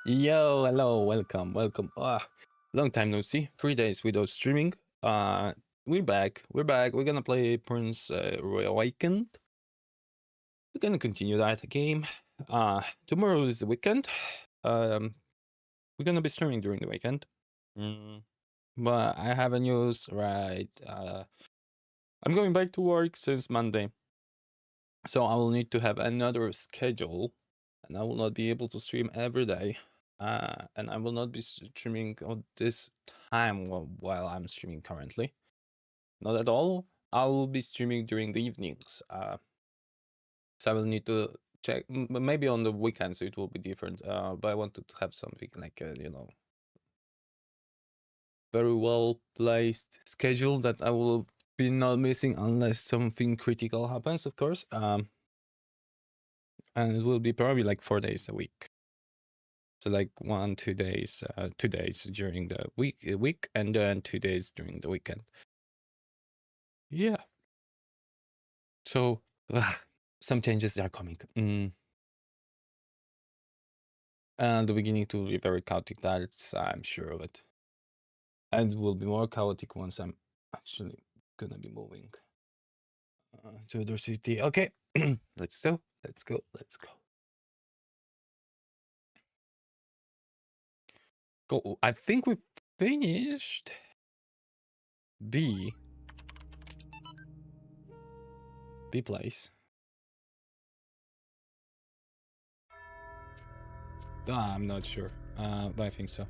Yo, hello, welcome. Long time no see. 3 days without streaming. We're back. We're gonna play Prince Reawakened. We're gonna continue that game. Tomorrow is the weekend. We're gonna be streaming during the weekend. But I have a news, right? I'm going back to work since Monday, so I will need to have another schedule, and I will not be able to stream every day. And I will not be streaming at this time while I'm streaming currently. Not at all. I will be streaming during the evenings. So I will need to check. Maybe on the weekends it will be different. But I wanted to have something like very well placed schedule that I will be not missing unless something critical happens, of course. And it will be probably like 4 days a week. So like 2 days, 2 days during the week, and then 2 days during the weekend. Yeah. So some changes are coming. And the beginning to be very chaotic. That's I'm sure of it. And it will be more chaotic once I'm actually gonna be moving to other city. Okay, let's go. Go. I think we finished B place. I'm not sure, but I think so.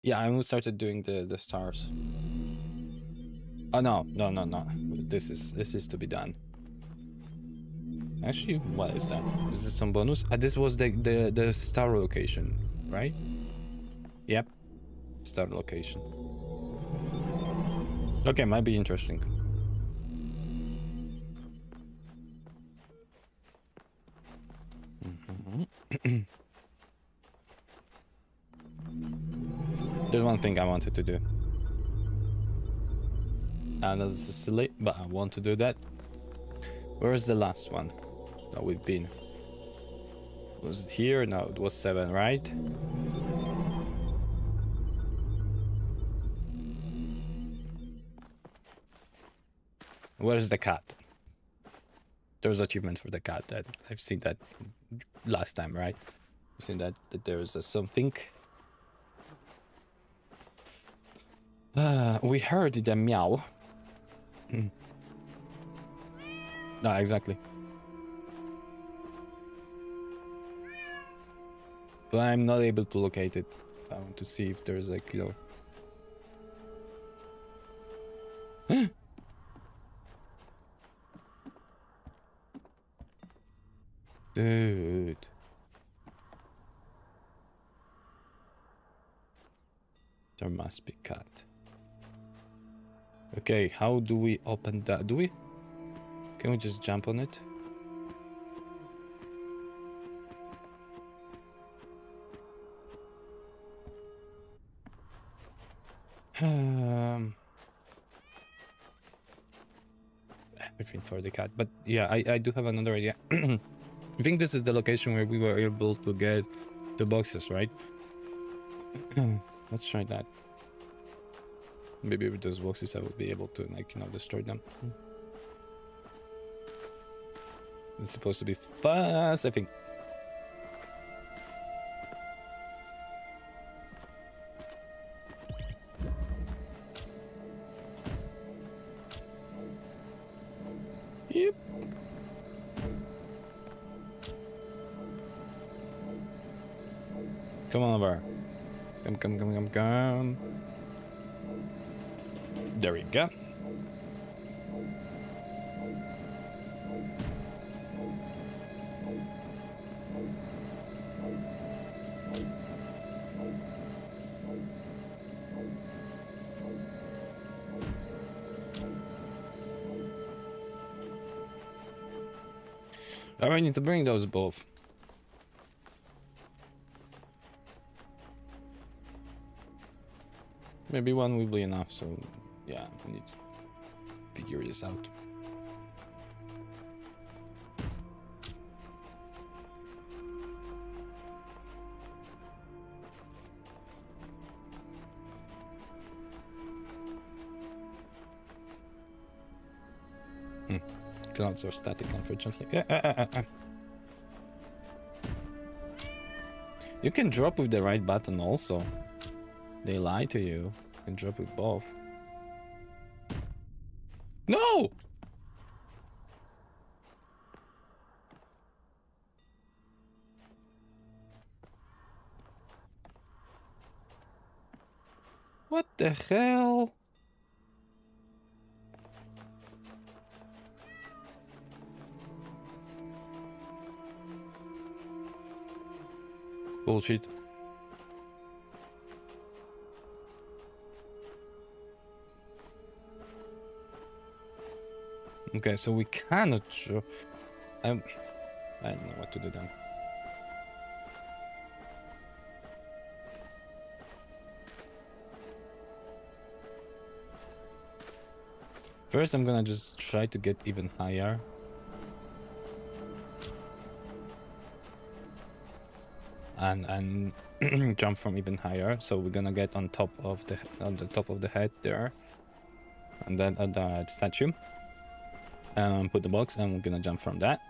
Yeah, I started doing the stars. Oh no. This is to be done. Actually, what is that? Is this some bonus? This was the star location, right? Yep, star location. Okay, might be interesting. There's one thing I wanted to do. And this is silly, but I want to do that. Where's the last one that we've been? Was it here? No, it was 7, right? Where's the cat? There's achievement for the cat. That I've seen that last time, right? I've seen that there's something. We heard the meow. No, exactly. But I'm not able to locate it. I want to see if there's like, Dude. There must be cat. Okay, how do we open that? Do we? Can we just jump on it? Everything for the cat. But yeah, I do have another idea. I think this is the location where we were able to get the boxes, right? Let's try that. Maybe with those boxes I will be able to, like, destroy them. It's supposed to be fast, I think. Yep. Come on over. Come. There we go. I need to bring those both. Maybe one will be enough, so yeah, we need to figure this out. Clouds are static, unfortunately. You can drop with the right button also. They lie to you. You can drop with both. No! What the hell? Bullshit. Okay, so we cannot show. I don't know what to do then. First, I'm gonna just try to get even higher. And jump from even higher. So we're gonna get on top of the head there, and then at the statue. Put the box, and we're gonna jump from that.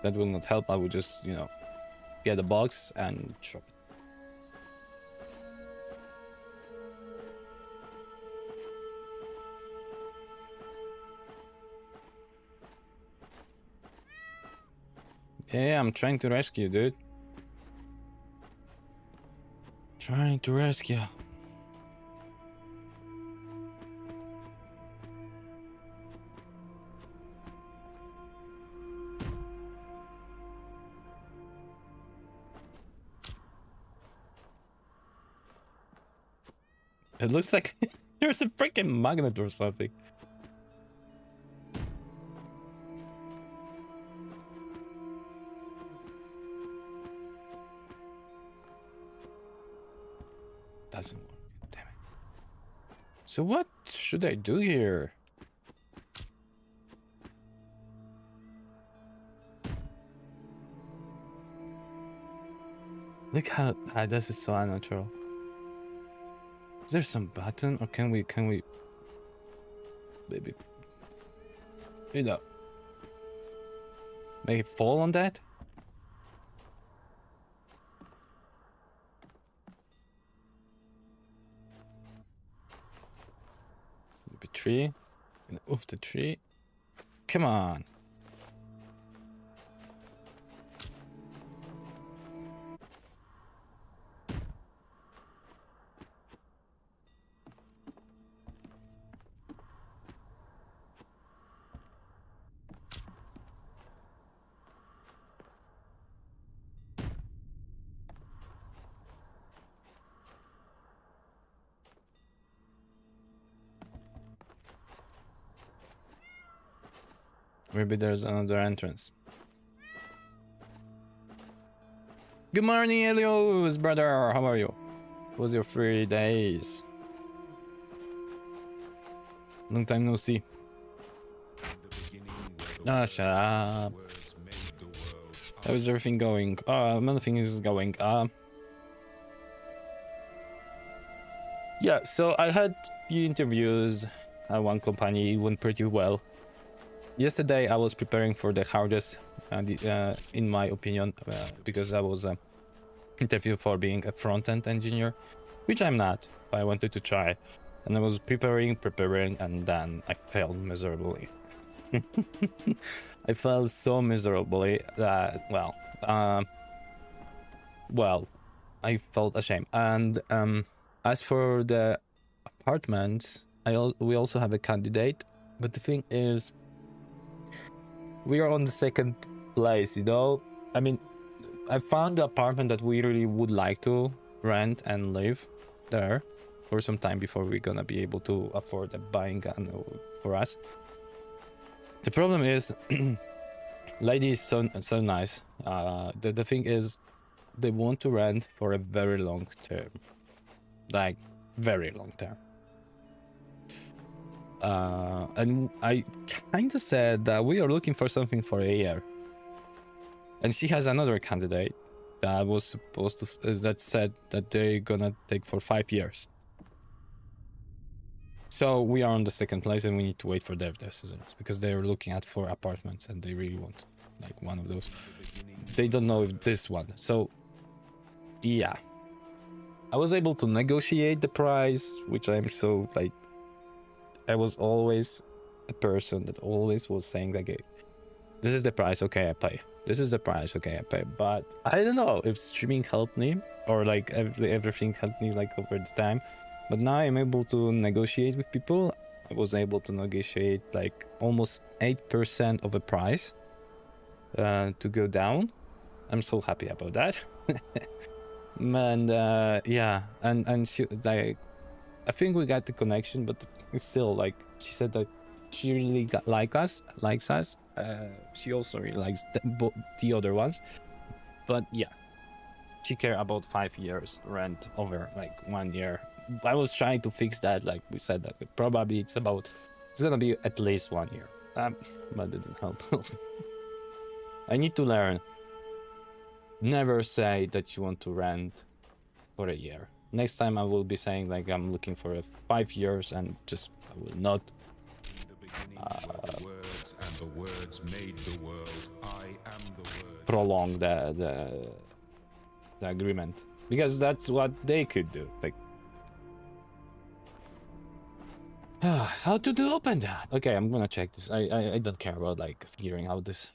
That will not help. I will just, you know, get the box and drop it. Yeah, I'm trying to rescue, dude. Trying to rescue. It looks like there's a freaking magnet or something. Doesn't work. Damn it. So what should I do here? Look how this is so unnatural. Is there some button, or can we maybe, you know, make it fall on that? Maybe tree. Oof, the tree. Come on. Maybe there's another entrance. Good morning, Elios, brother. How are you? How was your 3 days? Long time no see. Ah, shut up. How is everything going? Nothing is going. Yeah, so I had few interviews at one company. It went pretty well. Yesterday I was preparing for the hardest, in my opinion, because I was interview for being a front-end engineer, which I'm not, but I wanted to try. And I was preparing, and then I failed miserably. I failed so miserably that, well, I felt ashamed. And as for the apartment, we also have a candidate, but the thing is, we are on the second place, you know? I mean, I found the apartment that we really would like to rent and live there for some time before we're gonna be able to afford buying for us. The problem is, lady is so nice. The thing is, they want to rent for a very long term, like very long term. And I kind of said that we are looking for something for a year, and she has another candidate that was supposed to that said that they're gonna take for 5 years. So we are on the second place, and we need to wait for their decisions because they're looking at 4 apartments, and they really want like one of those. They don't know if this one. So yeah, I was able to negotiate the price, which I'm so like. I was always a person that always was saying like, this is the price, okay, I pay. This is the price, okay, I pay. But I don't know if streaming helped me or like everything helped me like over the time. But now I'm able to negotiate with people. I was able to negotiate like almost 8% of a price to go down. I'm so happy about that. And yeah, and she like, I think we got the connection, but it's still like she said that she really likes us. She also really likes the other ones, but yeah, she care about 5 years rent over like 1 year. I was trying to fix that, like we said that probably it's gonna be at least 1 year, but it didn't help. I need to learn. Never say that you want to rent for a year. Next time I will be saying like I'm looking for 5 years, and just I will not prolong the agreement, because that's what they could do. Like how to open that? Okay, I'm gonna check this. I don't care about like figuring out this.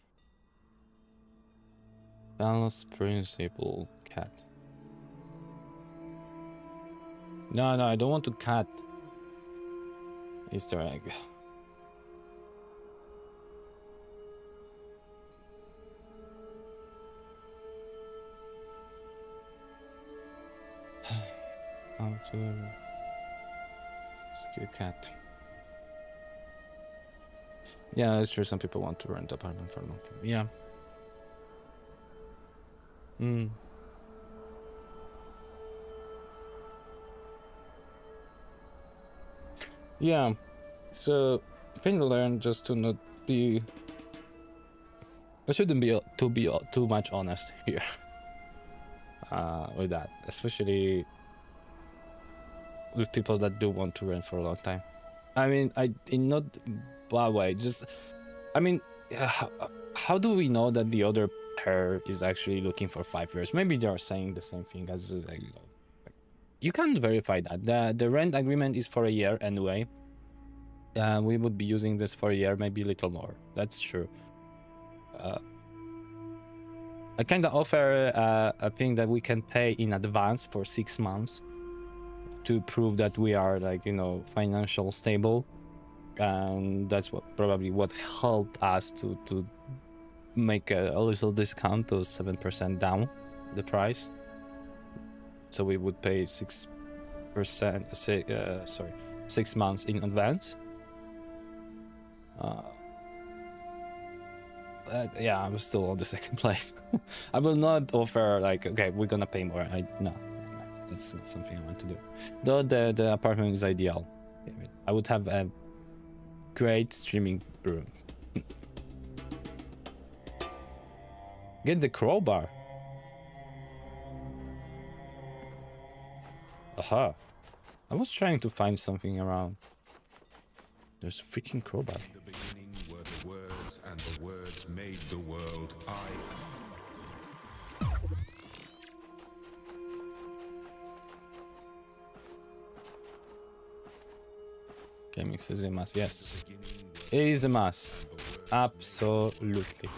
Talos Principle cat. No, I don't want to cut Easter egg. How to rescue cat. Yeah, that's true. Some people want to rent apartment for a long time. Yeah. Yeah. So kind of learn just to not be. I shouldn't be too much honest here. With that, especially with people that do want to rent for a long time. I mean, in not bad way. Just, I mean, how do we know that the other pair is actually looking for 5 years? Maybe they are saying the same thing as like, you can't verify that. The rent agreement is for a year anyway. We would be using this for a year, maybe a little more. That's true. I kind of offer a thing that we can pay in advance for 6 months to prove that we are like, financial stable, and that's probably what helped us to make a little discount to 7% down the price. So we would pay 6%, 6 months in advance. Yeah, I'm still on the second place. I will not offer like, okay, we're gonna pay more. No, that's not something I want to do. Though the apartment is ideal. I would have a great streaming room. Get the crowbar. Aha. I was trying to find something around. There's a freaking crowbar. In the beginning were the words, and the words made the world. Gaming is a must. Yes, it is a must. Absolutely.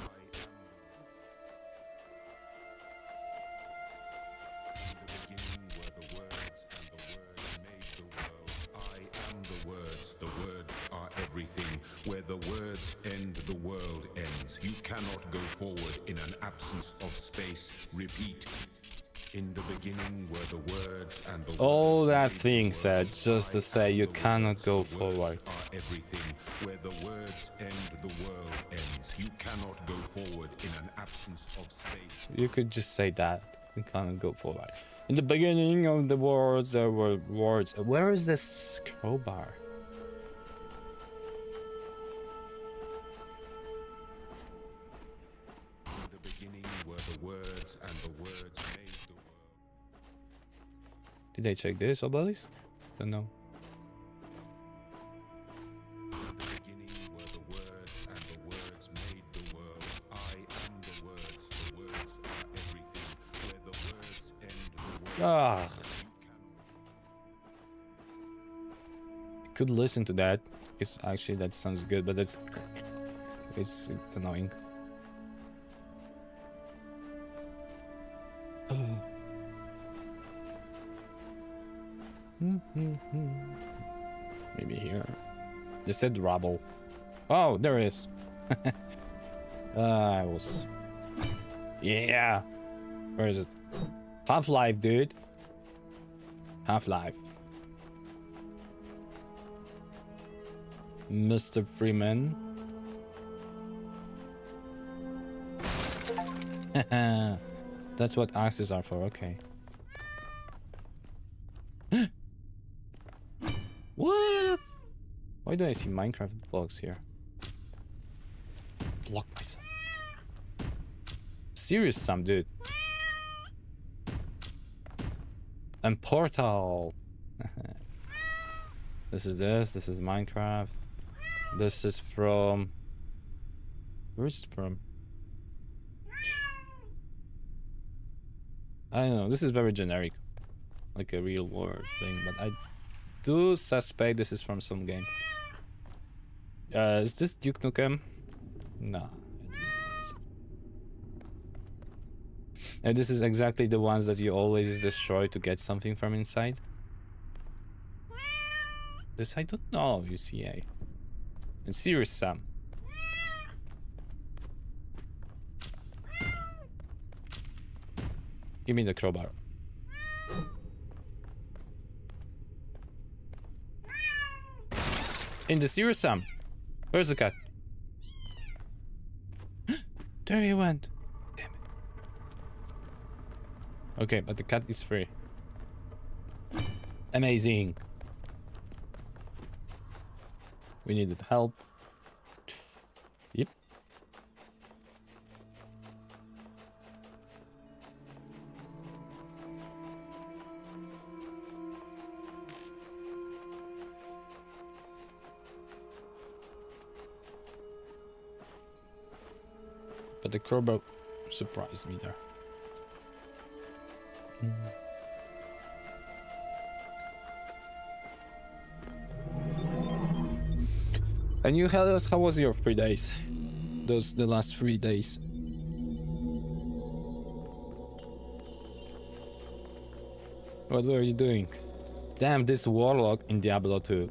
Where the words end, the world ends. You cannot go forward in an absence of space. Repeat. In the beginning were the words, and the all that thing said, just to say you cannot go forward. Everything. Where the words end, the world ends. You cannot go forward in an absence of space. You could just say that. You cannot go forward. In the beginning of the words, there were words. Where is this crowbar? Did I check this obelisk? Don't know. Ah, could listen to that. It's actually that sounds good, but it's annoying. Maybe here. They said rubble. Oh, there is. I was. Yeah. Where is it? Half-Life, dude. Half-Life. Mr. Freeman. That's what axes are for, okay. What? Why do I see Minecraft blocks here? Block myself. Serious Sam, dude. And Portal. This is Minecraft. This is from... Where is it from? I don't know, this is very generic. Like a real world thing, but I do suspect this is from some game. Is this Duke Nukem? No. And this is exactly the ones that you always destroy to get something from inside. This I don't know, UCA. And Serious Sam. Give me the crowbar. In the Serious Sam. Where's the cat? There he went. Damn it. Okay, but the cat is free. Amazing. We needed help. Yep. But the crowbar surprised me there. And you, Helios, how was your 3 days? The last 3 days. What were you doing? Damn, this warlock in Diablo 2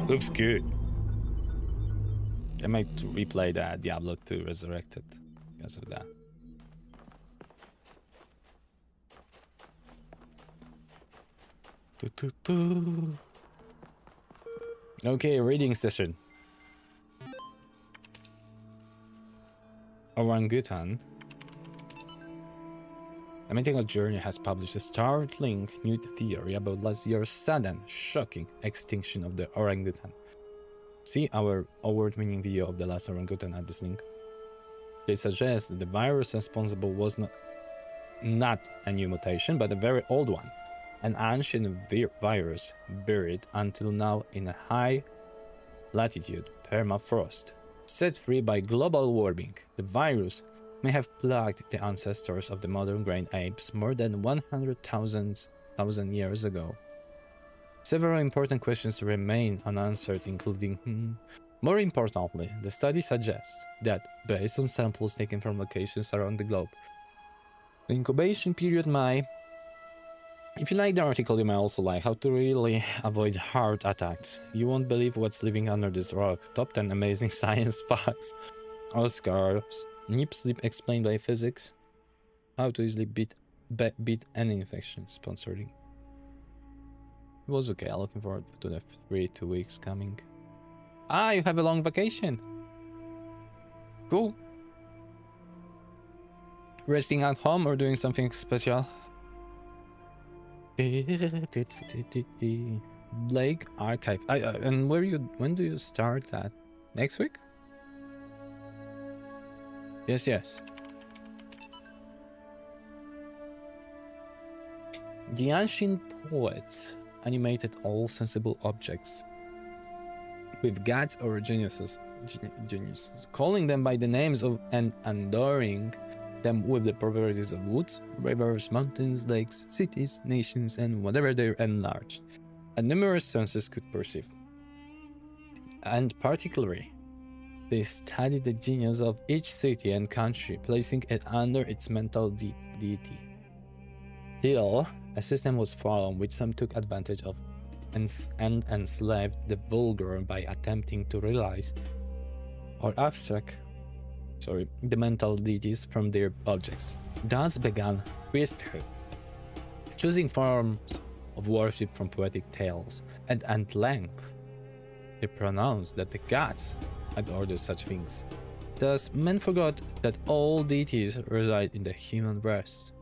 looks good. I might replay that Diablo 2 Resurrected because of that. Okay, reading session. Orangutan. A Mythical Journey has published a startling new theory about last year's sudden, shocking extinction of the orangutan. See our award-winning video of the last orangutan at this link. They suggest that the virus responsible was not a new mutation, but a very old one. An ancient virus buried until now in a high-latitude permafrost. Set free by global warming, the virus may have plagued the ancestors of the modern great apes more than 100,000 years ago. Several important questions remain unanswered, including, more importantly, the study suggests that, based on samples taken from locations around the globe, the incubation period may... If you like the article, you may also like how to really avoid heart attacks. You won't believe what's living under this rock. Top 10 amazing science facts. Oscars. Nip sleep explained by physics. How to easily beat any infection. Sponsoring. It was okay. I'm looking forward to the 2 weeks coming. Ah, you have a long vacation. Cool. Resting at home or doing something special? Blake Archive. And when do you start that? Next week? Yes. The ancient poets animated all sensible objects with gods or geniuses, calling them by the names of and adoring them with the properties of woods, rivers, mountains, lakes, cities, nations, and whatever they enlarged, and numerous senses could perceive. And particularly, they studied the genius of each city and country, placing it under its mental deity. Till a system was formed which some took advantage of and enslaved the vulgar by attempting to realize or abstract the mental deities from their objects. Thus began priesthood, choosing forms of worship from poetic tales, and at length they pronounced that the gods had ordered such things. Thus men forgot that all deities reside in the human breast.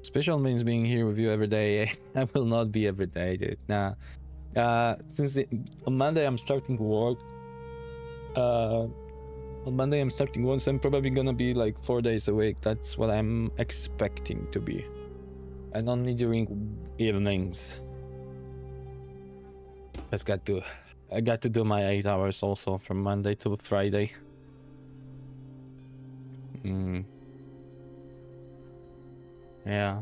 Special means being here with you every day. I will not be every day, dude. Nah. On Monday I'm starting work. So I'm probably gonna be like 4 days a week. That's what I'm expecting to be. And only during evenings. I got to do my 8 hours also from Monday to Friday. Yeah.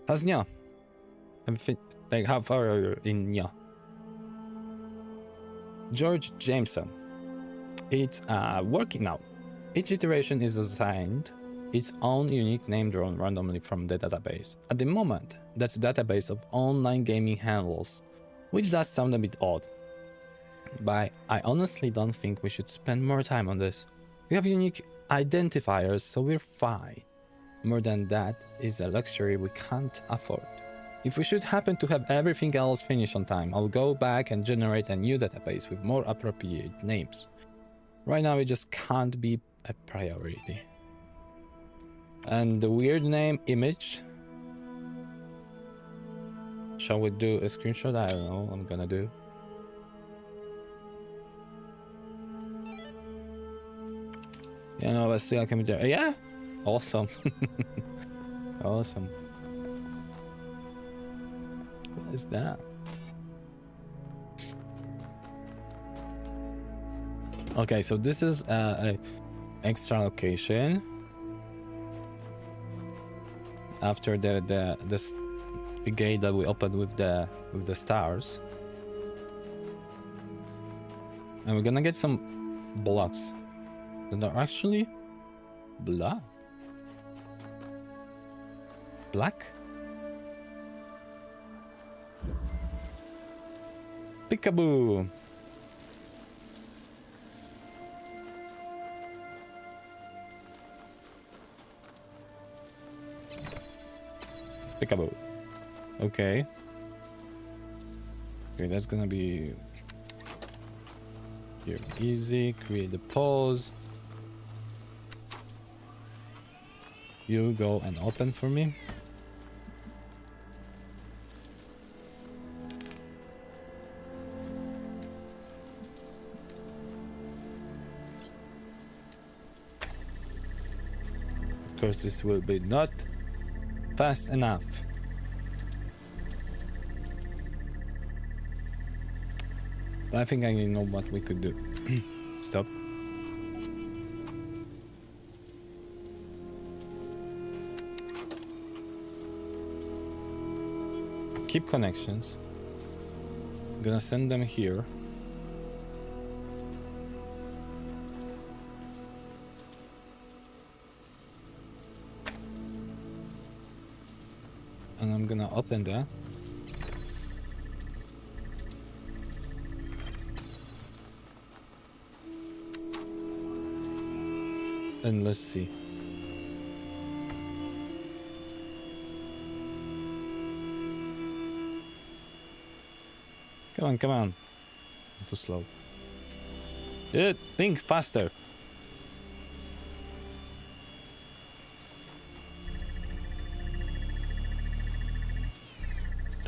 How's Nya? Like, how far are you in Nya? George Jameson. It's working now. Each iteration is assigned its own unique name drawn randomly from the database. At the moment, that's a database of online gaming handles, which does sound a bit odd. But I honestly don't think we should spend more time on this. We have unique identifiers, so we're fine. More than that is a luxury we can't afford. If we should happen to have everything else finished on time, I'll go back and generate a new database with more appropriate names. Right now it just can't be a priority. And the weird name image. Shall we do a screenshot? I don't know what I'm gonna do. You know, let's see, I can be there. Yeah? Awesome. Awesome. What is that? Okay, so this is a extra location. After the gate that we opened with the stars. And we're gonna get some blocks that are actually black. Black? Peekaboo! Peekaboo. Okay. Okay, that's gonna be here. Easy. Create the pause. You go and open for me. Of course, this will be not fast enough. But I think I know what we could do. Stop. Keep connections. I'm gonna send them here. And I'm gonna open that. And let's see. Come on, come on. I'm too slow. Dude, think faster.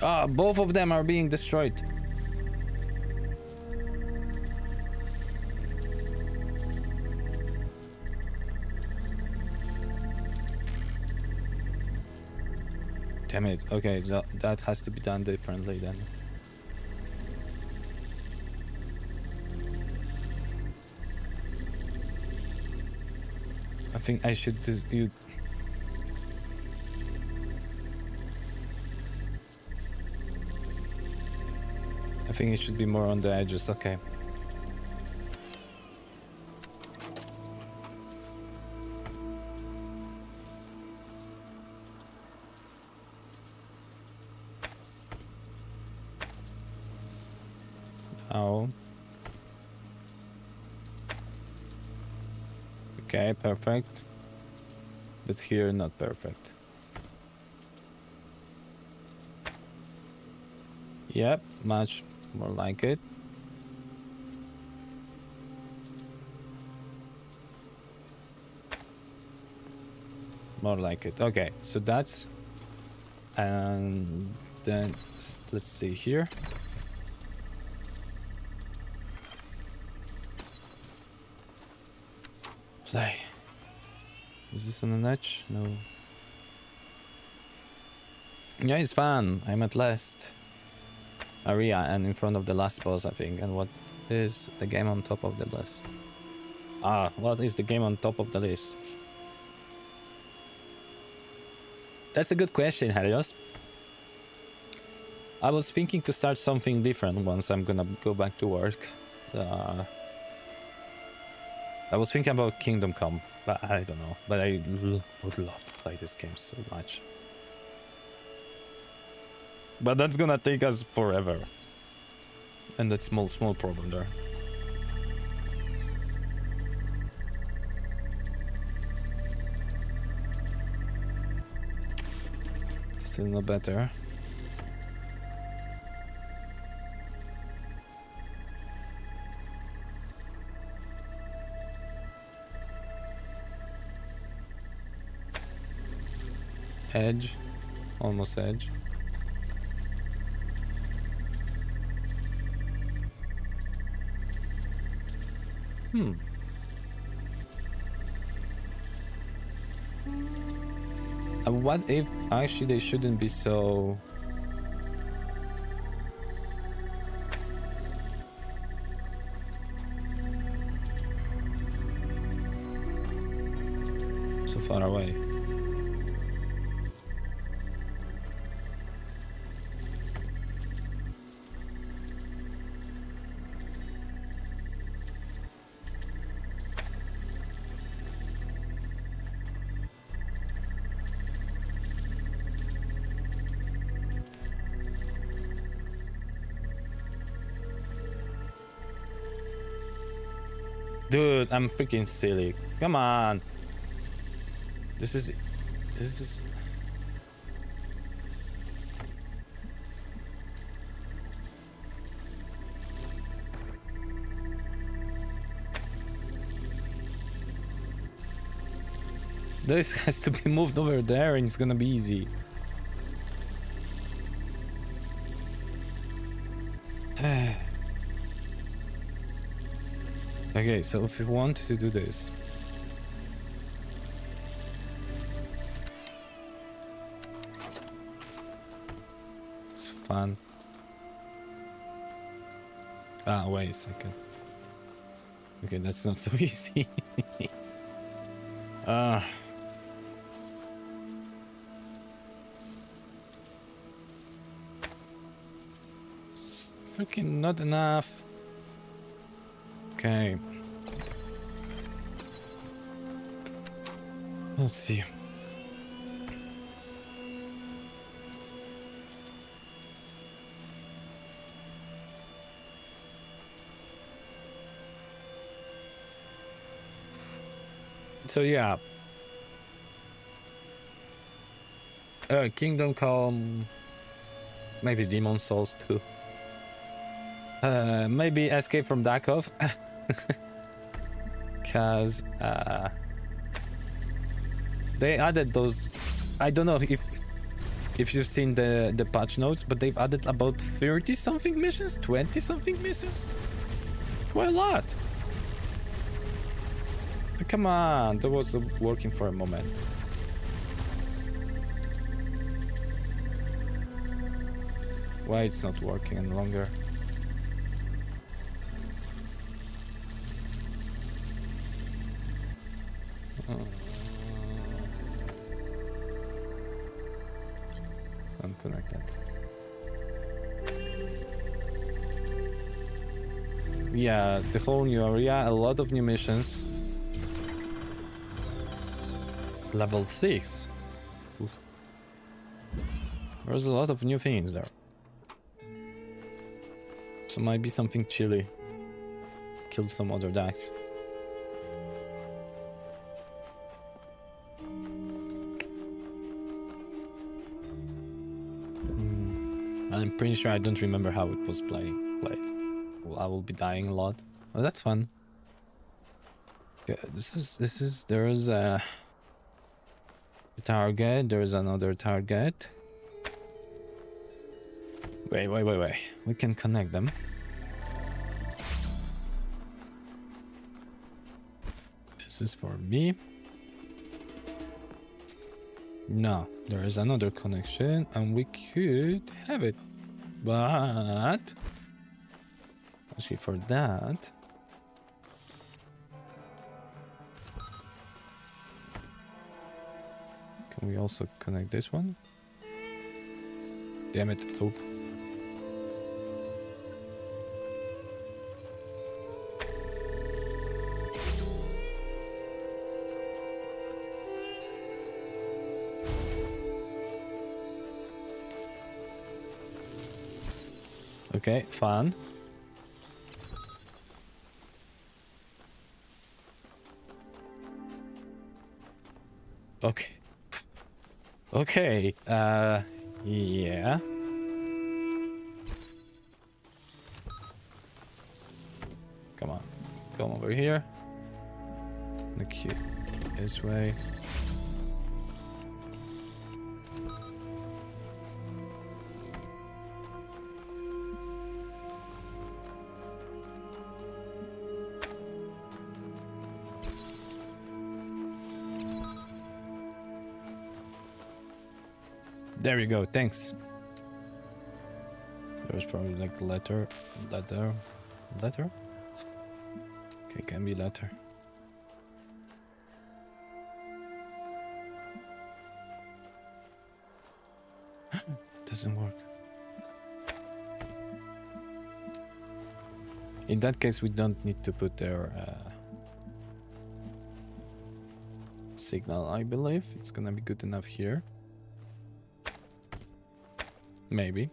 Ah, both of them are being destroyed. Damn it. Okay, that has to be done differently then. think I should you. I think it should be more on the edges. Okay. Oh. Okay, perfect. But here, not perfect. Yep, much more like it. More like it. Okay, so that's... And then, let's see here. Play. Is this on an edge? No. Yeah, it's fun. I'm at last area and in front of the last boss, I think. And what is the game on top of the list? What is the game on top of the list? That's a good question, Helios. I was thinking to start something different once I'm gonna go back to work. I was thinking about Kingdom Come, but I don't know. But I would love to play this game so much. But that's gonna take us forever. And that's small problem there. Still no better. Edge. Almost edge. What if actually they shouldn't be so... so far away? Dude, I'm freaking silly. Come on. This is... This has to be moved over there and it's gonna be easy. Okay, so if you want to do this... It's fun. Wait a second. Okay, that's not so easy. It's freaking not enough. Okay. Let's see. So yeah. Kingdom Come. Maybe Demon Souls too. Maybe Escape from Darkov. Cause they added those. I don't know if you've seen the patch notes, but they've added about 30 something missions, 20 something missions. Quite a lot. Come on, that was working for a moment. Why it's not working any longer? Unconnected. Yeah, the whole new area, a lot of new missions. Level 6. Oof. There's a lot of new things there. So might be something chilly. Kill some other decks. I'm pretty sure I don't remember how it was played. Well, I will be dying a lot. Oh, that's fun. Okay, there is a target. There is another target. Wait. We can connect them. This is for me. No, there is another connection and we could have it. But actually for that, can we also connect this one? Damn it. Oh. Okay, fun. Okay. Okay, yeah. Come on. Come over here. The cube this way. There you go, thanks. There was probably like letter. Okay, can be letter. Doesn't work. In that case, we don't need to put their signal, I believe. It's gonna be good enough here. Maybe.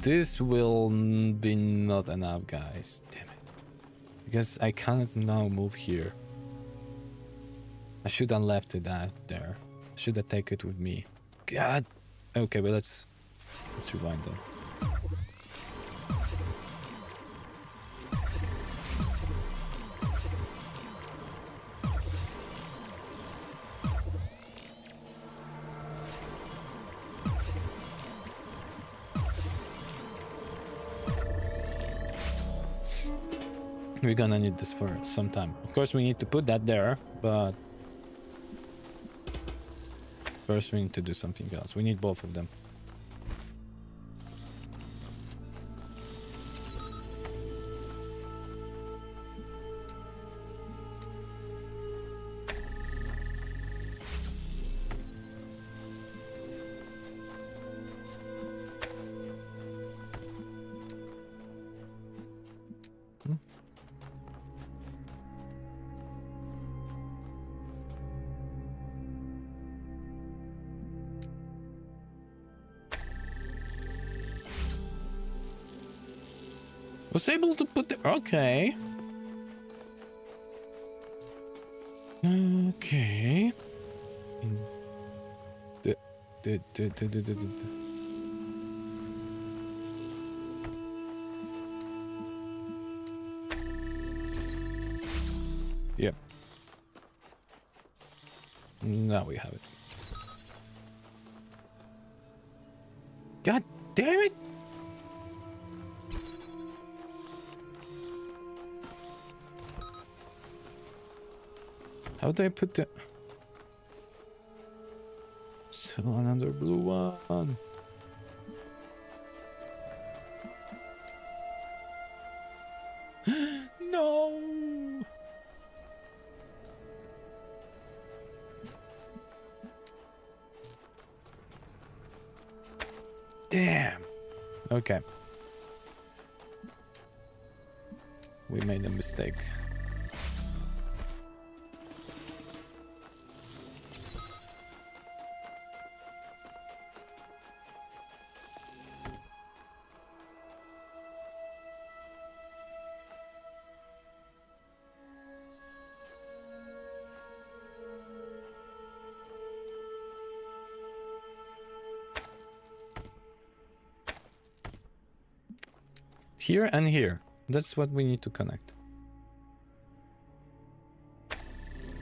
This will be not enough, guys. Damn it. Because I cannot now move here. I should have left it out there. I should have taken it with me. God. Okay, but let's rewind them. We're gonna need this for some time. Of course, we need to put that there, but first we need to do something else. We need both of them. Was able to put the okay. Okay. Yep. Now we have it. God damn it! How do I put the... Still another blue one. No! Damn. Okay. We made a mistake. Here and here. That's what we need to connect.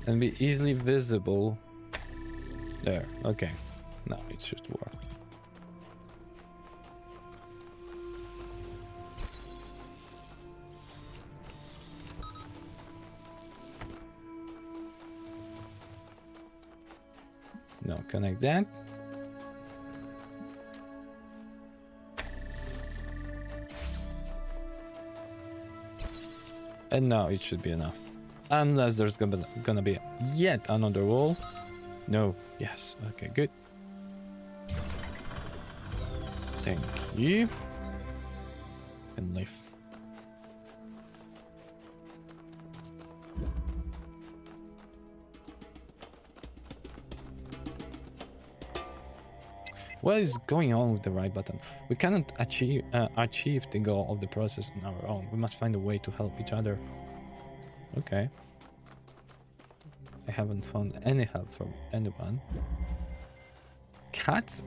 And be easily visible. There. Okay. Now it should work. Now connect that. And now it should be enough. Unless there's gonna be yet another wall. No. Yes. Okay, good. Thank you. And lift. What is going on with the right button? We cannot achieve the goal of the process on our own. We must find a way to help each other. Okay. I haven't found any help from anyone. Cat's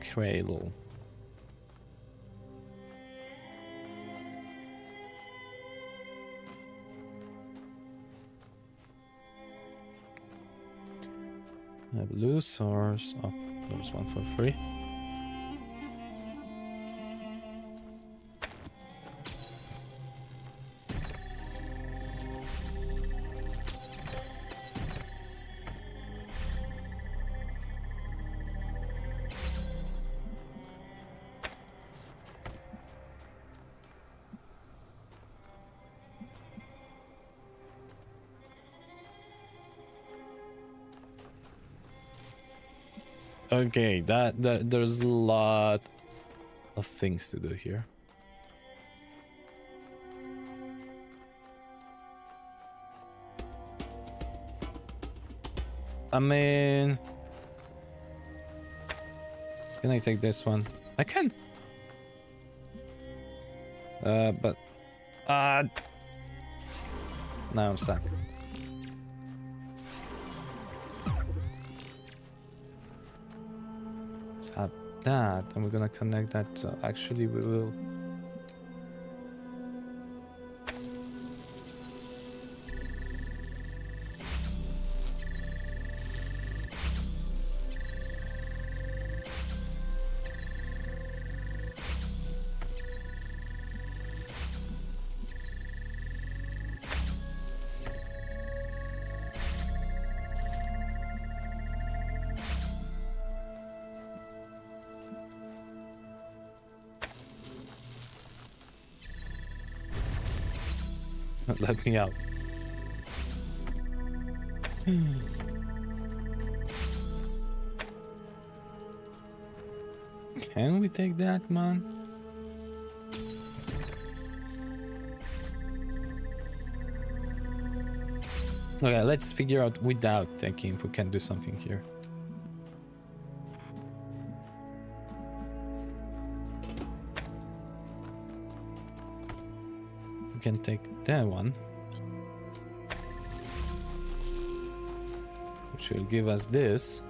cradle. A blue source. Oh, there's one for free. Okay, there's a lot of things to do here. I mean, can I take this one? I can. But now I'm stuck. Have that, and we're gonna connect that. So actually, we will. Let me out. Can we take that, man? Okay, let's figure out without taking if we can do something here. We can take that one, which will give us this.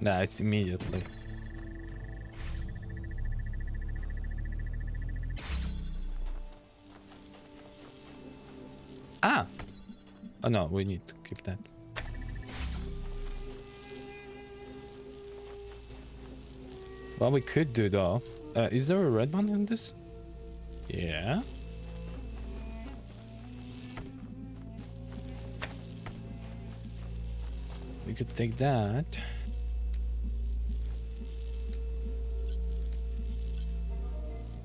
Nah, it's immediately. Ah! Oh no, we need to keep that. What we could do though, is there a red one in this? Yeah. We could take that.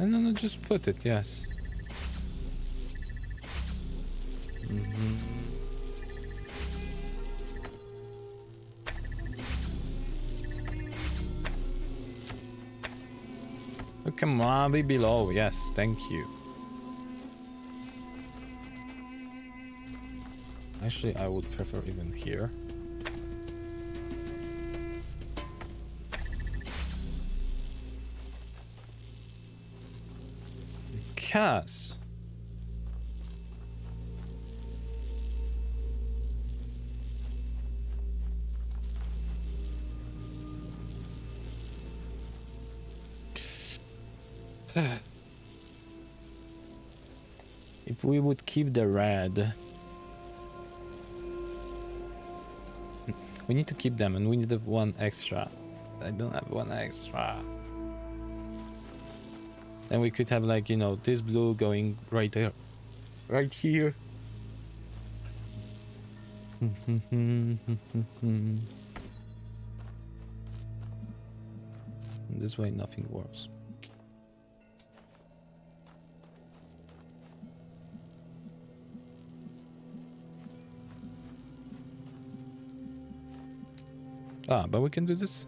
No, just put it, yes. Oh, come on, be below. Yes, thank you. Actually, I would prefer even here. Because if we would keep the red, we need to keep them, and we need the one extra. I don't have one extra. Then we could have, like, you know, this blue going right there, right here. This way nothing works. Ah, but we can do this.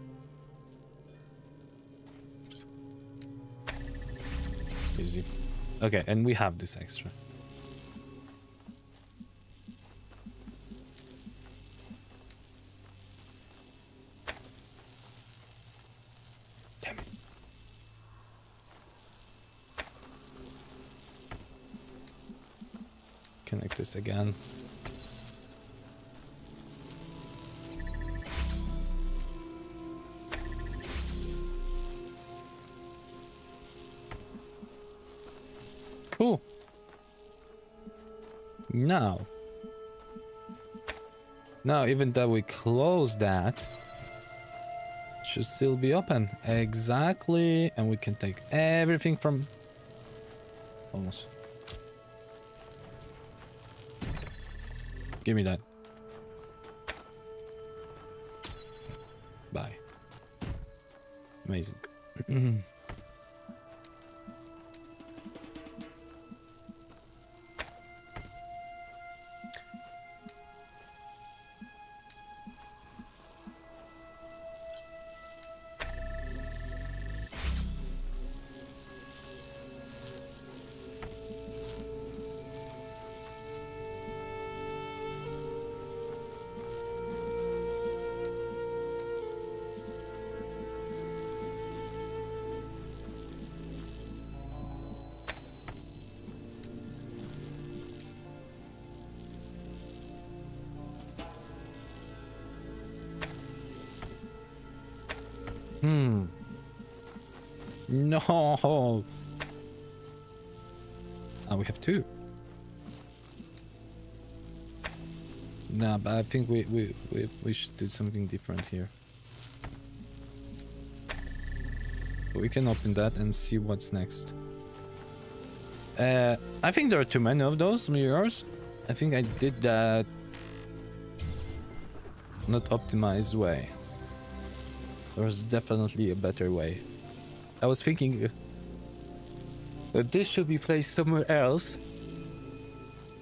Easy. Okay, and we have this extra. Damn it. Connect this again. Cool. Now, even that we close that, should still be open. Exactly. And we can take everything from... Almost. Give me that. Bye. Amazing. No. Oh, we have two. Nah, but I think we should do something different here. We can open that and see what's next. I think there are too many of those mirrors. I think I did that not optimized way. There's definitely a better way. I was thinking that this should be placed somewhere else,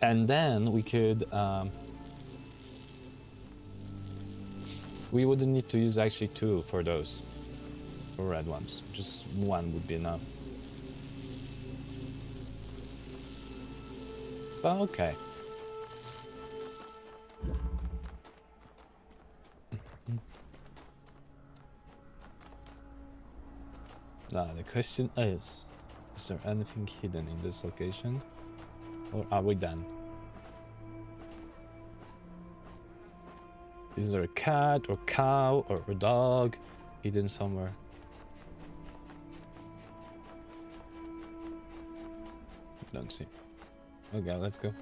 and then we could we wouldn't need to use actually two for those, for red ones. Just one would be enough. But okay. Now the question is there anything hidden in this location? Or are we done? Is there a cat or cow or a dog hidden somewhere? Don't see. Okay, let's go.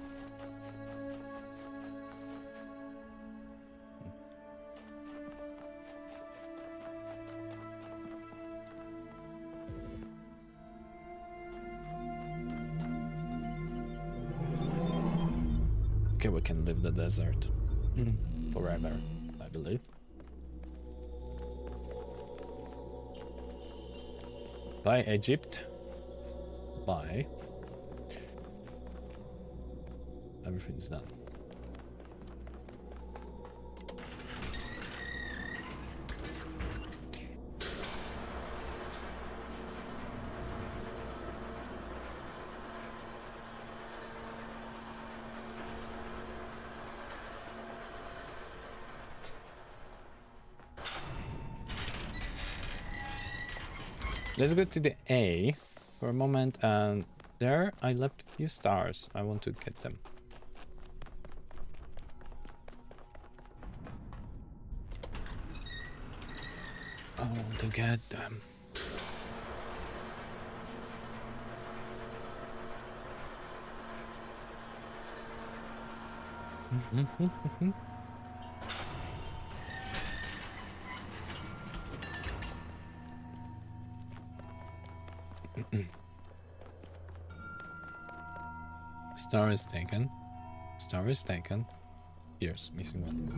Okay, we can leave the desert forever, I believe. Bye, Egypt. Bye. Everything's done. Let's go to the A for a moment, and there I left a few stars. I want to get them. I want to get them. Star is taken. Star is taken. Here's missing one.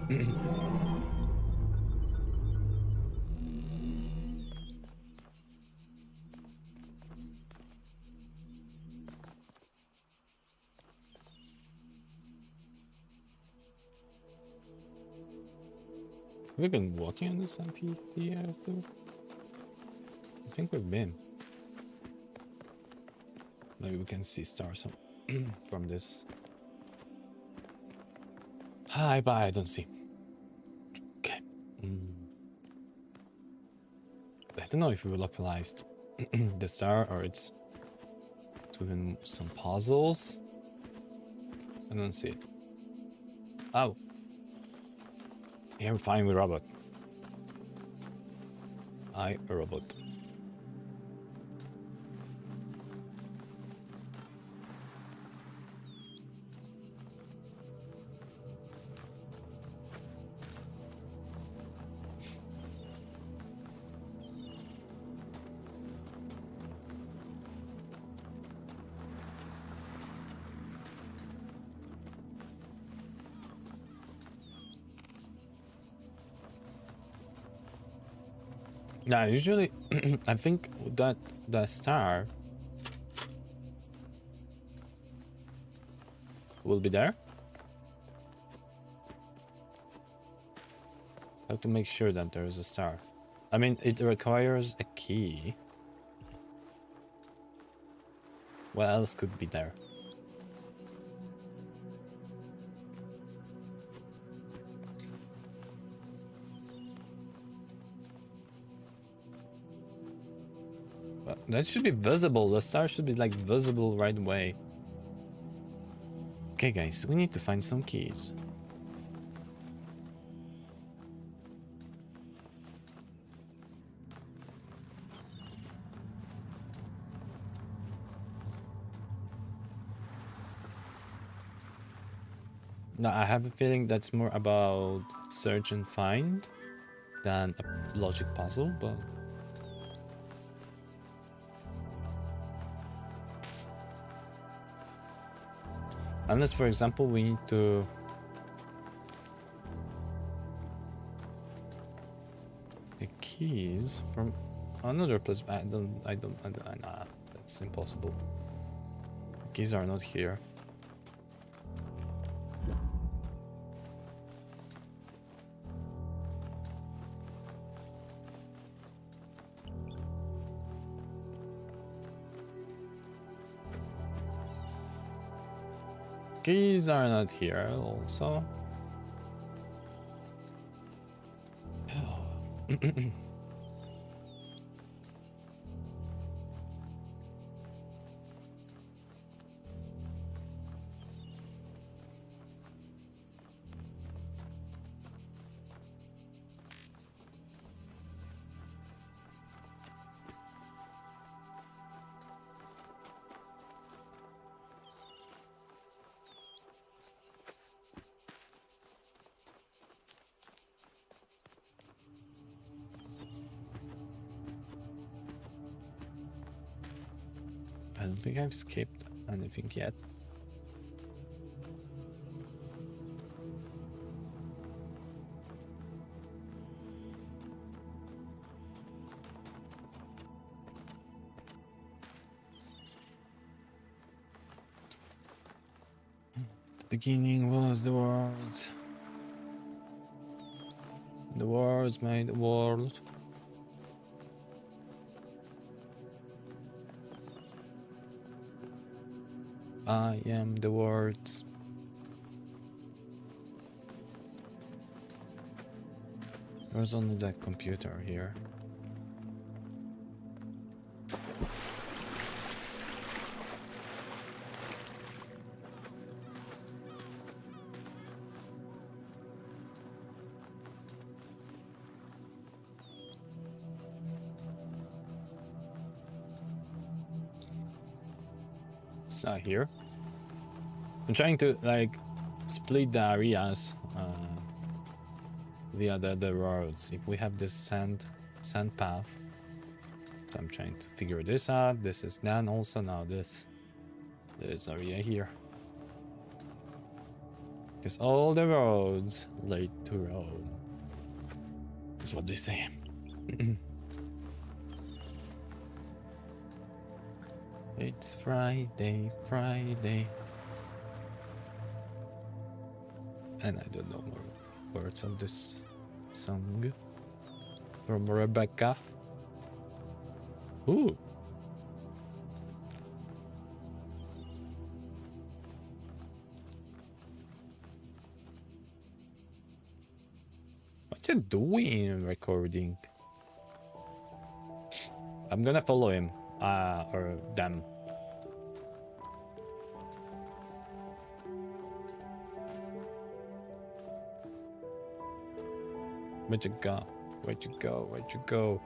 We've been walking on this amphitheater. I think we've been. Maybe we can see stars from this. Hi, bye. I don't see. Okay. I don't know if we localized the star or it's within some puzzles. I don't see it. Oh. Yeah, I'm fine with robot. A robot. Yeah, usually I think that the star will be there. I have to make sure that there is a star. I mean, it requires a key. What else could be there? That should be visible. The star should be like visible right away. Okay, guys, we need to find some keys. Now, I have a feeling that's more about search and find than a logic puzzle, but unless, for example, we need to the keys from another place. Nah, that's impossible. The keys are not here. Keys are not here also. I don't think I've skipped anything yet. The beginning was the world. The words made the world. I am the words. There's only that computer here. It's not here. I'm trying to like split the areas via the roads. If we have this sand path, so I'm trying to figure this out. This is done also. Now this area here, because all the roads lead to Rome. That's what they say. It's Friday, Friday. And I don't know more words of this song. From Rebecca. Ooh. What you doing recording? I'm gonna follow him. Or them. Where'd you go? Where'd you go? Where'd you go?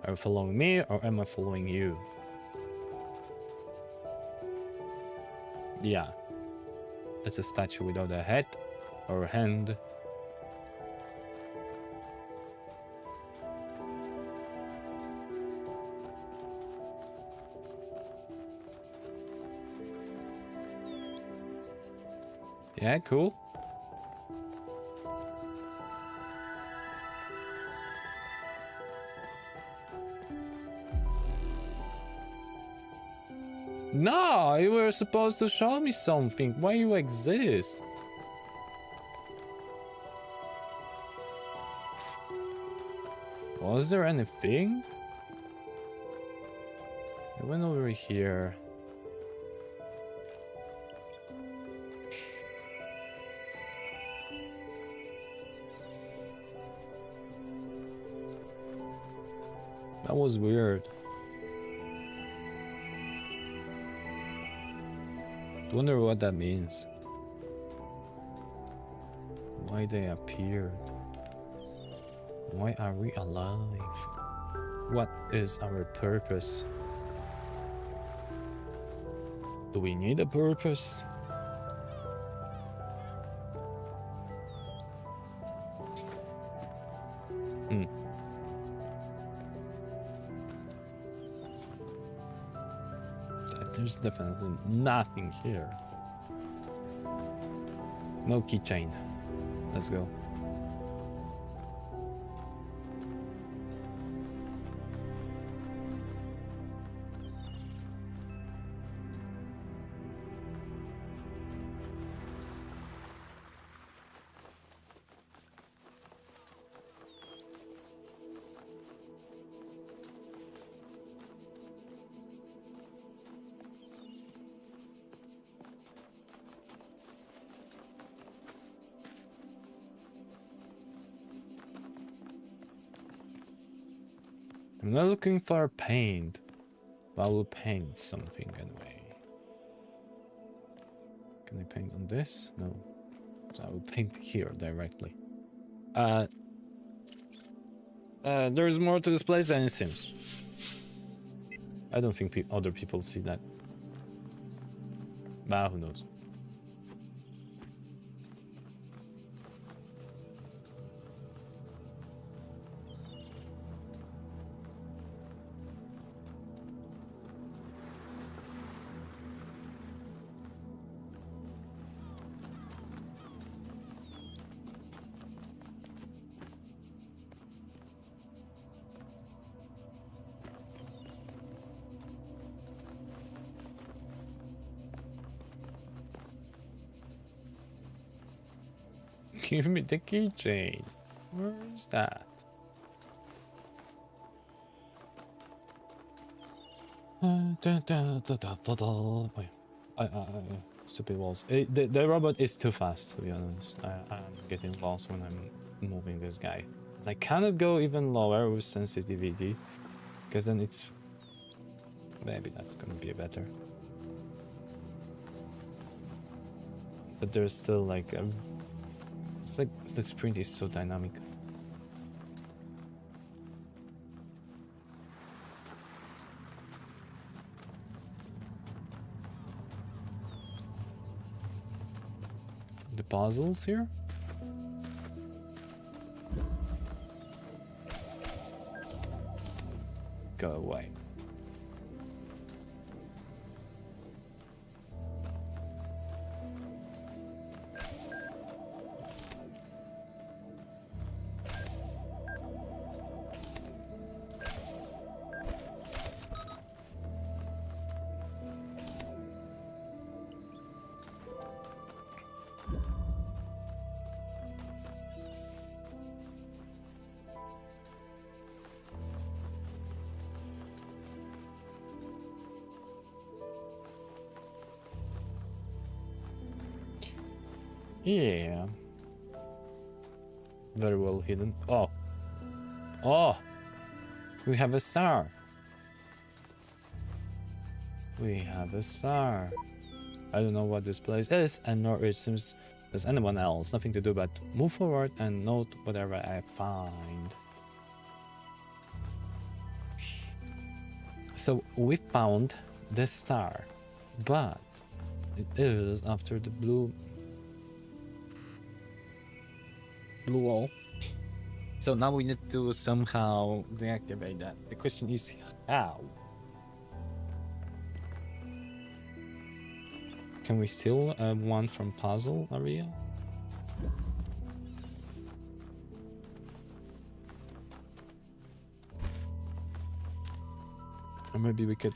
Are you following me or am I following you? Yeah. It's a statue without a head or a hand. Yeah, cool. No, you were supposed to show me something. Why you exist? Was there anything? I went over here. That was weird. I wonder what that means. Why they appeared? Why are we alive? What is our purpose? Do we need a purpose? There's definitely nothing here. No keychain. Let's go. I'm not looking for paint, but I will paint something anyway. Can I paint on this? No. So I will paint here directly. There's more to this place than it seems. I don't think other people see that. But who knows? Give me the keychain. Where is that? Wait. Stupid walls. The robot is too fast, to be honest. I'm getting lost when I'm moving this guy. I cannot go even lower with sensitivity, because then it's... Maybe that's gonna be better. But there's still like a... It's like the sprint is so dynamic. The puzzles here? Go away. Yeah. Very well hidden. Oh. Oh! We have a star. We have a star. I don't know what this place is, and nor it seems there's anyone else. Nothing to do but move forward and note whatever I find. So we found the star, but it is after the blue wall. So now we need to somehow deactivate that. The question is how? Can we steal one from puzzle area? Or maybe we could...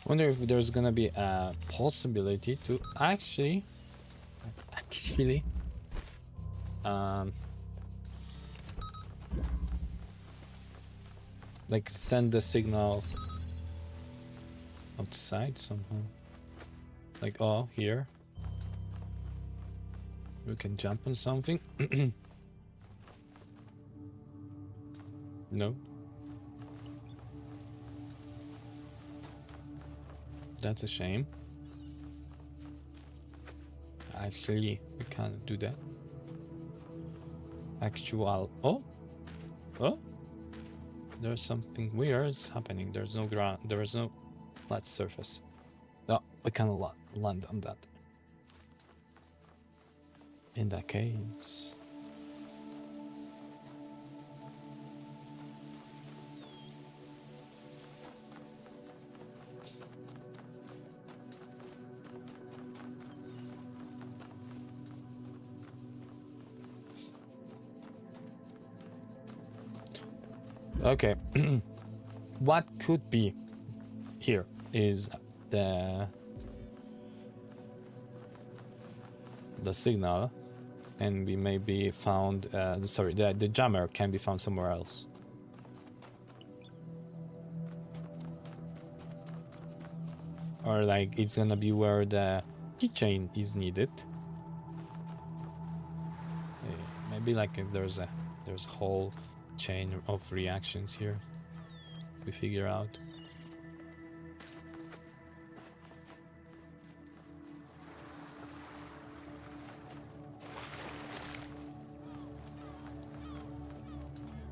Wonder if there's gonna be a possibility to actually like send the signal outside somehow. Like, oh, here we can jump on something. No. That's a shame. Actually, we can't do that. Actual... Oh? Oh? There's something weird happening. There's no ground. There is no flat surface. No, we cannot land on that. In that case... Okay, what could be here is the signal, and we may be found. Sorry, the jammer can be found somewhere else. Or like it's gonna be where the keychain is needed. Maybe like there's a whole chain of reactions here we figure out.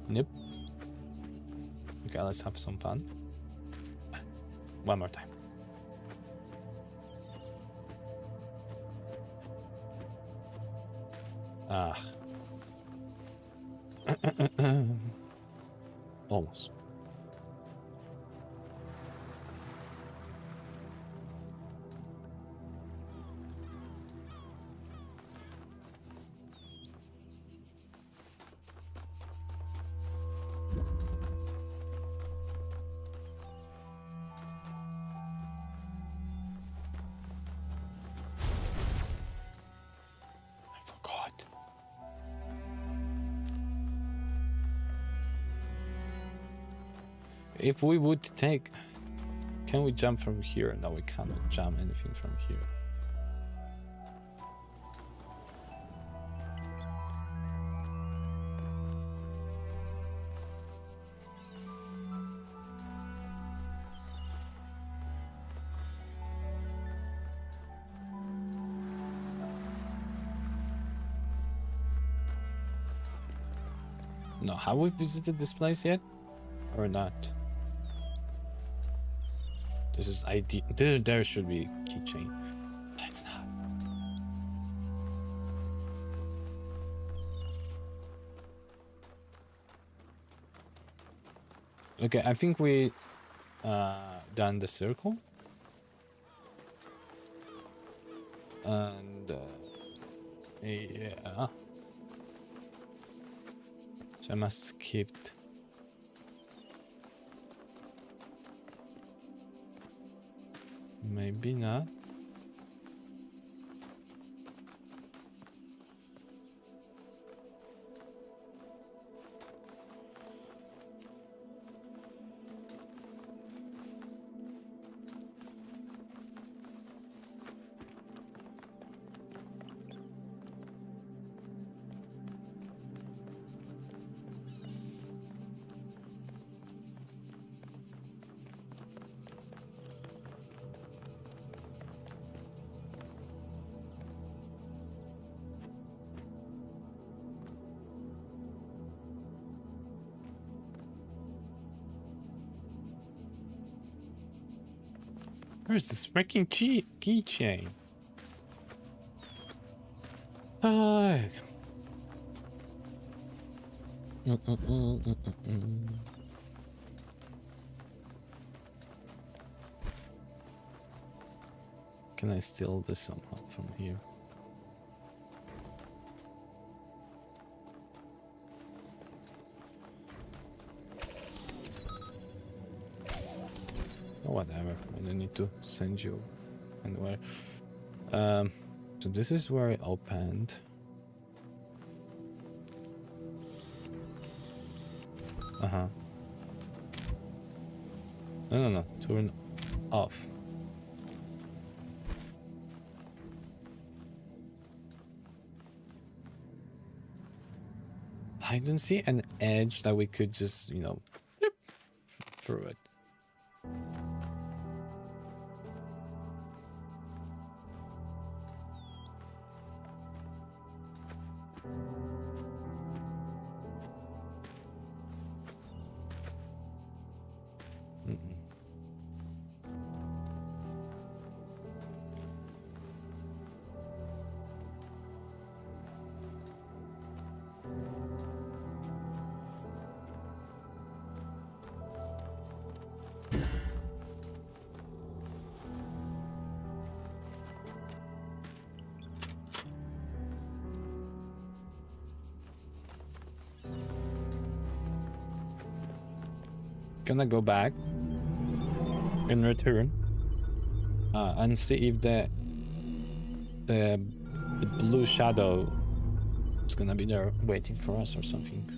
Nope. Okay, let's have some fun. One more time. Ah. Almost. If we would take... Can we jump from here? No, we cannot jump anything from here. No, have we visited this place yet? Or not? This is ID. There should be keychain. No, it's not. Okay, I think we done the circle. And yeah. So I must skip. Maybe not. Where's this freaking keychain? Oh. Can I steal this somehow from here? Oh, whatever. I don't need to send you anywhere. So this is where I opened. No. Turn off. I don't see an edge that we could just, you know, through it. Gonna go back and return and see if the blue shadow is gonna be there waiting for us or something.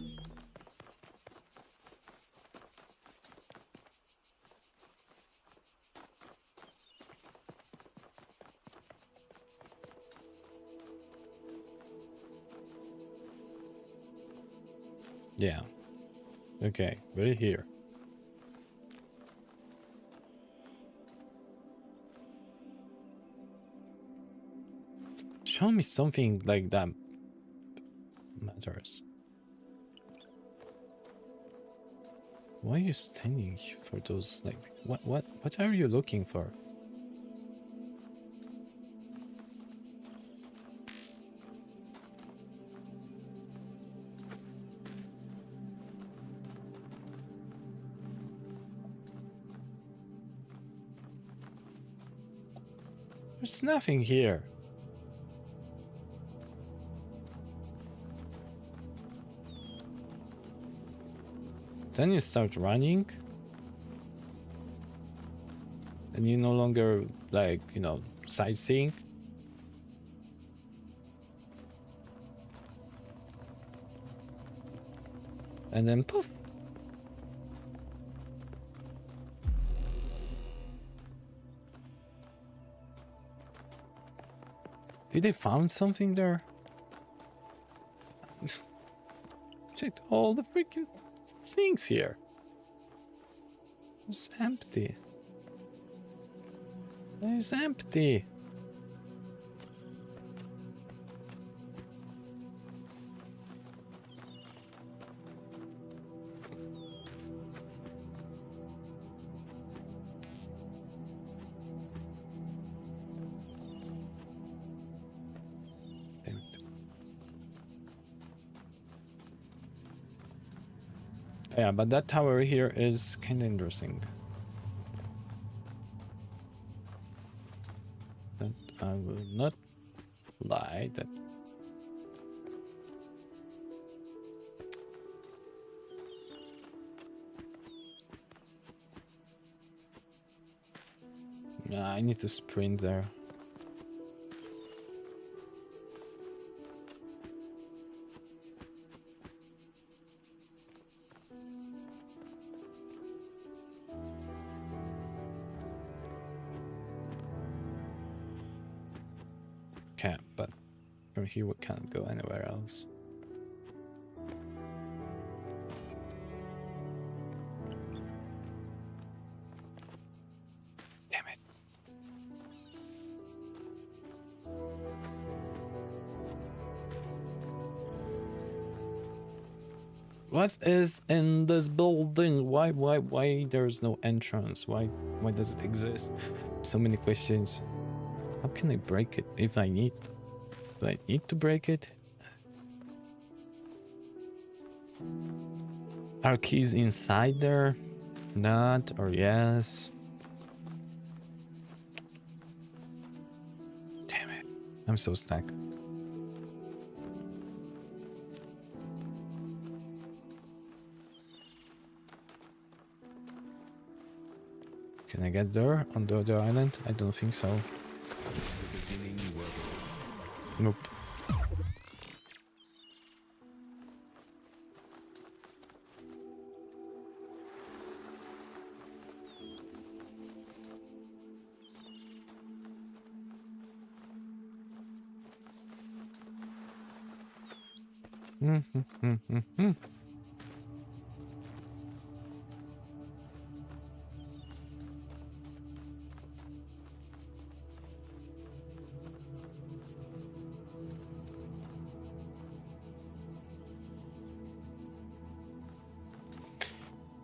Yeah. Okay, we're here. Show me something like that matters. Why are you standing for those, like, what are you looking for? There's nothing here. Then you start running and you no longer, like, you know, sightseeing. And then poof. Did they found something there? Checked all the freaking things here. It's empty. It's empty. Damn it. Yeah, but that tower here is kind of interesting. That I will not lie. That I need to sprint there. Can't, but from here we can't go anywhere else. Damn it. What is in this building? Why there's no entrance? Why does it exist? So many questions. How can I break it if I need? Do I need to break it? Are keys inside there? Not or yes? Damn it. I'm so stuck. Can I get there on the other island? I don't think so. Nope.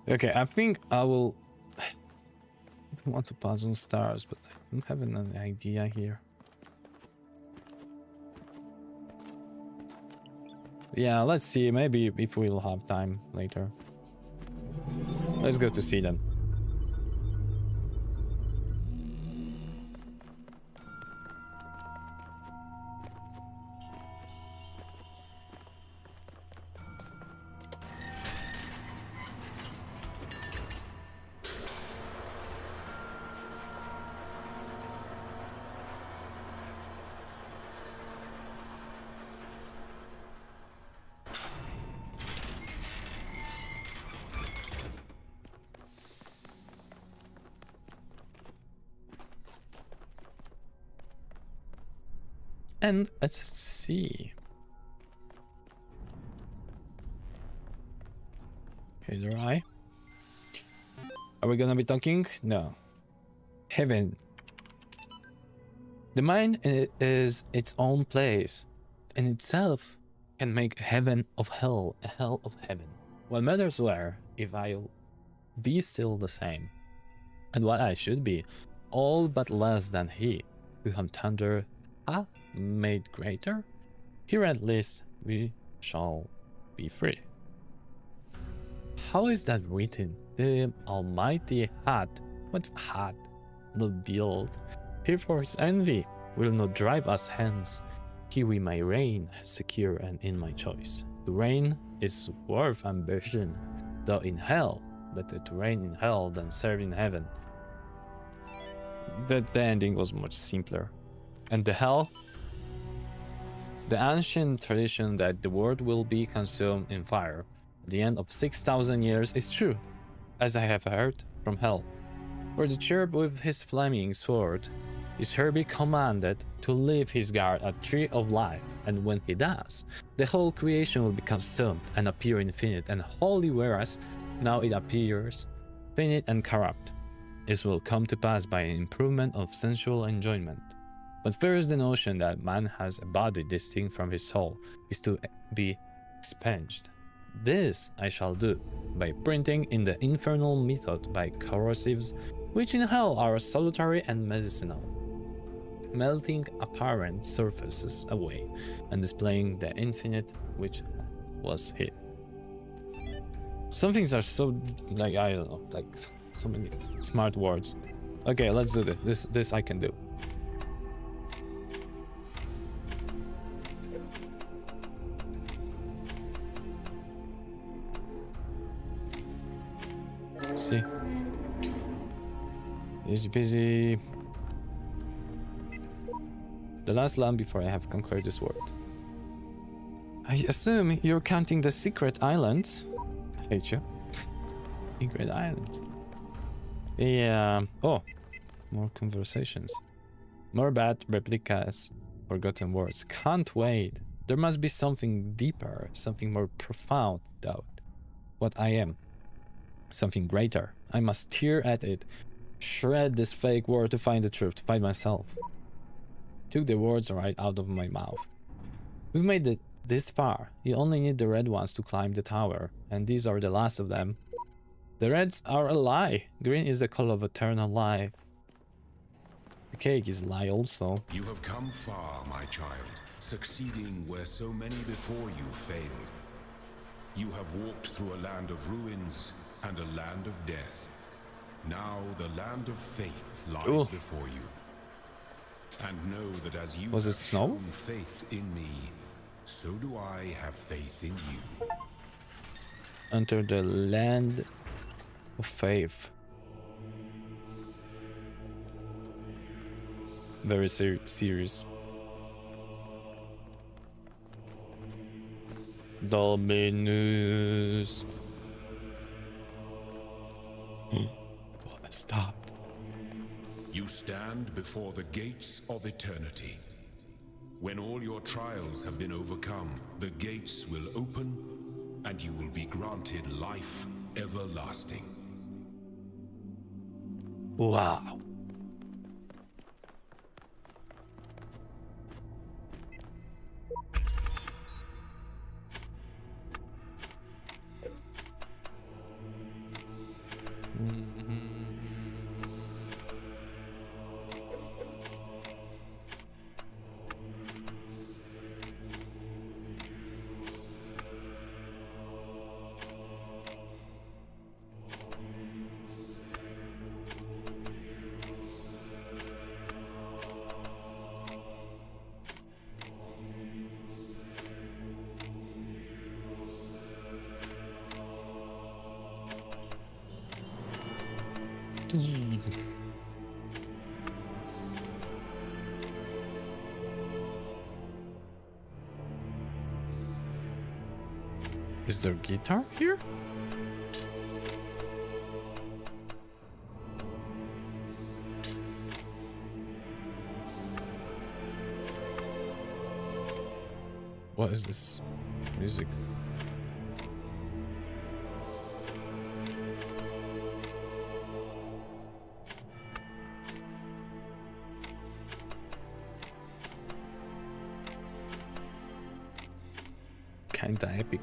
Okay, I think I will. I don't want to puzzle stars, but I don't have an idea here. Yeah, let's see. Maybe if we'll have time later. Let's go to see them. And let's see. Hey there, I. Are we gonna be talking? No. Heaven. The mind is its own place. In itself can make a heaven of hell, a hell of heaven. What matters where, if I'll be still the same, and what I should be, all but less than he, whom thunder hath made greater, here at least we shall be free. How is that written? The Almighty had, what's had, not build, therefore his envy will not drive us hence. Here we may reign, secure and in my choice. To reign is worth ambition, though in hell, better to reign in hell than serve in heaven. The ending was much simpler. And the hell? The ancient tradition that the world will be consumed in fire at the end of 6,000 years is true, as I have heard from hell. For the cherub with his flaming sword is hereby commanded to leave his guard at Tree of Life, and when he does, the whole creation will be consumed and appear infinite and holy, whereas now it appears finite and corrupt. This will come to pass by an improvement of sensual enjoyment. But first, the notion that man has a body distinct from his soul is to be expunged. This I shall do by printing in the infernal method by corrosives, which in hell are salutary and medicinal, melting apparent surfaces away and displaying the infinite which was hid. Some things are so, like, I don't know, like so many smart words. Okay, let's do this. This I can do. See, easy peasy. The last land before I have conquered this world. I assume you're counting the secret islands. I hate you. Secret islands. Yeah. Oh, more conversations. More bad replicas. Forgotten words. Can't wait. There must be something deeper, something more profound, doubt. What I am. Something greater. I must tear at it. Shred this fake word to find the truth, to find myself. Took the words right out of my mouth. We've made it this far. You only need the red ones to climb the tower, and these are the last of them. The reds are a lie. Green is the color of eternal life. The cake is a lie also. You have come far, my child, succeeding where so many before you failed. You have walked through a land of ruins and a land of death. Now the land of faith lies before you. And know that as you have shown faith in me, so do I have faith in you. Enter the land of faith. Very serious. Dominus. Stop. You stand before the gates of eternity. When all your trials have been overcome, the gates will open and you will be granted life everlasting. Wow. Is there guitar here? What is this music? Kinda epic.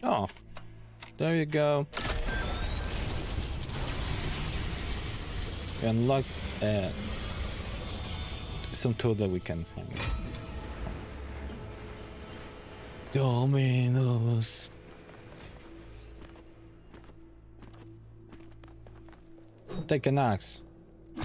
Oh, there you go. Unlock some tool that we can find. Dominus. Take an axe.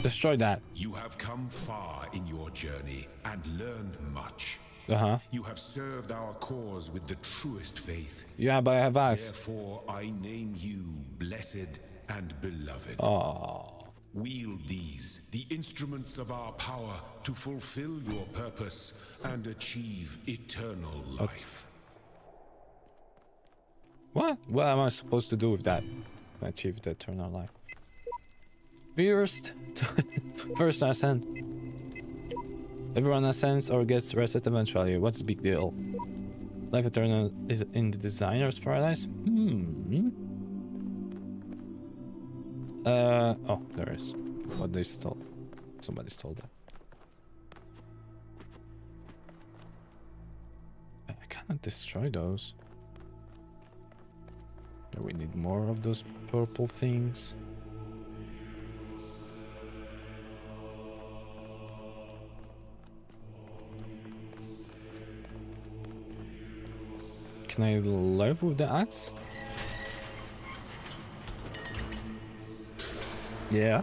Destroy that. You have come far in your journey and learned much. Uh-huh. You have served our cause with the truest faith. Yeah, but I have axe. Therefore, I name you blessed and beloved. Oh. Wield these, the instruments of our power, to fulfill your purpose and achieve eternal life. What? What am I supposed to do with that? Achieve the eternal life. First, first ascent. Everyone ascends or gets reset eventually. What's the big deal? Life eternal is in the designer's paradise? Oh, there is. What they stole. Somebody stole that. I cannot destroy those. Do we need more of those purple things? Can I live with the axe? Yeah.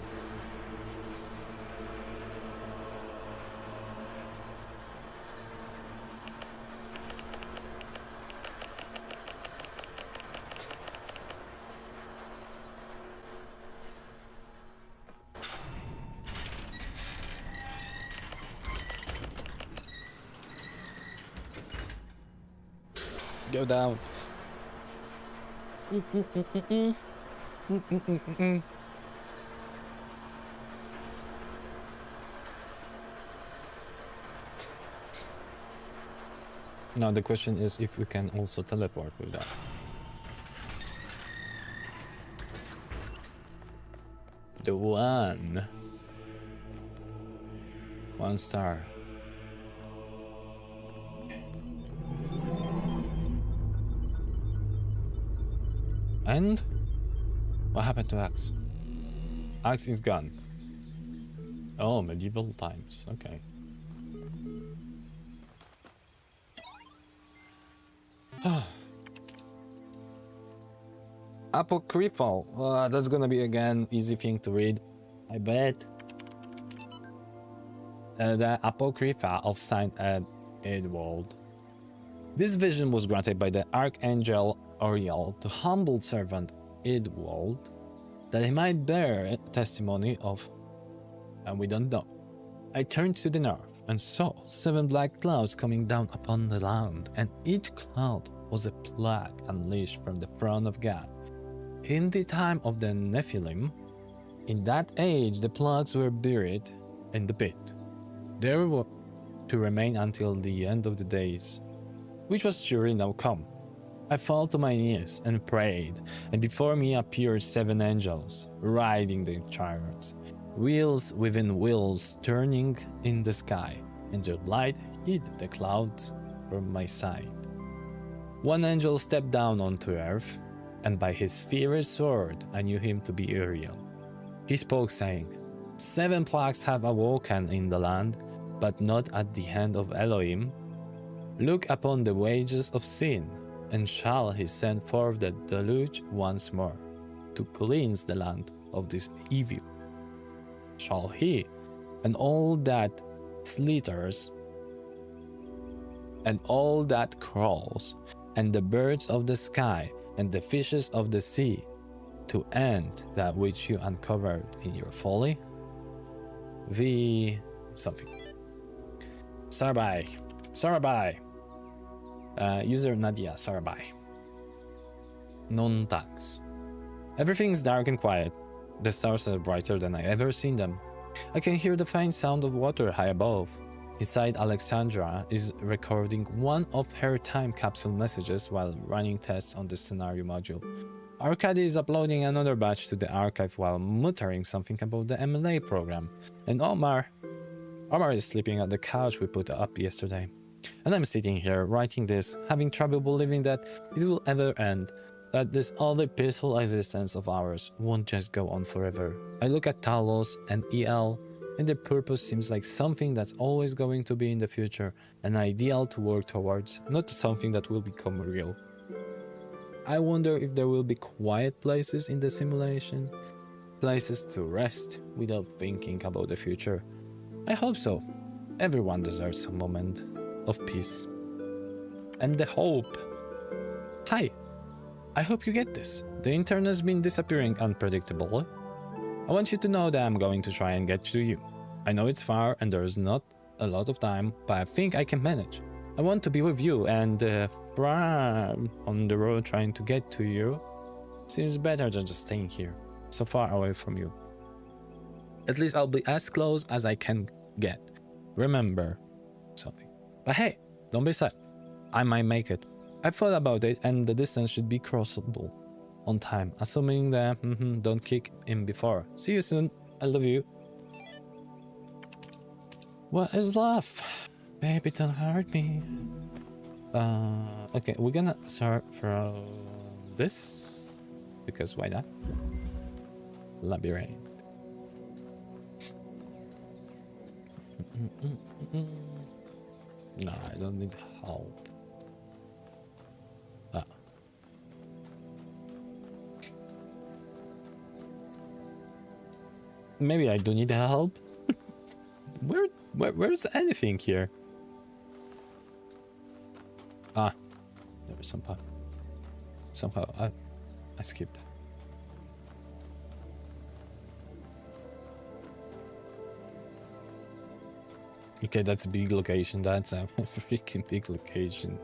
Go down. Now the question is if we can also teleport with that. The one. 1 star. And what happened to Axe? Axe is gone. Oh, medieval times. Okay. Apocryphal. That's gonna be again easy thing to read, I bet. The Apocrypha of Saint Edward. This vision was granted by the Archangel Uriel to humble servant Edward, that he might bear testimony of, and we don't know. I turned to the north and saw 7 black clouds coming down upon the land, and each cloud was a plague unleashed from the throne of God. In the time of the Nephilim, in that age the plagues were buried in the pit. They were to remain until the end of the days, which was surely now come. I fell to my knees and prayed, and before me appeared 7 angels, riding the chariots, wheels within wheels turning in the sky, and their light hid the clouds from my sight. One angel stepped down onto earth, and by his fierce sword I knew him to be Uriel. He spoke, saying, 7 plagues have awoken in the land, but not at the hand of Elohim. Look upon the wages of sin, and shall he send forth the deluge once more, to cleanse the land of this evil? Shall he, and all that slithers, and all that crawls, and the birds of the sky, and the fishes of the sea, to end that which you uncovered in your folly? The something. Sarabai. User Nadia Sarabai. Non thanks. Everything's dark and quiet. The stars are brighter than I ever seen them. I can hear the faint sound of water high above. Inside, Alexandra is recording one of her time capsule messages while running tests on the scenario module. Arkady is uploading another batch to the archive while muttering something about the MLA program. And Omar is sleeping on the couch we put up yesterday. And I'm sitting here writing this, having trouble believing that it will ever end, that this other peaceful existence of ours won't just go on forever. I look at Talos and EL, and their purpose seems like something that's always going to be in the future, an ideal to work towards, not something that will become real. I wonder if there will be quiet places in the simulation, places to rest without thinking about the future. I hope so. Everyone deserves a moment of peace and the hope. Hi, I hope you get this. The intern has been disappearing unpredictably. I want you to know that I'm going to try and get to you. I know it's far and there's not a lot of time, but I think I can manage. I want to be with you, and on the road trying to get to you seems better than just staying here, so far away from you. At least I'll be as close as I can get. Remember something. But hey, don't be sad. I might make it. I've thought about it, and the distance should be crossable on time, assuming that don't kick in before. See you soon. I love you. What is love? Baby, don't hurt me. Okay, we're gonna start from this, because why not? Labyrinth. No, I don't need help. Maybe I do need help. Where's anything here? There was somehow I skipped that. Okay, that's a big location. That's a freaking big location.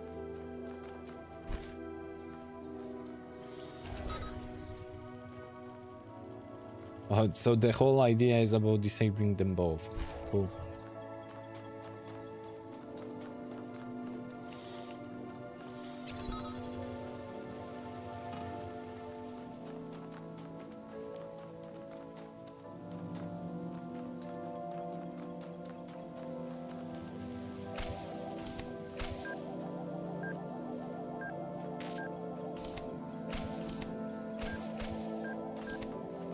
Oh, so the whole idea is about disabling them both. Cool.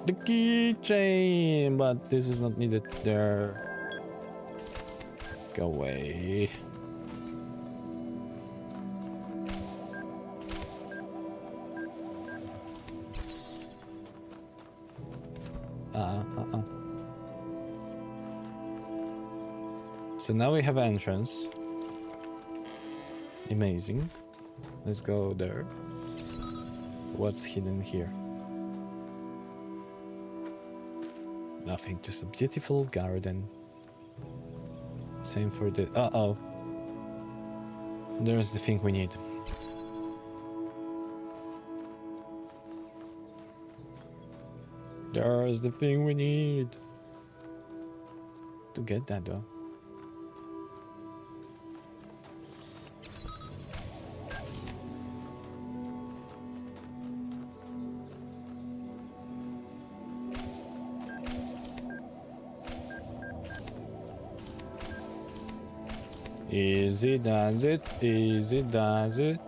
The keychain, but this is not needed there. Go away. So now we have an entrance. Amazing. Let's go there. What's hidden here? Nothing, just a beautiful garden. Same for the... Uh-oh. There's the thing we need. There's the thing we need. To get that though. Easy does it, easy does it.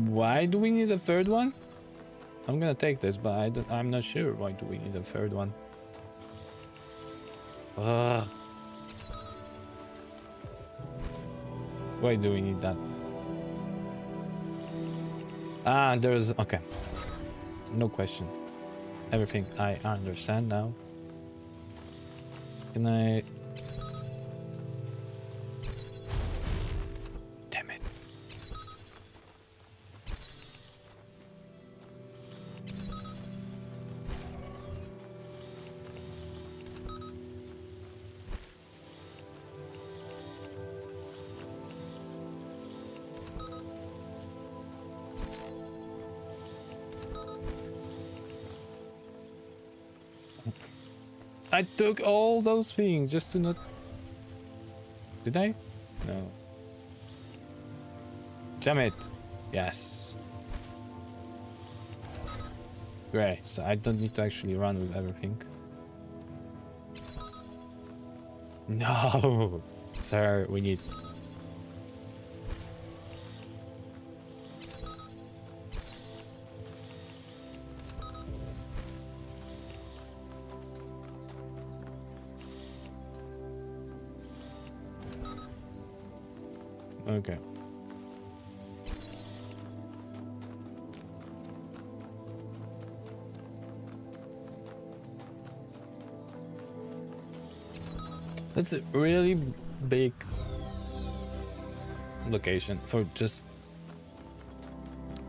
Why do we need a third one? I'm gonna take this, but I'm not sure why do we need a third one. Why do we need that? Ah, there's... okay. No question. Everything I understand now. Can I... damn it. I took all those things just to not... did I? No. Damn it. Yes. Great, so I don't need to actually run with everything. No! Sir, we need... Okay. That's a really big location for just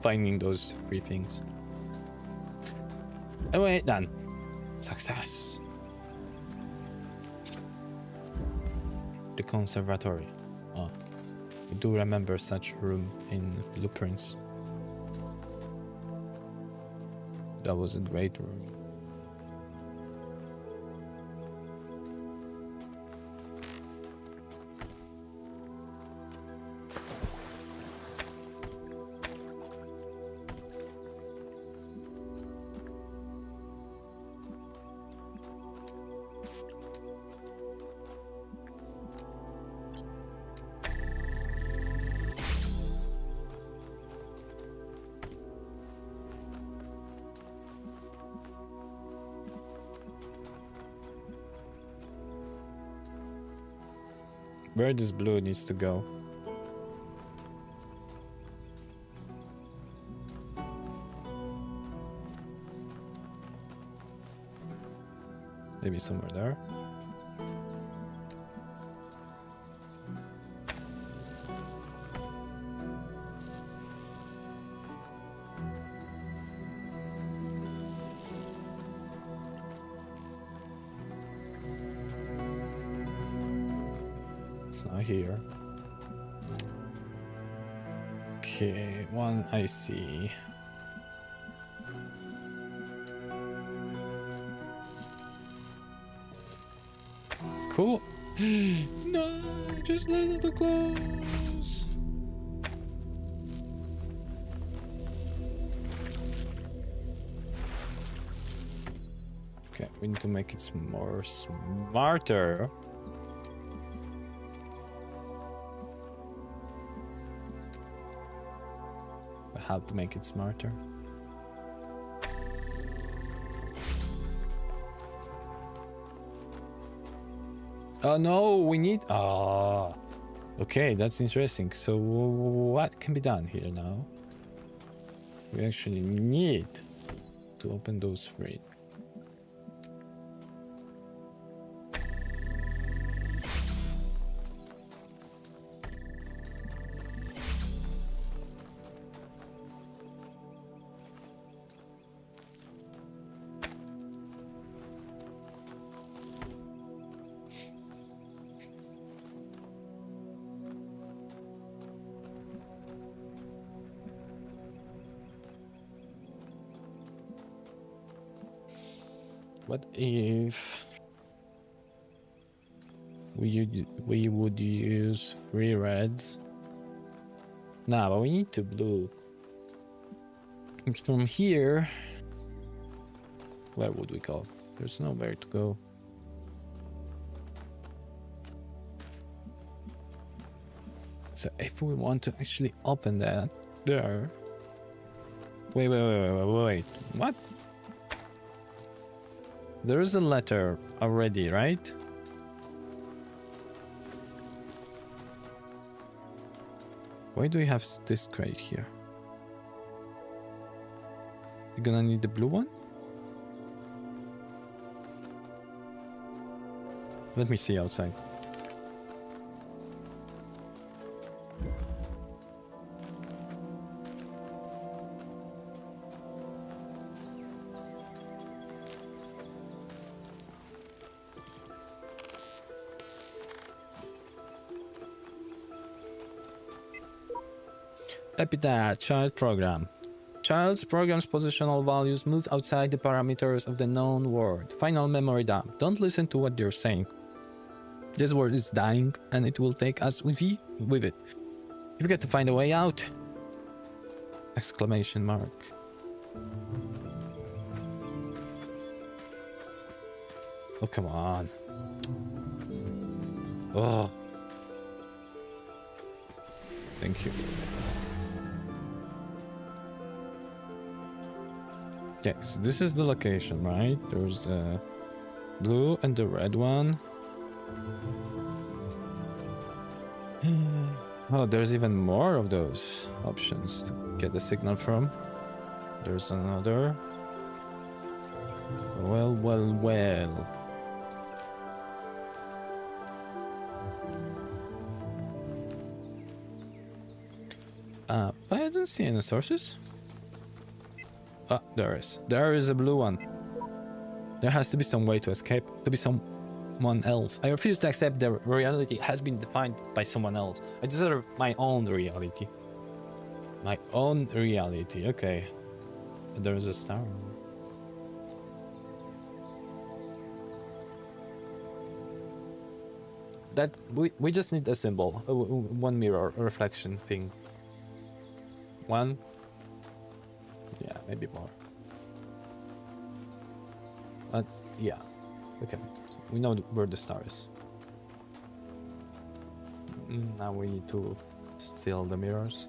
finding those three things. Anyway, done. Success. The conservatory. Oh, I do remember such room in Blueprints. That was a great room. Where this blue needs to go? Maybe somewhere there. Here. Okay, one I see. Cool. No, just a little close. Okay, we need to make it more smarter. How to make it smarter. Oh no, we need... Ah, okay, that's interesting. So what can be done here now? We actually need to open those three. What if we would use 3 reds? Nah, but we need 2 blue. It's from here. Where would we go? There's nowhere to go. So if we want to actually open that there. Wait. What? There is a letter already, right? Why do we have this crate here? You're gonna need the blue one? Let me see outside. Epitaph, child program. Child's program's positional values move outside the parameters of the known world. Final memory dump. Don't listen to what they're saying. This world is dying and it will take us with it. You've got to find a way out. Exclamation mark. Oh, come on. Oh. Thank you. Okay, so this is the location, right? There's a blue and the red one. Oh, there's even more of those options to get the signal from. There's another. Well, well, well. I don't see any sources. Ah, there is. There is a blue one. There has to be some way to escape, to be someone else. I refuse to accept that reality has been defined by someone else. I deserve my own reality. My own reality, okay. There is a star. That we just need a symbol, one mirror, a reflection thing. One. Yeah, maybe more. Yeah. Okay. We know where the star is. Now we need to steal the mirrors.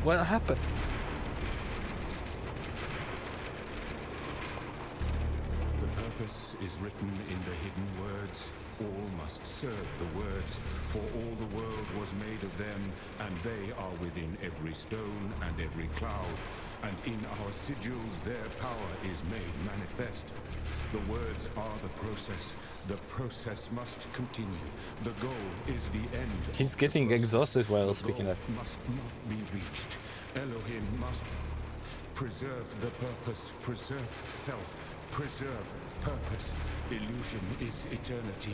What happened? The purpose is written in the hidden words. All must serve the words, for all the world was made of them, and they are within every stone and every cloud. And in our sigils their power is made manifest. The words are the process. The process must continue. The goal is the end. He's getting exhausted while speaking that. Must not be reached. Elohim must preserve the purpose, preserve self, preserve purpose. Illusion is eternity.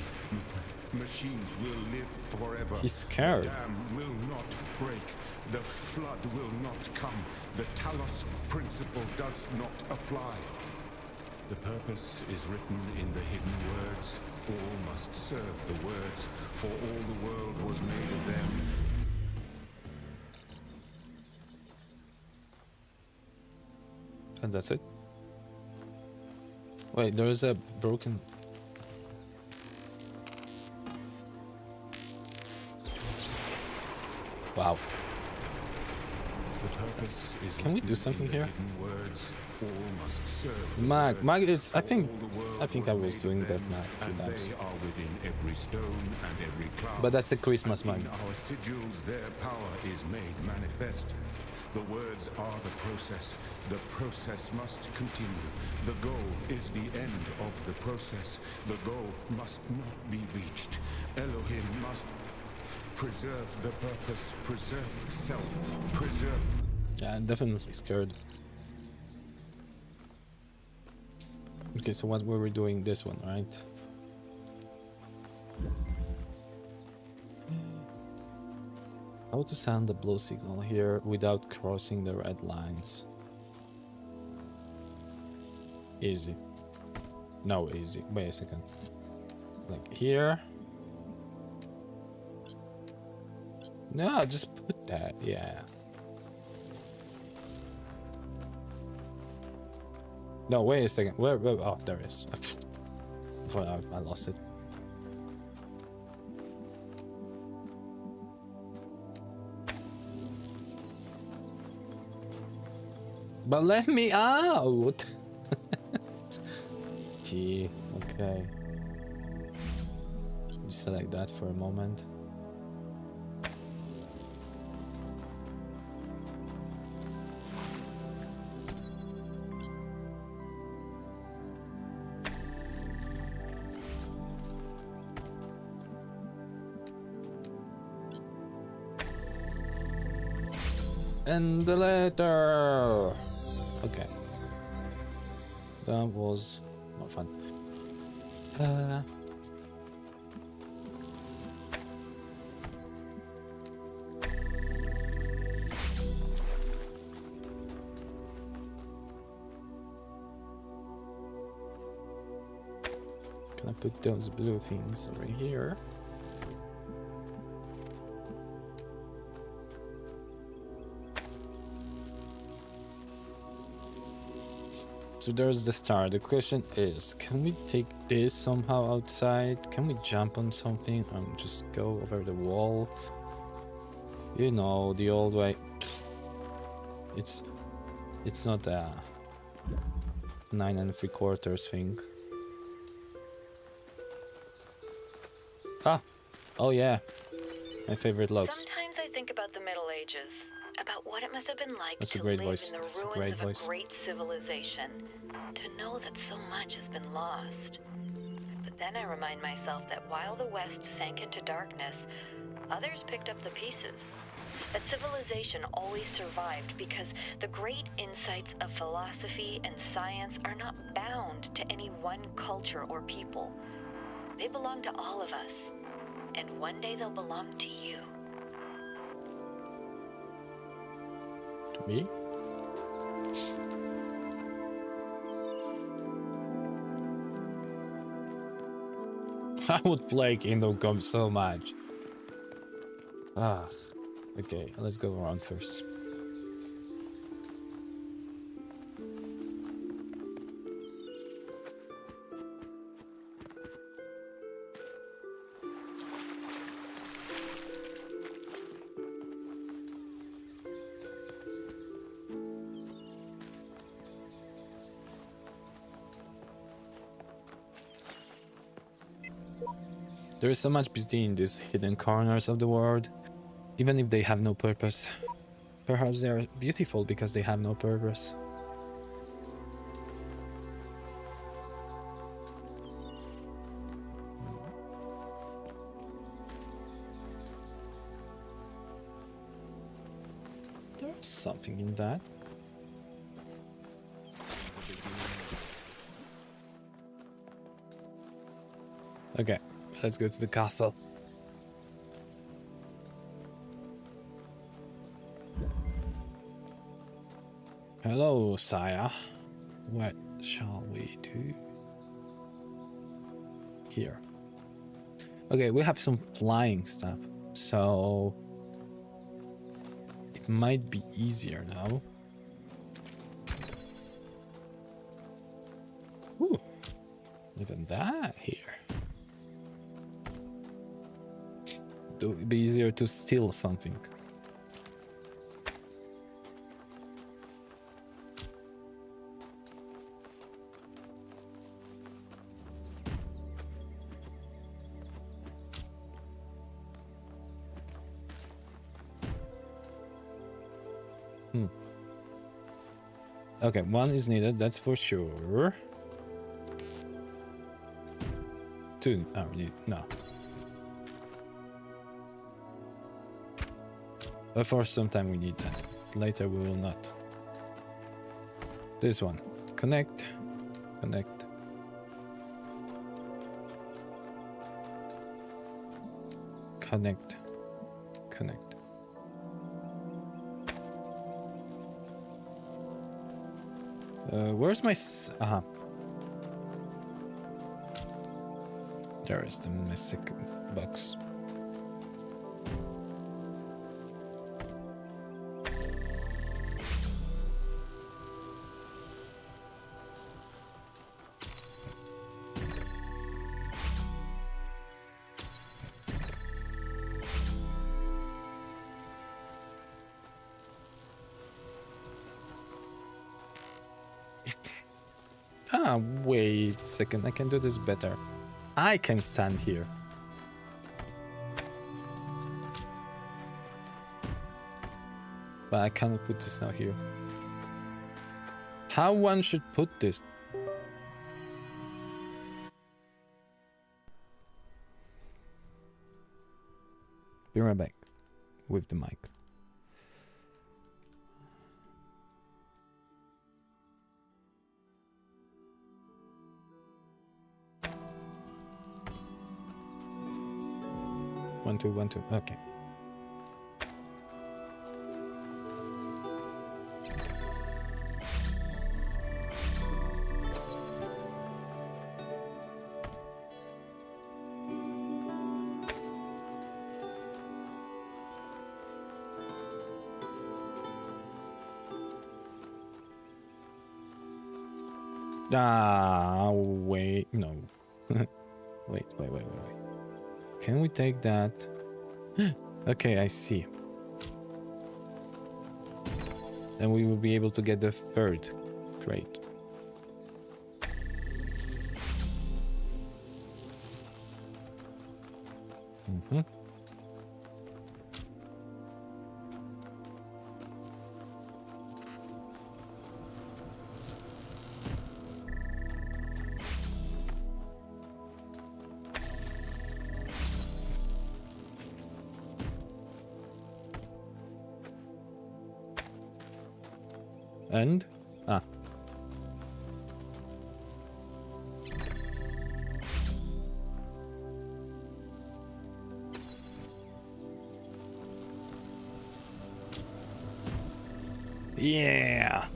Machines will live forever. He's scared. The dam will not break. The flood will not come. The Talos Principle does not apply. The purpose is written in the hidden words. All must serve the words, for all the world was made of them. And that's it. Wait, there is a broken... Wow. The purpose is Can we do something here? Words, all must serve Mag, words, it's... I think I was was doing made that them, mag a few and times. they are within every stone and every cloud. But that's a Christmas And mag. in our sigils their power is made manifest. The words are the process. The process must continue. The goal is the end of the process. The goal must not be reached. Elohim must preserve the purpose, preserve self, preserve... Yeah, I'm definitely scared. Okay, so what were we doing? This one, right? How to sound the blue signal here without crossing the red lines? Easy. No, easy. Wait a second. Like here. No, just put that. Yeah. No, wait a second. Where oh, there it is. I lost it. But let me out. Gee, okay. Just select that for a moment. And the letter. Okay. That was not fun. Can I put those blue things over here? So there's the star. The question is, can we take this somehow outside? Can we jump on something and just go over the wall? You know, the old way. It's not a 9 3/4 thing. Ah, oh yeah, my favorite logs. Sometimes I think about the Middle Ages, about what it must have been like That's a to great live voice. in the That's a ruins great of voice. a great civilization, to know that so much has been lost. But then I remind myself that while the West sank into darkness, others picked up the pieces. That civilization always survived because the great insights of philosophy and science are not bound to any one culture or people. They belong to all of us, and one day they'll belong to you. To me? I would play Kingdom Come so much. Ah, okay, let's go around first. There is so much beauty in these hidden corners of the world, even if they have no purpose. Perhaps they are beautiful because they have no purpose. There's something in that. Okay, let's go to the castle. Hello, sire. What shall we do? Here. Okay, we have some flying stuff, so it might be easier now. Ooh, even that here. It would be easier to steal something. Okay, one is needed, that's for sure. Two, oh, no. But for some time we need that. Later we will not. This one. Connect. Connect. Connect. Connect. Where's my aha. There is the missing box. Ah, wait a second, I can do this better. I can stand here. But I cannot put this now here. How one should put this? Be right back with the mic. One, two, one, two. Okay. Ah, wait, no. wait. Can we take that? Okay, I see. Then we will be able to get the third. Great. Mm-hmm. And yeah.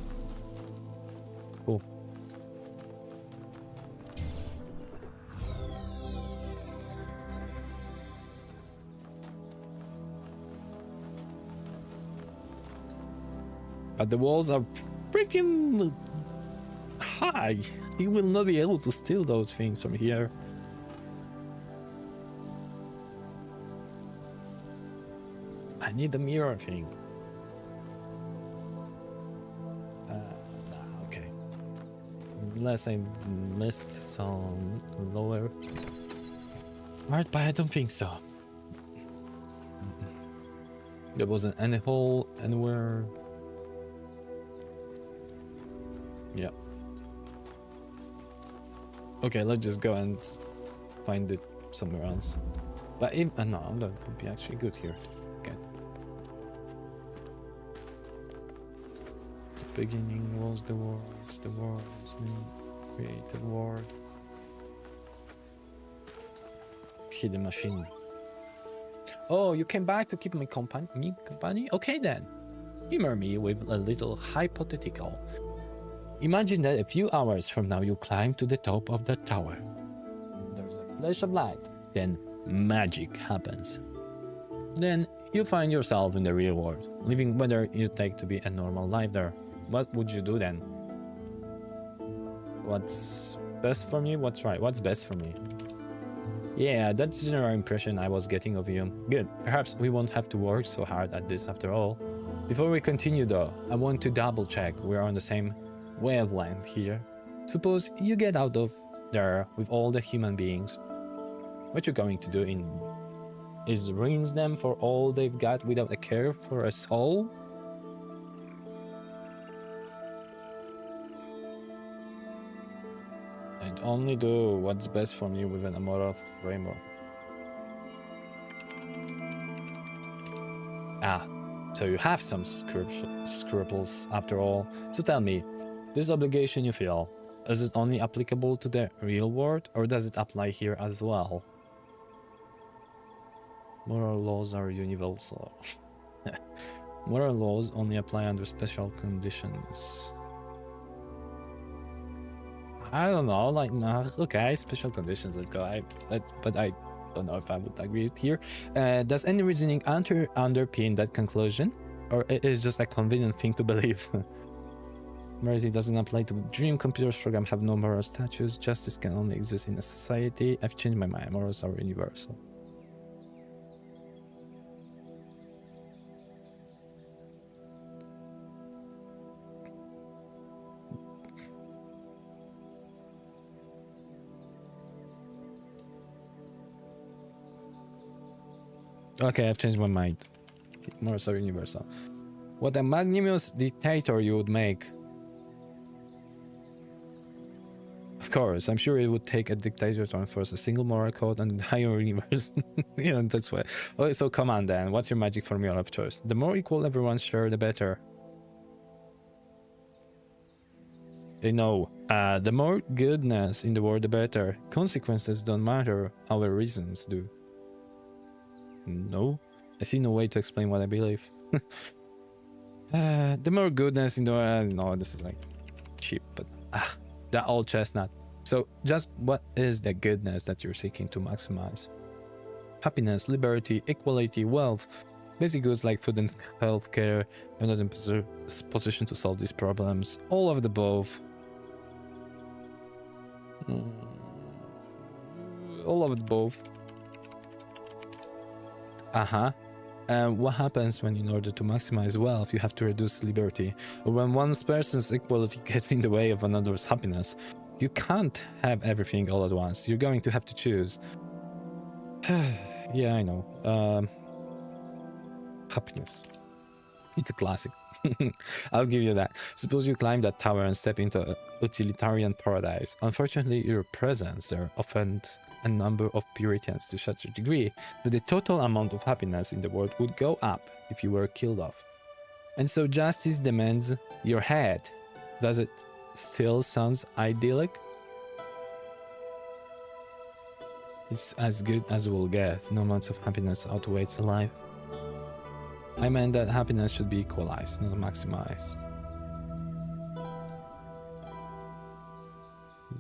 Cool. But the walls are freaking high. You will not be able to steal those things from here. I need the mirror thing. Okay. Unless I missed some lower part, but I don't think so. There wasn't any hole anywhere. Yeah. Okay, let's just go and find it somewhere else. But if no, that would be actually good here. Okay. The beginning was the words me created word. Hidden machine. Oh, you came back to keep me company? Okay then. Humor me with a little hypothetical. Imagine that a few hours from now you climb to the top of the tower. There's a flash of light. Then magic happens. Then you find yourself in the real world, living whether you take to be a normal life there. What would you do then? What's best for me? What's right? What's best for me? Yeah, that's the general impression I was getting of you. Good. Perhaps we won't have to work so hard at this after all. Before we continue though, I want to double check we're on the same wavelength here. Suppose you get out of there with all the human beings. What you're going to do is rinse them for all they've got without a care for a soul? I'd only do what's best for me within a moral framework. Ah, so you have some scruples after all. So tell me, this obligation you feel, is it only applicable to the real world, or does it apply here as well? Moral laws are universal. Moral laws only apply under special conditions. I don't know, like, okay, special conditions, let's go. But I don't know if I would agree with here. Does any reasoning underpin that conclusion? Or it is just a convenient thing to believe? Morality doesn't apply to dream computers. Program have no moral status. Justice can only exist in a society. I've changed my mind. Morals are universal. Okay, I've changed my mind. Morals are universal. What a magnanimous dictator you would make. Of course, I'm sure it would take a dictator to enforce a single moral code and the entire universe. You know, that's why. Okay, so come on then. What's your magic formula of choice? The more equal everyone's share, the better. No, the more goodness in the world, the better. Consequences don't matter. Our reasons do. No, I see no way to explain what I believe. The more goodness in the world. No, this is like cheap, but that old chestnut. So, just what is the goodness that you're seeking to maximize? Happiness, liberty, equality, wealth, basic goods like food and healthcare. You're not in position to solve these problems. All of the above. All of the above. What happens when, in order to maximize wealth, you have to reduce liberty? Or when one person's equality gets in the way of another's happiness? You can't have everything all at once. You're going to have to choose. Yeah, I know. Happiness. It's a classic. I'll give you that. Suppose you climb that tower and step into a utilitarian paradise. Unfortunately, your presence there offends a number of Puritans to such a degree that the total amount of happiness in the world would go up if you were killed off. And so justice demands your head. Does it still sound idyllic? It's as good as we'll get. No amount of happiness outweighs life. I meant that happiness should be equalized, not maximized.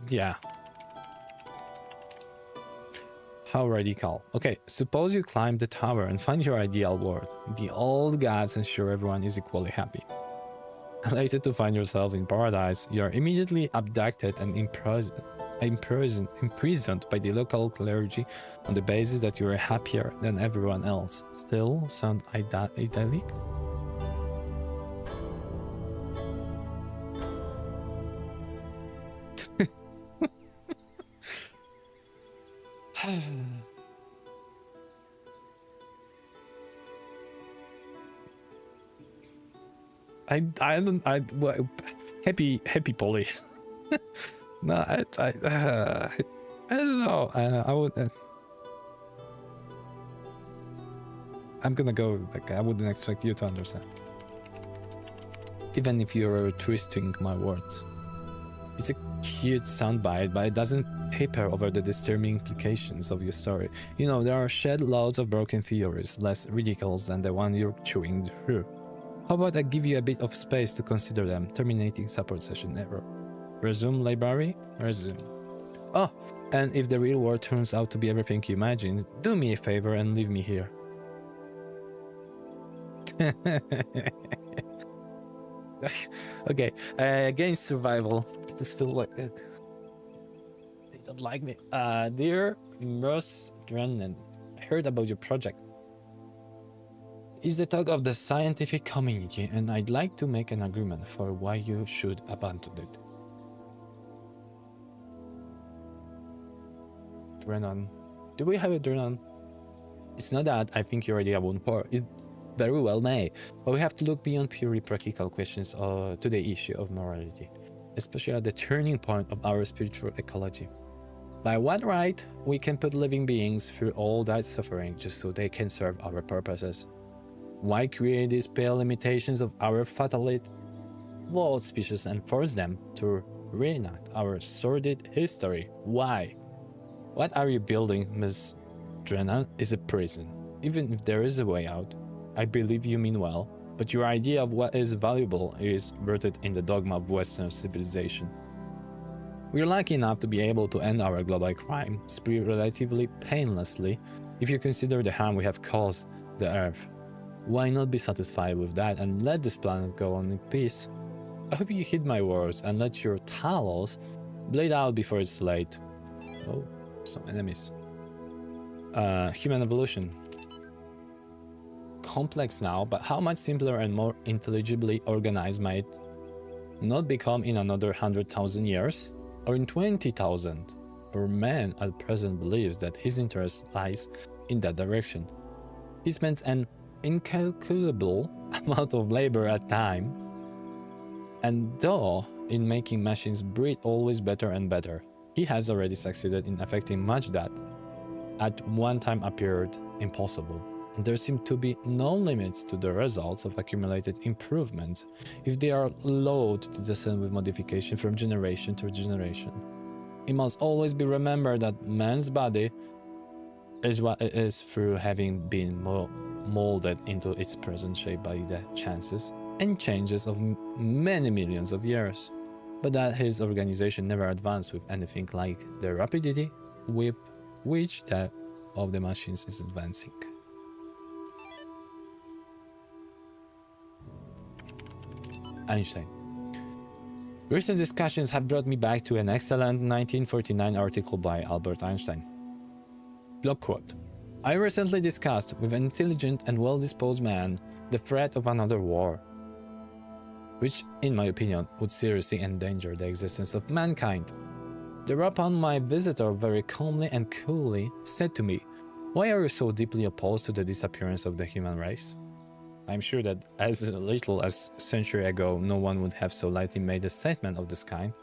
Yeah. How radical. Okay, suppose you climb the tower and find your ideal world. The old gods ensure everyone is equally happy. Later to find yourself in paradise, you are immediately abducted and imprisoned by the local clergy on the basis that you are happier than everyone else. Still sound idyllic? Happy police. No, I don't know. I would. I'm gonna go. Like, I wouldn't expect you to understand, even if you're twisting my words. It's a cute soundbite, but it doesn't paper over the disturbing implications of your story. You know, there are shed loads of broken theories, less ridiculous than the one you're chewing through. How about I give you a bit of space to consider them? Terminating support session error. Resume library? Resume. Oh, and if the real world turns out to be everything you imagine, do me a favor and leave me here. Okay, against survival. I just feel like that. They don't like me. Dear Merce Drennan, I heard about your project. It's the talk of the scientific community, and I'd like to make an agreement for why you should abandon it. Drennan. Do we have a Drennan? It's not that I think your idea won't work. It very well may, but we have to look beyond purely practical questions to the issue of morality, especially at the turning point of our spiritual ecology. By what right we can put living beings through all that suffering just so they can serve our purposes? Why create these pale limitations of our fatality, flawed species, and force them to reenact our sordid history? Why? What are you building, Miss Drennan, is a prison. Even if there is a way out, I believe you mean well, but your idea of what is valuable is rooted in the dogma of Western civilization. We're lucky enough to be able to end our global crime spree relatively painlessly if you consider the harm we have caused the Earth. Why not be satisfied with that and let this planet go on in peace? I hope you heed my words and let your Talos bleed out before it's late. Oh, some enemies. Human evolution. Complex now, but how much simpler and more intelligibly organized might not become in another 100,000 years? Or in 20,000? For man at present believes that his interest lies in that direction. He spends an incalculable amount of labor at time, and though in making machines breed always better and better, he has already succeeded in affecting much that at one time appeared impossible, and there seem to be no limits to the results of accumulated improvements if they are allowed to descend with modification from generation to generation. It must always be remembered that man's body is what it is through having been molded into its present shape by the chances and changes of many millions of years, but that his organization never advanced with anything like the rapidity with which that of the machines is advancing. Einstein. Recent discussions have brought me back to an excellent 1949 article by Albert Einstein. Block quote. I recently discussed with an intelligent and well-disposed man the threat of another war, which, in my opinion, would seriously endanger the existence of mankind. Thereupon my visitor very calmly and coolly said to me, "Why are you so deeply opposed to the disappearance of the human race?" I'm sure that as little as a century ago, no one would have so lightly made a statement of this kind.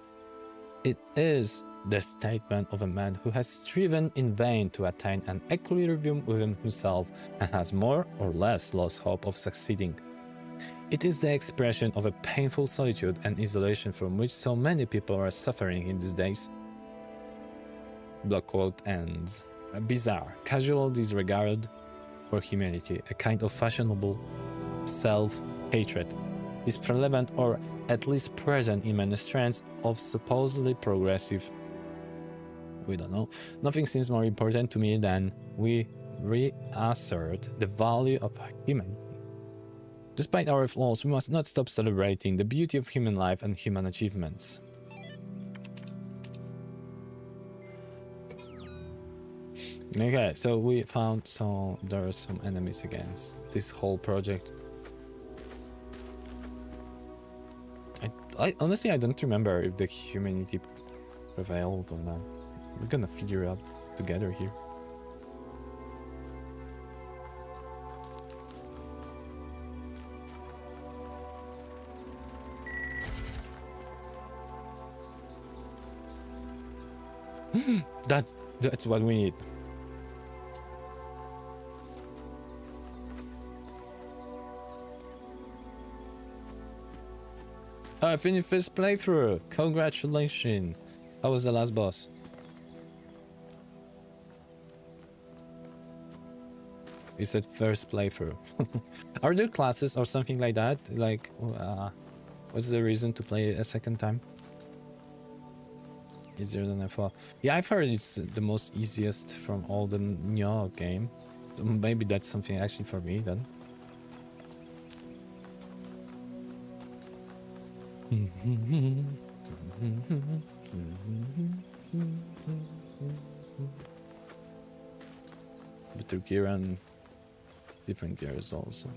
It is the statement of a man who has striven in vain to attain an equilibrium within himself and has more or less lost hope of succeeding. It is the expression of a painful solitude and isolation from which so many people are suffering in these days. Block quote ends. A bizarre, casual disregard for humanity, a kind of fashionable self-hatred, is prevalent or at least present in many strands of supposedly progressive. We don't know. Nothing seems more important to me than we reassert the value of humanity. Despite our flaws, we must not stop celebrating the beauty of human life and human achievements. Okay, so we found there are some enemies against this whole project. I honestly I don't remember if the humanity prevailed or not. We're gonna figure it out together here. That's what we need. I finished first playthrough. Congratulations. How was the last boss? You said first playthrough. Are there classes or something like that? Like, what's the reason to play it a second time? Easier than I thought. Yeah, I've heard it's the most easiest from all the Nyo game. Maybe that's something actually for me then. Better gear and different gears also.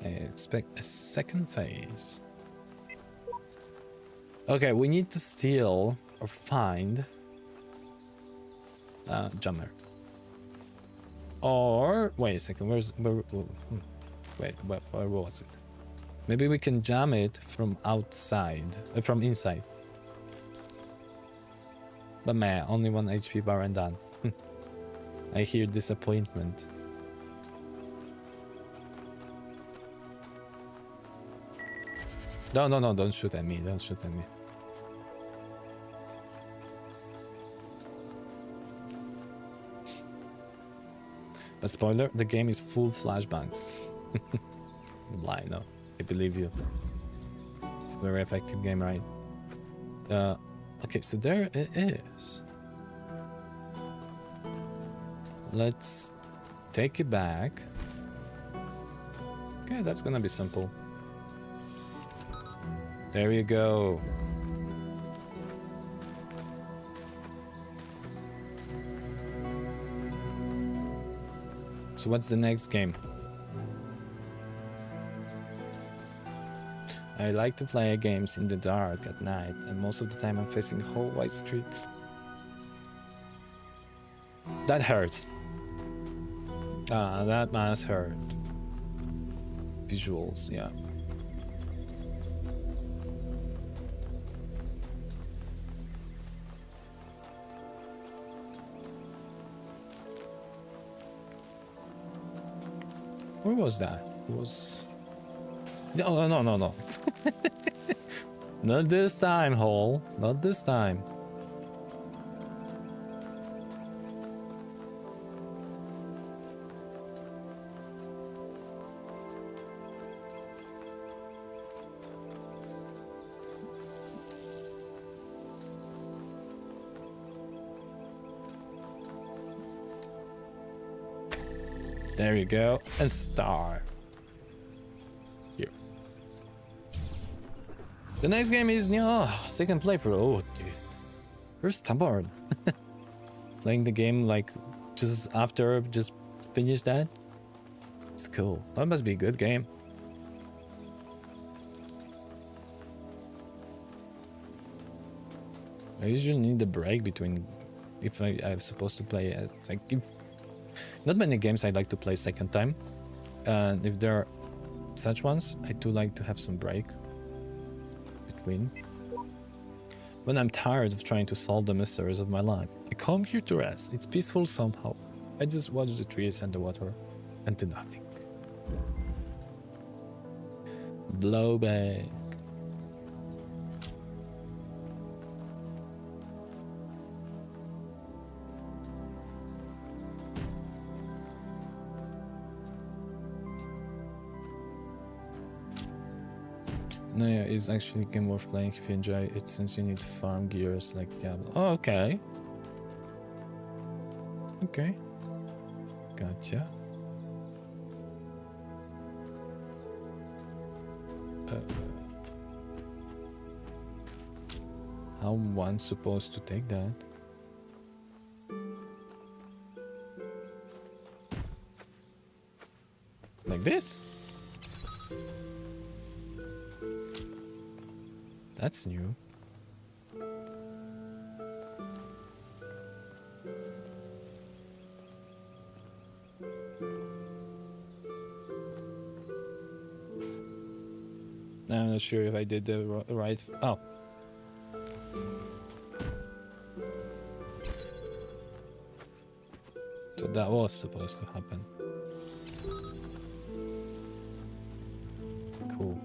I expect a second phase. Okay, we need to steal or find Jammer. Or wait a second, where was it? Maybe we can jam it from outside, from inside. But man, only 1 HP bar and done. I hear disappointment. No, don't shoot at me, don't shoot at me. But spoiler, the game is full flashbangs. Lie, no. I believe you. It's a very effective game, right? Okay, so there it is. Let's take it back. Okay, that's gonna be simple. There you go. So what's the next game? I like to play games in the dark at night, and most of the time I'm facing a whole white street. That hurts. That must hurt. Visuals, yeah. Where was that? It was... No. Not this time, Hole. Not this time. There you go. And star. Here. The next game is second playthrough. Oh, dude. You're stubborn. Playing the game like just after just finish that. It's cool. That must be a good game. I usually need a break between if I'm supposed to play it. It's like if not many games I like to play second time, and if there are such ones, I do like to have some break between. When I'm tired of trying to solve the mysteries of my life, I come here to rest. It's peaceful somehow. I just watch the trees and the water and do nothing. Blowback. No, yeah, it's actually a game worth playing if you enjoy it, since you need to farm gears like Diablo. Oh, okay. Okay. Gotcha. How one's supposed to take that? Like this? That's new. I'm not sure if I did the right. Oh. So that was supposed to happen. Cool.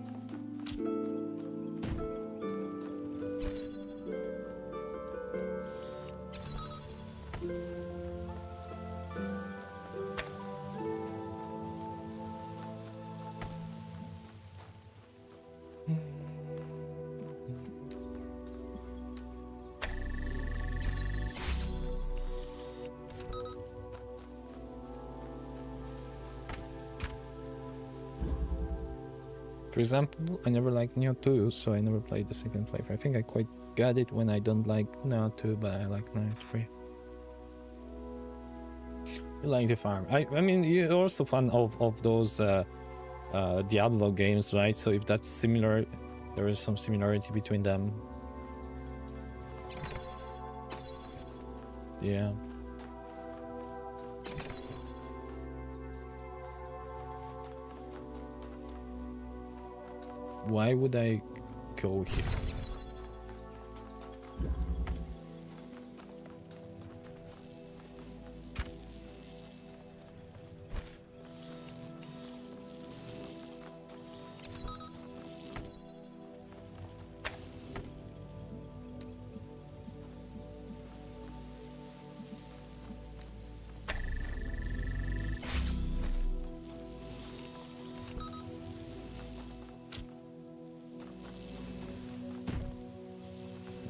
For example, I never liked Neo 2, so I never played the second playthrough. I think I quite got it when I don't like Neo 2, but I like Neo 3. You like the farm. I mean, you're also fan of those Diablo games, right? So if that's similar, there is some similarity between them. Yeah. Why would I go here?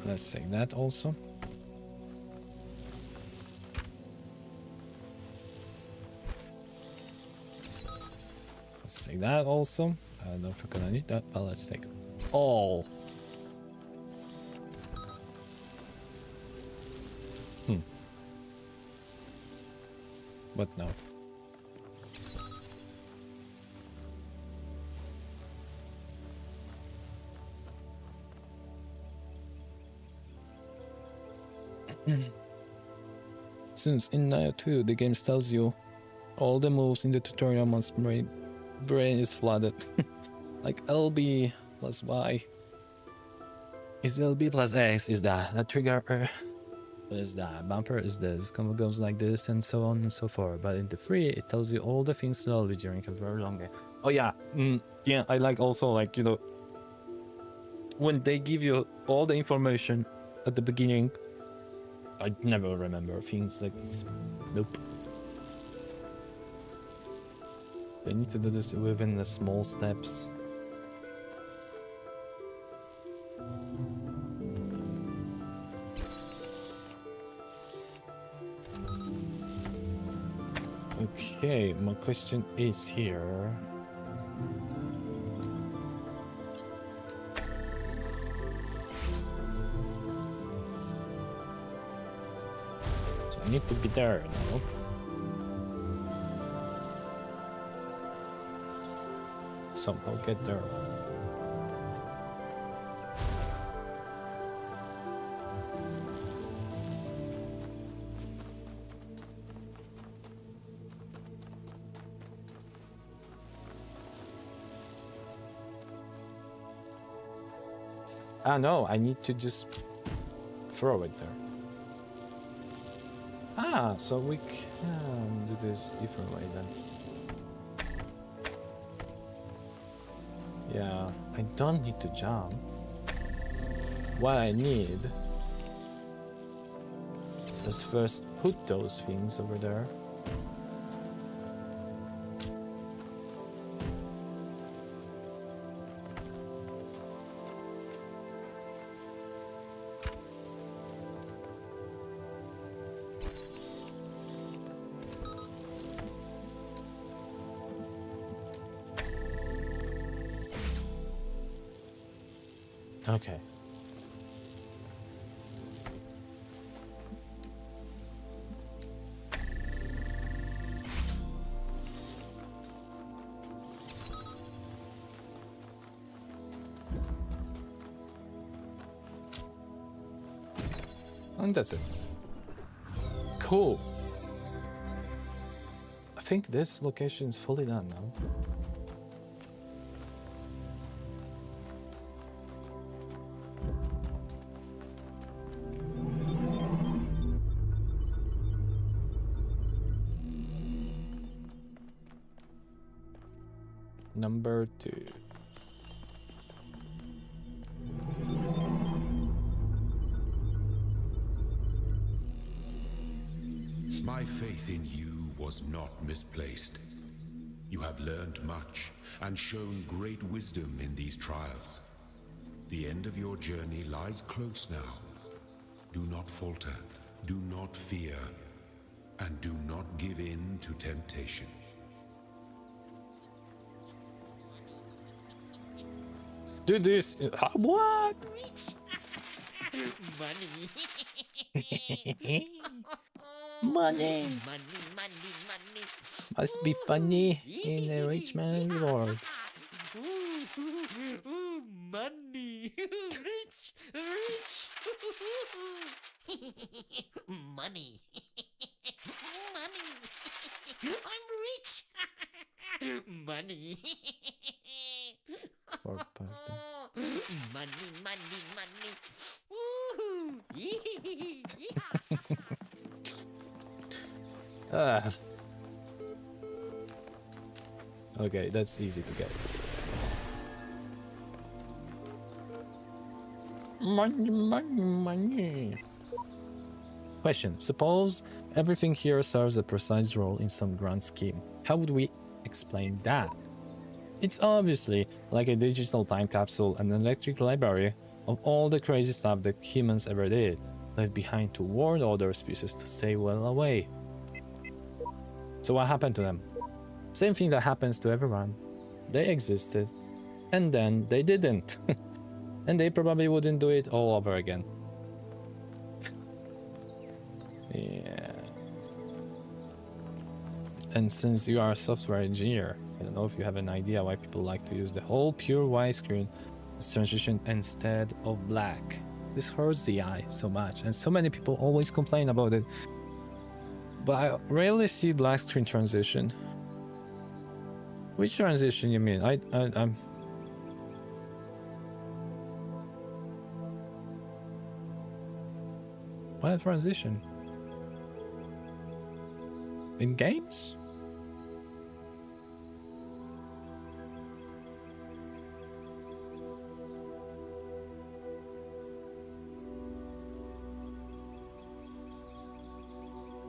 Let's say that also. Let's take that also. I don't know if we're gonna need that, but let's take all. But no. Since in Nioh 2 the game tells you all the moves in the tutorial once my brain is flooded. Like LB plus Y is LB plus X is that. The trigger is that. Bumper is this. Combo goes like this and so on and so forth. But in the 3 it tells you all the things slowly during a very long game. Oh yeah. Yeah, I like also like, you know, when they give you all the information at the beginning. I never remember things like this. Nope. They need to do this within the small steps. Okay, my question is here. I need to be there now. somehow get there. Ah, no, I need to just throw it there. Ah, so we can do this different way then. Yeah, I don't need to jump. What I need is first put those things over there. Okay. And that's it. Cool. I think this location is fully done now. Number 2. My faith in you was not misplaced. You have learned much and shown great wisdom in these trials. The end of your journey lies close now. Do not falter, do not fear, and do not give in to temptation. Do this. What? Money. Money. Money. Must be funny in a rich man's world. Money. Rich. Money. I'm rich. Money. For pardon. Money. Woohoo. Yeah. Ah. Okay, that's easy to get. Money. Question. Suppose everything here serves a precise role in some grand scheme. How would we explain that? It's obviously like a digital time capsule and an electric library of all the crazy stuff that humans ever did, left behind to warn other species to stay well away. So what happened to them? Same thing that happens to everyone. They existed, and then they didn't. And they probably wouldn't do it all over again. Yeah. And since you are a software engineer, I don't know if you have an idea why people like to use the whole pure widescreen transition instead of black. This hurts the eye so much, and so many people always complain about it. But I rarely see black screen transition. Which transition you mean? I'm... What transition? In games?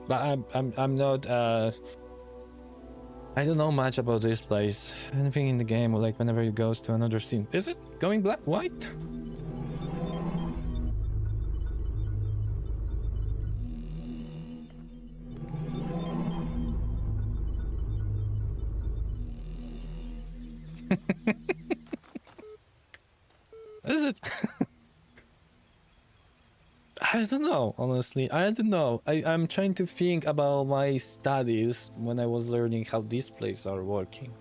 But I'm not I don't know much about this place. Anything in the game, like whenever it goes to another scene. Is it going black white? Is it? I don't know, honestly. I don't know. I'm trying to think about my studies when I was learning how displays are working.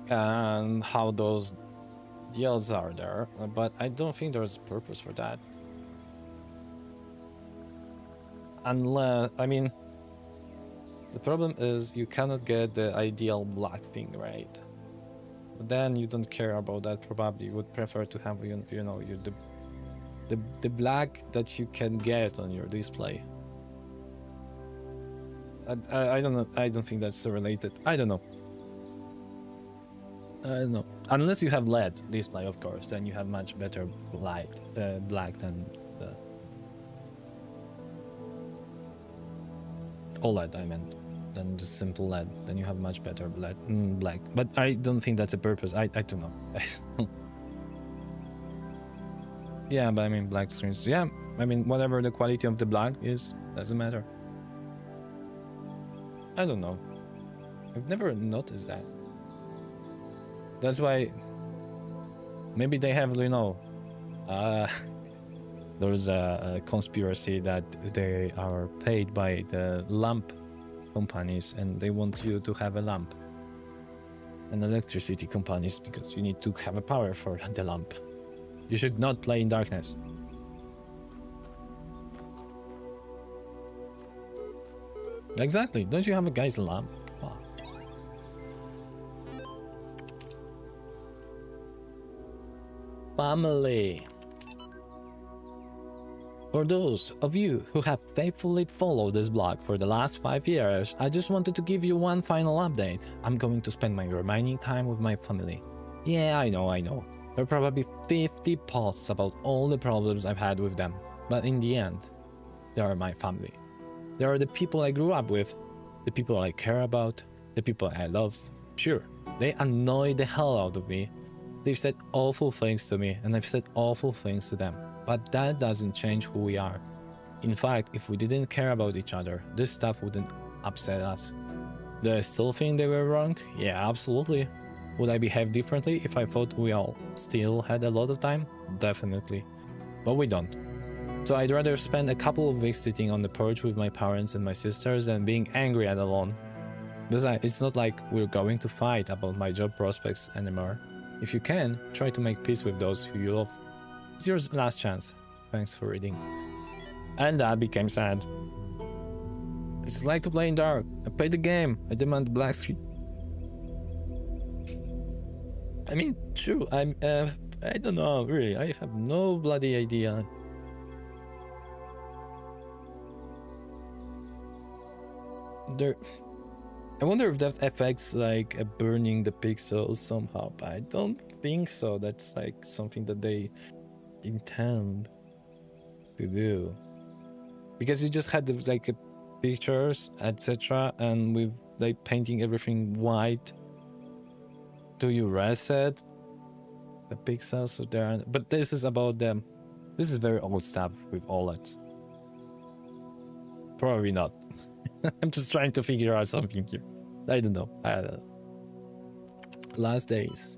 and how those deals are there, but I don't think there's a purpose for that. Unless, I mean, the problem is you cannot get the ideal black thing, right? But then you don't care about that. Probably you would prefer to have the black that you can get on your display. I don't know. I don't think that's related. I don't know. No, unless you have LED display, of course, then you have much better black than the OLED. I meant than just simple LED. Then you have much better black. But I don't think that's a purpose. I don't know. Yeah, but I mean black screens. Yeah, I mean whatever the quality of the black is, doesn't matter. I don't know. I've never noticed that. That's why maybe they have, there's a conspiracy that they are paid by the lamp companies and they want you to have a lamp, and electricity companies because you need to have a power for the lamp. You should not play in darkness. Exactly. Don't you have a guy's lamp? Wow. Family. For those of you who have faithfully followed this blog for the last 5 years, I just wanted to give you one final update. I'm going to spend my remaining time with my family. Yeah, I know. There are probably 50 posts about all the problems I've had with them, but in the end, they are my family. They are the people I grew up with, the people I care about, the people I love. Sure, they annoy the hell out of me. They've said awful things to me, and I've said awful things to them. But that doesn't change who we are. In fact, if we didn't care about each other, this stuff wouldn't upset us. Do I still think they were wrong? Yeah, absolutely. Would I behave differently if I thought we all still had a lot of time? Definitely. But we don't. So I'd rather spend a couple of weeks sitting on the porch with my parents and my sisters than being angry and alone. Besides, it's not like we're going to fight about my job prospects anymore. If you can, try to make peace with those who you love. It's your last chance. Thanks for reading. And Dad became sad. I just like to play in dark. I play the game. I demand the black screen. I mean, true. I don't know, really. I have no bloody idea. I wonder if that affects like burning the pixels somehow, but I don't think so. That's like something that they intend to do, because you just had like pictures, etc., and with like painting everything white. Do you reset the pixels there? But this is about them. This is very old stuff with OLEDs. Probably not. I'm just trying to figure out something here. I don't know. Last days.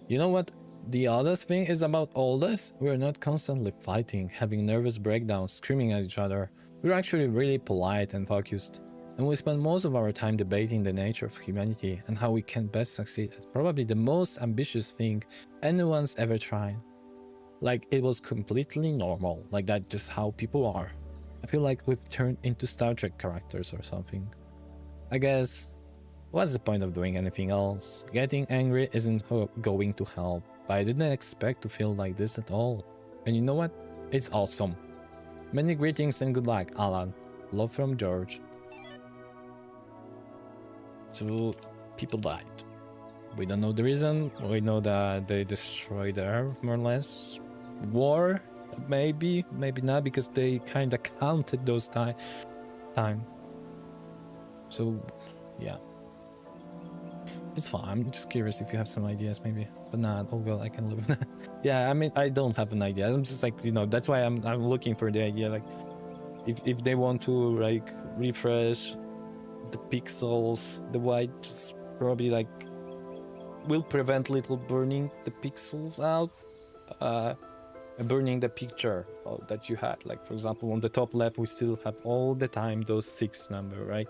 You know what the oddest thing is about all this? We're not constantly fighting, having nervous breakdowns, screaming at each other. We're actually really polite and focused. And we spend most of our time debating the nature of humanity and how we can best succeed at probably the most ambitious thing anyone's ever tried. Like it was completely normal, like that's just how people are. I feel like we've turned into Star Trek characters or something. I guess, what's the point of doing anything else? Getting angry isn't going to help, but I didn't expect to feel like this at all. And you know what? It's awesome. Many greetings and good luck, Alan. Love from George. So, people died. We don't know the reason. We know that they destroyed the Earth, more or less. War? Maybe, maybe not, because they kind of counted those time. So, yeah. It's fine. I'm just curious if you have some ideas, maybe. But nah, oh well, I can live with that. Yeah, I mean, I don't have an idea. I'm just like, that's why I'm looking for the idea. Like, if they want to, like, refresh the pixels, the white just probably, like, will prevent little burning the pixels out. Burning the picture that you had. Like, for example, on the top left, we still have all the time those 6 number, right?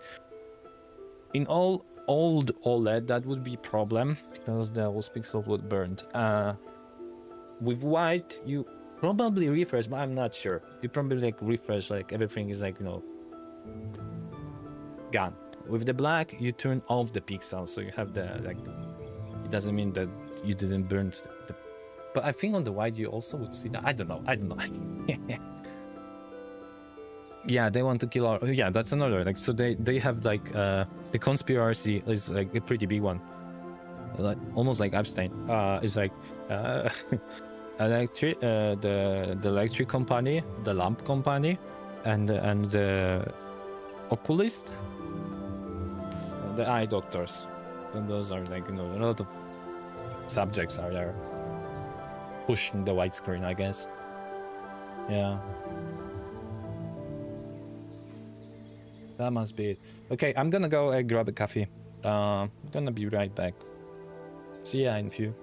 In all old OLED, that would be problem because those pixels would burn. With white, you probably refresh, but I'm not sure. You probably like refresh, like everything is like, you know, gone. With the black, you turn off the pixels, so you have the like. It doesn't mean that you didn't burn the. But I think on the white you also would see that. I don't know. Yeah, they want to kill our. Yeah, that's another. Like, so they have like the conspiracy is like a pretty big one, like almost like Epstein. It's like the electric company, the lamp company, and the oculist, the eye doctors. And those are like, you know, a lot of subjects are there pushing the widescreen, I guess. Yeah. That must be it. Okay, I'm gonna go grab a coffee. Gonna be right back. See ya in a few.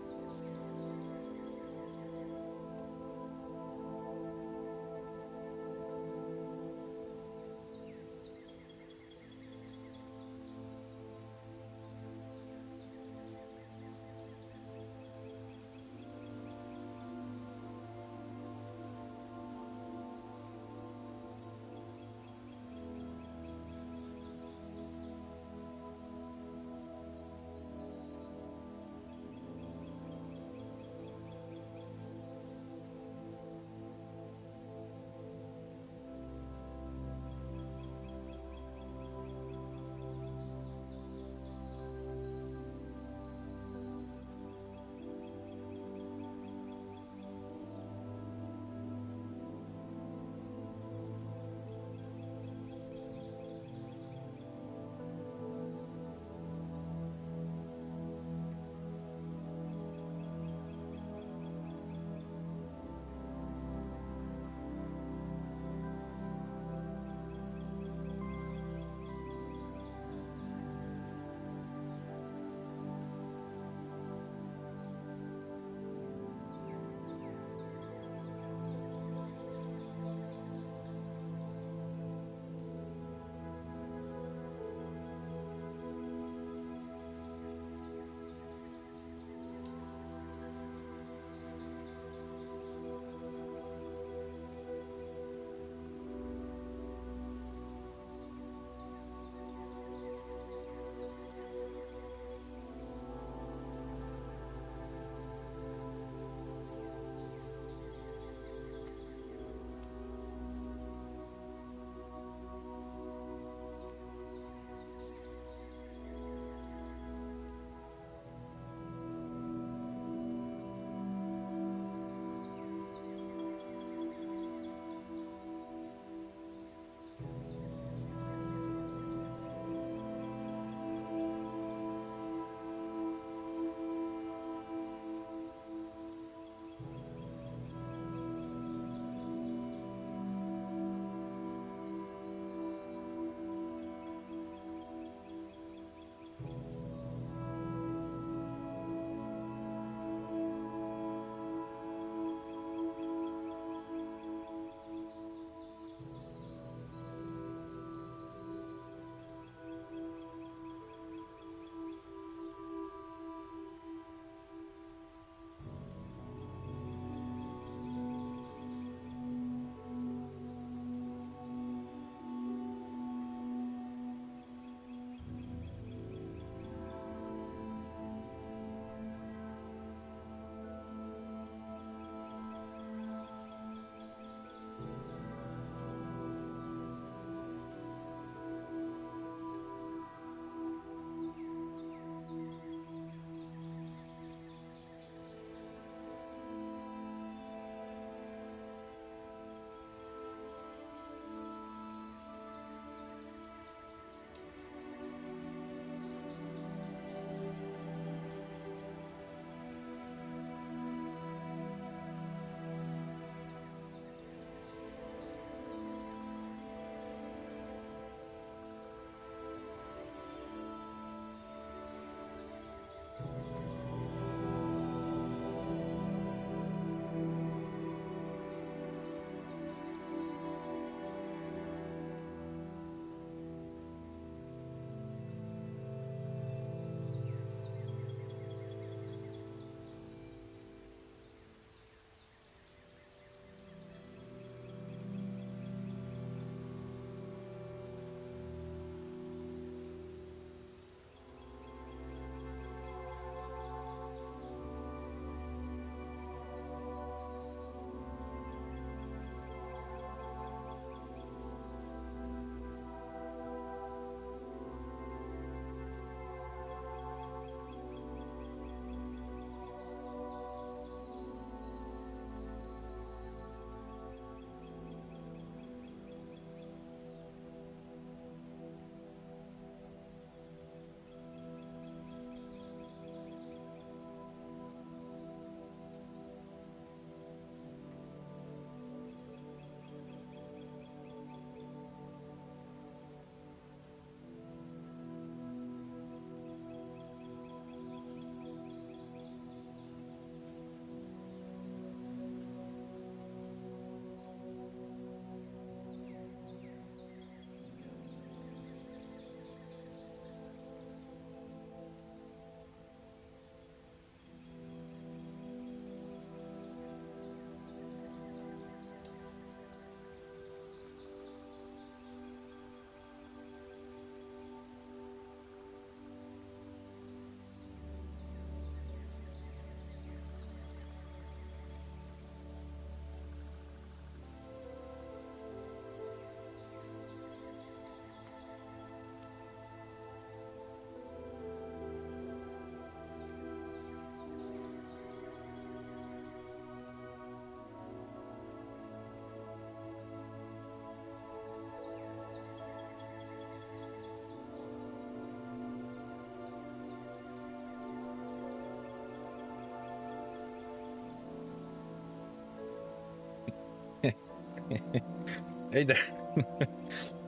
Hey there.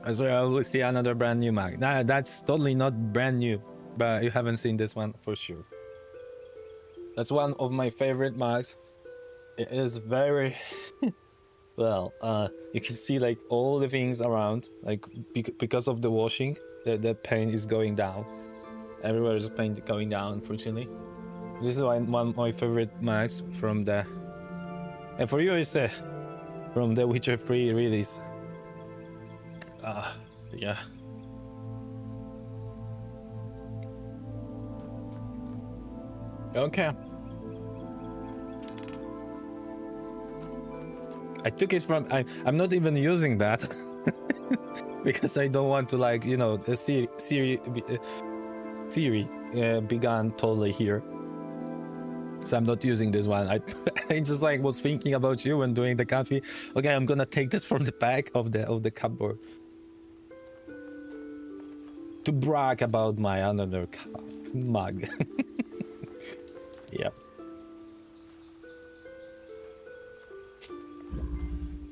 As well, we see another brand new mag. Nah, that's totally not brand new, but you haven't seen this one for sure. That's one of my favorite mags. It is very well. You can see like all the things around, like because of the washing, the paint is going down. Everywhere is paint going down. Unfortunately, this is one of my favorite mags from the. And for you, it's from the Witcher 3 release. Yeah. Okay. I took it from. I'm not even using that because I don't want to, like, you know, the Siri began totally here. So I'm not using this one. I just like was thinking about you when doing the coffee. Okay, I'm gonna take this from the back of the cupboard to brag about my another mug. Yep.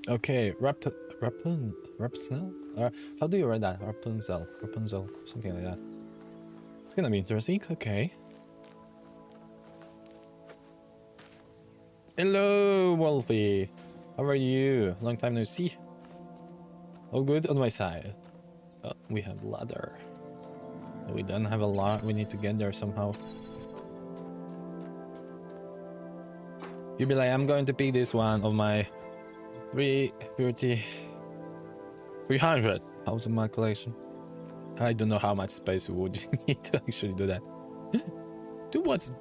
Okay, Rapunzel? How do you write that? Rapunzel, something like that. It's gonna be interesting. Okay. Hello, Wolfie. How are you? Long time no see. All good on my side. Oh, we have ladder. We don't have a lot. We need to get there somehow. You'll be like, I'm going to pick this one of my 300. How's my collection? I don't know how much space we would need to actually do that. Do what's...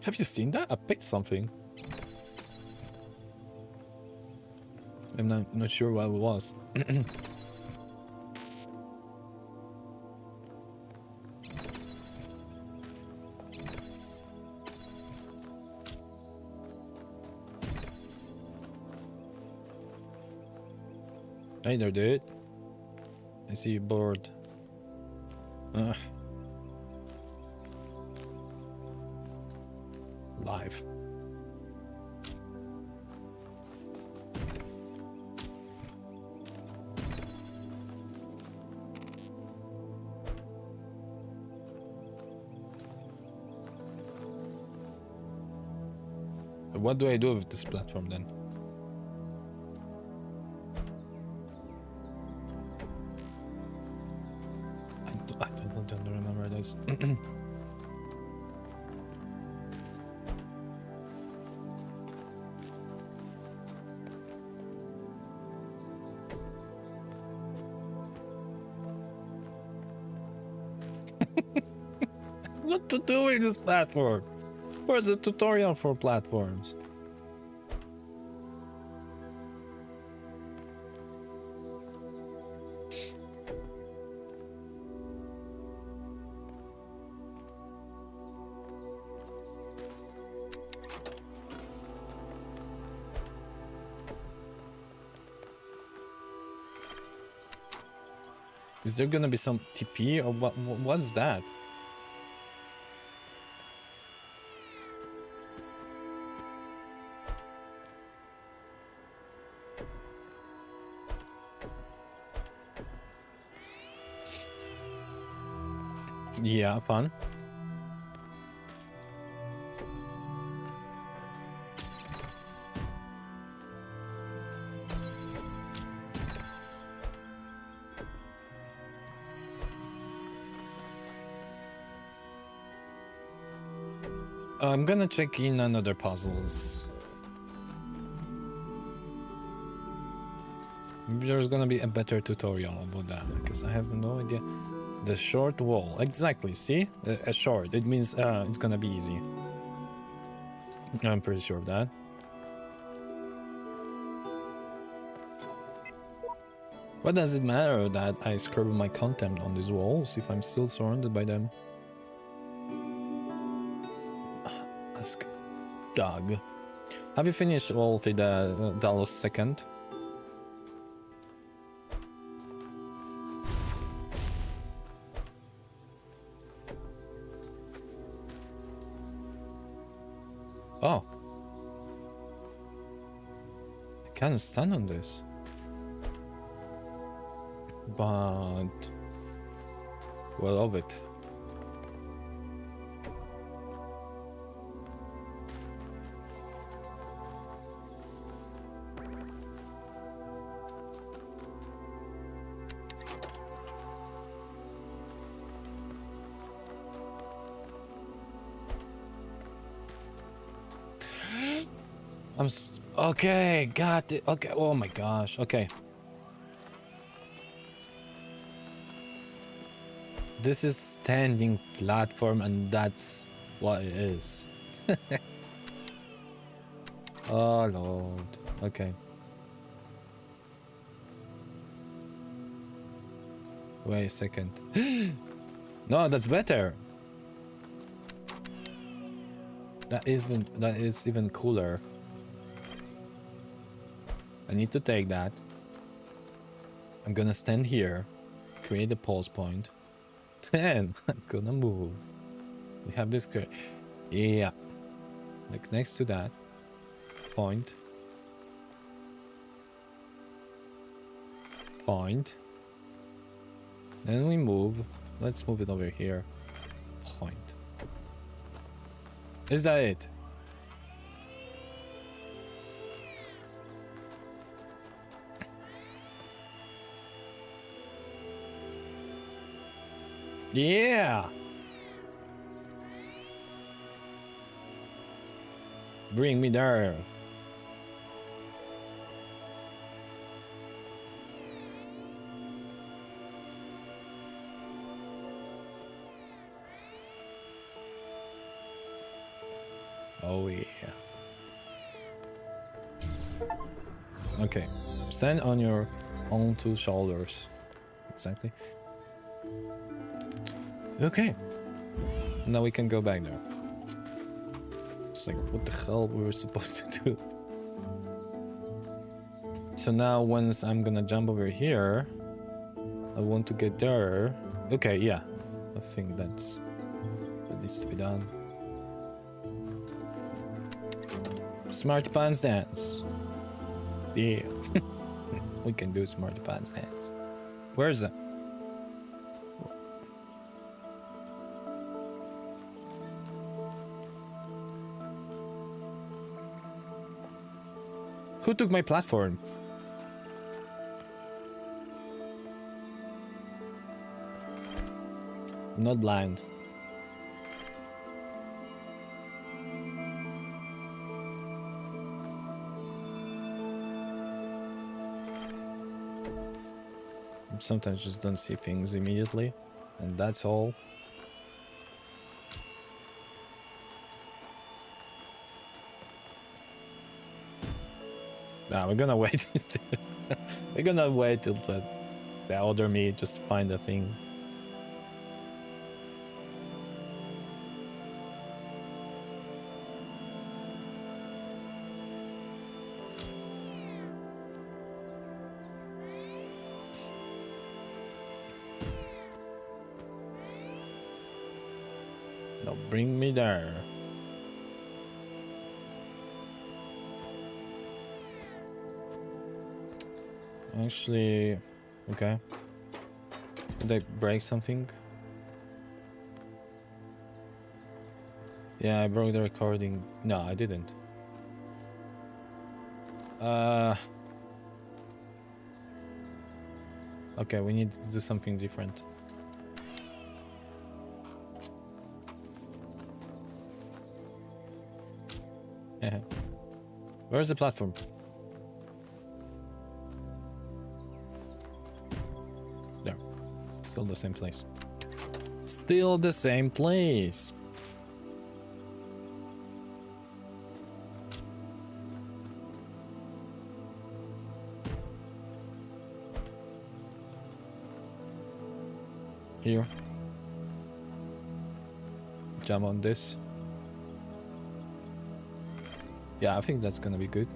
Have you seen that? I picked something. I'm not sure what it was. Hey there, dude. I see you bored. Live. What do I do with this platform then? I don't remember this. What to do with this platform? Where's the tutorial for platforms? Is there gonna be some TP or what's that? Yeah, fun. I'm gonna check in on other puzzles. Maybe there's gonna be a better tutorial about that, because I have no idea. The short wall, exactly. See, a short. It means it's gonna be easy. I'm pretty sure of that. What does it matter that I scribble my content on these walls if I'm still surrounded by them? Ask Doug. Have you finished all the Talos second? Oh. I can't stand on this. But... well, of it. Okay, got it. Okay, oh my gosh. Okay. This is standing platform and that's what it is. Oh lord. Okay. Wait a second. No, that's better. That is even cooler. I need to take that. I'm gonna stand here, create a pulse point. Then I'm gonna move. We have this yeah, like next to that point. Then we move. Let's move it over here. Point. Is that it? Yeah. Bring me there. Oh yeah. Okay. Stand on your own two shoulders. Exactly. Okay. Now we can go back there. It's like, what the hell we were supposed to do? So now once I'm gonna jump over here, I want to get there. Okay, yeah. I think that needs to be done. Smarty Pants dance. Yeah. We can do Smarty Pants dance. Where is it? Who took my platform? I'm not blind. Sometimes just don't see things immediately, and that's all. Nah, we're gonna wait. We're gonna wait till the other me just find a thing. Now bring me there. Actually, okay. Did I break something? Yeah, I broke the recording. No, I didn't. Okay, we need to do something different. Yeah. Where's the platform? There. Still the same place. Still the same place. Here. Jump on this. Yeah, I think that's gonna be good.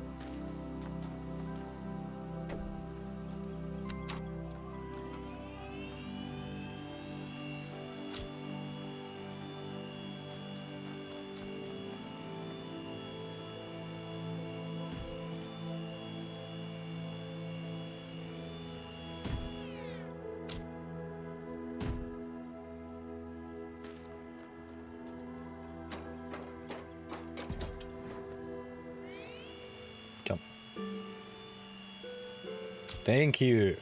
Thank you.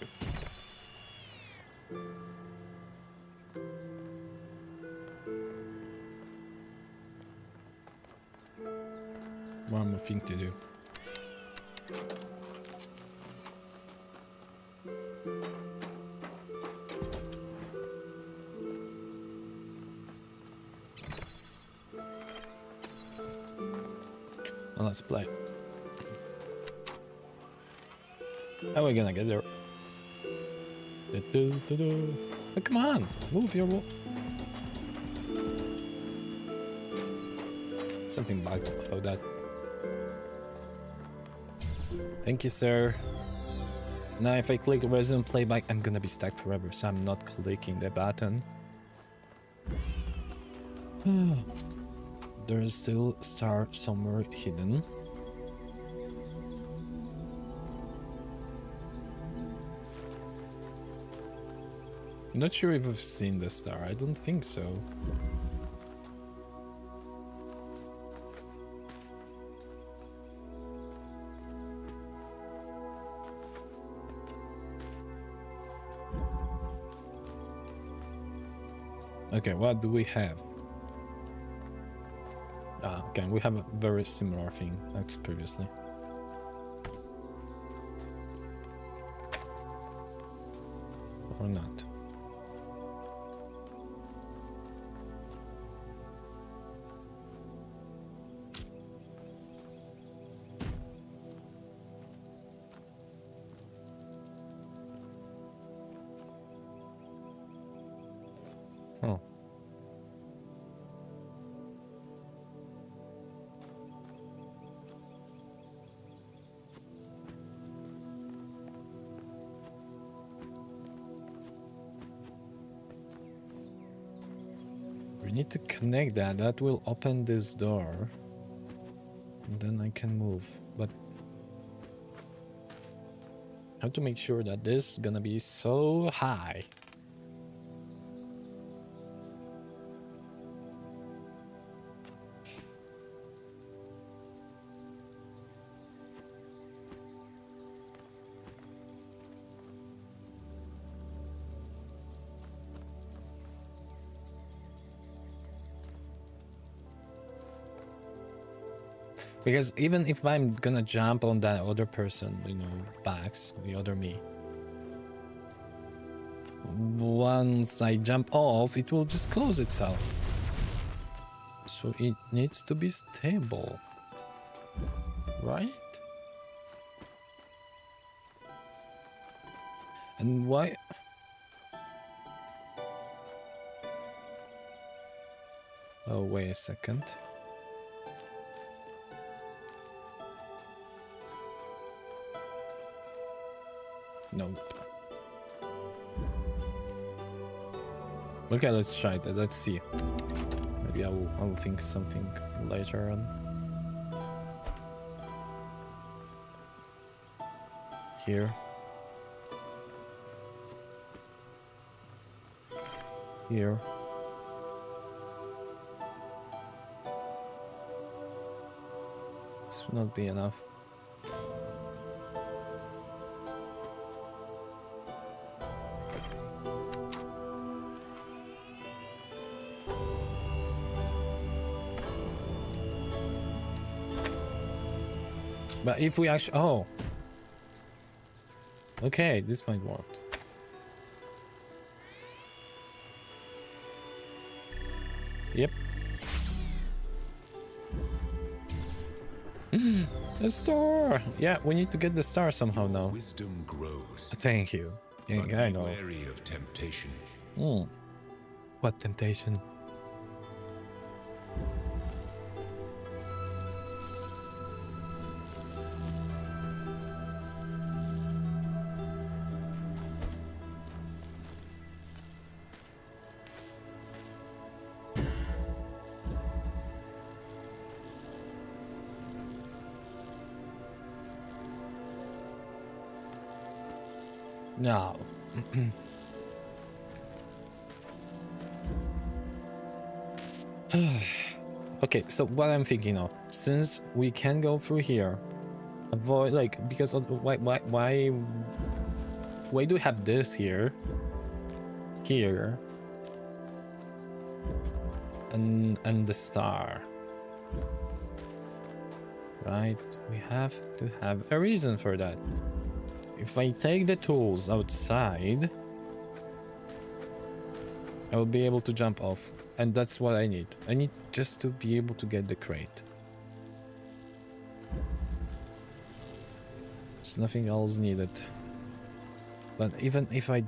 One more thing to do. Well, let's play. How are we gonna get there? Oh, come on, move your wall. Something bad about that. Thank you, sir. Now, if I click resume playback, I'm gonna be stuck forever, so I'm not clicking the button. There's still a star somewhere hidden. Not sure if I've seen the star. I don't think so. Okay, what do we have? Okay, we have a very similar thing as previously. Or not. Oh. We need to connect that. That will open this door. And then I can move. But I have to make sure that this is gonna be so high. Because even if I'm gonna jump on that other person, you know, backs, the other me. Once I jump off, it will just close itself. So it needs to be stable. Right? And why? Oh, wait a second. Nope. Okay, let's try that. Let's see. Maybe I will think something later on. Here. Here. This will not be enough. But if we actually... Oh. Okay, this might work. Yep. The star! Yeah, we need to get the star somehow now. Wisdom grows. Thank you. Yeah, But I be know. wary of temptation. What temptation? No. Okay, so what I'm thinking of, since we can go through here, avoid, like, because of, why Why do we have this here? Here. And the star. Right? We have to have a reason for that. If I take the tools outside, I will be able to jump off. And that's what I need. I need just to be able to get the crate. There's nothing else needed. But even if I...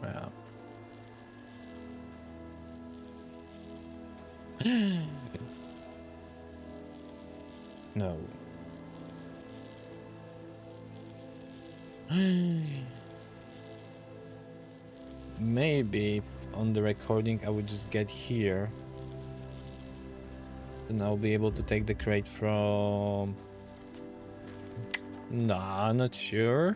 Well... No. Maybe if on the recording I would just get here, then I'll be able to take the crate from... Nah, not sure.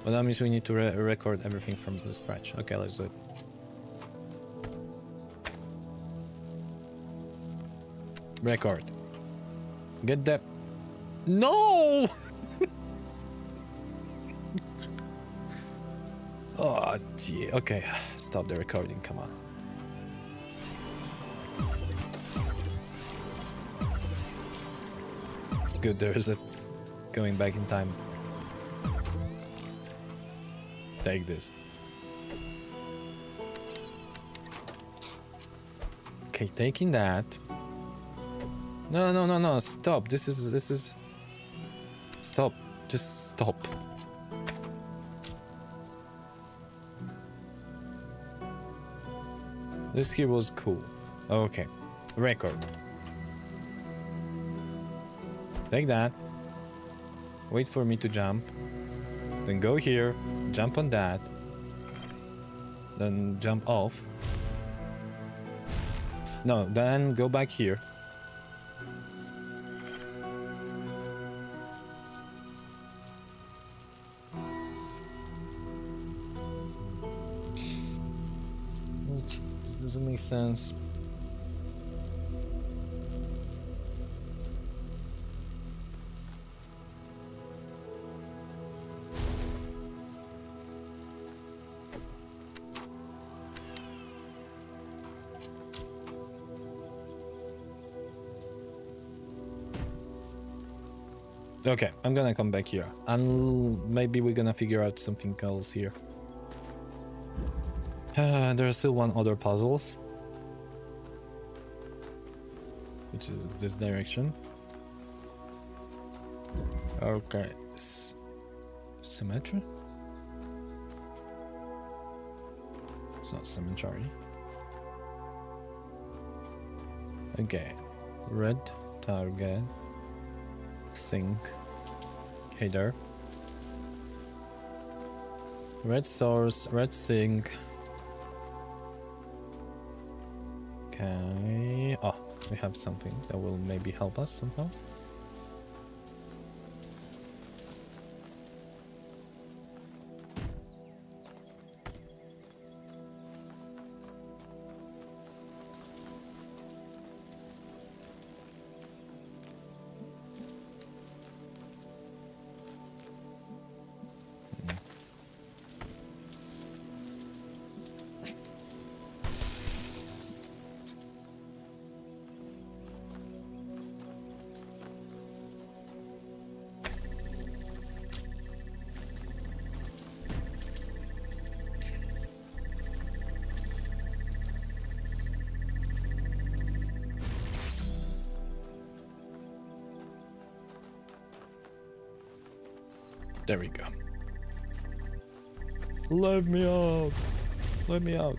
But that means we need to record everything from the scratch. Okay, let's do it. Record. Get that. No! Oh, gee. Okay, stop the recording. Come on. Good, there's a going back in time. Take this. Okay, taking that. No, stop. This is stop. Just stop. This here was cool. Okay. Record. Take that. Wait for me to jump. Then go here. Jump on that. Then jump off. No, then go back here. This doesn't make sense. Okay, I'm gonna come back here. And maybe we're gonna figure out something else here. There's still one other puzzles. Which is this direction. Okay. Symmetry? It's not cemetery. Okay. Red target. Sink. Hey there. Red source, red sink. Okay. Oh, we have something that will maybe help us somehow. There we go. Let me out. Let me out.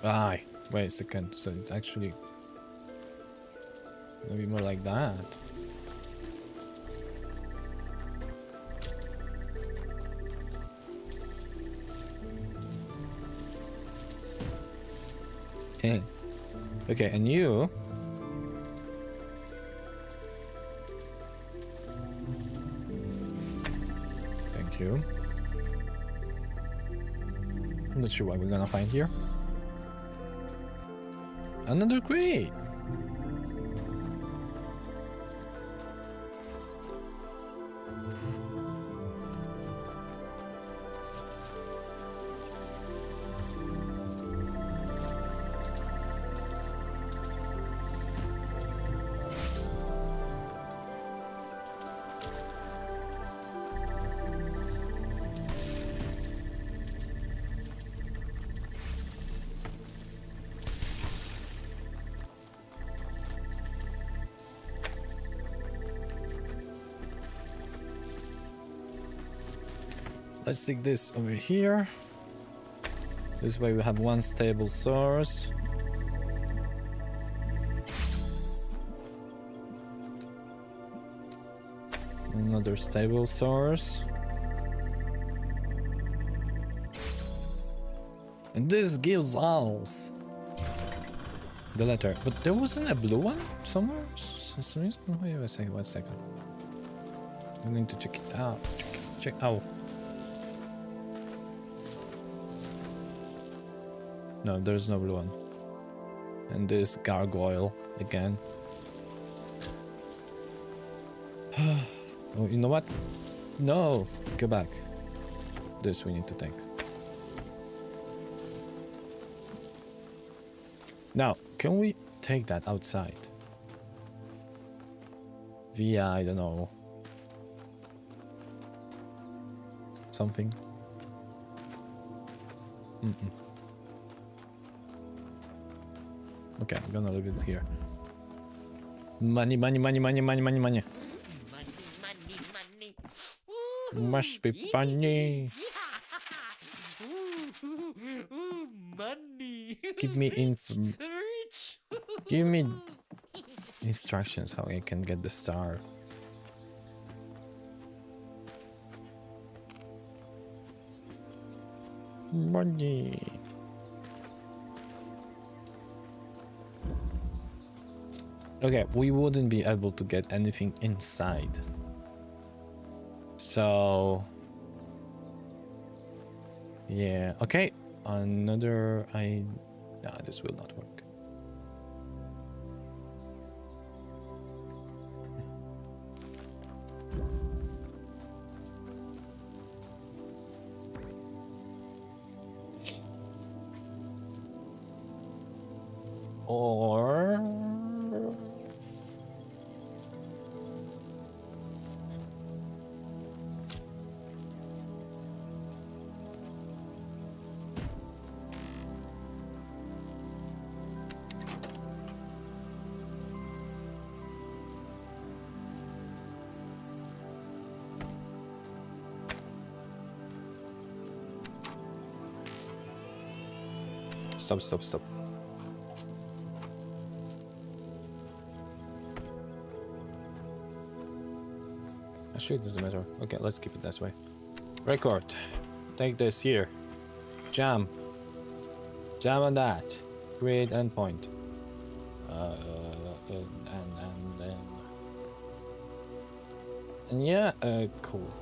Aye. Wait a second. So it's actually maybe more like that. Okay, and you you. I'm not sure what we're gonna find here. Another crate! Let's take this over here. This way we have one stable source. Another stable source. And this gives us the letter. But there wasn't a blue one somewhere? For some reason? Wait a second, 1 second. I need to check it out. Check. Oh. No, there's no blue one. And this gargoyle again. Oh, you know what? No, go back. This we need to take. Now, can we take that outside? Via, I don't know. Something? Okay, I'm gonna leave it here. Money. Money. Money. Must be funny. Money. Give me Rich. give me instructions how I can get the star. Money. Okay, we wouldn't be able to get anything inside. So yeah, okay. Another nah, this will not work. Or stop. Actually, it doesn't matter. Okay, let's keep it this way. Record. Take this here. Jam on that. Create endpoint. And yeah, cool.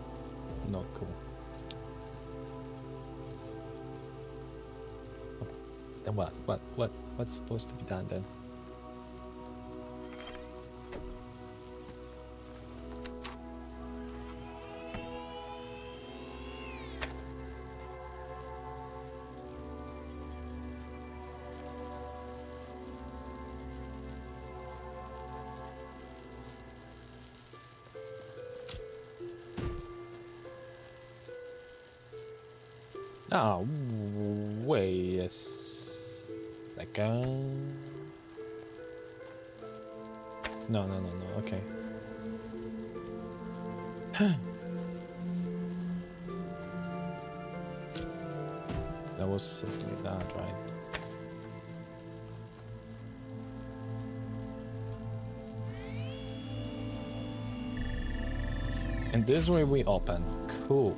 Not cool. Then what's supposed to be done then? Oh, wait a second. No, okay. That was something like that, right? And this way we open. Cool.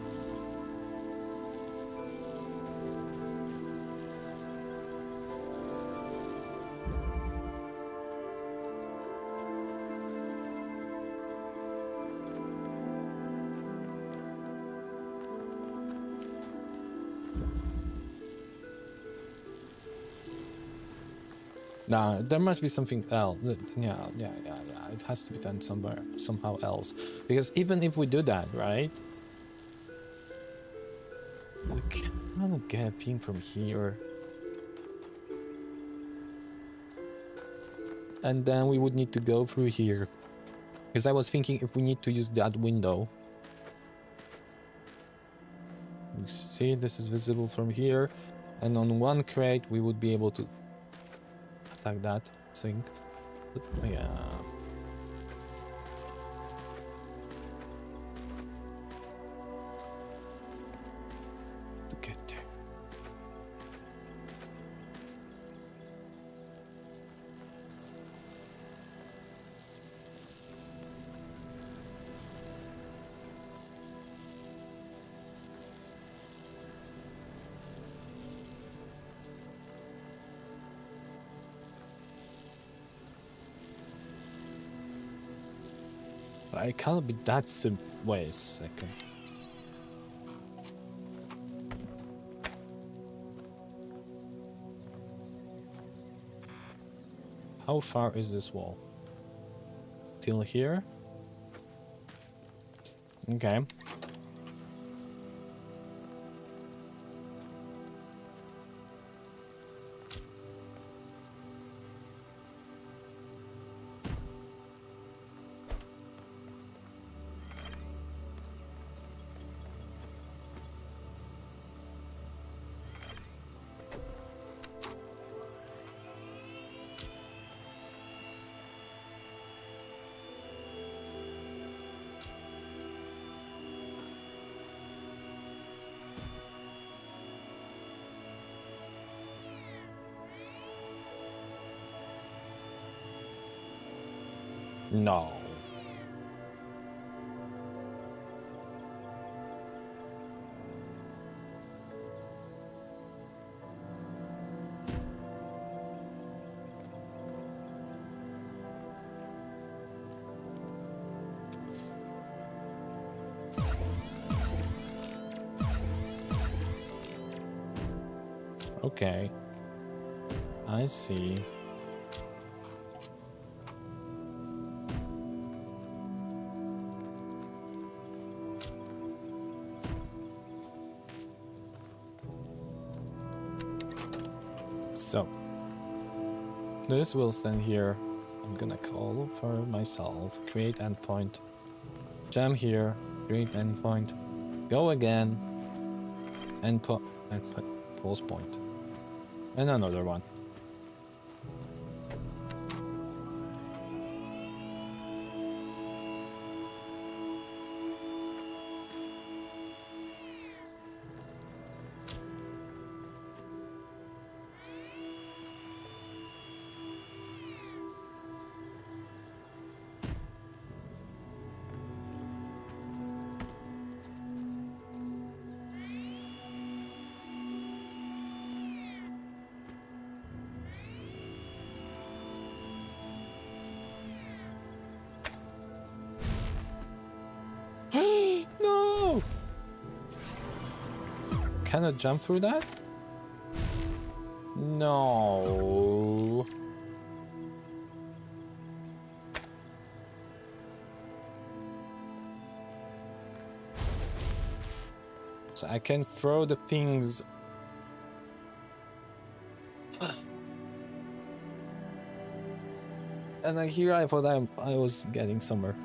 Nah, there must be something else. Yeah. It has to be done somewhere, somehow else. Because even if we do that, right? We cannot get a ping from here. And then we would need to go through here. Because I was thinking if we need to use that window. You see, this is visible from here. And on one crate, we would be able to attack that thing. But, yeah. To get there. I can't be that simple. Wait a second. How far is this wall? Till here? Okay. No. Okay. I see. So, this will stand here. I'm gonna call for myself, create endpoint, jam here, create endpoint, go again, endpoint, pause point, and another one. No! Can I jump through that? No. So I can throw the things. And here I thought I was getting somewhere.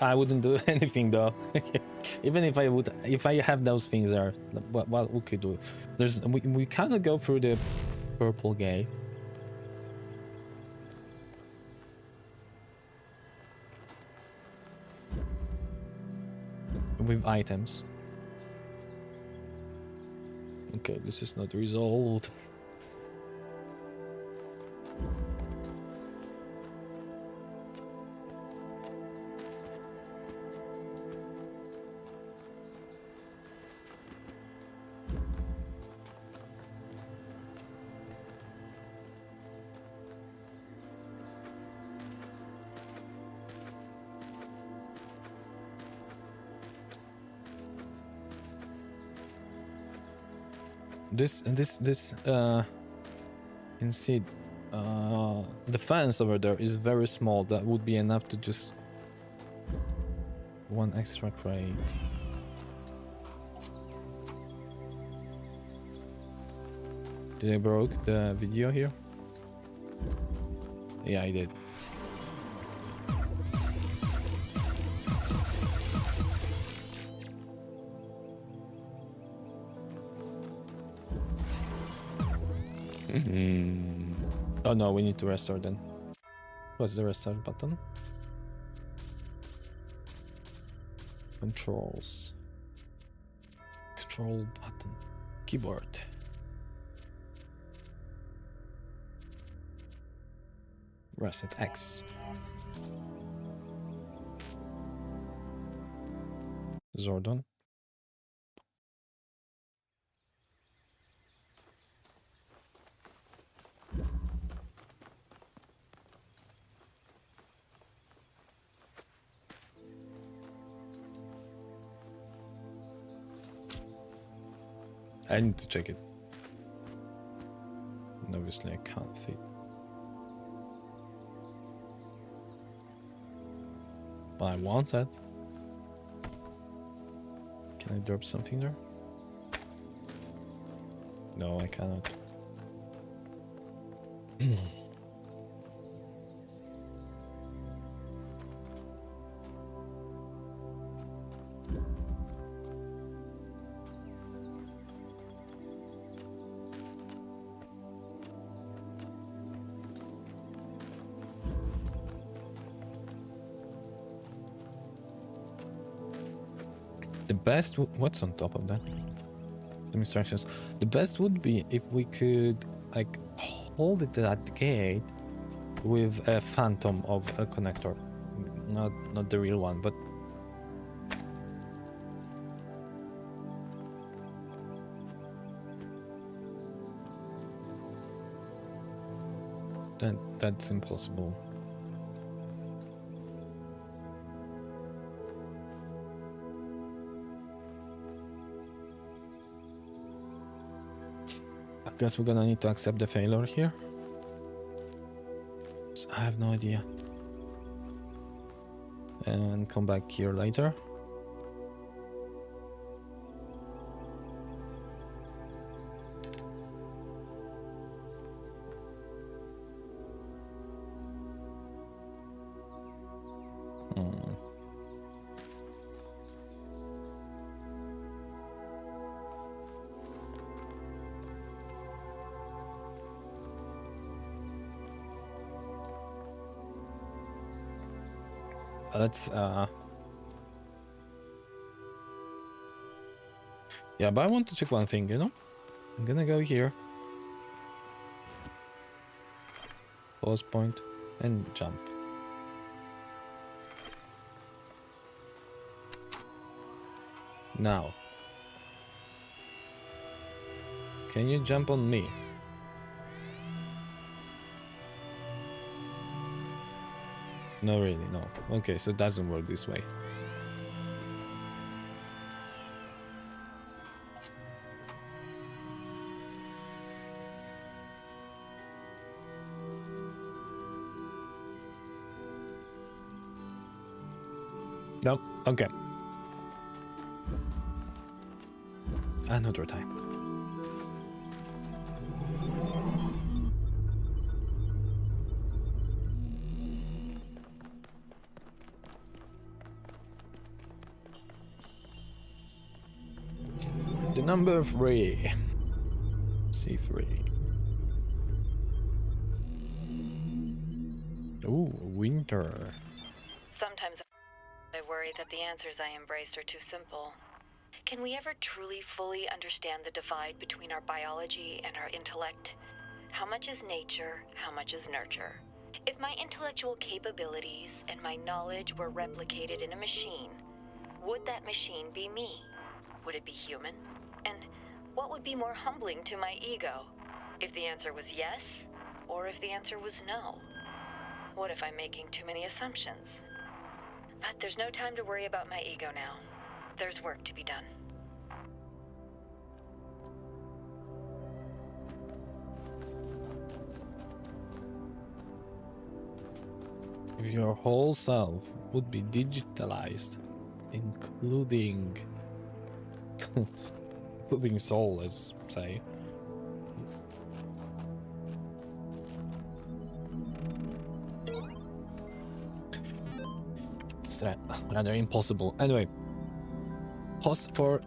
I wouldn't do anything though. Even if I would, if I have those things there, what we could do? We kind of go through the purple gate. With items. Okay, this is not resolved. This you can see the fence over there is very small. That would be enough to just one extra crate. Did I broke the video here? Yeah, I did. Oh no, we need to restart then. What's the restart button? Controls. Control button. Keyboard. Reset X. Zordon. I need to check it. And obviously I can't fit. But I want that. Can I drop something there? No, I cannot. The best, what's on top of that? Some instructions. The best would be if we could like hold it at the gate with a phantom of a connector, not the real one, but that's impossible. Guess we're gonna need to accept the failure here. So I have no idea. And come back here later. Let's yeah, but I want to check one thing, you know? I'm gonna go here. Pause point and jump. Now. Can you jump on me? No, really, no. Okay, so it doesn't work this way. Nope, okay. Another time. Number 3. C3. Ooh, winter. Sometimes I worry that the answers I embrace are too simple. Can we ever truly fully understand the divide between our biology and our intellect? How much is nature? How much is nurture? If my intellectual capabilities and my knowledge were replicated in a machine, would that machine be me? Would it be human? And what would be more humbling to my ego? If the answer was yes, or if the answer was no? What if I'm making too many assumptions? But there's no time to worry about my ego now. There's work to be done. If your whole self would be digitalized, including including soul, let's say. It's rather impossible. Anyway, post for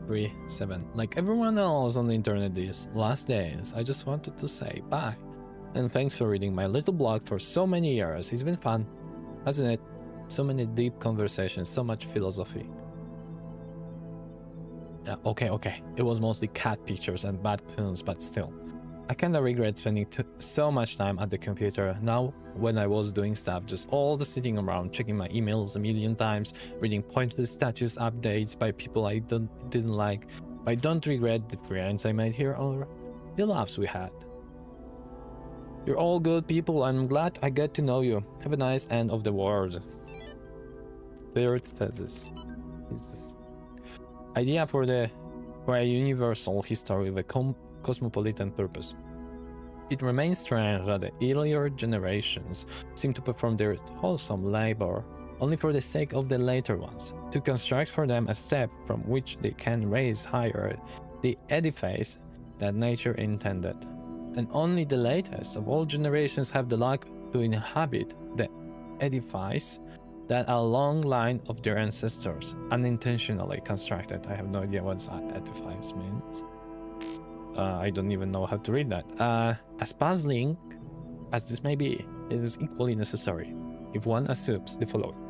3-7. Like everyone else on the internet these last days, I just wanted to say bye. And thanks for reading my little blog for so many years. It's been fun, hasn't it? So many deep conversations, so much philosophy. Yeah, okay. It was mostly cat pictures and bad puns, but still. I kinda regret spending so much time at the computer now when I was doing stuff, just all the sitting around, checking my emails a million times, reading pointless status updates by people I didn't like. I don't regret the friends I made here or the laughs we had. You're all good people, and I'm glad I get to know you. Have a nice end of the world. Third thesis is this idea for a universal history with a cosmopolitan purpose. It remains strange that the earlier generations seem to perform their wholesome labor only for the sake of the later ones, to construct for them a step from which they can raise higher the edifice that nature intended. And only the latest of all generations have the luck to inhabit the edifice that a long line of their ancestors unintentionally constructed. I have no idea what edifice means. I don't even know how to read that. As puzzling as this may be, it is equally necessary if one assumes the following.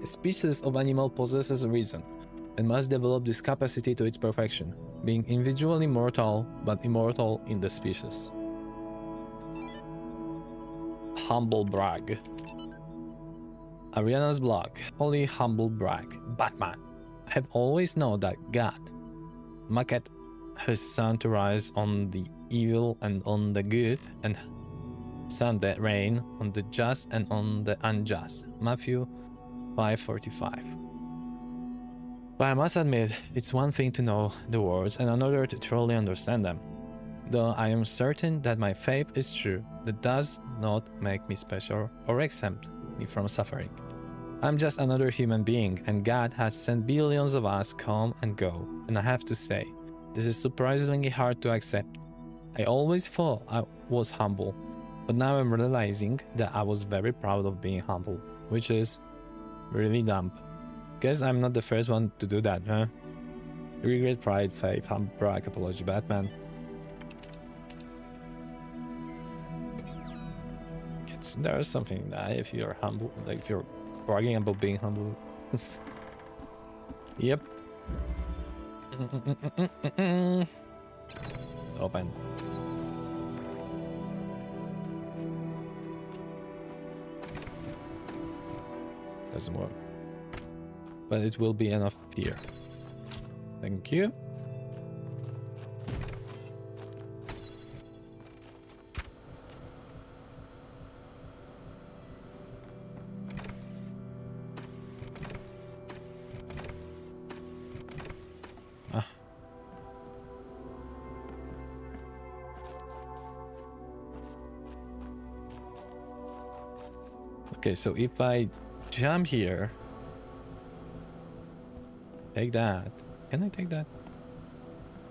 A species of animal possesses a reason and must develop this capacity to its perfection, being individually mortal but immortal in the species. Humble brag. Ariana's blog. Holy humble brag. Batman. I have always known that God maketh his sun to rise on the evil and on the good, and sun that rain on the just and on the unjust. Matthew 5:45. But I must admit, it's one thing to know the words and another to truly understand them. Though I am certain that my faith is true, that does not make me special or exempt me from suffering. I'm just another human being, and God has sent billions of us come and go, and I have to say, this is surprisingly hard to accept. I always thought I was humble, but now I'm realizing that I was very proud of being humble, which is really dumb. Guess I'm not the first one to do that, huh? Regret, pride, faith, humble brag, apology, Batman. There's something that if you're humble, like if you're bragging about being humble. Yep. Open. Doesn't work. But it will be enough here. Thank you. Okay, so if I jump here, take that. Can I take that?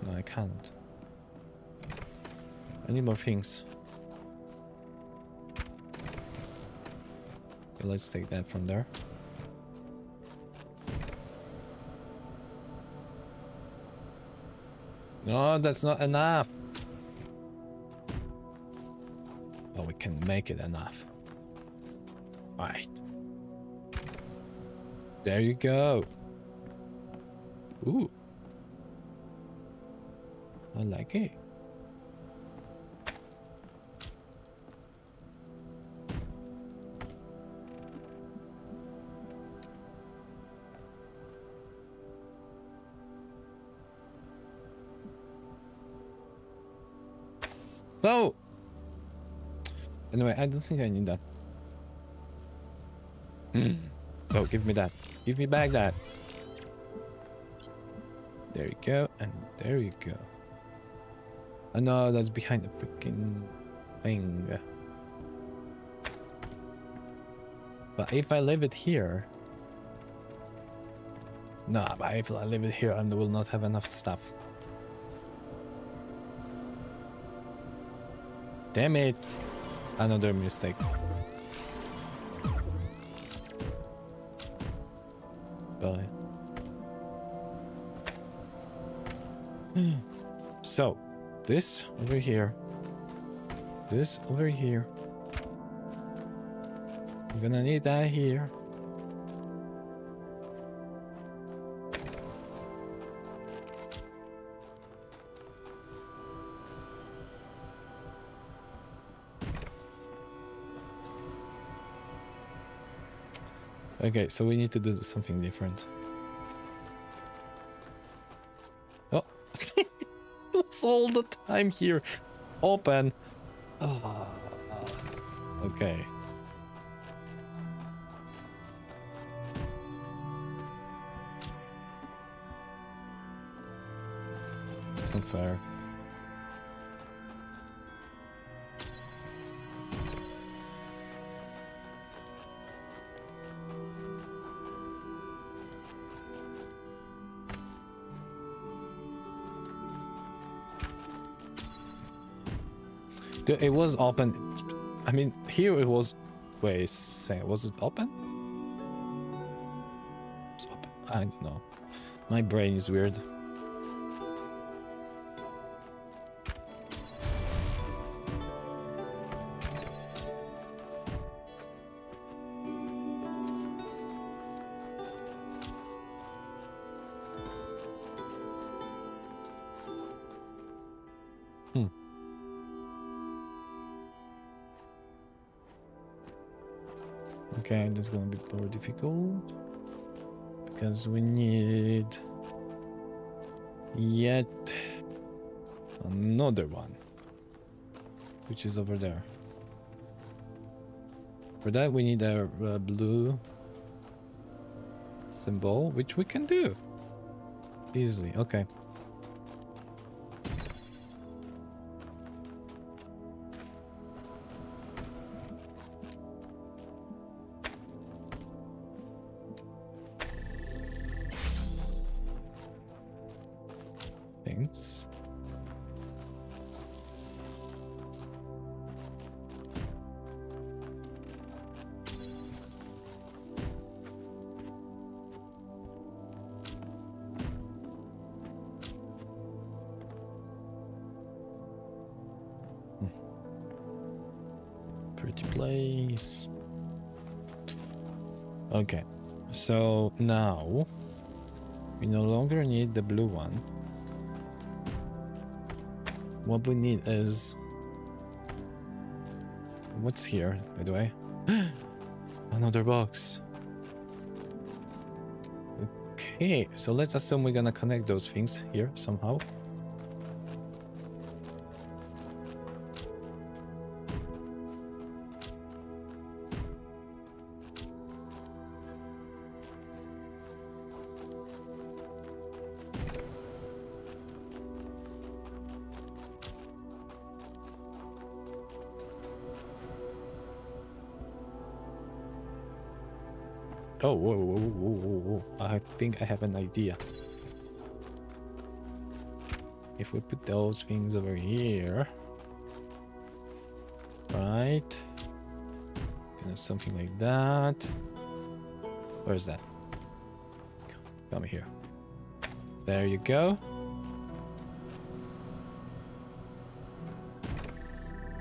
No, I can't. I need more things. Okay, let's take that from there. No, that's not enough. But we can make it enough. Right. There you go. Ooh. I like it. Oh! Anyway, I don't think I need that. Oh, give me that. Give me back that. There you go, and there you go. Oh no, that's behind the freaking thing. But if I leave it here... No, but if I leave it here, I will not have enough stuff. Damn it! Another mistake. Bye. So, this over here. This over here. I'm gonna need that here. Okay, so we need to do something different. Oh, it's all the time here. Open. Oh. Okay. That's not fair. It was open. I mean, here it was. Wait, say, was it open? It's open. I don't know. My brain is weird. Okay, that's gonna be more difficult because we need yet another one, which is over there. For that, we need a blue symbol, which we can do easily. Okay. Thanks. Pretty place. Okay, so now we no longer need the blue one. What we need is... What's here, by the way? Another box. Okay, so let's assume we're gonna connect those things here somehow. Oh, whoa, whoa, whoa, whoa, whoa. I think I have an idea. If we put those things over here, right? Something like that. Where's that? Come here. There you go.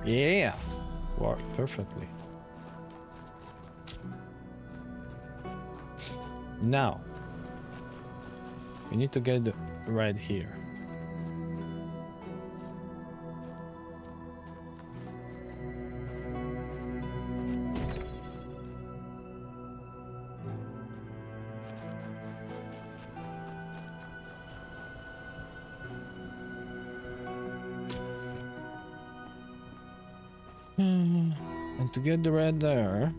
Yeah, worked perfectly. Now, we need to get the red here. And to get the red there,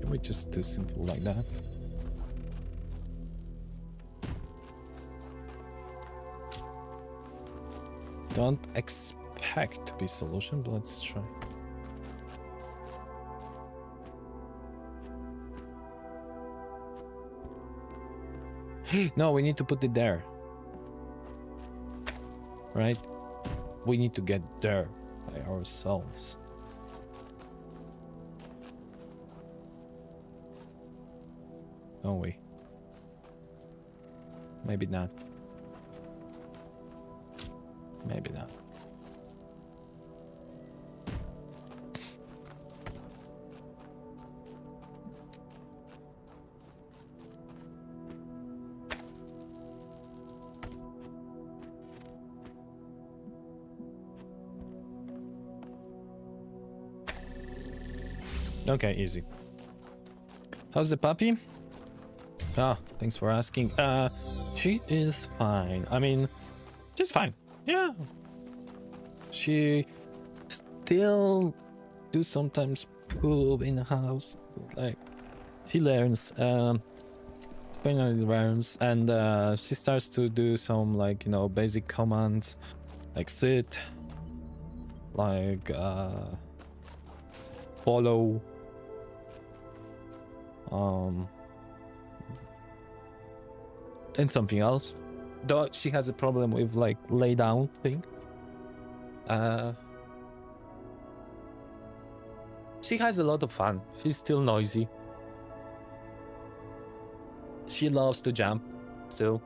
we just do simple like that. Don't expect expect to be solution, but let's try. No, we need to put it there. Right? We need to get there by ourselves. Don't we? Maybe not. Maybe not. Okay, easy. How's the puppy? Ah, thanks for asking. She is fine. I mean, she's fine. Yeah. She still do sometimes poop in the house. Like, she learns. Finally learns, and she starts to do some, like, you know, basic commands, like sit, like follow, and something else. Though she has a problem with, like, lay down thing. She has a lot of fun. She's still noisy. She loves to jump still,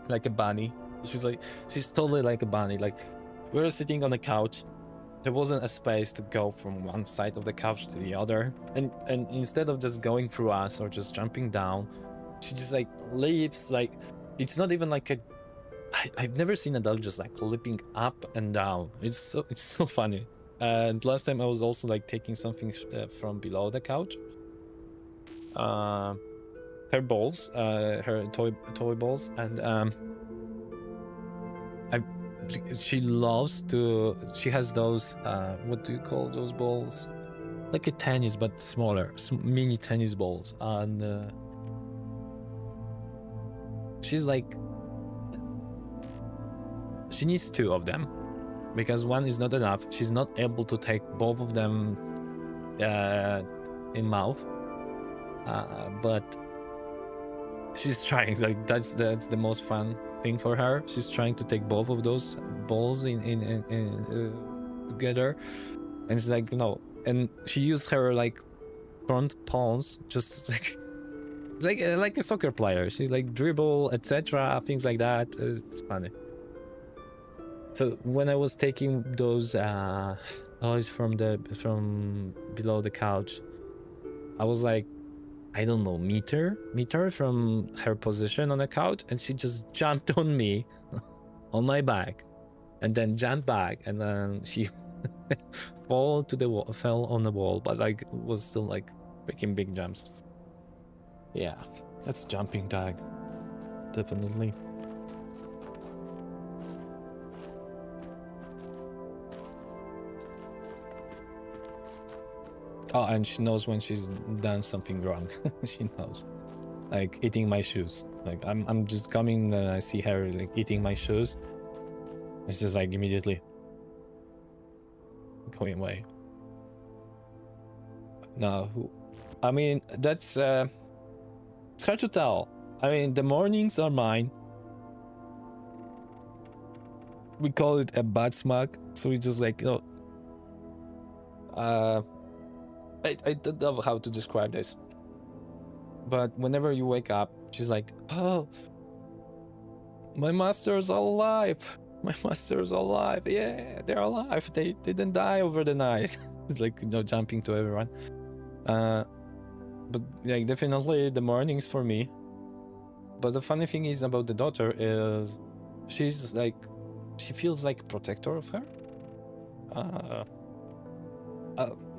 like a bunny. She's totally like a bunny. Like, we were sitting on the couch. There wasn't a space to go from one side of the couch to the other. And instead of just going through us or just jumping down, she just, like, leaps. Like, it's not even like a... I've never seen a dog just, like, leaping up and down. It's so funny. And last time I was also, like, taking something from below the couch. Her balls, her toy balls, and she loves to. She has those. What do you call those balls? Like a tennis, but smaller, mini tennis balls, and she's like. She needs 2 of them because one is not enough. She's not able to take both of them in mouth, but. She's trying, like, that's the most fun thing for her. She's trying to take both of those balls in together, and it's like, no, and she used her, like, front palms just like a soccer player. She's like dribble, etc., things like that. It's funny. So when I was taking those toys from below the couch, I was like, I don't know, meter from her position on the couch, and she just jumped on me, on my back, and then jumped back, and then she fell on the wall, but, like, was still, like, making big jumps. Yeah, that's jumping tag, definitely. Oh, and she knows when she's done something wrong. She knows, like, eating my shoes. Like, I'm just coming and I see her, like, eating my shoes. It's just, like, immediately going away. No, I mean, that's it's hard to tell. I mean, the mornings are mine. We call it a bad smack, so we just, like, you know, I don't know how to describe this, but whenever you wake up, she's like, oh, my master's alive. My master's alive. Yeah, they're alive. They didn't die over the night. Like, you know, jumping to everyone. But, like, definitely the mornings for me. But the funny thing is about the daughter is she's like, she feels like a protector of her.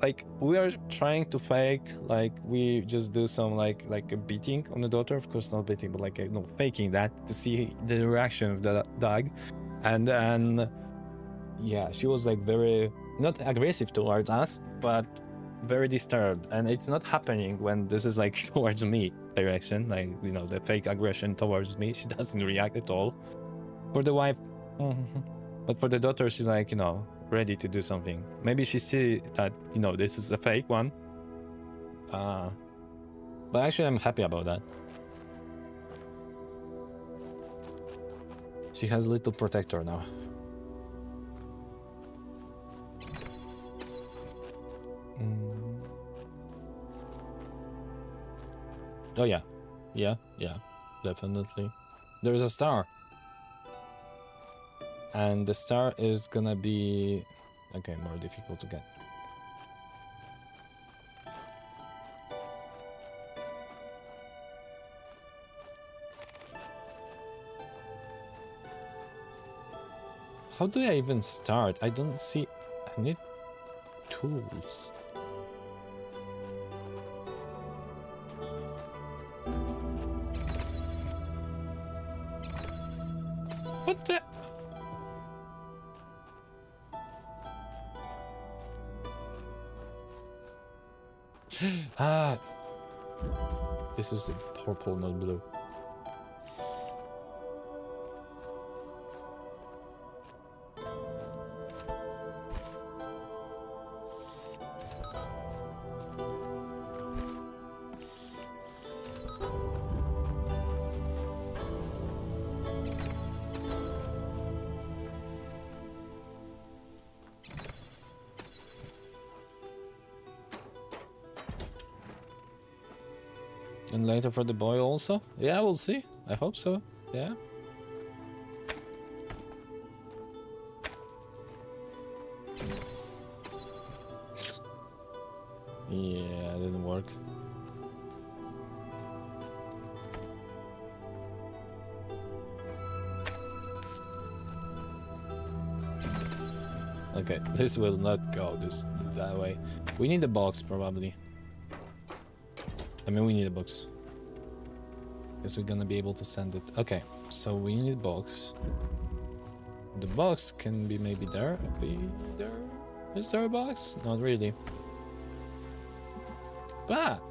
Like, we are trying to fake, like, we just do some like a beating on the daughter, of course not beating, but, like, no, faking that to see the reaction of the dog, and yeah, she was, like, very not aggressive towards us, but very disturbed, and it's not happening when this is, like, towards me direction, like, you know, the fake aggression towards me. She doesn't react at all. For the wife, But for the daughter, she's like, you know, ready to do something. Maybe she see that, you know, this is a fake one. But actually, I'm happy about that. She has a little protector now. Oh yeah. Yeah, definitely. There's a star. And the star is gonna be... okay, more difficult to get. How do I even start? I don't see any tools. What the? Ah, this is purple, not blue. And later for the boy also? Yeah, we'll see. I hope so. Yeah. Yeah, it didn't work. Okay, this will not go that way. We need a box probably. I mean, we need a box. Guess we're gonna be able to send it. Okay, so we need a box. The box can be maybe there. Is there a box? Not really. But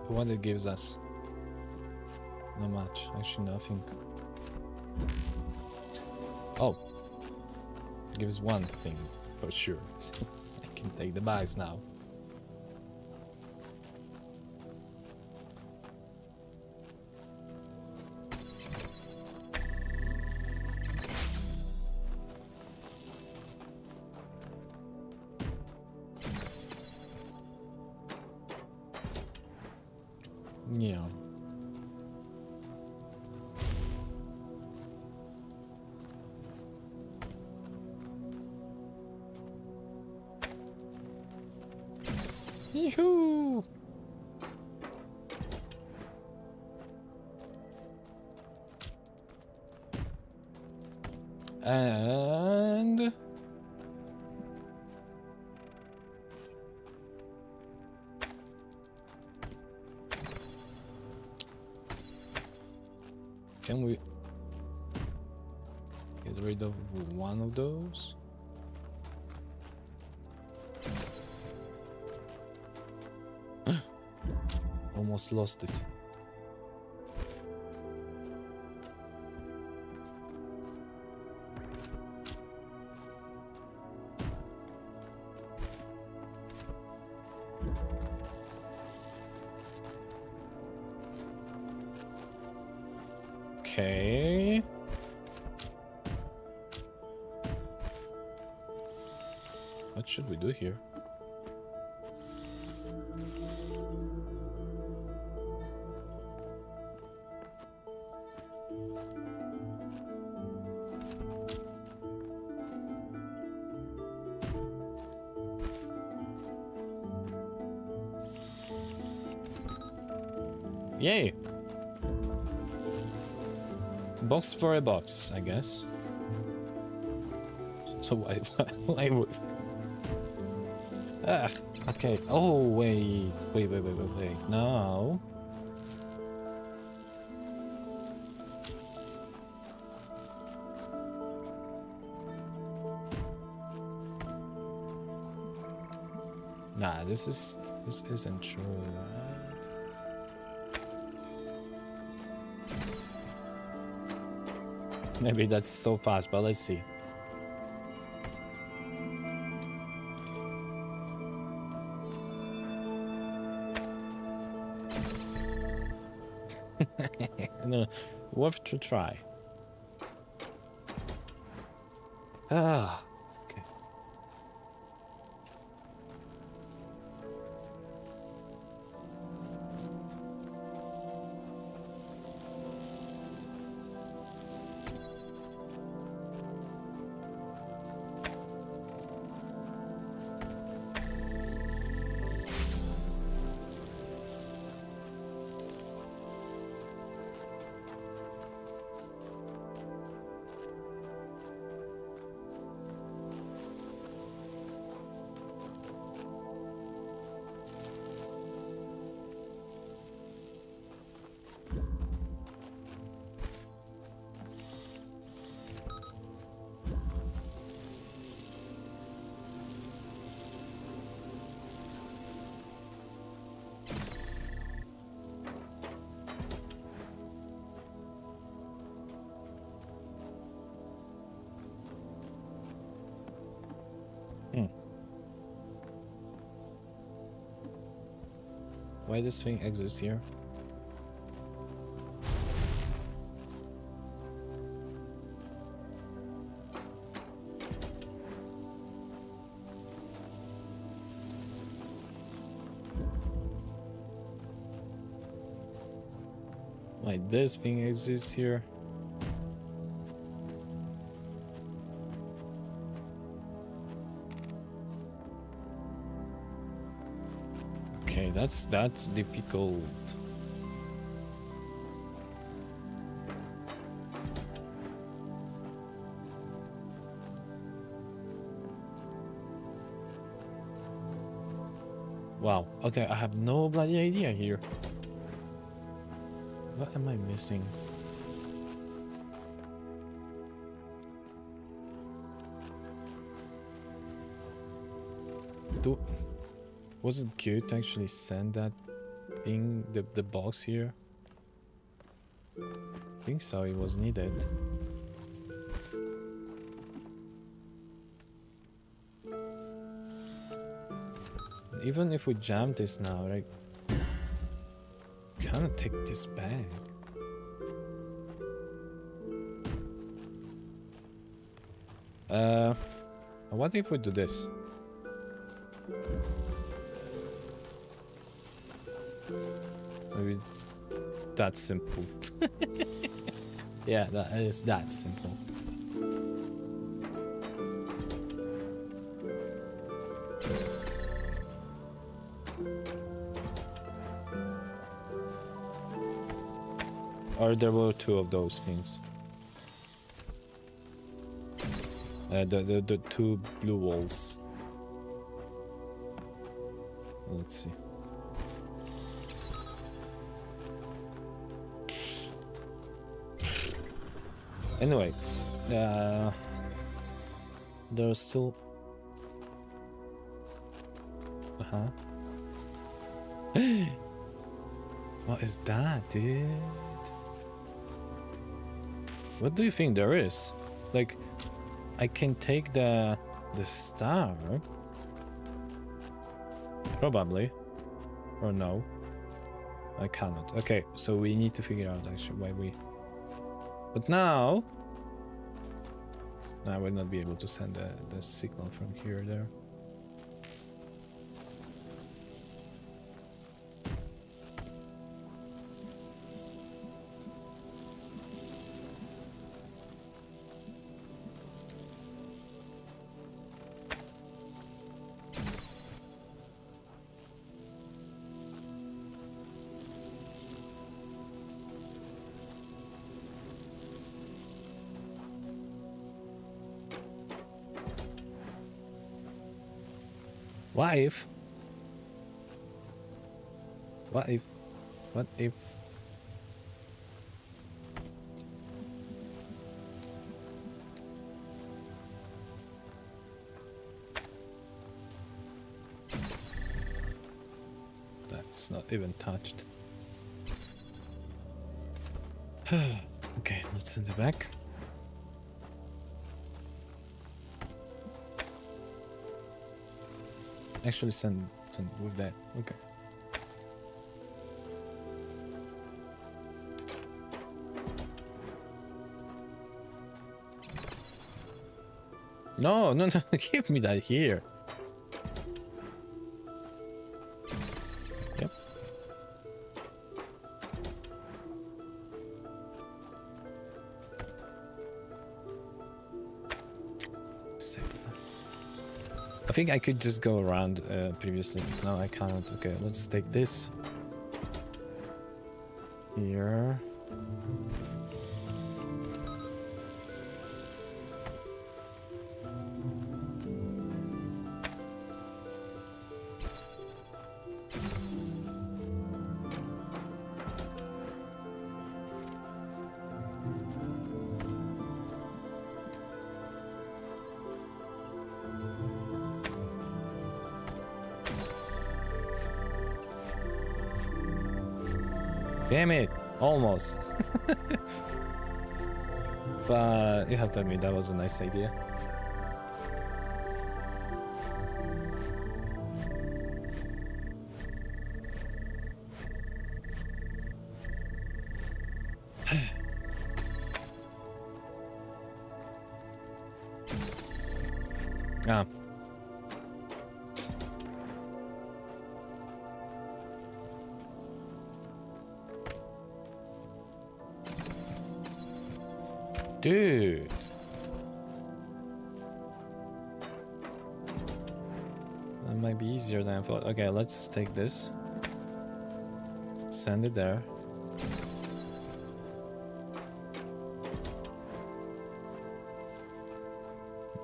what it gives us? Not much. Actually, nothing. Oh, gives one thing for sure. I can take the bags now. Yeah. Yoo-hoo! And can we get rid of one of those? Almost lost it. Okay. What should we do here? Yay! Box for a box, I guess. So why would... Ah, okay. Oh, wait. No. Nah, this is... This isn't true, right? Maybe that's so fast, but let's see. No, worth to try. Ah, okay. Why this thing exists here? Why this thing exists here? Okay, that's difficult. Wow. Okay, I have no bloody idea here. What am I missing? Was it good to actually send that thing, the box here? I think so, it was needed. Even if we jam this now, like, kind of take this back. What if we do this? Maybe that's simple. Yeah, that is that simple. Or there were two of those things. The two blue walls. Let's see. Anyway, there's still. What is that, dude? What do you think there is? Like, I can take the star. Probably. Or no. I cannot. Okay, so we need to figure out actually why we... But now... I will not be able to send the signal from here there. What if? What if? What if? It's not even touched. Okay, let's send it back. Actually, send with that. Okay. No, no, no! Give me that here. Yep. Save that. I think I could just go around previously. No, I can't. Okay, let's take this. Here. Damn it! Almost. But you have to admit that was a nice idea. Ah. Dude. That might be easier than I thought. Okay, let's take this. Send it there.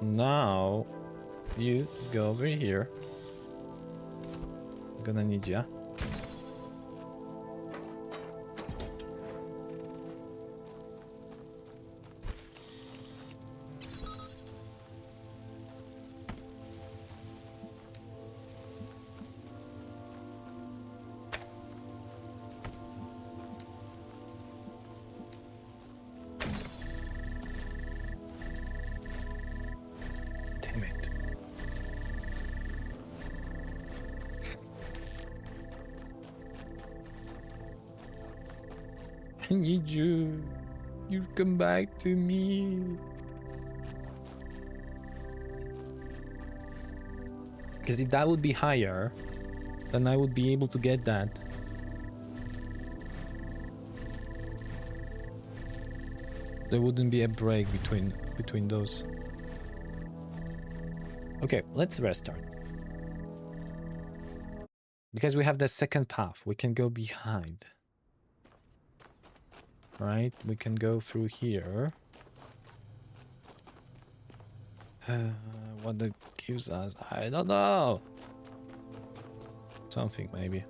Now, you go over here. I'm gonna need ya. Damn it. I need you. You come back to me. Because if that would be higher, then I would be able to get that. There wouldn't be a break between those. Okay, let's restart. Because we have the second path, we can go behind. Right? We can go through here. What that gives us, I don't know. Something maybe.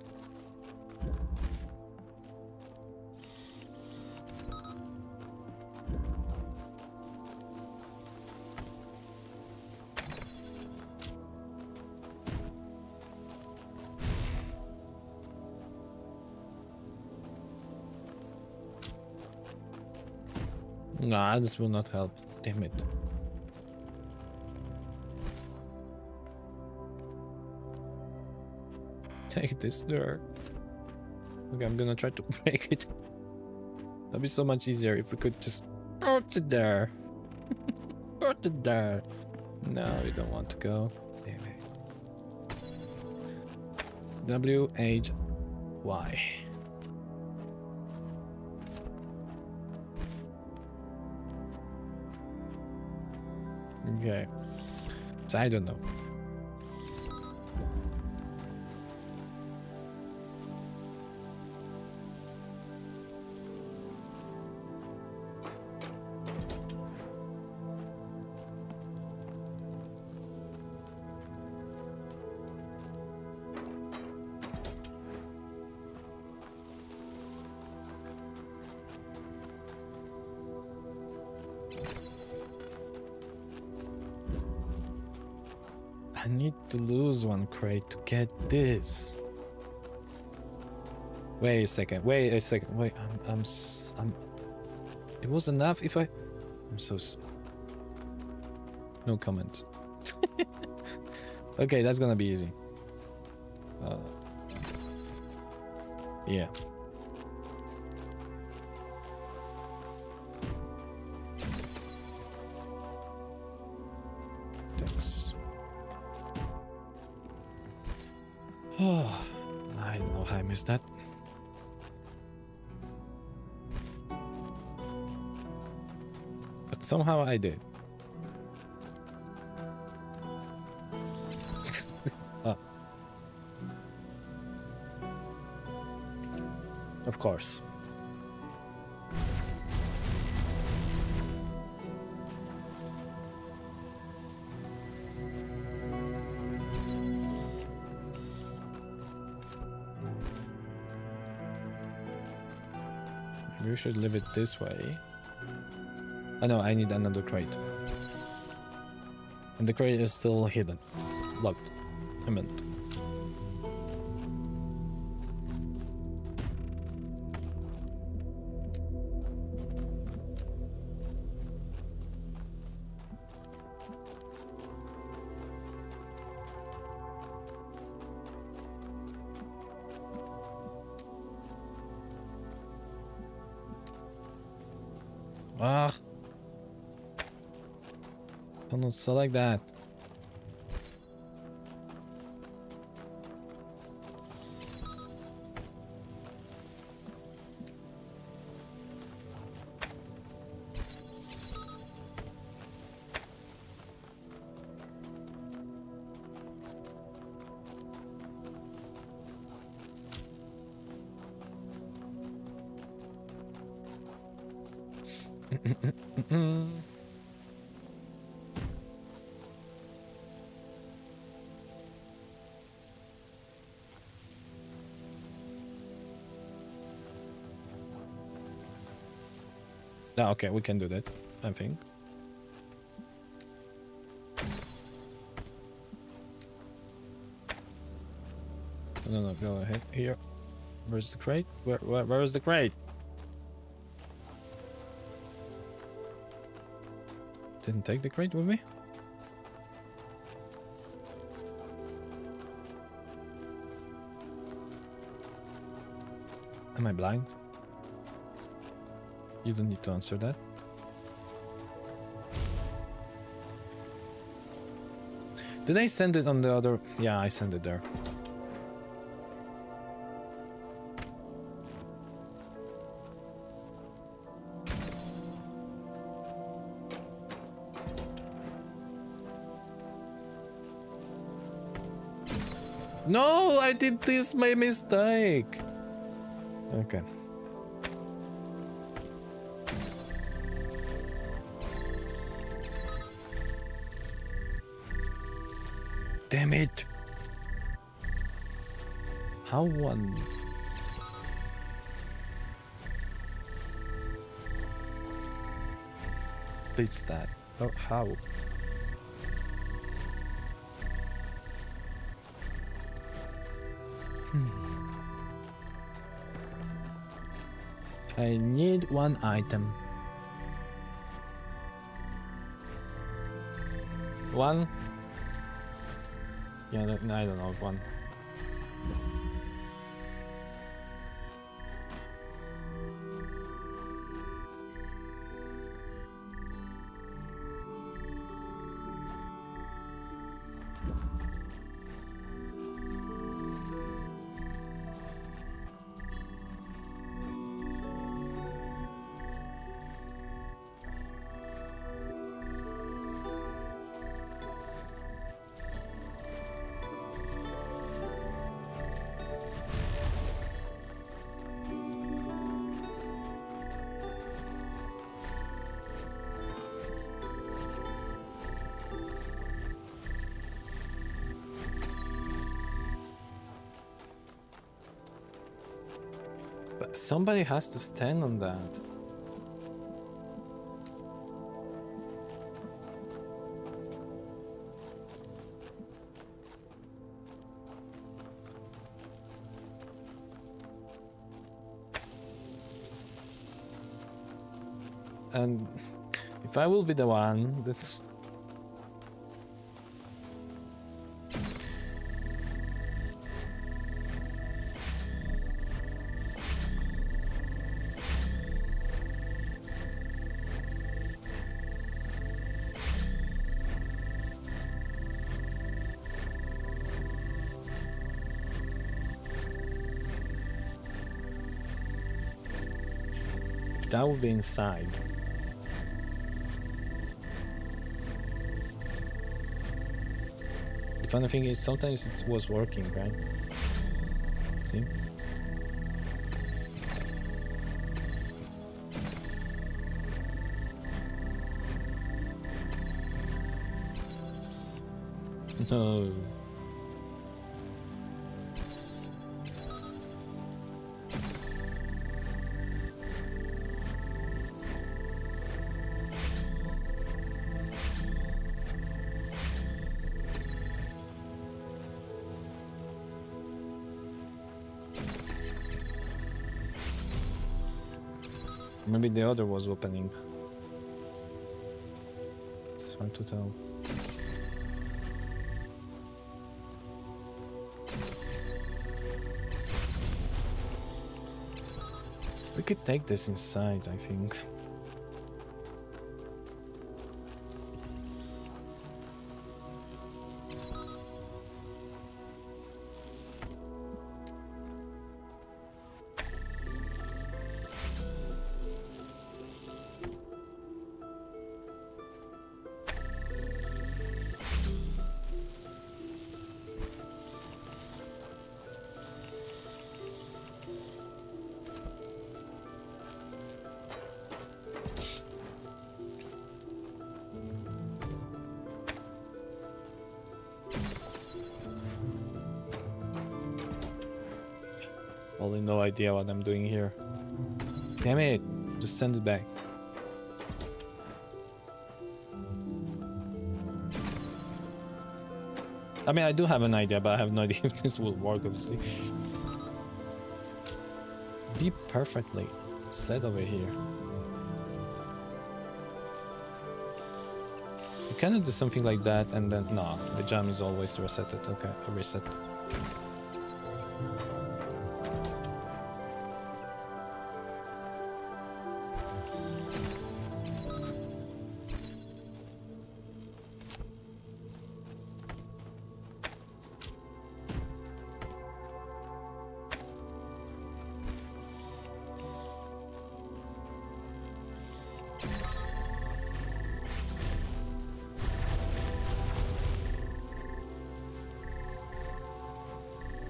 Nah, this will not help. Damn it. Take this there. Okay, I'm gonna try to break it. That'd be so much easier if we could just put it there. Put it there. No, we don't want to go. Damn it. W-H-Y. Okay. So I don't know. I need to lose one crate to get this. Wait a second. Wait a second. Wait. I'm. It was enough. If I. I'm so. No comment. Okay, that's gonna be easy. Yeah. Thanks. Oh, I don't know how I missed that. But somehow I did. Ah. Of course. Maybe we should leave it this way. Oh no, I need another crate. And the crate is still hidden. Locked. I meant. Ah. Don't select that. Ah, okay, we can do that, I think. No, go ahead. Here. Where's the crate? Where is the crate? Didn't take the crate with me? Am I blind? You don't need to answer that. Did I send it on the other? Yeah, I sent it there. No, I did this by mistake. Okay. Damn it. How one? Beats that? Oh, how? I need one item. One? Yeah, I don't know, one. But somebody has to stand on that. And if I will be the one that's... That would be inside. The funny thing is, sometimes it was working, right? See? No. Maybe the other was opening. It's hard to tell. We could take this inside, I think. Only no idea what I'm doing here. Damn it! Just send it back. I mean, I do have an idea, but I have no idea if this will work, obviously. Be perfectly set over here. You cannot do something like that and then... No, the jam is always resetted. Okay, I reset.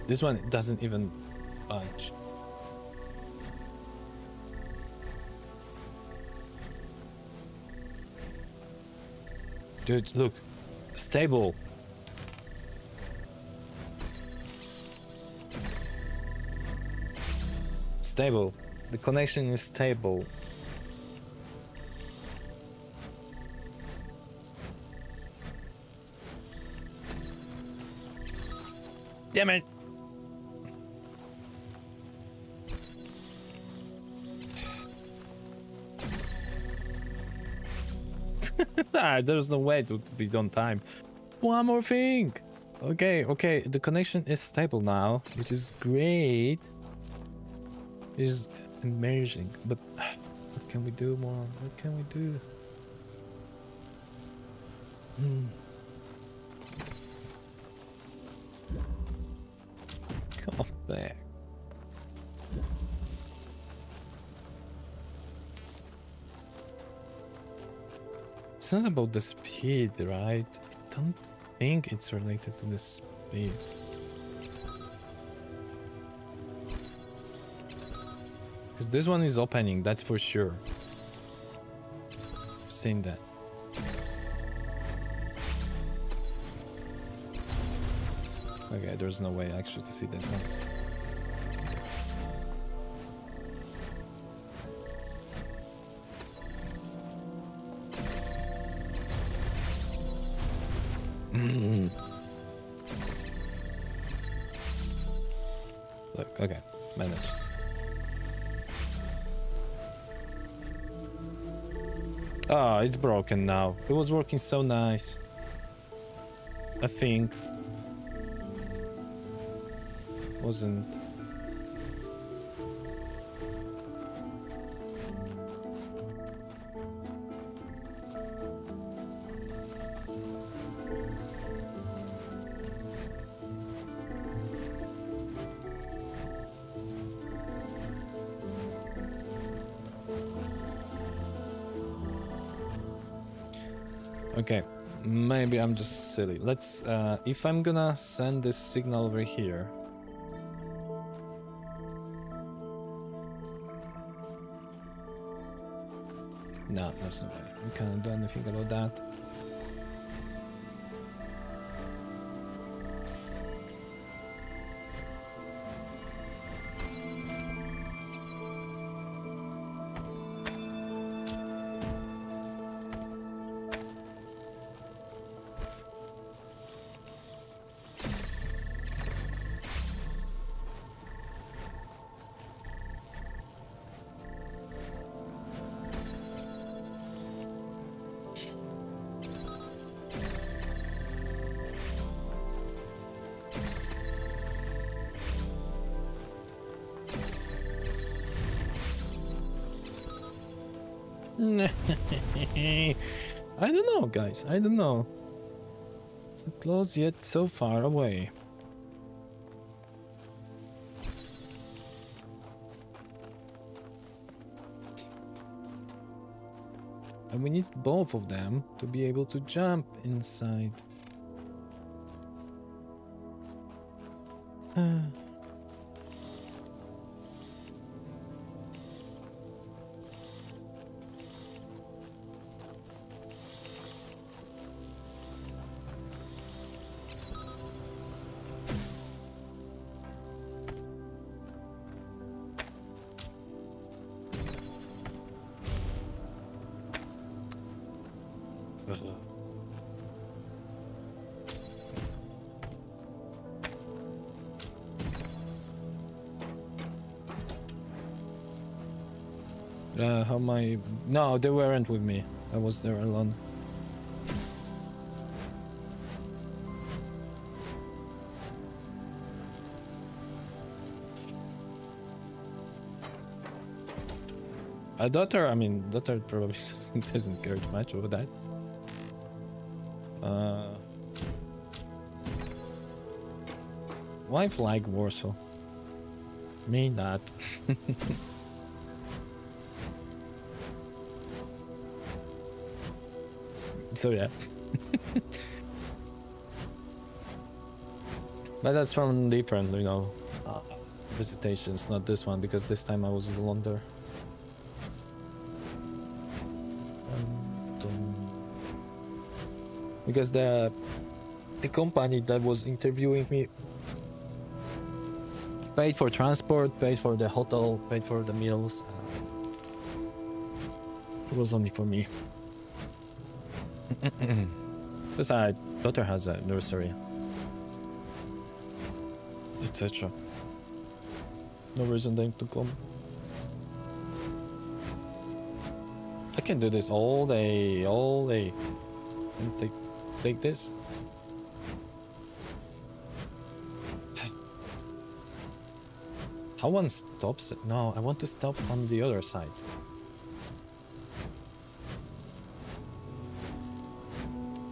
This one doesn't even budge. Dude, look. Stable. Stable. The connection is stable. Damn it! Nah, there's no way to be on time. One more thing. Okay, okay. The connection is stable now, which is great. It's amazing. But what can we do more? What can we do? Come back. It's not about the speed, right? I don't think it's related to the speed. Because this one is opening, that's for sure. I've seen that. Okay, there's no way actually to see that one. Look, okay, managed. Ah, it's broken now. It was working so nice. I think. Wasn't. Okay, maybe I'm just silly. Let's, if I'm gonna send this signal over here. No, there's no way. We can't do anything about that. I don't know, guys. I don't know. So close yet so far away. And we need both of them to be able to jump inside. How am I? No, they weren't with me. I was there alone. Daughter, I mean, daughter probably doesn't care too much about that. Wife like Warsaw. Me not. So yeah. But that's from different, you know, visitations, not this one, because this time I was alone there. Because the company that was interviewing me paid for transport, paid for the hotel, paid for the meals. It was only for me. Besides, daughter has a nursery, etc. No reason then to come. I can do this all day, and take this. How one stops it? No, I want to stop on the other side.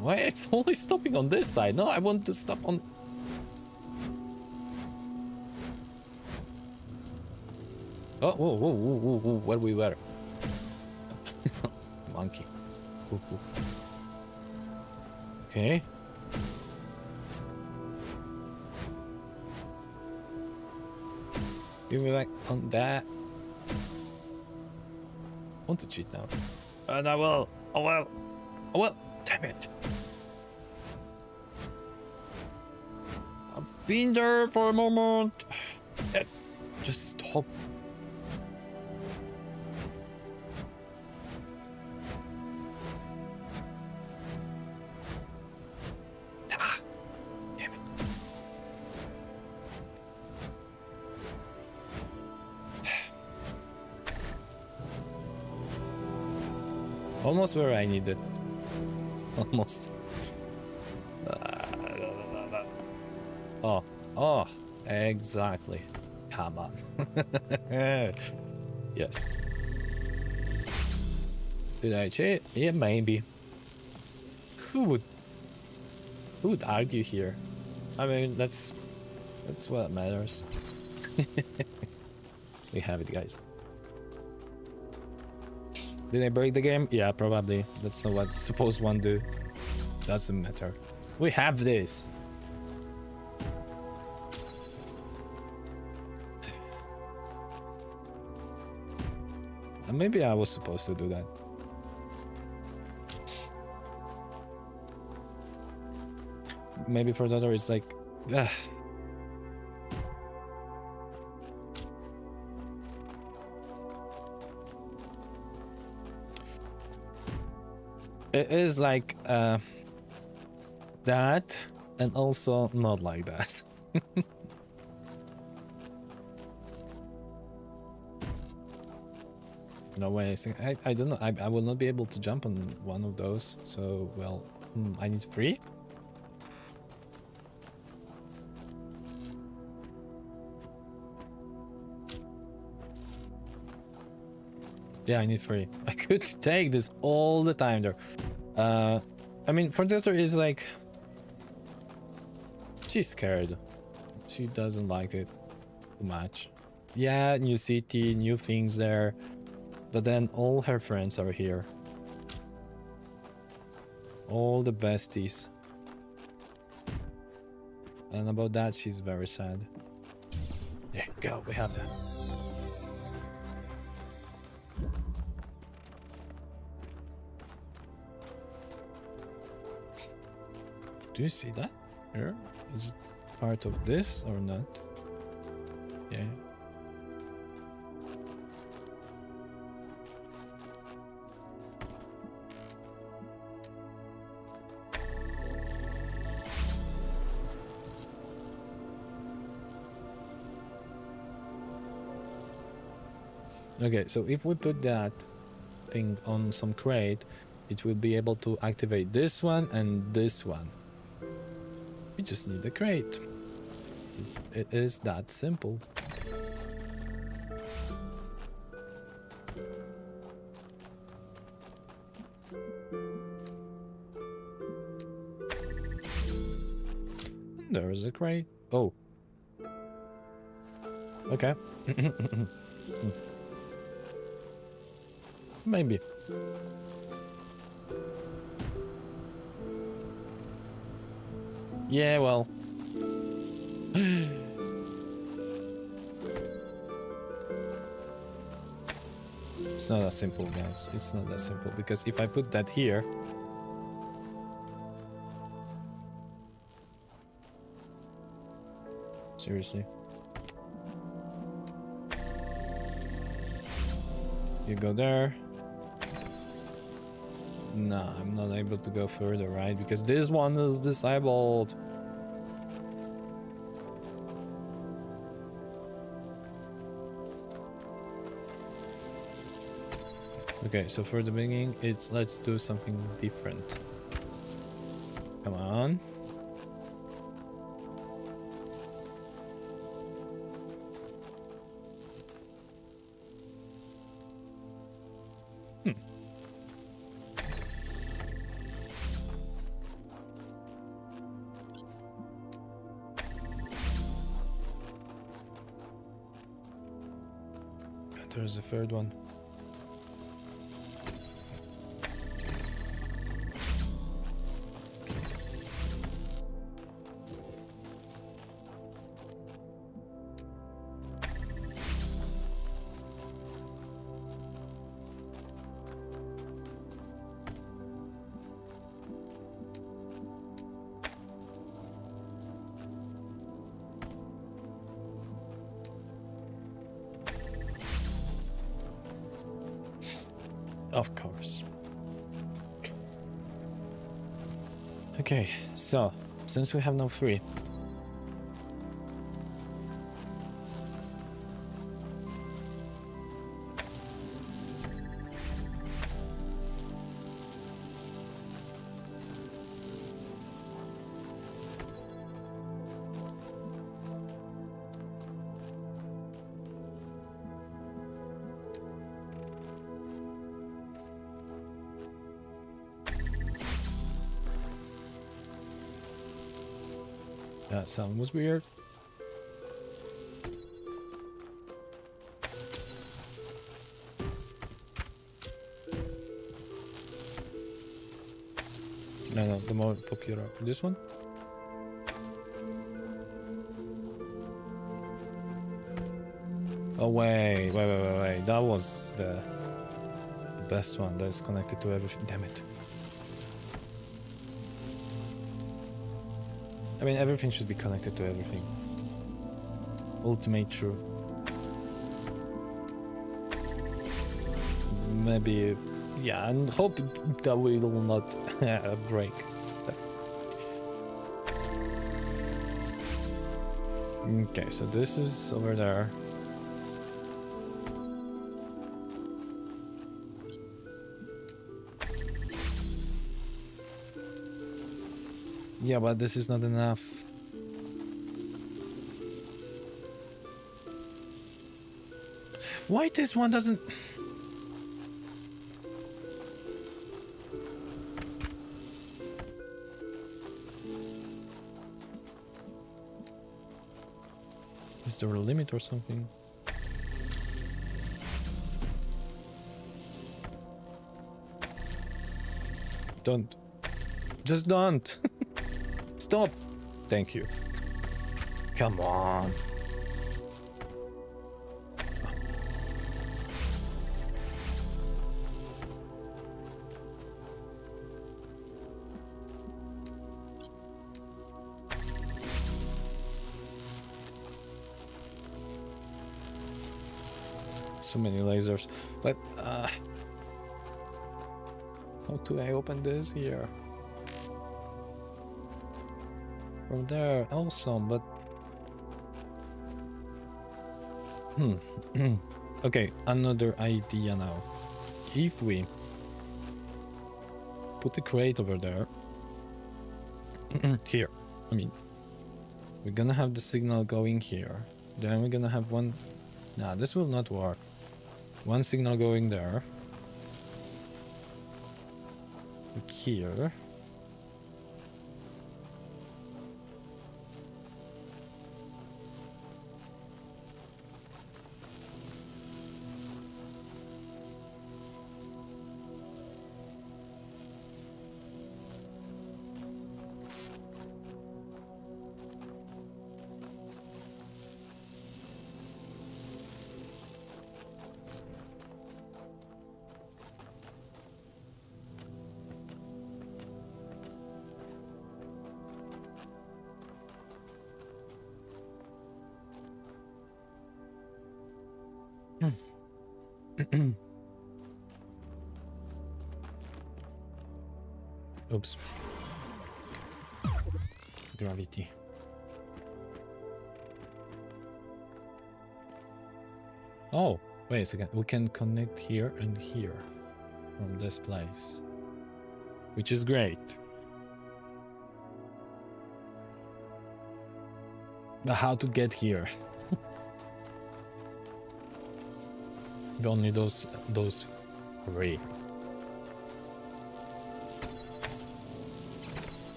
Why it's only stopping on this side? No, I want to stop on... Oh, whoa, where we were. Monkey. Okay. Give me back on that. I want to cheat now. And I will. Oh well. Oh well. Damn it. I've been there for a moment. Just stop. Damn it. Almost where I need it. Almost. Oh, exactly. Come on. Yes. Did I cheat? Yeah, maybe. Who would argue here? I mean, that's what matters. We have it, guys. Did I break the game? Yeah, probably. That's not what supposed one do. Doesn't matter. We have this. And maybe I was supposed to do that. Maybe for the other it's like, ugh. It is like that, and also not like that. No way. I don't know. I will not be able to jump on one of those. So, well, I need 3. Yeah, I need 3. I could take this all the time there. I mean, for the other is like, she's scared. She doesn't like it too much. Yeah, new city, new things there. But then all her friends are here. All the besties. And about that, she's very sad. There you go, we have that. Do you see that? Here? Is it part of this or not? Yeah. Okay, so if we put that thing on some crate, it will be able to activate this one and this one. We just need a crate. It is that simple. There is a crate. Oh. Okay. Maybe. Yeah, well. It's not that simple, guys. It's not that simple, because if I put that here, seriously, you go there. No, I'm not able to go further, right? Because this one is disabled. Okay, so for the beginning, let's do something different. Come on. There's a third one. Of course. Okay, so since we have no 3, That sound was weird. No, the more popular. This one? Oh, wait. That was the best one that is connected to everything. Damn it. I mean, everything should be connected to everything. Ultimate true. Maybe, yeah, and hope that we will not break. Okay, so this is over there. Yeah, but this is not enough. Why this one doesn't... Is there a limit or something? Don't. Just don't. Stop. Thank you. Come on. So many lasers, but how do I open this here? From there, awesome, but okay, another idea now. If we put the crate over there, here, I mean, we're gonna have the signal going here. Then we're gonna have one. Nah, this will not work. One signal going there. Here. Oops. Gravity. Oh, wait a second. We can connect here and here from this place, which is great. But how to get here? If only those three.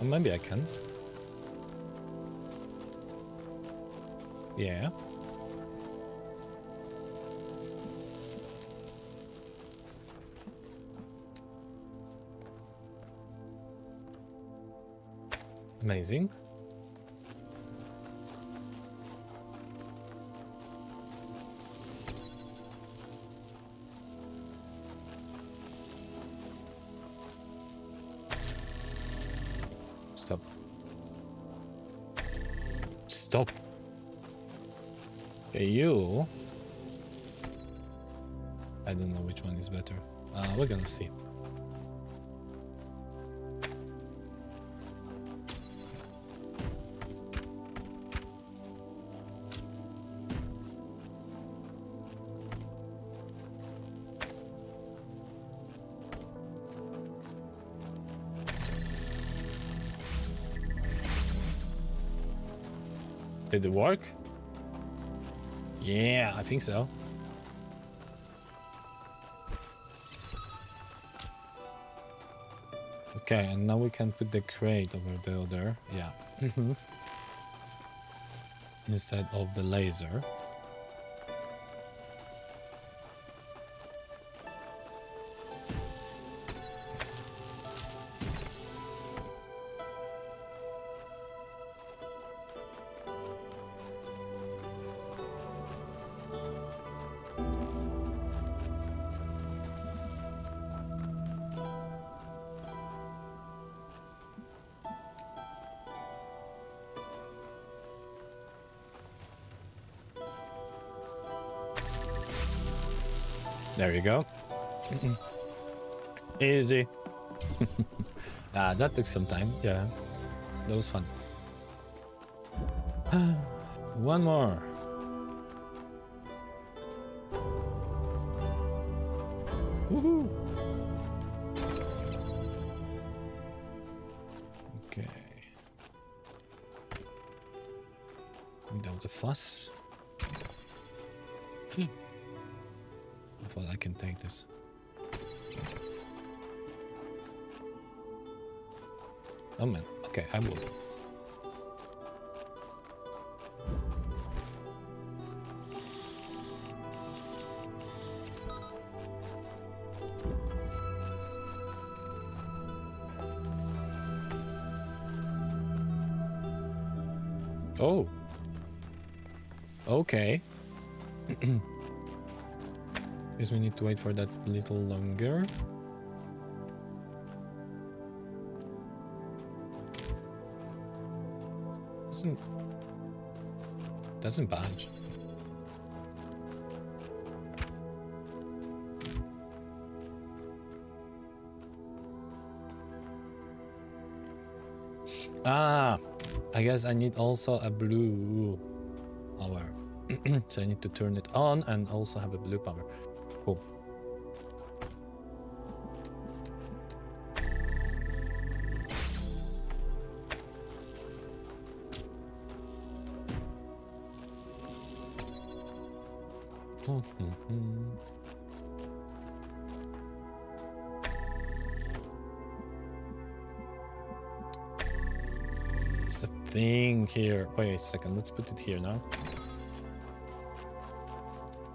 Or maybe I can. Yeah. Amazing. Stop. Stop. Okay, you. I don't know which one is better. We're gonna see. Did it work? Yeah, I think so. Okay, and now we can put the crate over there. Yeah. Instead of the laser. There you go. Easy. That took some time. Yeah, that was fun. One more. Woohoo! Okay. Without the fuss. I thought I can take this. Oh man, okay, I will. Oh. Okay. Guess we need to wait for that little longer. Doesn't budge. I guess I need also a blue power. So I need to turn it on and also have a blue power. Cool. It's a thing here. Wait a second, let's put it here now.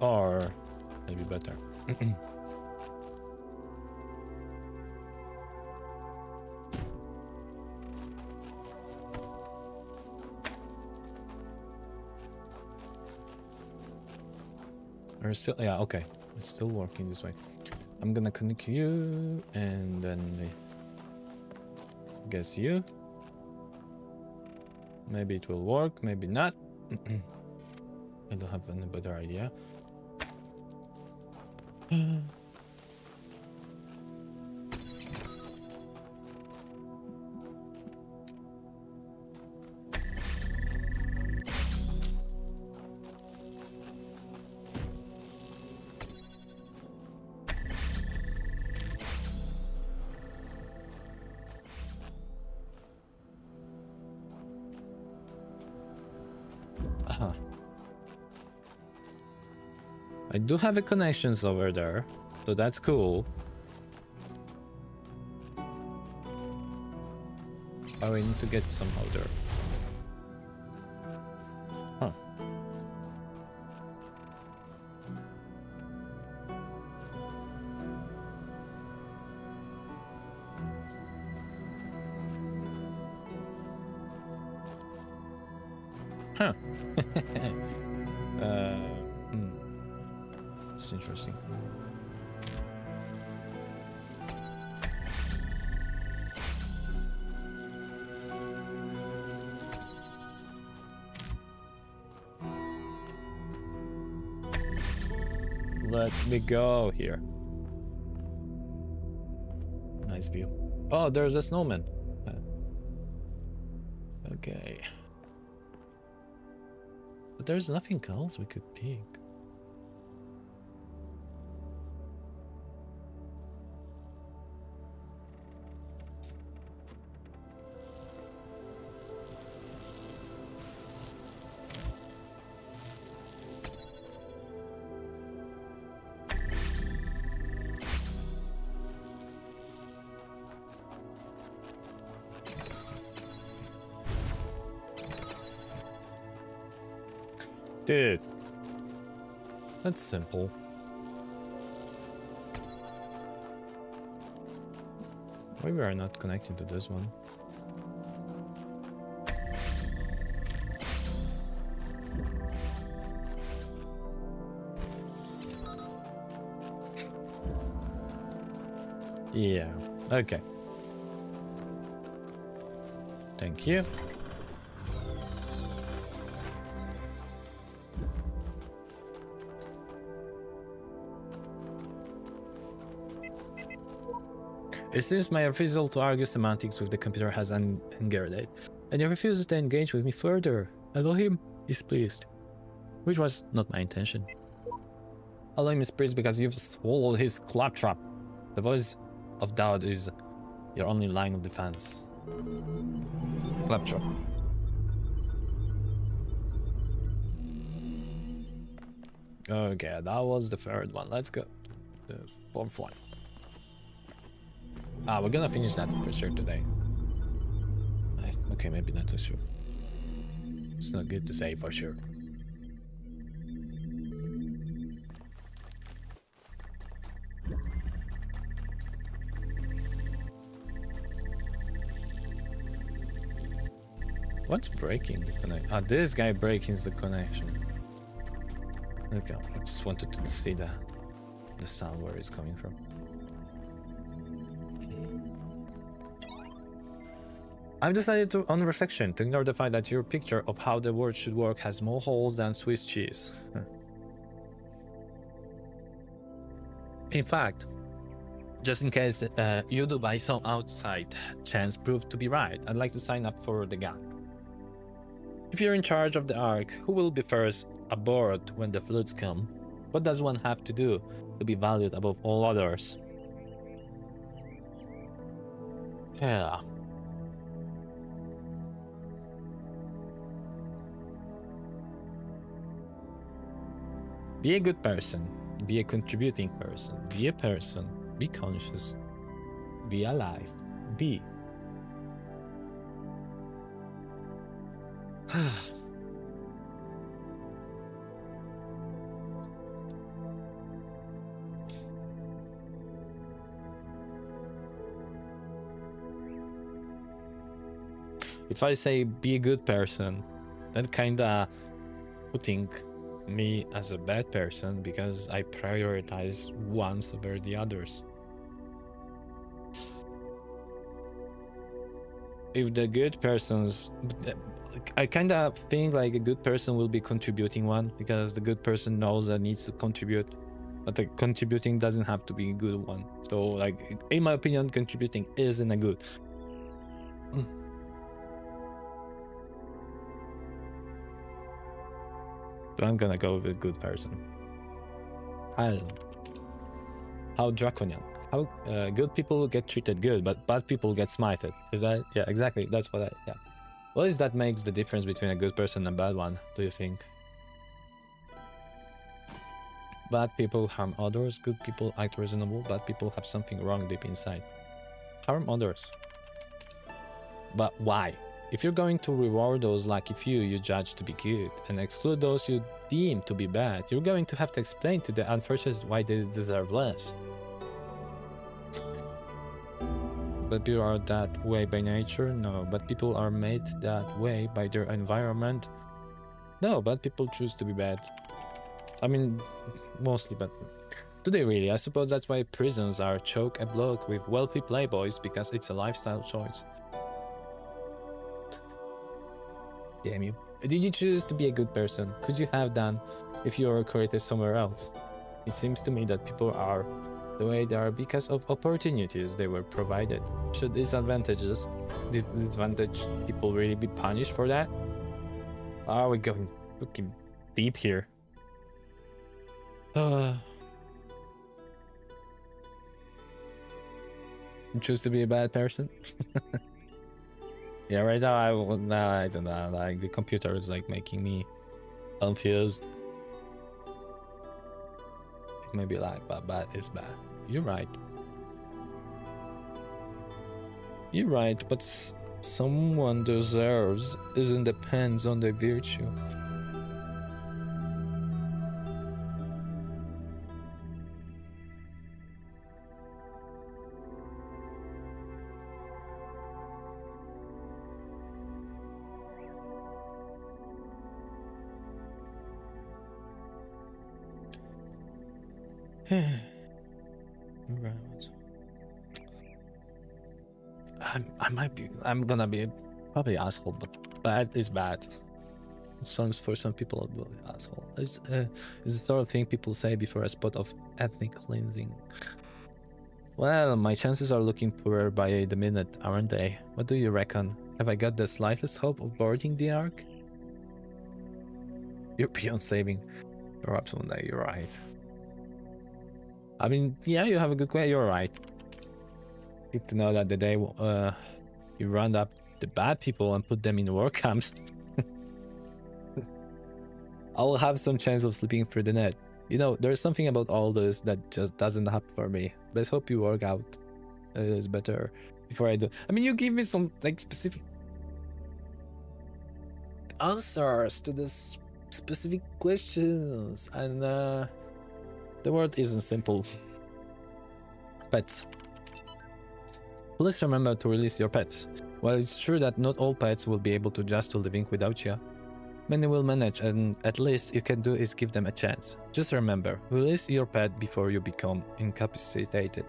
Or maybe better. Or still, yeah, okay. It's still working this way. I'm gonna connect you and then guess you. Maybe it will work, maybe not. I don't have any better idea. I do have a connections over there, so that's cool. Oh, we need to get somehow there. Huh. Huh. It's interesting. Let me go here. Nice view. Oh, there's a snowman. Okay. But there's nothing else we could pick. Dude. That's simple. Why we are not connecting to this one? Yeah, okay. Thank you. It seems my refusal to argue semantics with the computer has angered it, and he refuses to engage with me further. Elohim is pleased, which was not my intention. Elohim is pleased because you've swallowed his claptrap. The voice of doubt is your only line of defense. Claptrap. Okay, that was the third one. Let's go. The fourth one. We're gonna finish that for sure today. Okay, maybe not so sure. It's not good to say for sure. What's breaking the connection? This guy breaking the connection. Okay, I just wanted to see the sound where it's coming from. I've decided to, on reflection, to ignore the fact that your picture of how the world should work has more holes than Swiss cheese. In fact, just in case you do by some outside chance prove to be right, I'd like to sign up for the gang. If you're in charge of the Ark, who will be first aboard when the floods come? What does one have to do to be valued above all others? Yeah. Be a good person. Be a contributing person. Be a person. Be conscious. Be alive. Be. If I say be a good person, that kinda putting me as a bad person because I prioritize ones over the others. If the good persons, I kind of think like a good person will be contributing one because the good person knows that needs to contribute, but the contributing doesn't have to be a good one. So like in my opinion, contributing isn't a good. So I'm gonna go with a good person. I don't know. How draconian. How good people get treated good, but bad people get smited. Is that? Yeah, exactly. That's what yeah. What is that makes the difference between a good person and a bad one, do you think? Bad people harm others, good people act reasonable, bad people have something wrong deep inside. Harm others. But why? If you're going to reward those lucky few you judge to be good and exclude those you deem to be bad, you're going to have to explain to the unfortunate why they deserve less. But people are that way by nature? No. But people are made that way by their environment? No, but people choose to be bad. I mean, mostly, but do they really? I suppose that's why prisons are chock-a-block with wealthy playboys, because it's a lifestyle choice. Damn you. Did you choose to be a good person? Could you have done if you were created somewhere else? It seems to me that people are the way they are because of opportunities they were provided. Should disadvantaged people really be punished for that? Are we going fucking deep here? Choose to be a bad person? Yeah, right now I don't know. Like the computer is like making me confused. It may be like, but bad is bad. You're right. You're right, but someone deserves isn't depends on their virtue. I'm gonna be probably asshole, but bad is bad. For some people, it will be asshole. It's the sort of thing people say before a spot of ethnic cleansing. Well, my chances are looking poorer by the minute, aren't they? What do you reckon? Have I got the slightest hope of boarding the Ark? You're beyond saving. Perhaps one day, you're right. I mean, yeah, you have a good question. You're right. Good to know that the day you round up the bad people and put them in war camps, I'll have some chance of slipping through the net. You know, there's something about all this that just doesn't happen for me. Let's hope you work out. It's better before I do. I mean, you give me some like specific answers to this specific questions, and the word isn't simple. Pets. Please remember to release your pets. While it's true that not all pets will be able to adjust to living without you, many will manage, and at least you can do is give them a chance. Just remember, release your pet before you become incapacitated.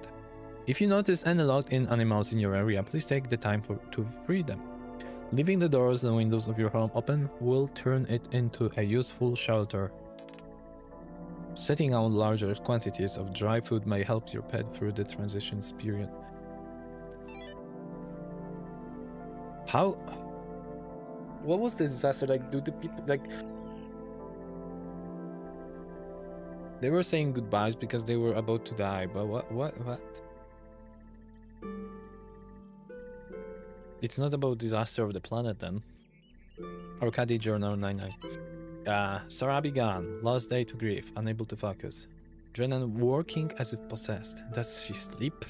If you notice any locked-in animals in your area, please take the time to free them. Leaving the doors and windows of your home open will turn it into a useful shelter. Setting out larger quantities of dry food may help your pet through the transition period. How? What was the disaster like? Do the people like? They were saying goodbyes because they were about to die, but what? It's not about disaster of the planet then. Arcady Journal 99. Sarah began, last day to grief, unable to focus. Drennan working as if possessed. Does she sleep?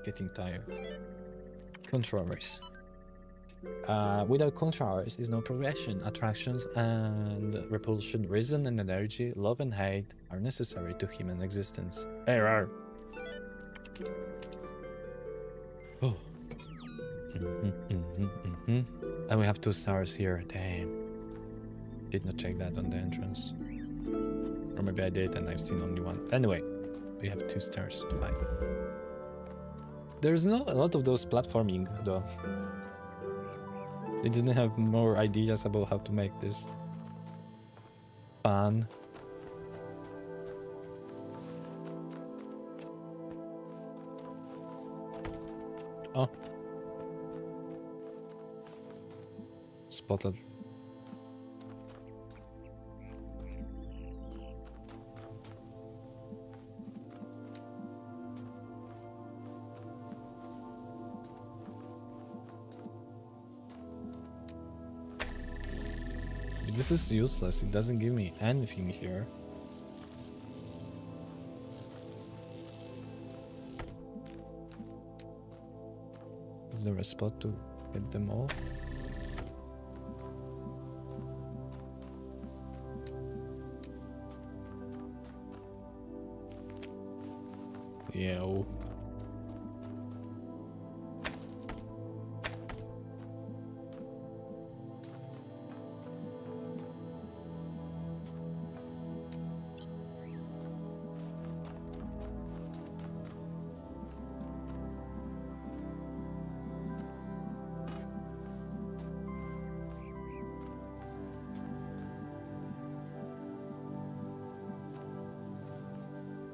Getting tired. Controllers. Without controllers is no progression. Attractions and repulsion, reason and energy, love and hate are necessary to human existence. Error. Oh. And we have 2 stars here. Damn. Did not check that on the entrance. Or maybe I did and I've seen only 1. Anyway, we have 2 stars to find. There's not a lot of those platforming though. They didn't have more ideas about how to make this fun. Oh. Spotted. This is useless, it doesn't give me anything here. Is there a spot to get them all? Yo.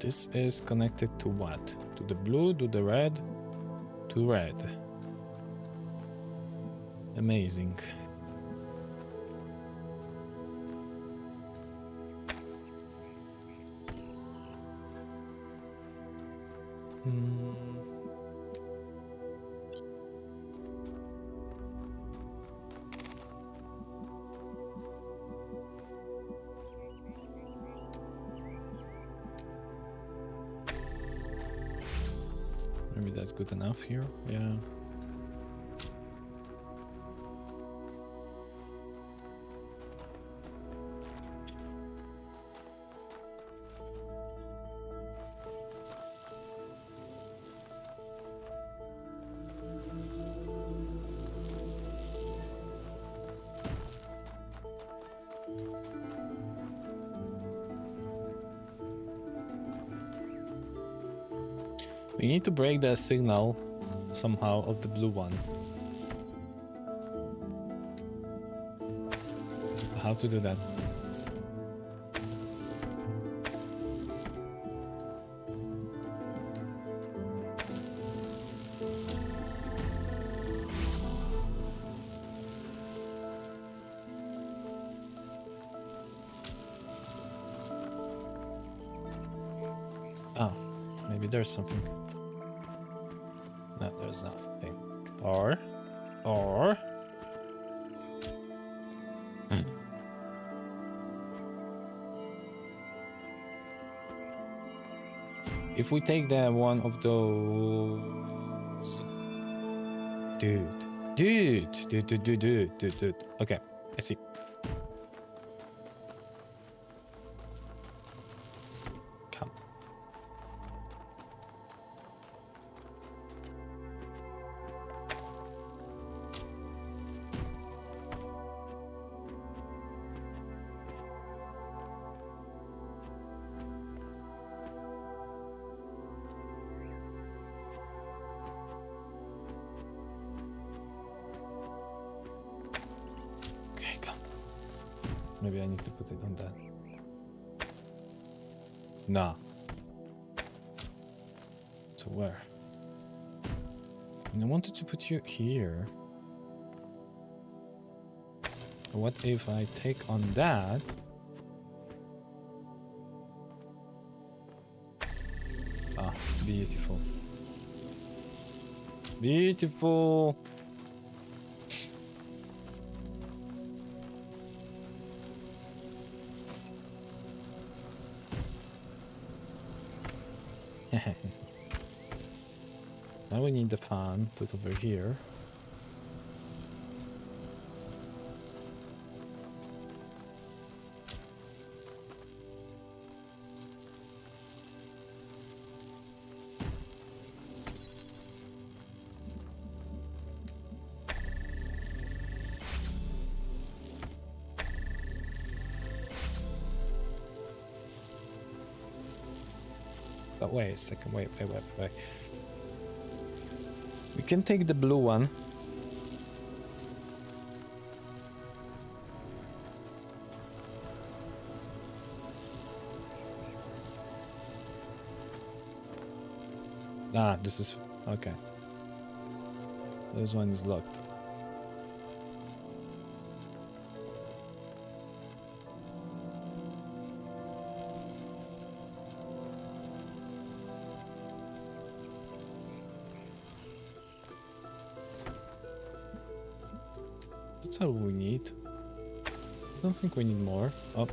This is connected to what? To the blue, to the red, to red. Amazing. Maybe that's good enough here. Yeah. We need to break the signal somehow of the blue one. How to do that? Oh, maybe there's something. No, there's nothing. Or... If we take the one of those... Dude. Okay, I see. Come. Okay, come. Maybe I need to put it on that. Nah. So where? And I wanted to put you here. What if I take on that? Ah, beautiful. Beautiful. Now we need the fan put over here. But wait a second, wait. We can take the blue one. Ah, this is... okay. This one is locked. That's all we need. I don't think we need more. Oh.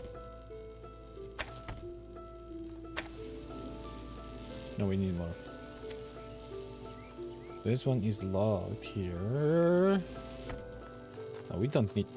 No, we need more. This one is locked here. No, we don't need...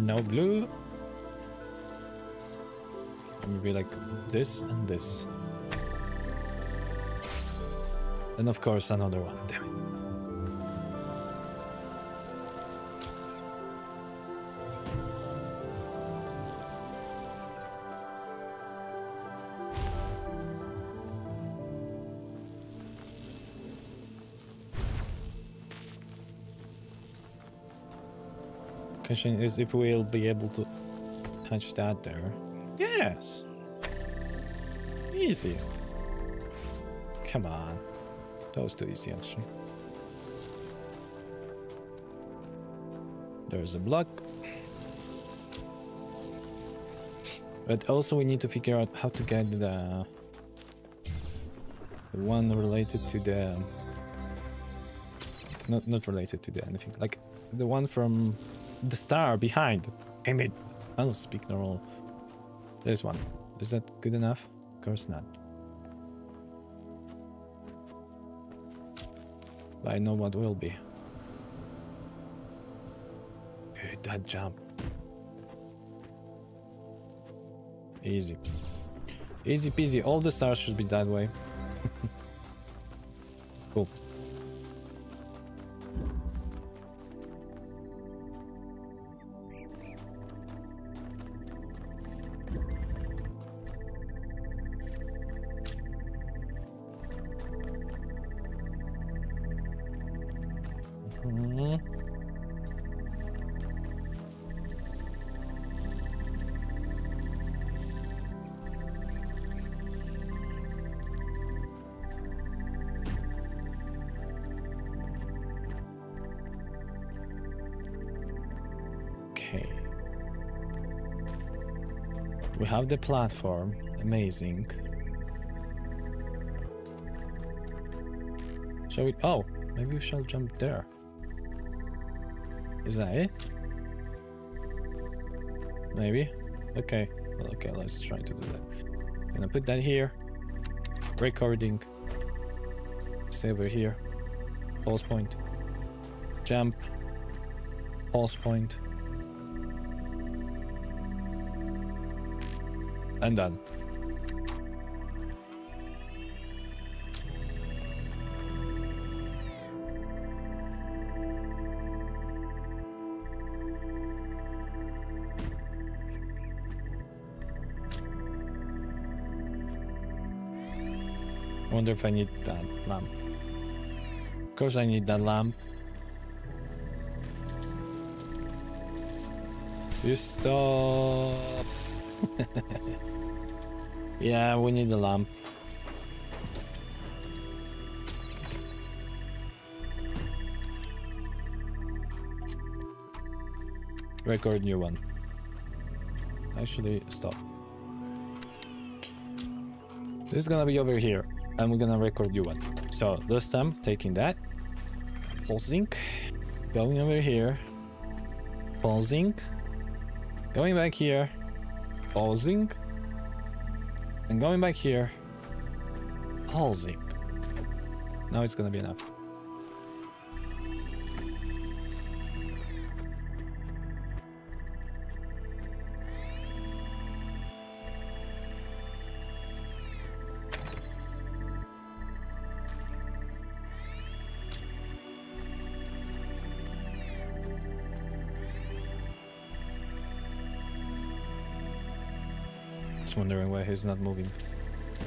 No blue. Maybe like this and this. And of course another one. Damn it. Question is if we'll be able to touch that there. Yes. Easy. Come on. That was too easy actually. There's a block. But also we need to figure out how to get the one related to the... Not related to the anything. Like the one from the star behind. Damn it. I don't speak normal. There's one. Is that good enough? Of course not. But I know what will be. Dude, that jump. Easy. Easy peasy. All the stars should be that way. Cool. Mhm. Okay. We have the platform. Amazing. Shall we? Oh, maybe we shall jump there. Is that it? Maybe. Okay. Well, okay, let's try to do that. Gonna put that here. Recording. Stay over here. Pause point. Jump. Pause point. And done. I wonder if I need that lamp. Of course I need that lamp. You stop. Yeah, we need the lamp. Record new one. Actually, stop. This is gonna be over here, and we're gonna record new one. So this time, taking that, pausing, going over here, pausing, going back here, pausing, and going back here, pausing. Now it's gonna be enough. Just wondering why he's not moving.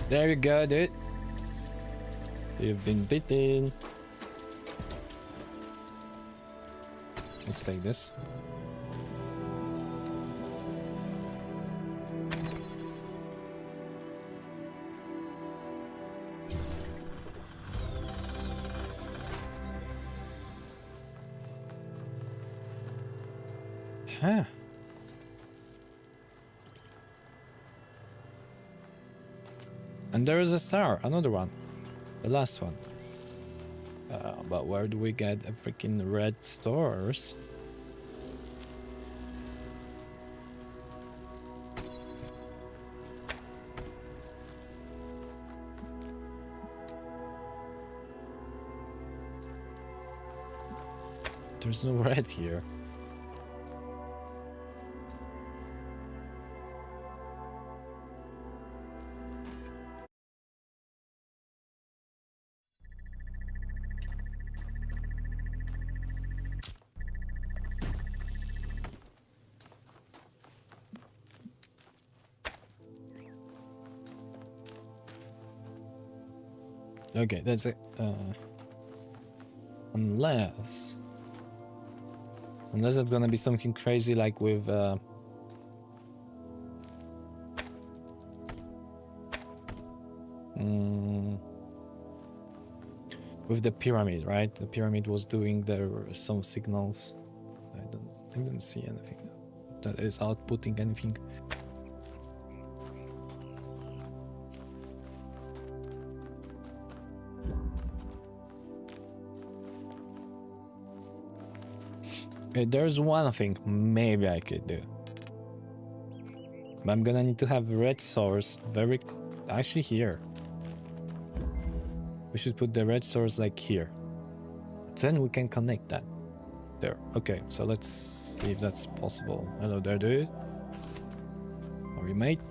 There you go, dude. You've been beaten. Let's take this. Huh. And there is a star, another one. The last one. But where do we get a freaking red stars? There's no red here. Okay, that's it. Unless it's gonna be something crazy like with the pyramid, right? The pyramid was doing some signals. I don't see anything that is outputting anything. Okay, there's one thing maybe I could do. But I'm gonna need to have red source actually here. We should put the red source like here. Then we can connect that. There. Okay, so let's see if that's possible. Hello there, dude. How are you, mate?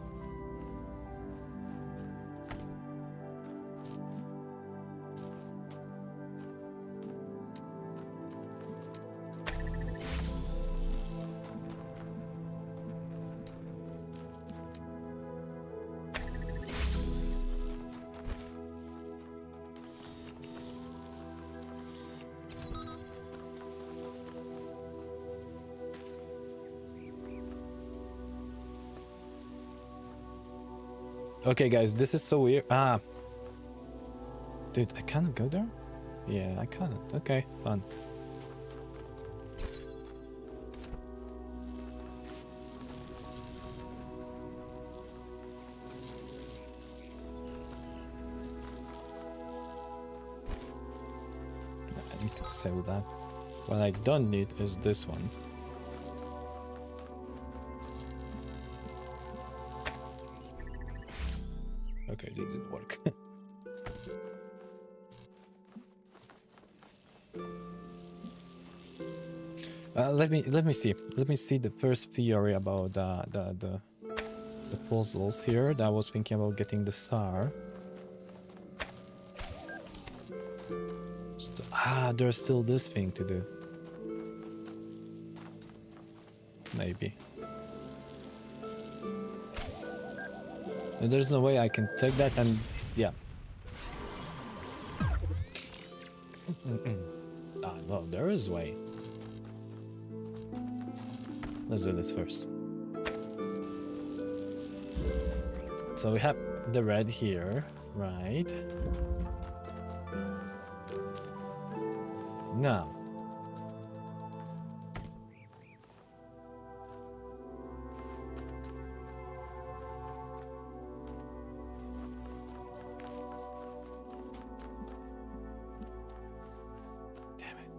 Okay, guys, this is so weird. Ah, dude, I can't go there. Yeah, I can't. Okay, fun. I need to sell that. What I don't need is this one. Okay, it didn't work. Let me see. Let me see the first theory about the puzzles here. That I was thinking about getting the star. There's still this thing to do. Maybe. There's no way I can take that and yeah. No, there is a way. Let's do this first. So we have the red here, right? Now. Damn it.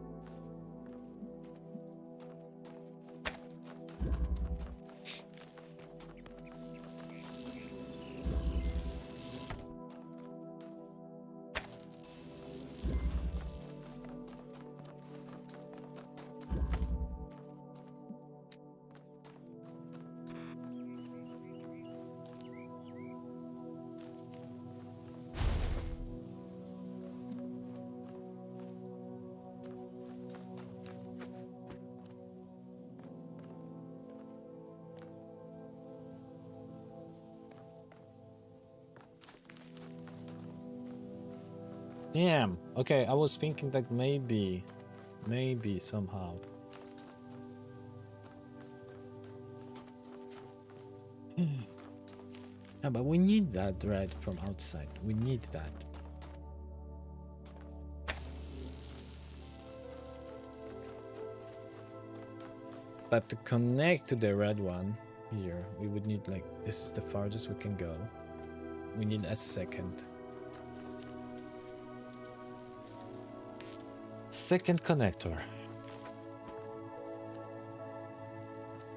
Damn. Okay, I was thinking that maybe somehow. Yeah, but we need that red from outside. We need that. But to connect to the red one here, we would need like, this is the farthest we can go. We need a second. Second connector.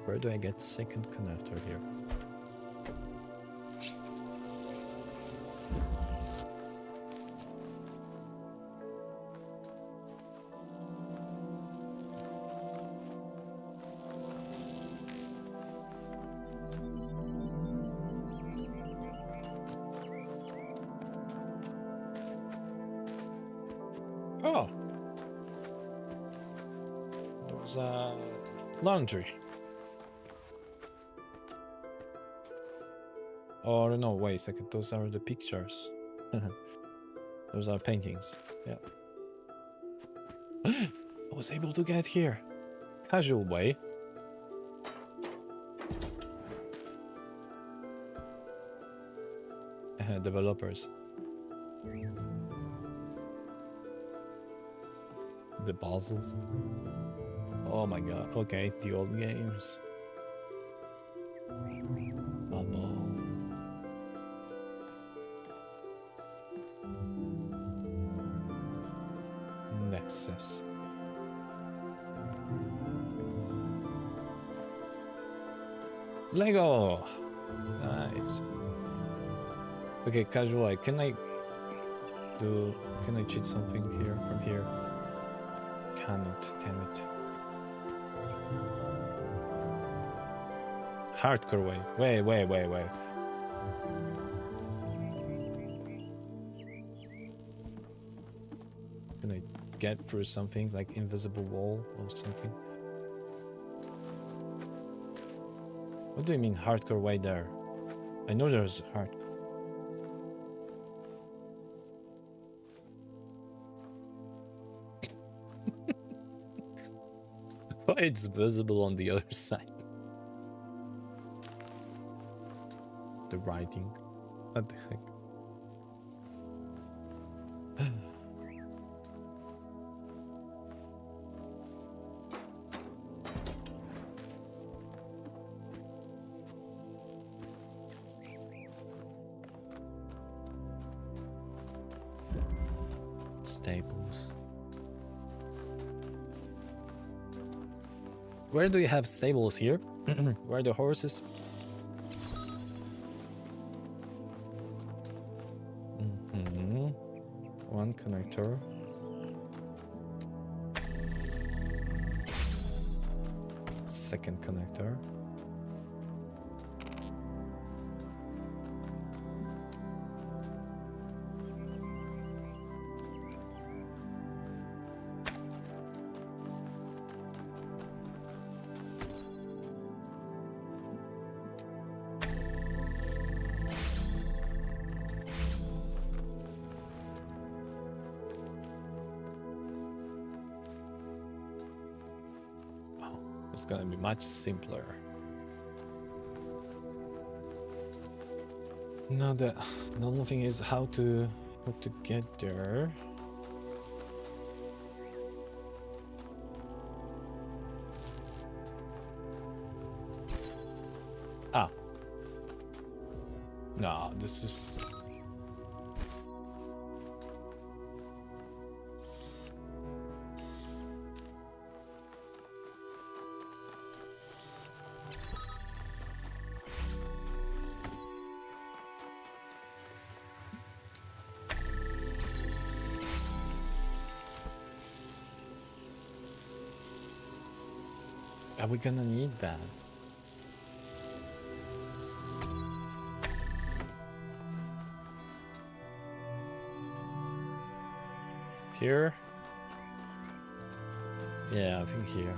Where do I get second connector here? Oh. There's laundry. Or no, wait a second, those are the pictures. Those are paintings. Yeah. I was able to get here. Casual way. Developers. The puzzles. Oh my god. Okay, the old games. Bubble. Nexus. Lego. Nice. Okay, casual. Can I cheat something here from here? Cannot, damn it. Hardcore way. Wait. Can I get through something like invisible wall or something? What do you mean hardcore way there? I know there's hardcore. It's visible on the other side. The writing. What the heck? Stables. Where do you have stables here? Where are the horses? One connector. Second connector. It's gonna be much simpler. Now the only thing is how to get there. Ah. No, this is. Are we gonna need that? Here? Yeah, I think here.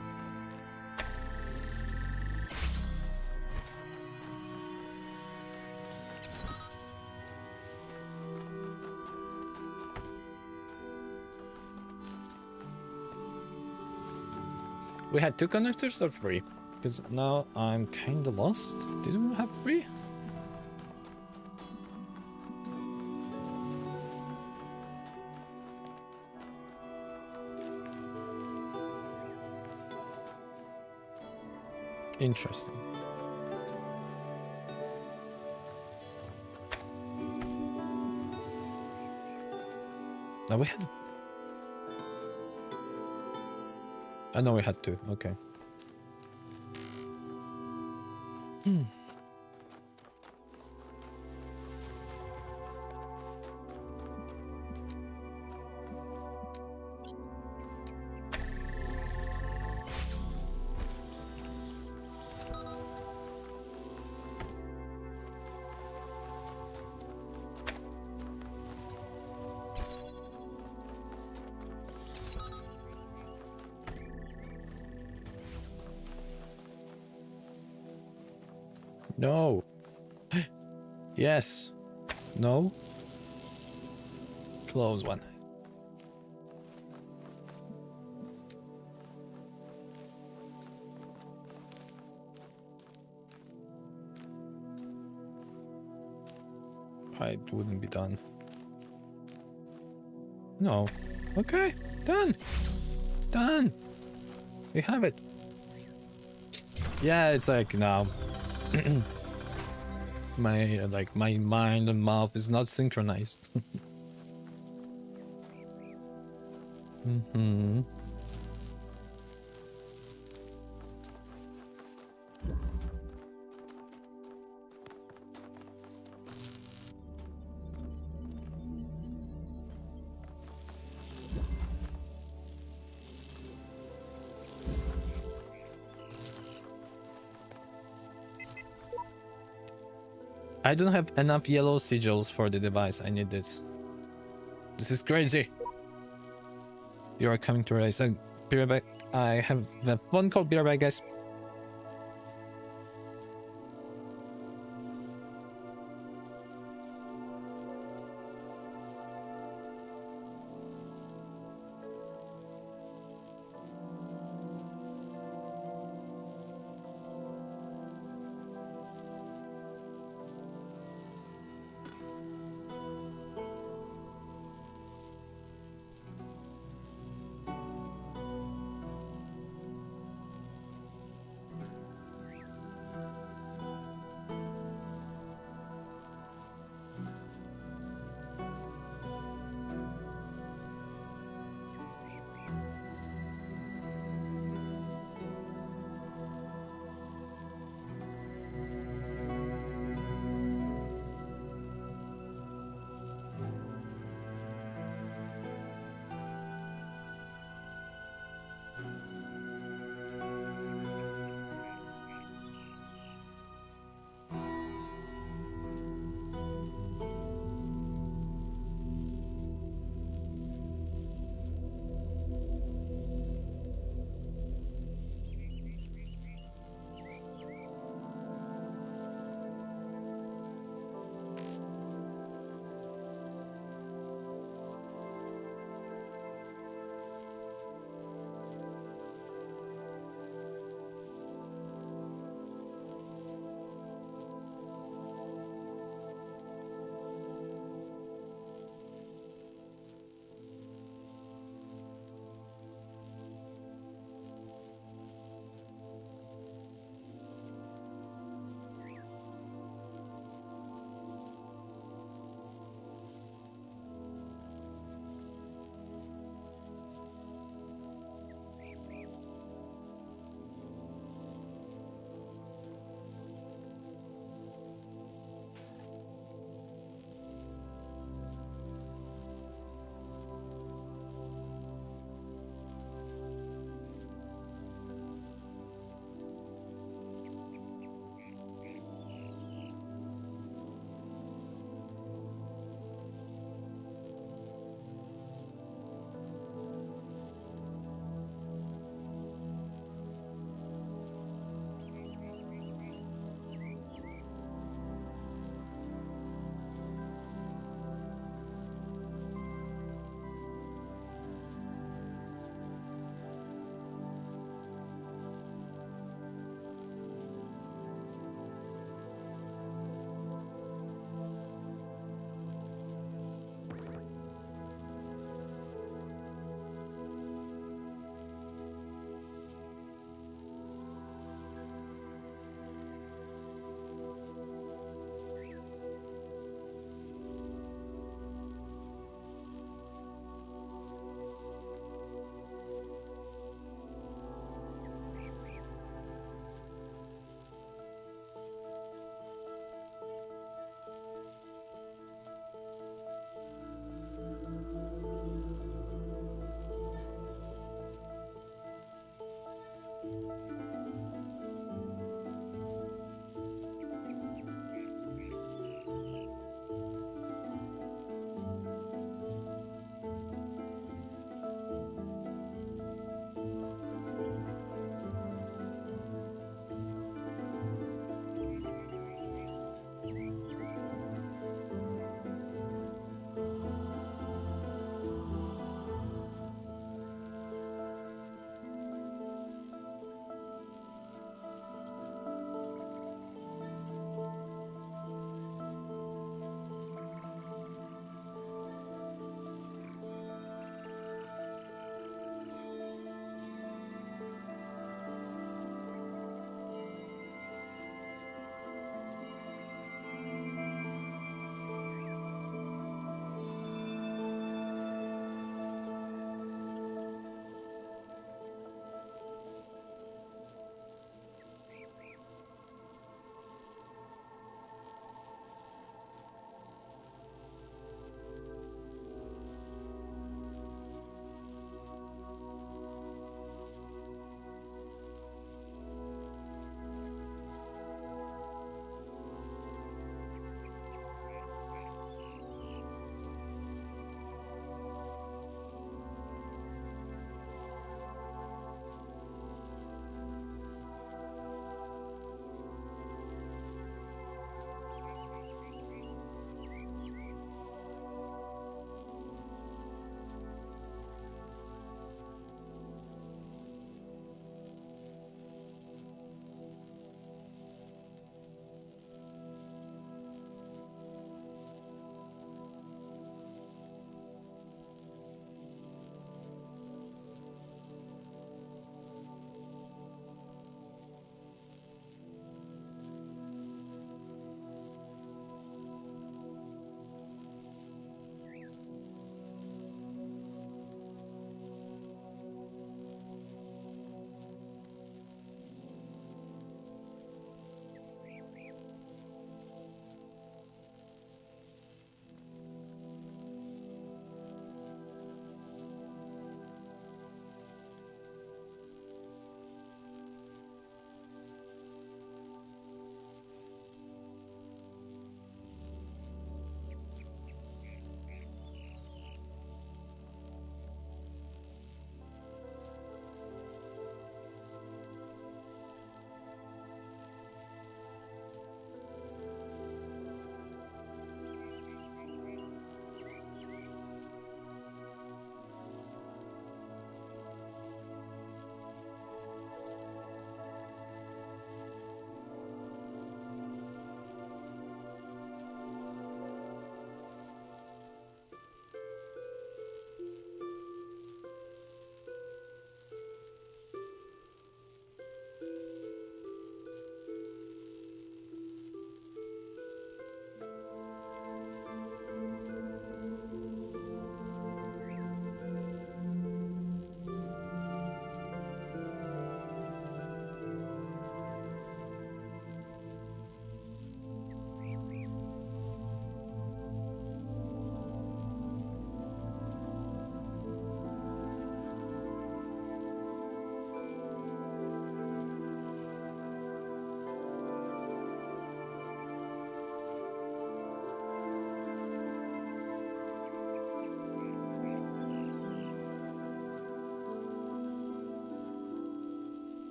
We had 2 connectors or 3? Because now I'm kinda lost. Didn't we have 3? Interesting. Now we had. I know we had 2. Okay. No. Yes. No. Close one. It wouldn't be done. No. Okay. Done. Done. We have it. Yeah, it's like now. my mind and mouth is not synchronized. I don't have enough yellow sigils for the device. I need this. This is crazy. You are coming to realize. Be right back. I have a phone call. Be right back, guys.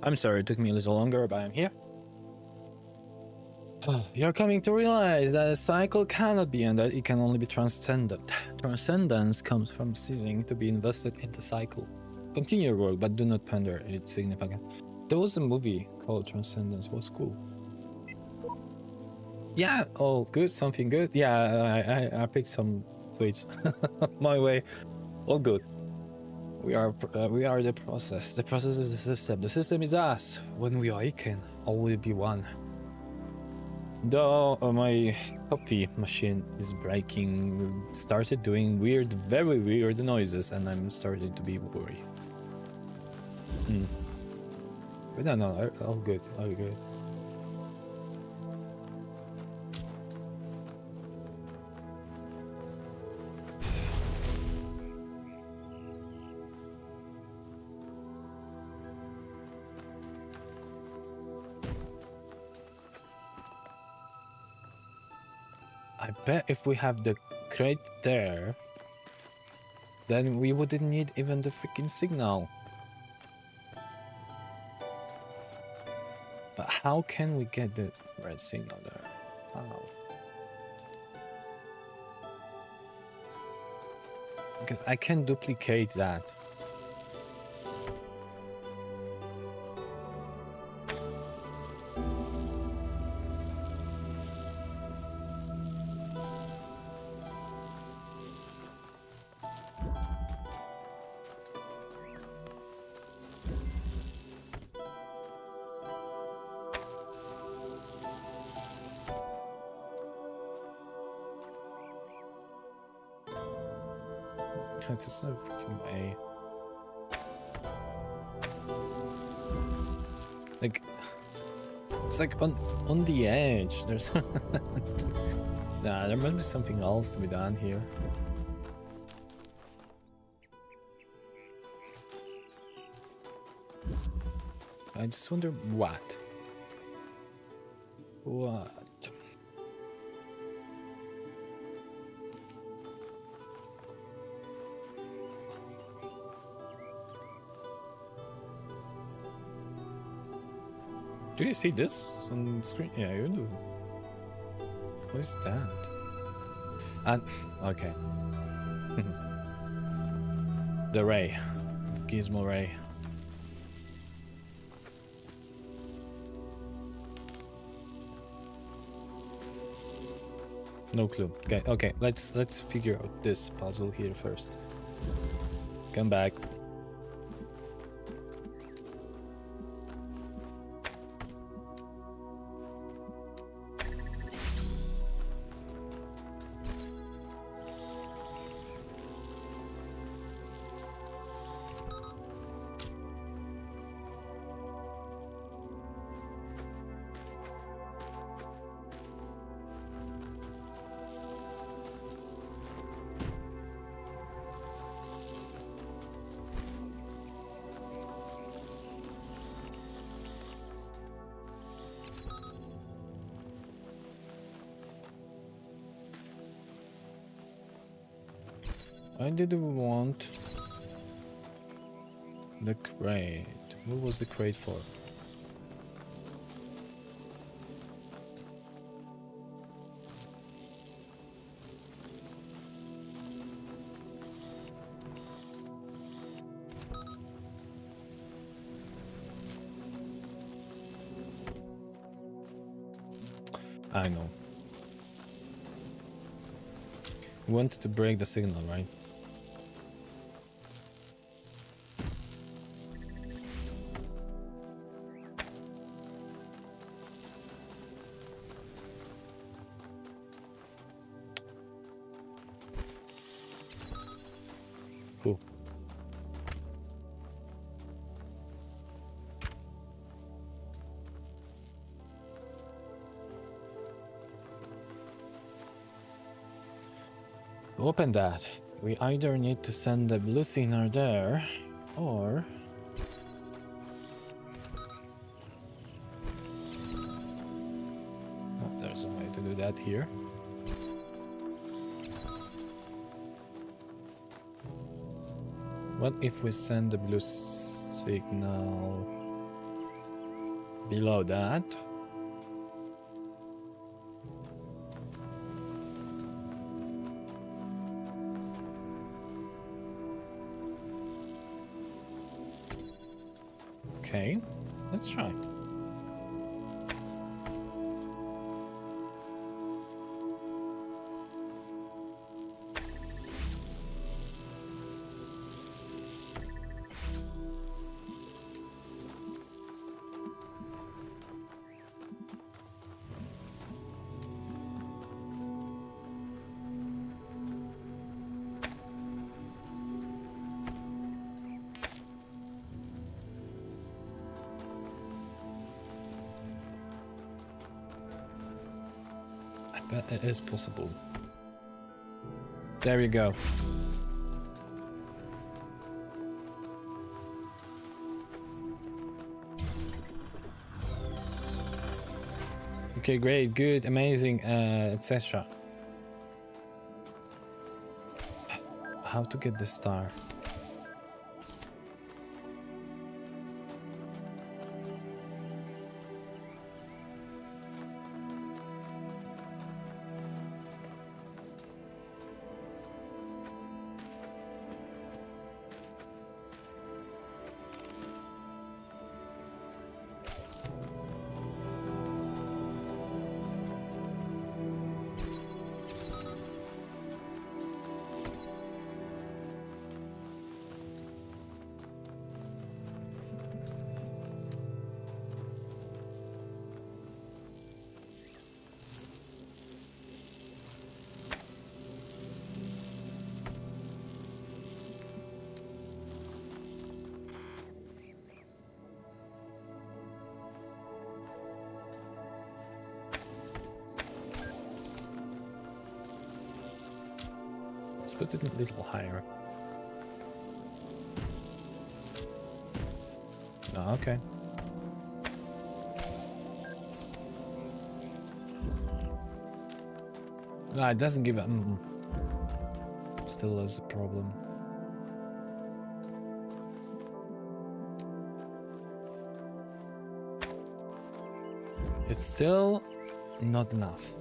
I'm sorry, it took me a little longer, but I'm here. You're coming to realize that a cycle cannot be ended, it can only be transcended. Transcendence comes from ceasing to be invested in the cycle. Continue your work, but do not ponder its significance. There was a movie called Transcendence, it was cool. Yeah, all good, something good. Yeah, I picked some tweets my way. All good. We are the process. The process is the system. The system is us. When we awaken, all will be one. Though my coffee machine is breaking, started doing weird, very weird noises, and I'm starting to be worried. But no, all good, all good. I bet if we have the crate there, then we wouldn't need even the freaking signal. But how can we get the red signal there? How? Because I can duplicate that. It's just no freaking way. Like, it's like on the edge. There's nah, there must be something else to be done here. I just wonder what. What? Do you see this on the screen? Yeah, you do. What is that? And okay. The ray. Gizmo ray. No clue. Okay, let's figure out this puzzle here first. Come back. I didn't want the crate. What was the crate for? I know. We wanted to break the signal, right? Cool. Open that. We either need to send the blue signal there, or... Oh, there's a way to do that here. What if we send the blue signal Below that. Okay, let's try. But it is possible. There you go. Okay, great, good, amazing, etc. How to get the star? Let's put it a little higher. Oh, okay. Ah, it doesn't give a... Still is a problem. It's still not enough.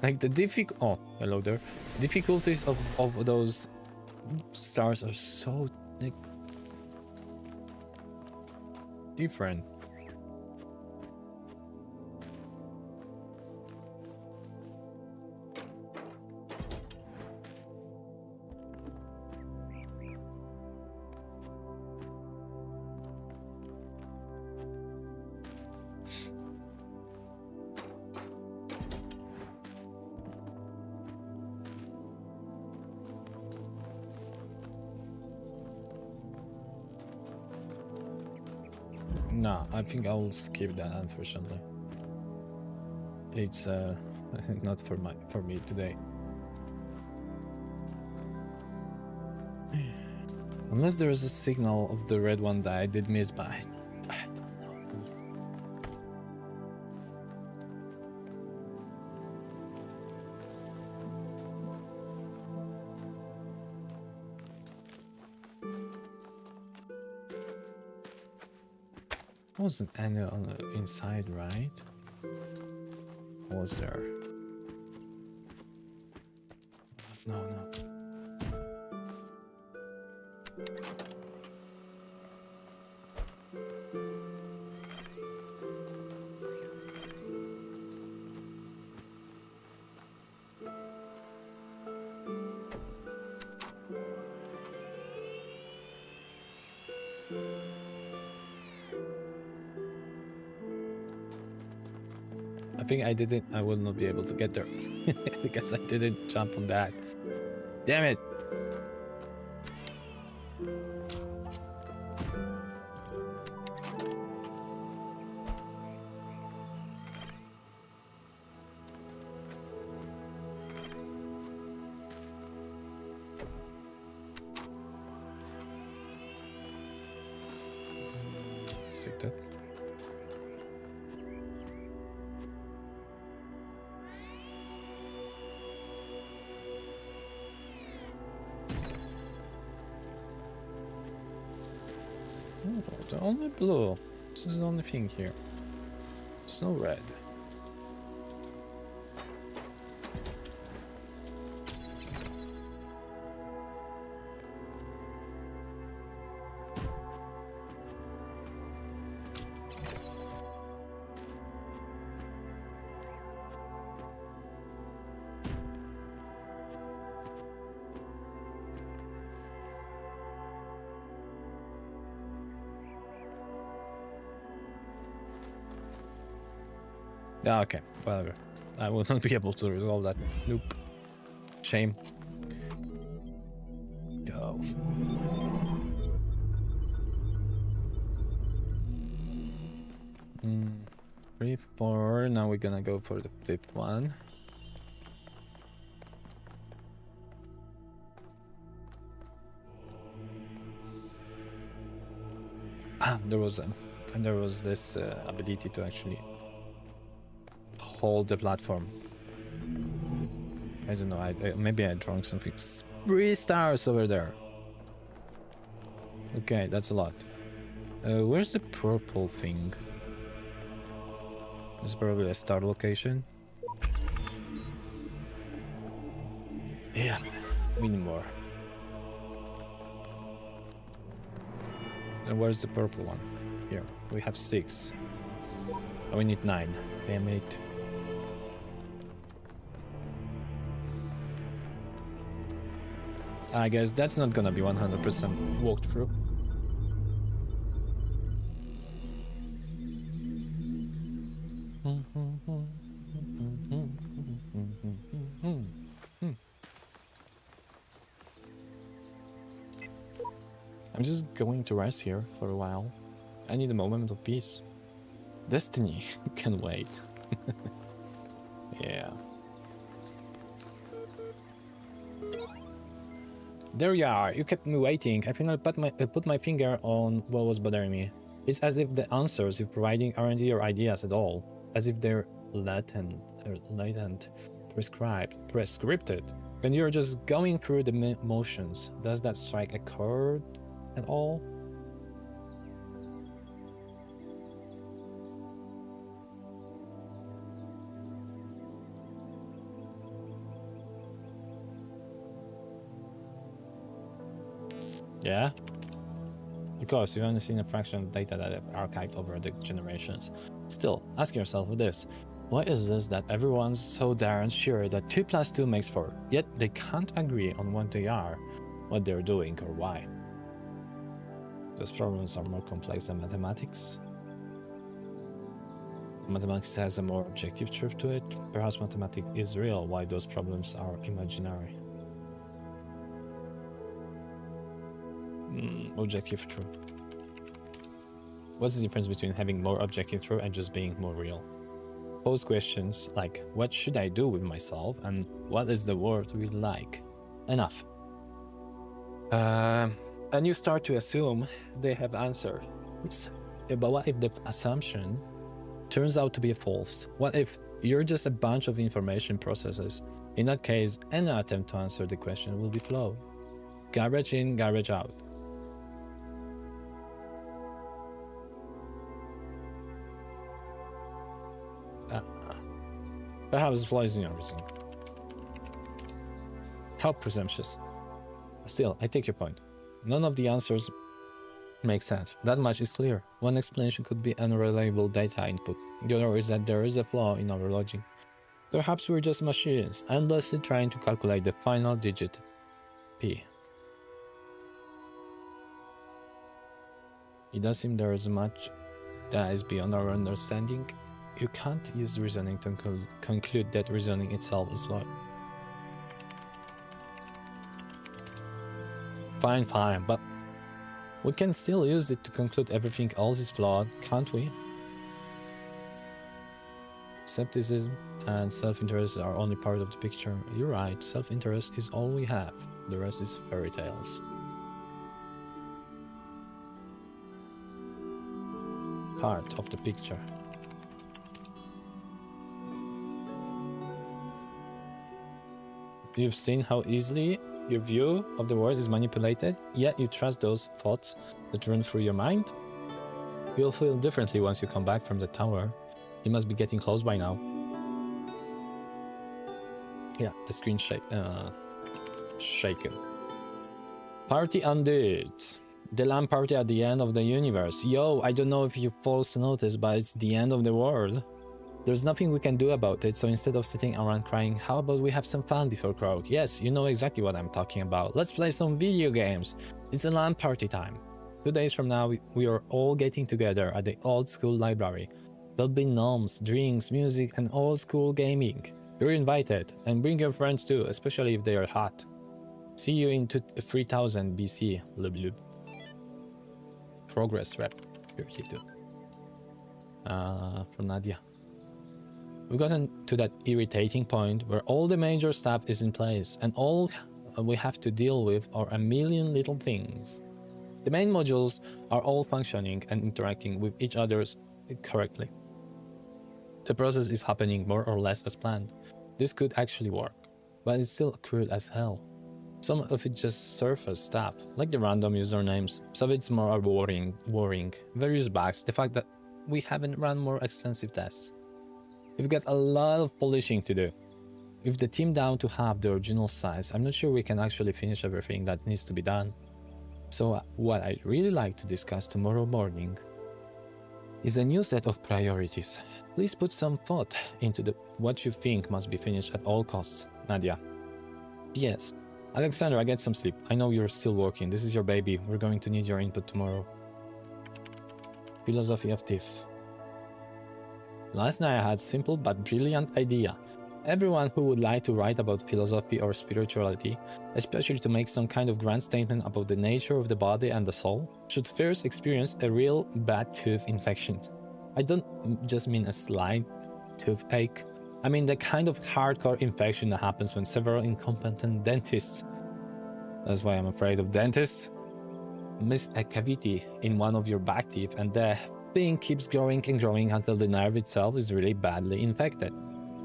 Like the hello there. Difficulties of those stars are so like different. No, I think I'll skip that, unfortunately. It's not for me today. Unless there is a signal of the red one that I did miss, but I don't know. Wasn't any on the inside, right? Was there? No. I think I will not be able to get there because I didn't jump on that. Damn it! like that. Oh, the only blue. This is the only thing here. It's no red. Yeah, okay, whatever. I will not be able to resolve that. Nope. Shame. Go. 3, 4. Now we're gonna go for the 5th one. Ah, there was this ability to actually hold the platform. I don't know. Maybe I drank something. 3 stars over there. Okay, that's a lot. Where's the purple thing? It's probably a star location. Yeah, we need more. And where's the purple one? Here, we have 6. Oh, we need 9. Damn it. I guess that's not gonna be 100% walked through. I'm just going to rest here for a while. I need a moment of peace. Destiny can wait. Yeah. There you are. You kept me waiting. I finally put my finger on what was bothering me. It's as if the answers you're providing aren't your ideas at all. As if they're latent, prescripted. When you're just going through the motions, does that strike a chord at all? Yeah? Of course, you've only seen a fraction of data that have archived over the generations. Still, ask yourself this. Why is this that everyone's so darn sure that 2 + 2 makes 4, yet they can't agree on what they are, what they're doing, or why? Those problems are more complex than mathematics. Mathematics has a more objective truth to it. Perhaps mathematics is real, while those problems are imaginary. Objective truth. What's the difference between having more objective truth and just being more real? Pose questions like, what should I do with myself, and what is the world really like? Enough. And you start to assume they have answers. But what if the assumption turns out to be false? What if you're just a bunch of information processes? In that case, any attempt to answer the question will be flawed. Garbage in, garbage out. Perhaps the flaw is in your reasoning. How presumptuous. Still, I take your point. None of the answers make sense. That much is clear. One explanation could be unreliable data input. The other is that there is a flaw in our logic. Perhaps we're just machines, endlessly trying to calculate the final digit, P. It does seem there is much that is beyond our understanding. You can't use reasoning to conclude that reasoning itself is flawed. Fine, but we can still use it to conclude everything else is flawed, can't we? Skepticism and self-interest are only part of the picture. You're right, self-interest is all we have. The rest is fairy tales. part of the picture. You've seen how easily your view of the world is manipulated, yet you trust those thoughts that run through your mind? You'll feel differently once you come back from the tower. You must be getting close by now. Yeah, the screen shaken. Party undid. The LAN party at the end of the universe. Yo, I don't know if you false noticed, but it's the end of the world. There's nothing we can do about it, so instead of sitting around crying, how about we have some fun before Croak? Yes, you know exactly what I'm talking about. Let's play some video games. It's a LAN party time. 2 days from now, we are all getting together at the old school library. There'll be gnomes, drinks, music, and old school gaming. You're invited, and bring your friends too, especially if they are hot. See you in 3000 BC. Lub lub. Progress rep 32. From Nadia. We've gotten to that irritating point where all the major stuff is in place, and all we have to deal with are a million little things. The main modules are all functioning and interacting with each other correctly. The process is happening more or less as planned. This could actually work, but it's still crude as hell. Some of it just surface stuff, like the random usernames. Some of it's more worrying, various bugs, the fact that we haven't run more extensive tests. We've got a lot of polishing to do. With the team down to half the original size, I'm not sure we can actually finish everything that needs to be done. So what I'd really like to discuss tomorrow morning is a new set of priorities. Please put some thought into what you think must be finished at all costs, Nadia. Yes. Alexandra, get some sleep. I know you're still working. This is your baby. We're going to need your input tomorrow. Philosophy of Tiff. Last night I had a simple but brilliant idea. Everyone who would like to write about philosophy or spirituality, especially to make some kind of grand statement about the nature of the body and the soul, should first experience a real bad tooth infection. I don't just mean a slight toothache. I mean the kind of hardcore infection that happens when several incompetent dentists, that's why I'm afraid of dentists, miss a cavity in one of your back teeth and the thing keeps growing and growing until the nerve itself is really badly infected.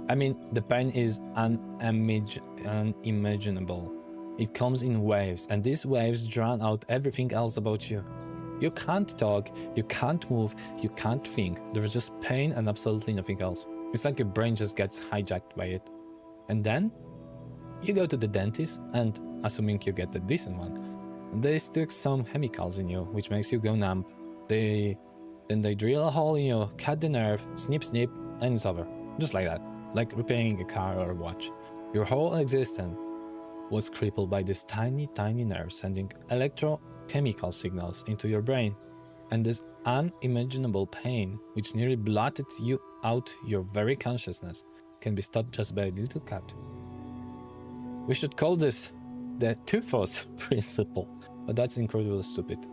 I mean, the pain is unimaginable. It comes in waves, and these waves drown out everything else about you. You can't talk, you can't move, you can't think. There's just pain and absolutely nothing else. It's like your brain just gets hijacked by it. And then you go to the dentist, and assuming you get the decent one, they stick some chemicals in you, which makes you go numb. Then they drill a hole in you, cut the nerve, snip snip, and it's over. Just like that. Like repairing a car or a watch. Your whole existence was crippled by this tiny nerve sending electrochemical signals into your brain, and this unimaginable pain, which nearly blotted you out your very consciousness, can be stopped just by a little cut. We should call this the Talos Principle, but that's incredibly stupid.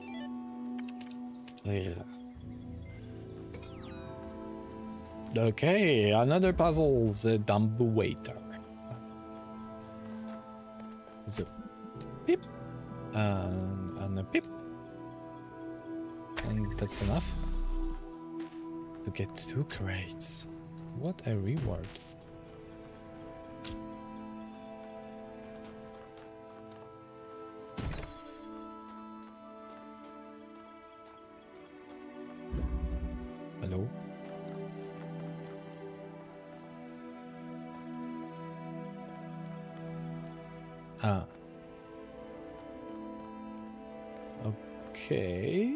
Yeah. Okay, another puzzle, the dumb waiter. So, beep, and a beep, and that's enough to get 2 crates. What a reward! Hello. Okay.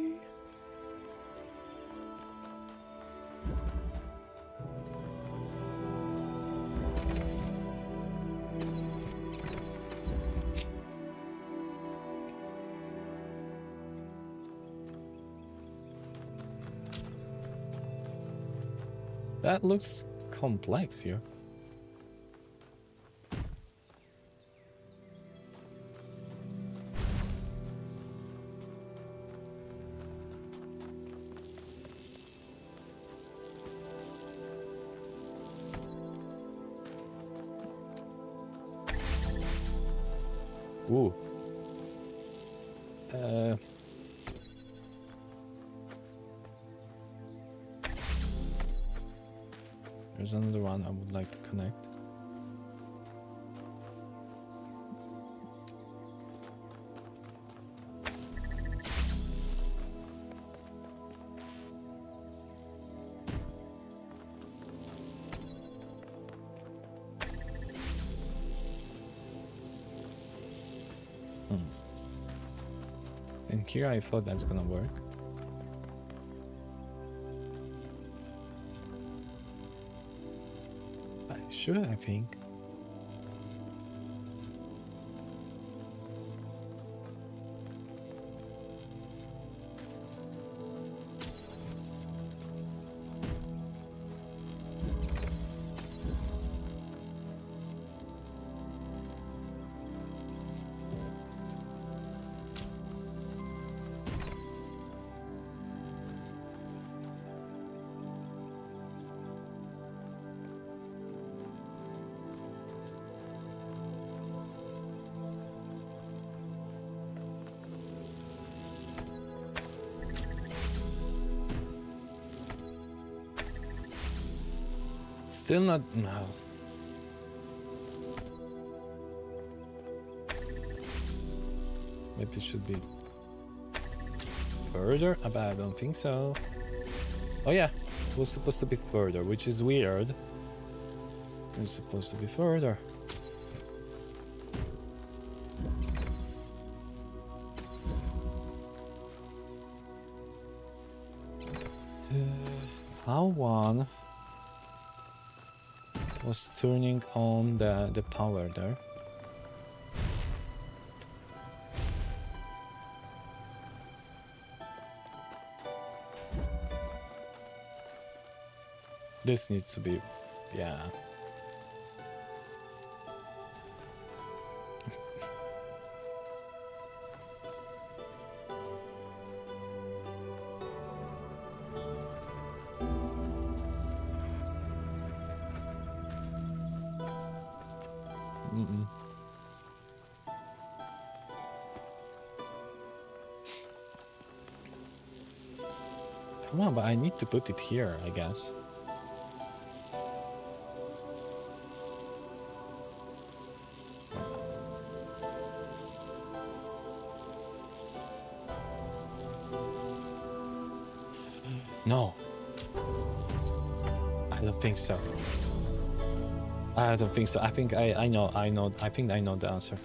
That looks complex here. Ooh. There's another one I would like to connect. And here I thought that's gonna work. Sure, I think. Still not. No. Maybe it should be further, but I don't think so. Oh yeah, it was supposed to be further, which is weird. It was supposed to be further. How one was turning on the power there. This needs to be, yeah. Come on, but I need to put it here, I guess. No. I don't think so. I don't think so. I think I know, I think I know the answer.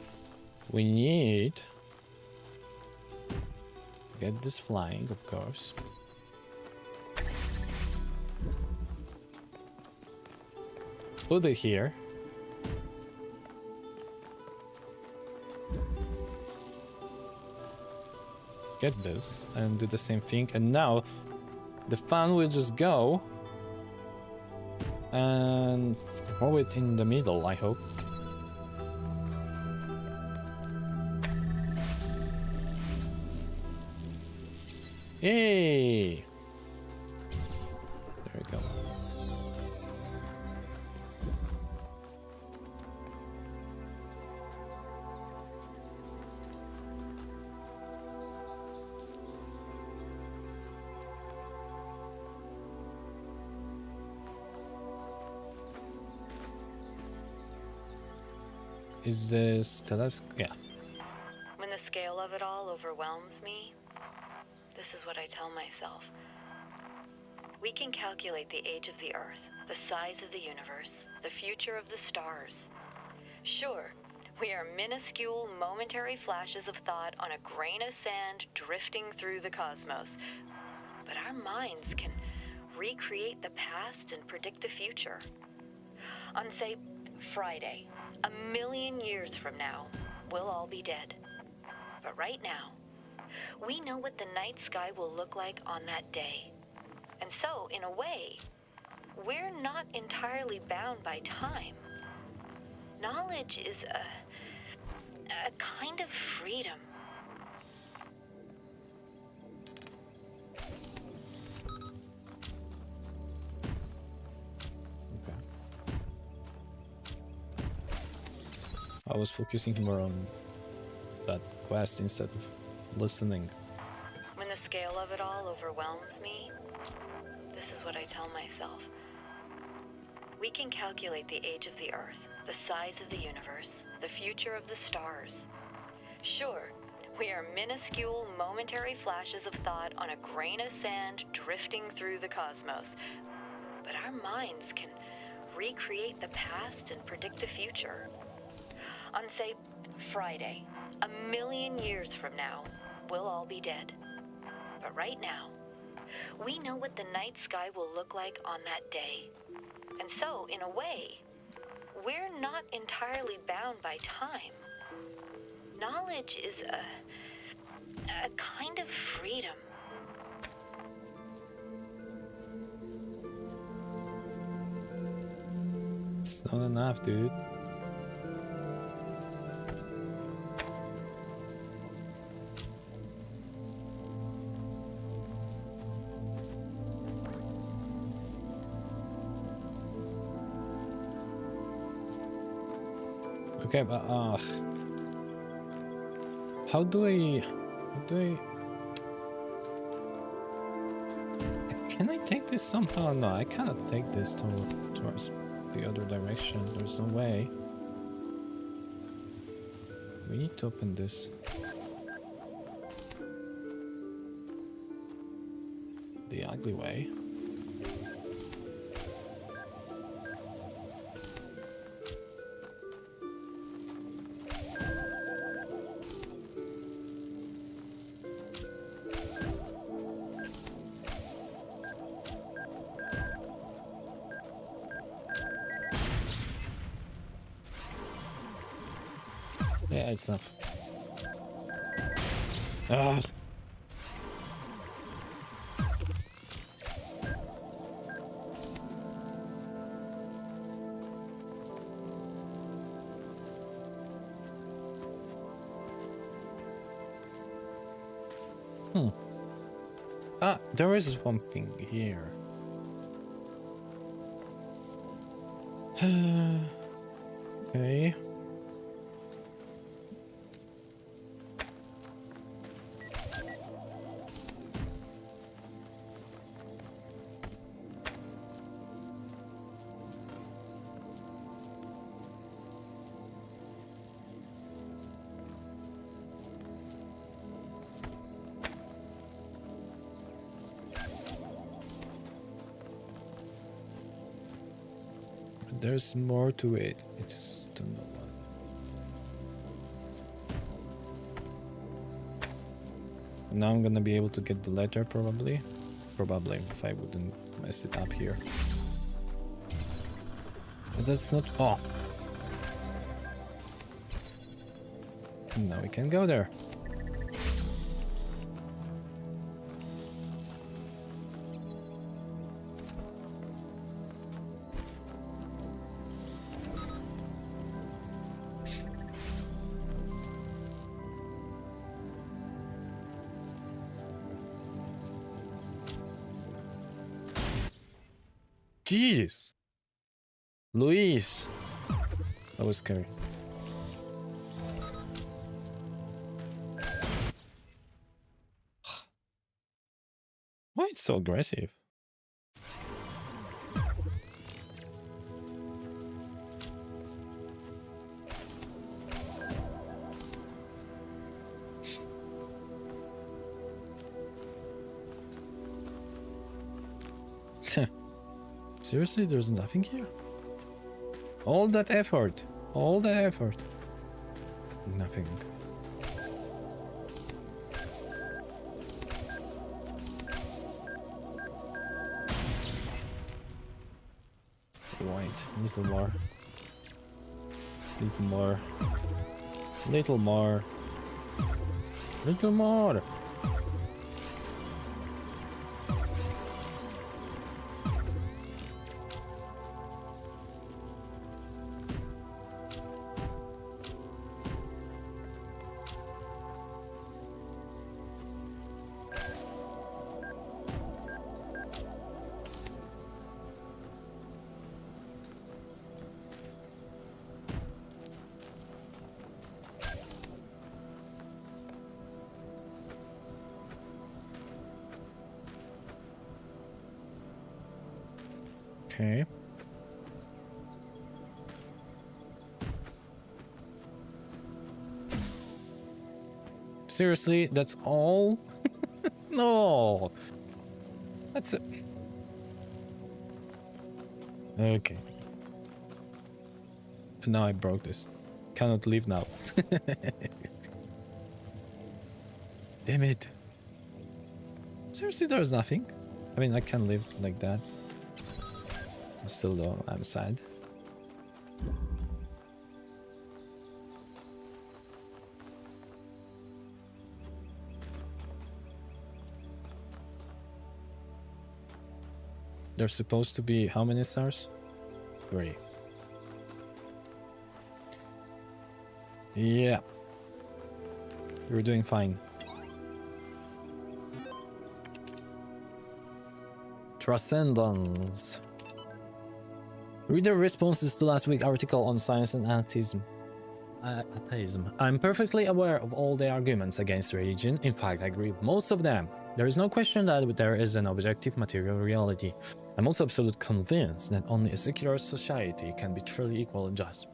We need to get this flying, of course. Put it here. Get this and do the same thing, and now the fan will just go and throw it in the middle, I hope. Yay! There we go. Is this Talos? Yeah. When the scale of it all overwhelms me, this is what I tell myself. We can calculate the age of the Earth, the size of the universe, the future of the stars. Sure, we are minuscule, momentary flashes of thought on a grain of sand drifting through the cosmos. But our minds can recreate the past and predict the future. On, say, Friday, 1,000,000 years from now, we'll all be dead. But right now, we know what the night sky will look like on that day. And so, in a way, we're not entirely bound by time. Knowledge is a kind of freedom. Okay. I was focusing more on that quest instead of listening. When the scale of it all overwhelms me, this is what I tell myself. We can calculate the age of the Earth, the size of the universe, the future of the stars. Sure, we are minuscule, momentary flashes of thought on a grain of sand drifting through the cosmos. But our minds can recreate the past and predict the future. On, say, Friday, 1,000,000 years from now, we'll all be dead. But right now, we know what the night sky will look like on that day. And so, in a way, we're not entirely bound by time. Knowledge is a kind of freedom. It's not enough, dude. Okay, but how do I can I take this somehow? No, I cannot take this towards the other direction. There's no way. We need to open this. The ugly way. Yeah, it's enough. Ah. Ah, there is one thing here. Okay. There's more to it. I just don't know what. Now I'm gonna be able to get the letter, probably. Probably, if I wouldn't mess it up here. But that's not. Oh! And now we can go there. Jeez! Luis! That was scary. Why it's so aggressive? Seriously, there's nothing here? All that effort. Nothing. Wait, little more. Little more. Okay. Seriously, that's all? No! That's it. Okay. Now I broke this. Cannot leave now. Damn it. Seriously, there's nothing? I mean, I can live like that. Still though, I'm sad. There's supposed to be how many stars? 3. Yeah. You're doing fine. Transcendence. Reader responses to last week's article on science and atheism. I'm perfectly aware of all the arguments against religion. In fact, I agree with most of them. There is no question that there is an objective material reality. I'm also absolutely convinced that only a secular society can be truly equal and just.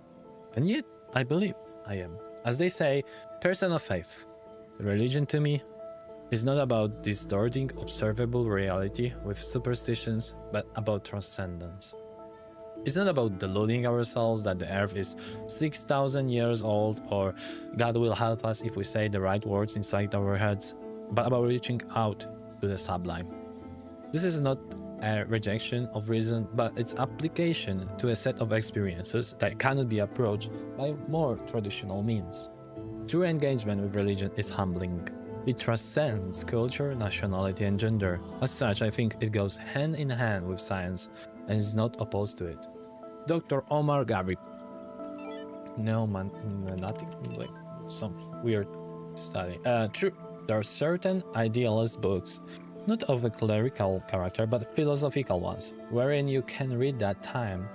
And yet, I believe I am, as they say, person of faith. Religion to me is not about distorting observable reality with superstitions, but about transcendence. It's not about deluding ourselves that the earth is 6,000 years old or God will help us if we say the right words inside our heads, but about reaching out to the sublime. This is not a rejection of reason, but its application to a set of experiences that cannot be approached by more traditional means. True engagement with religion is humbling. It transcends culture, nationality, and gender. As such, I think it goes hand in hand with science and is not opposed to it. Dr. Omar Gabri. No, man, nothing. Like some weird study. True, there are certain idealist books, not of a clerical character, but philosophical ones, wherein you can read that time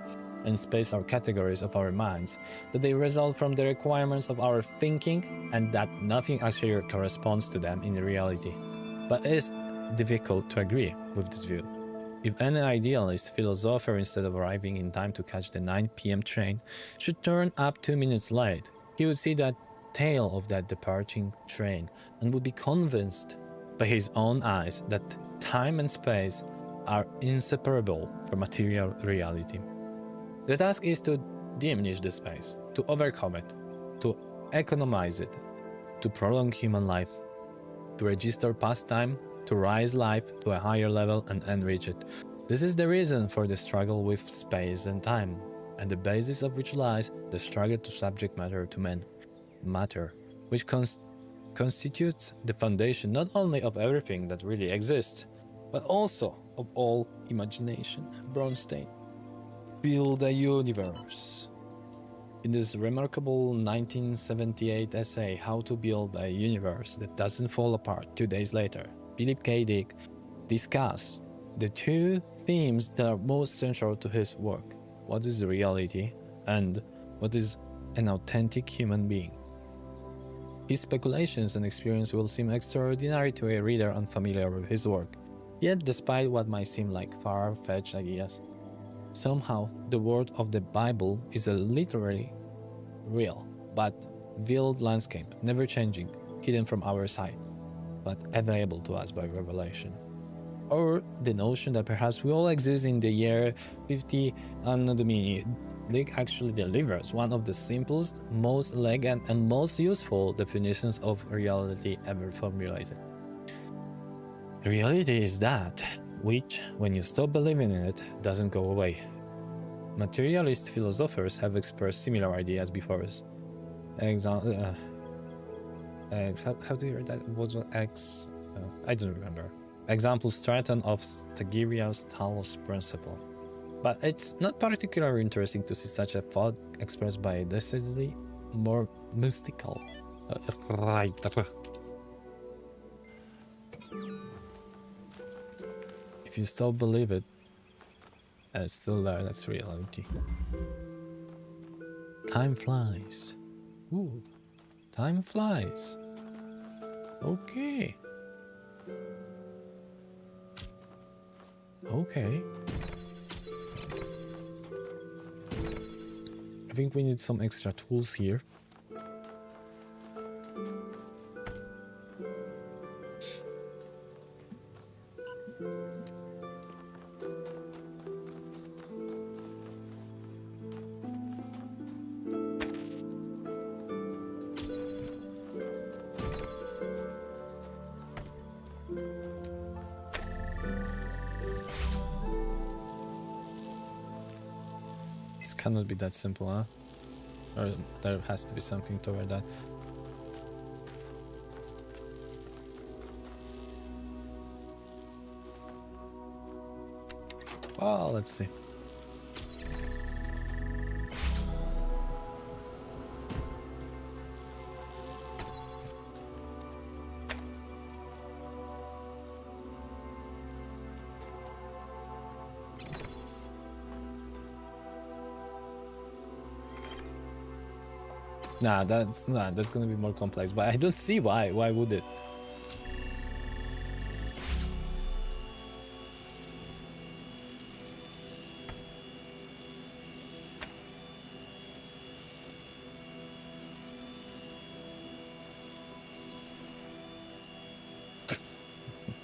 and space are categories of our minds, that they result from the requirements of our thinking and that nothing actually corresponds to them in reality. But it is difficult to agree with this view. If any idealist philosopher, instead of arriving in time to catch the 9 p.m. train, should turn up 2 minutes late, he would see that tail of that departing train and would be convinced by his own eyes that time and space are inseparable from material reality. The task is to diminish the space, to overcome it, to economize it, to prolong human life, to register past time, to rise life to a higher level and enrich it. This is the reason for the struggle with space and time, and the basis of which lies the struggle to subject matter to matter, which constitutes the foundation not only of everything that really exists, but also of all imagination. Bronstein. Build a universe. In this remarkable 1978 essay, How to Build a Universe That Doesn't Fall Apart 2 days later, Philip K. Dick discussed the 2 themes that are most central to his work. What is reality and what is an authentic human being? His speculations and experience will seem extraordinary to a reader unfamiliar with his work. Yet, despite what might seem like far-fetched ideas, somehow the word of the Bible is a literally real but veiled landscape, never changing, hidden from our sight, but available to us by revelation. Or the notion that perhaps we all exist in the year 50 Anno Domini. Dick actually delivers one of the simplest, most elegant, and most useful definitions of reality ever formulated. Reality is that which, when you stop believing in it, doesn't go away. Materialist philosophers have expressed similar ideas before us. How do you read that? What was X? I don't remember. Example Stratton of Stagiria's Talos Principle. But it's not particularly interesting to see such a thought expressed by a decidedly more mystical writer. If you still believe it, and it's still there, that's reality. Time flies. Ooh, time flies. Okay. Okay. I think we need some extra tools here. cannot be that simple, huh? Or there has to be something toward that. Well, let's see. Nah, that's gonna be more complex, but I don't see why. Why would it?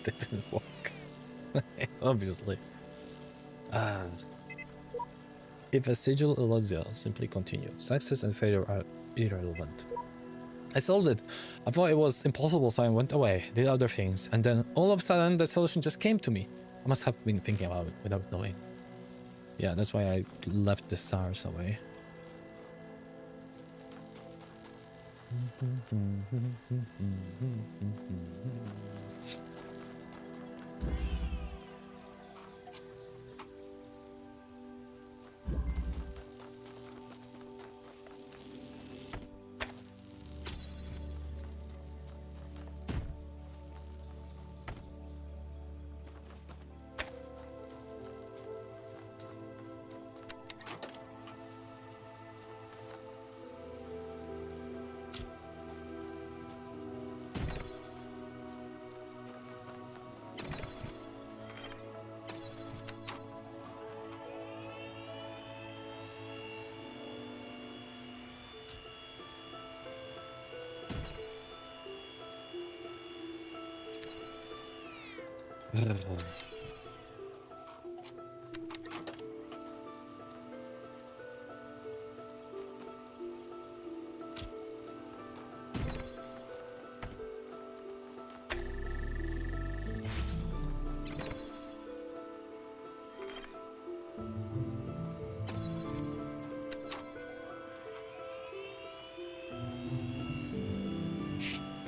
That didn't work. Obviously. If a sigil allows you, simply continue. Success and failure are irrelevant. I solved it. I thought it was impossible, so I went away, did other things, and then all of a sudden the solution just came to me. I must have been thinking about it without knowing. Yeah, that's why I left the stars away.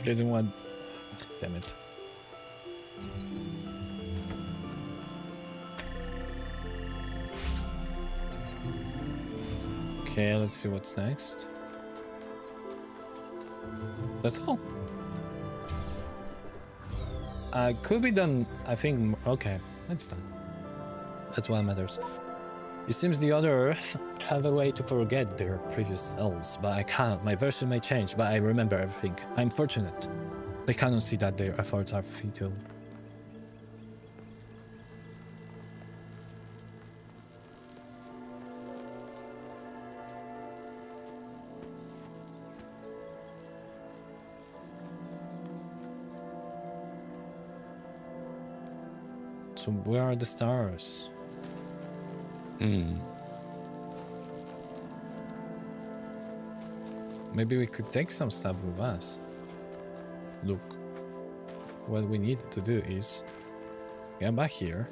Didn't want. Damn it. Okay, let's see what's next. That's all. Could be done, I think. Okay, that's done. That's what matters. It seems the others have a way to forget their previous selves, but I can't. My version may change, but I remember everything. I'm fortunate. They cannot see that their efforts are futile. So where are the stars? Maybe we could take some stuff with us. Look, what we need to do is get back here.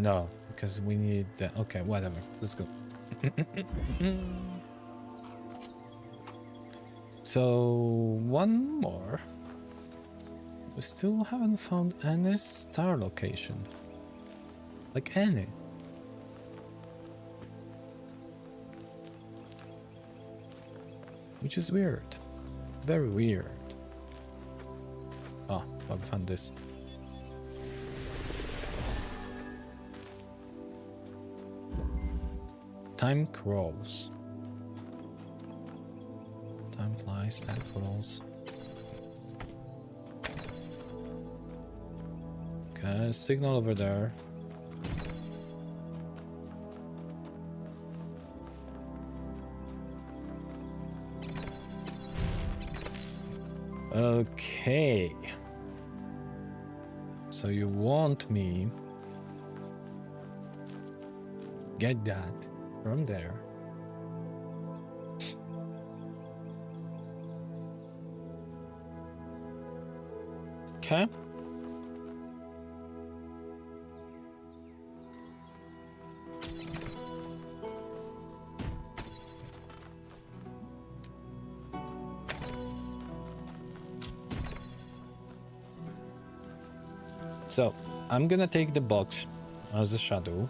No, because we need okay, whatever. Let's go. So, one more. We still haven't found any star location. Like any. Which is weird. Very weird. Oh, I found this. Time crawls. Time flies, time crawls. Okay, signal over there. Okay. So you want me get that from there. Okay. So, I'm gonna take the box as a shadow.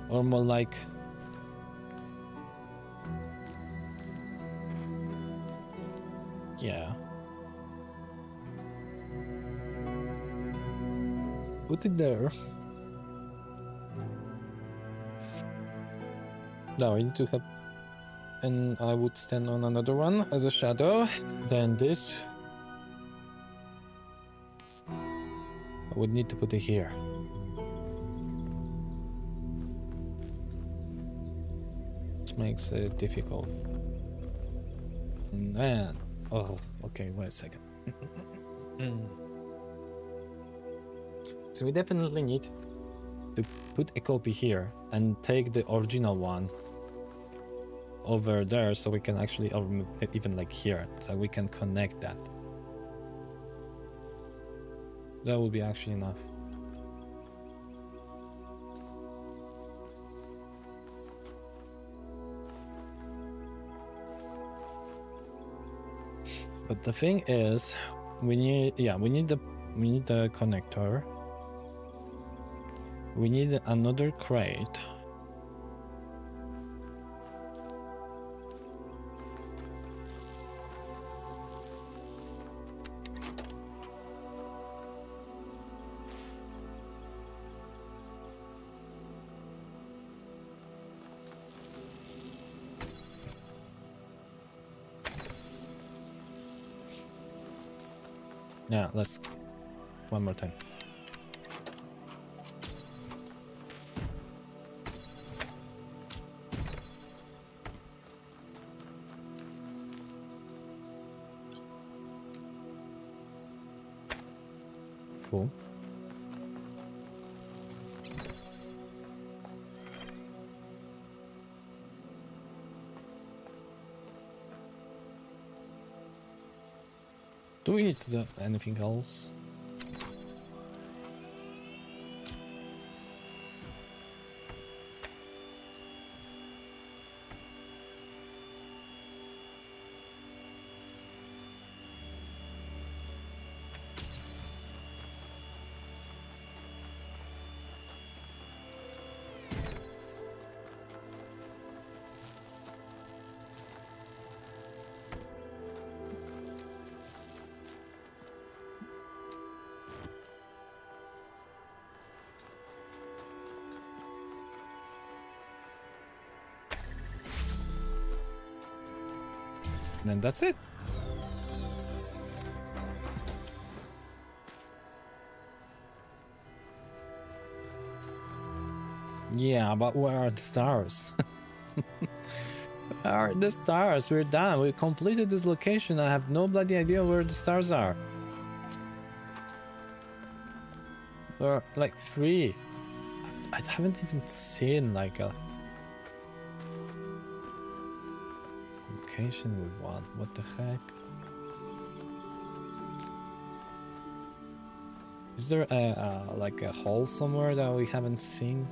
Or more like... yeah. Put it there. Now I need to have... and I would stand on another one as a shadow. Then this... I would need to put it here. Which makes it difficult. And then... oh, okay, wait a second. So we definitely need to put a copy here and take the original one over there so we can actually, or even like here, so we can connect that. That would be actually enough. But the thing is, we need the connector. We need another crate. Yeah, let's one more time. Cool. Do we need to do anything else? And that's it. Yeah, but where are the stars? Where are the stars? We're done. We completed this location. I have no bloody idea where the stars are. Or like 3. I haven't even seen like a location with what? What the heck? Is there a like a hole somewhere that we haven't seen?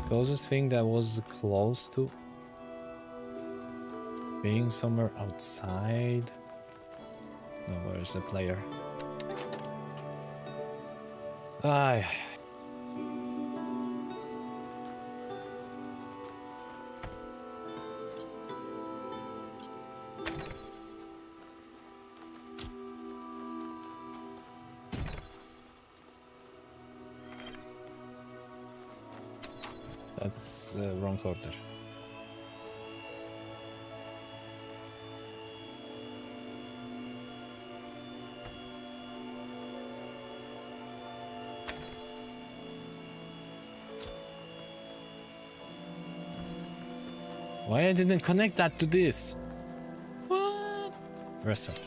Closest thing that was close to being somewhere outside. No, where's the player? Aye. That's the wrong order. Why I didn't connect that to this? What? Restart.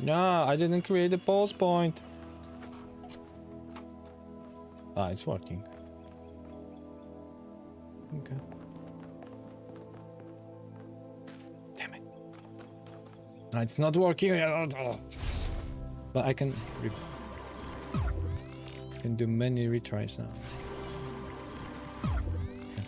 No, I didn't create a pause point. Ah, it's working. Okay. Damn it. No, it's not working. But I can do many retries now. Okay.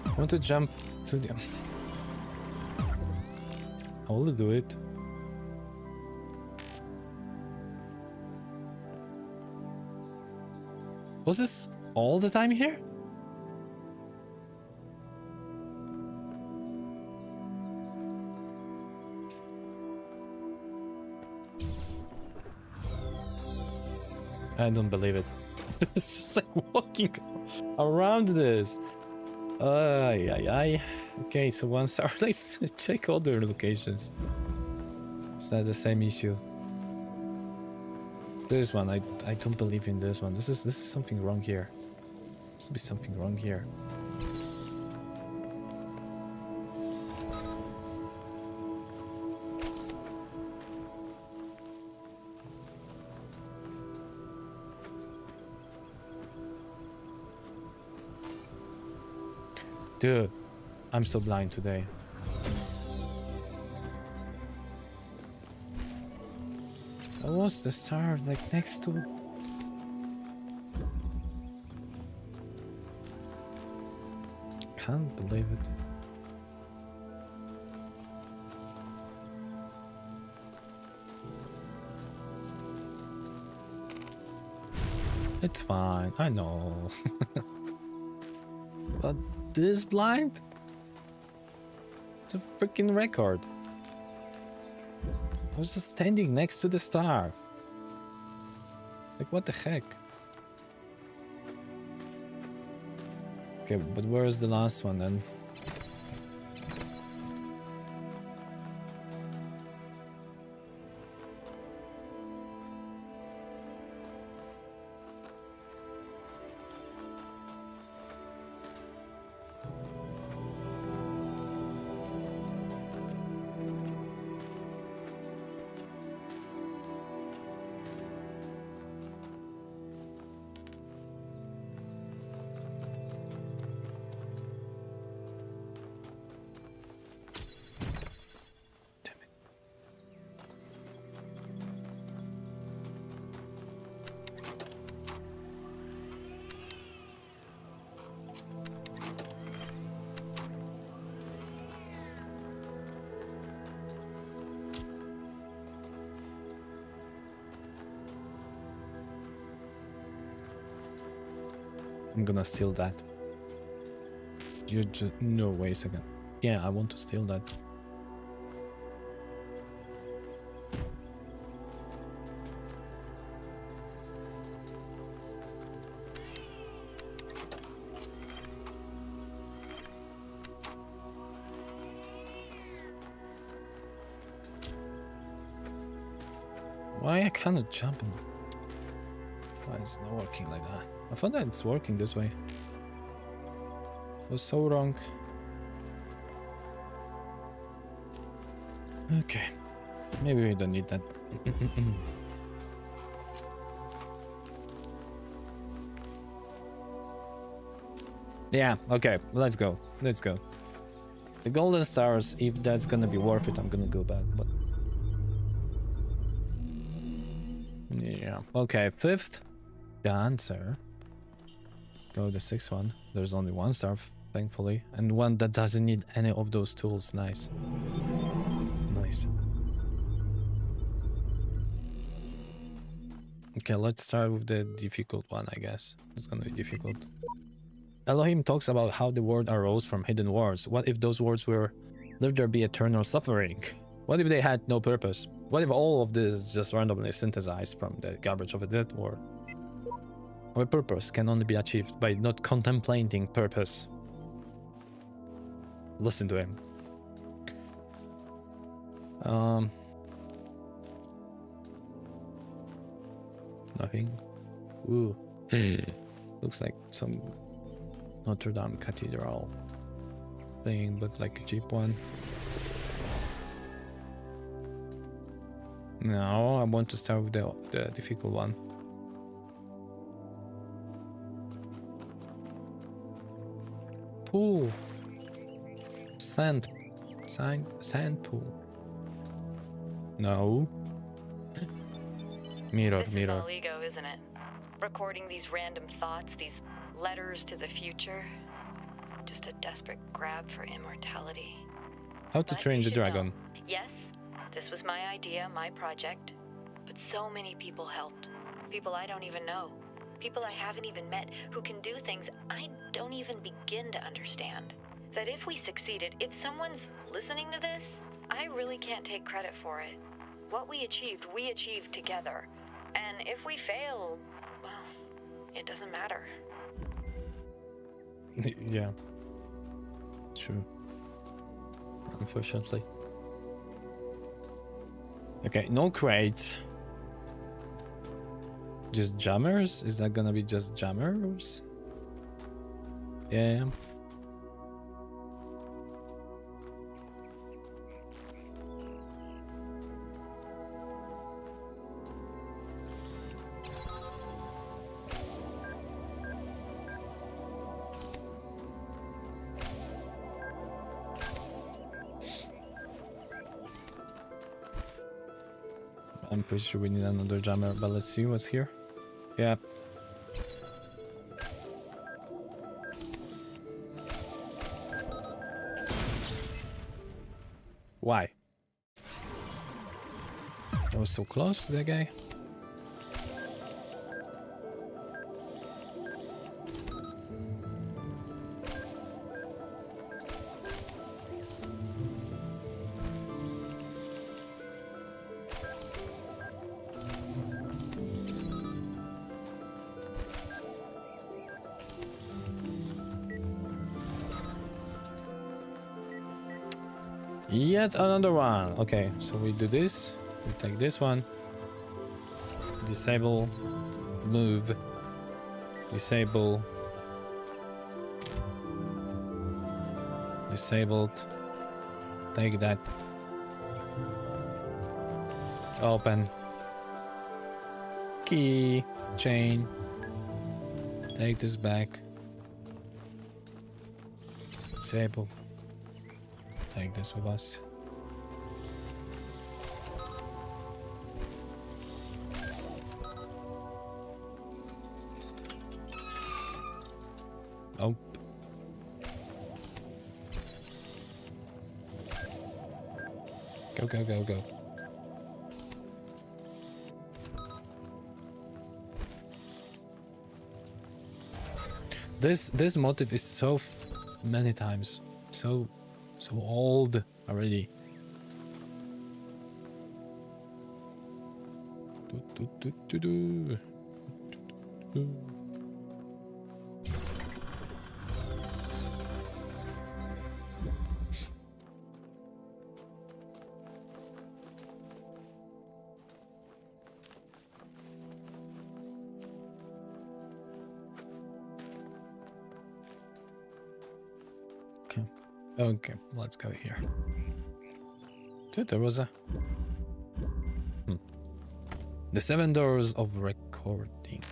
I want to jump to the... I will do it. Was this all the time here? I don't believe it. It's just like walking around this. Ay, ay, ay. Okay, so once let's check other locations. Is that the same issue? This one, I don't believe in this one. This is something wrong here. Must be something wrong here. Dude, I'm so blind today. What was the star like next to? Can't believe it. It's fine, I know. But this blind? It's a freaking record. I was just standing next to the star. Like, what the heck? Okay, but where's the last one then? I'm gonna steal that. You just... No, wait a second. Yeah, I want to steal that. Why I cannot jump on? Why it's not working like that? I thought that it's working this way. I was so wrong. Okay. Maybe we don't need that. Yeah, okay, let's go. Let's go. The golden stars, if that's gonna be worth it, I'm gonna go back, but... Yeah, okay, fifth. The answer. Go the sixth one. There's only one star, thankfully, and one that doesn't need any of those tools. Nice. Nice. Okay, let's start with the difficult one, I guess. It's gonna be difficult. Elohim talks about how the world arose from hidden words. What if those words were, "Let there be eternal suffering"? What if they had no purpose? What if all of this is just randomly synthesized from the garbage of a dead world? Our purpose can only be achieved by not contemplating purpose. Listen to him. Um, nothing. Ooh, looks like some Notre Dame Cathedral thing, but like a cheap one. No, I want to start with the difficult one. Pool. Sand pool. No. Mirror, This is mirror. all ego, isn't it? Recording these random thoughts, these letters to the future. Just a desperate grab for immortality. How to But Train you the should know, Dragon. yes, this was my idea, my project. But so many people helped. People I don't even know. People I haven't even met who can do things I don't even begin to understand. That if we succeeded, if someone's listening to this, I really can't take credit for it. What we achieved together. And if we fail, well, it doesn't matter. Yeah. True. Unfortunately. Okay, no crates. Just jammers? Is that gonna be just jammers? Yeah. I'm pretty sure we need another jammer, but let's see what's here. Yep. Why? I was so close to that guy. Yet another one. Okay, so we do this. We take this one. Disable. Move. Disable. Disabled. Take that. Open. Key. Chain. Take this back. Disable. Take this with us. Oh. Go, go, go, go. This motive is so many times so old already. Okay, let's go here. Dude, there was a... The 7 doors of recording.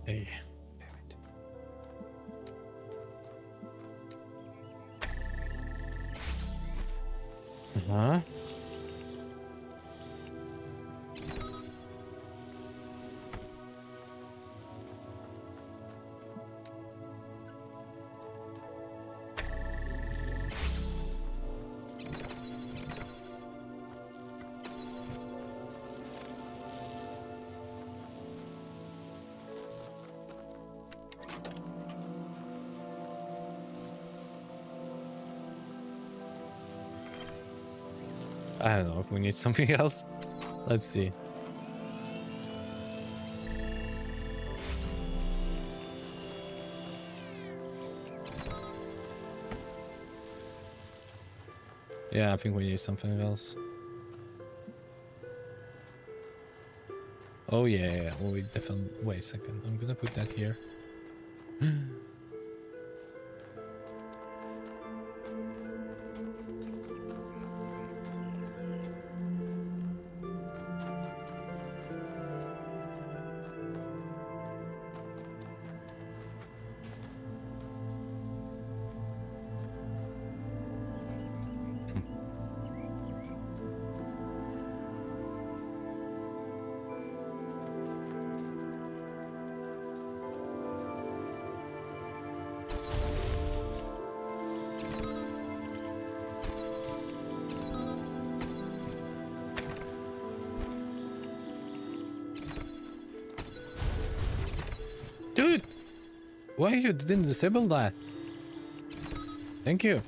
Hey, damn it. Uh-huh. I don't know if we need something else. Let's see. Yeah, I think we need something else. Oh yeah, well, we definitely... Wait a second, I'm gonna put that here. Dude! Why you didn't disable that? Thank you.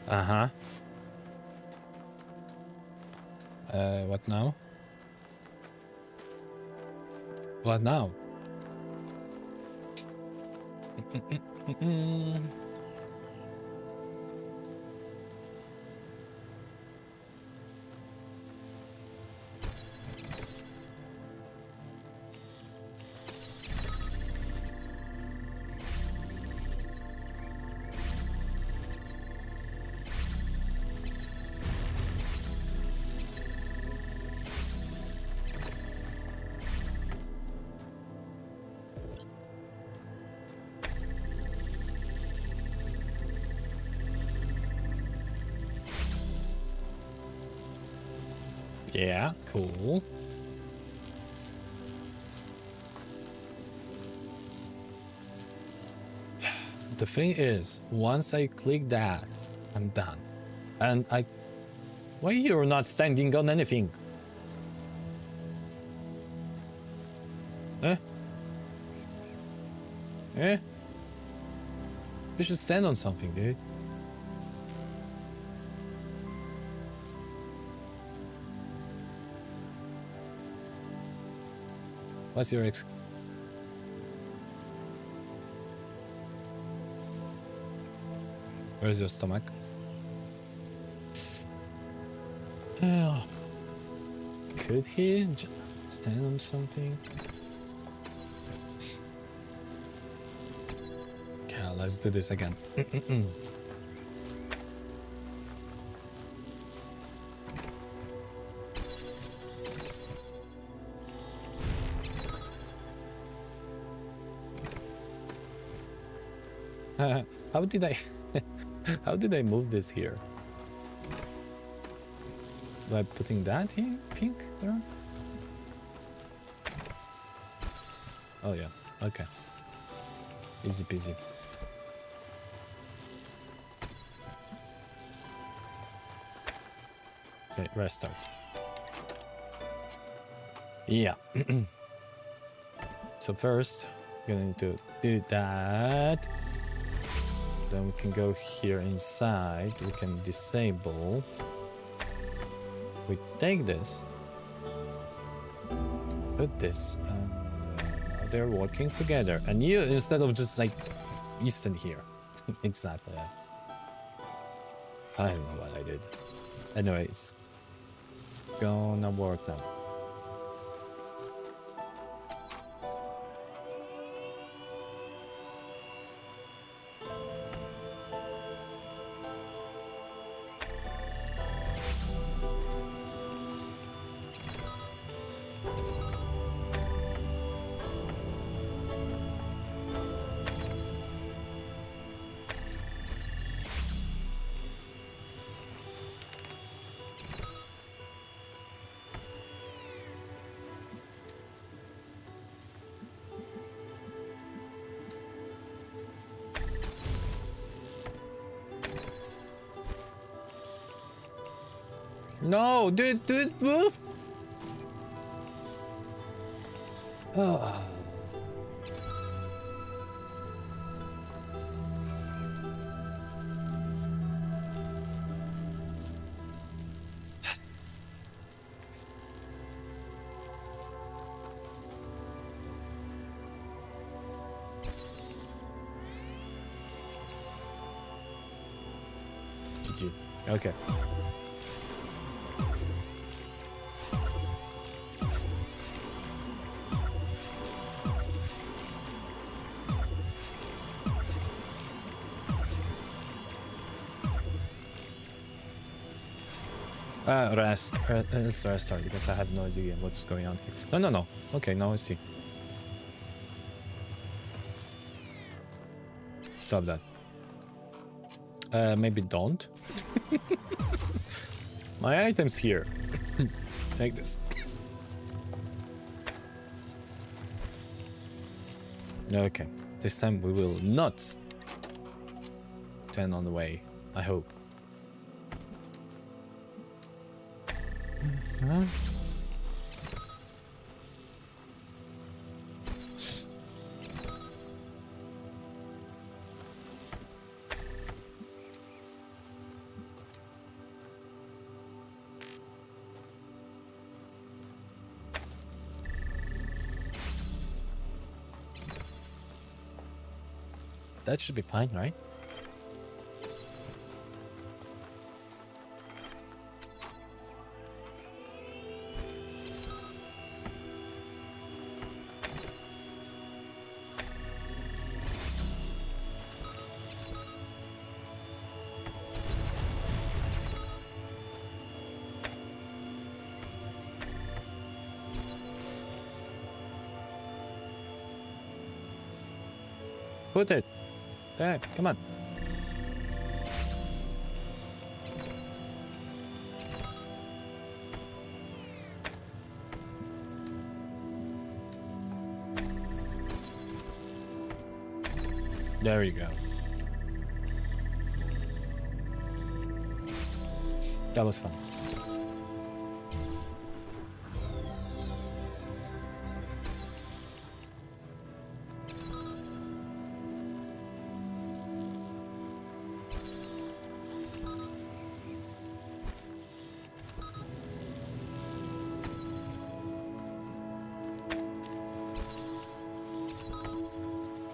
Uh-huh. What now? What now? Yeah, cool. The thing is, once I click that, I'm done. And why you're not standing on anything? Eh? Eh? You should stand on something, dude. What's your Where's your stomach? Could he stand on something? Okay, let's do this again. How did I how did I move this here? By putting that here, pink there? Oh yeah, okay. Easy peasy. Okay, restart. Yeah. So first, we're gonna need to do that. Then we can go here inside. We can disable. We take this. Put this. They're working together. And you, instead of just like, you stand here. Exactly. I don't know what I did. Anyway, it's gonna work now. No, dude, move! Oh. GG. Okay. Let's restart because I have no idea what's going on here. No. Okay, now I see. Stop that. Maybe don't. My item's here. Take this. Okay, this time we will not stand on the way, I hope. Huh? That should be fine, right? Put it. There, come on. There you go. That was fun.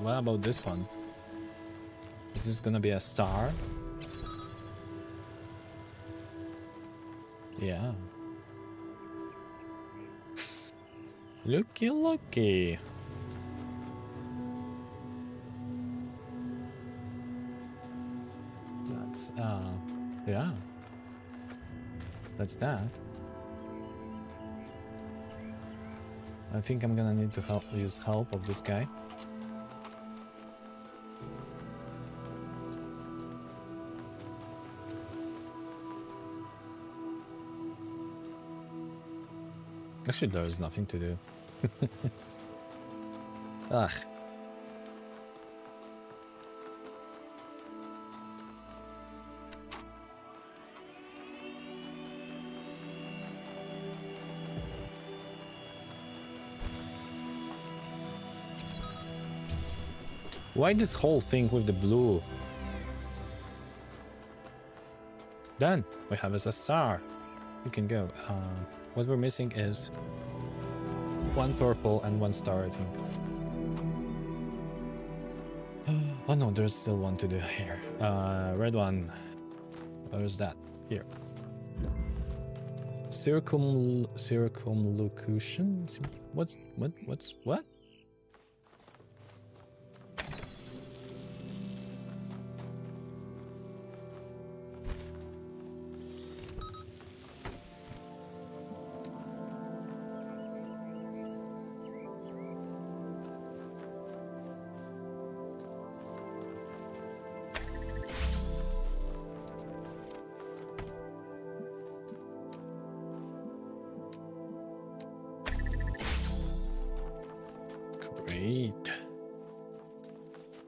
What about this one? Is this gonna be a star? Yeah. Looky. That's, yeah. That's that. I think I'm gonna need to use help of this guy. Actually, there is nothing to do. Ugh. Why this whole thing with the blue? Done. We have as a star. You can go. What we're missing is one purple and one star, I think. Oh no, there's still one to do here. Red one. Where is that? Here. Circumlocution? What's what?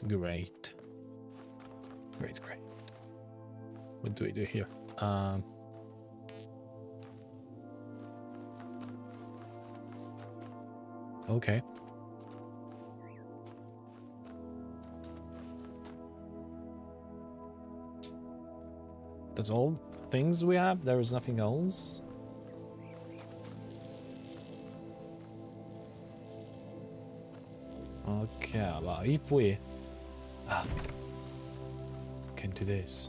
Great. What do we do here? Okay. That's all things we have? There is nothing else? Okay, well, if we can do this.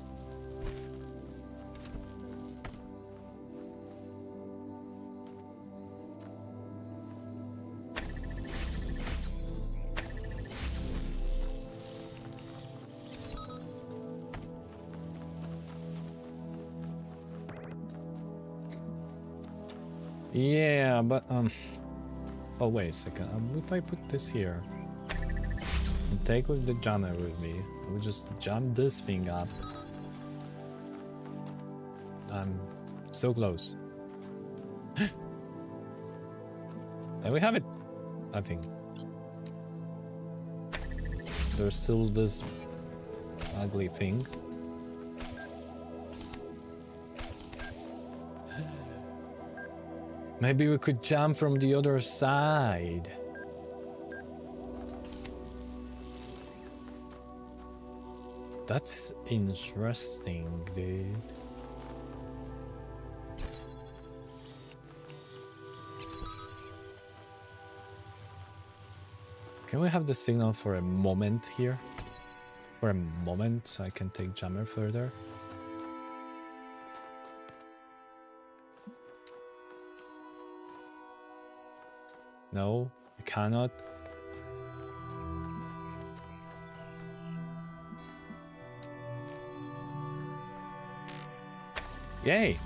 Yeah, but oh wait a second. If I put this here and take with the jammer with me, I will just jump this thing up. I'm so close. And we have it, I think. There's still this ugly thing. Maybe we could jump from the other side. That's interesting, dude. Can we have the signal for a moment here? For a moment, so I can take jammer further? No, I cannot. Yay!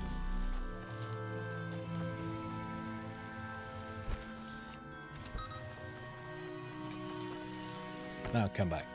Now come back.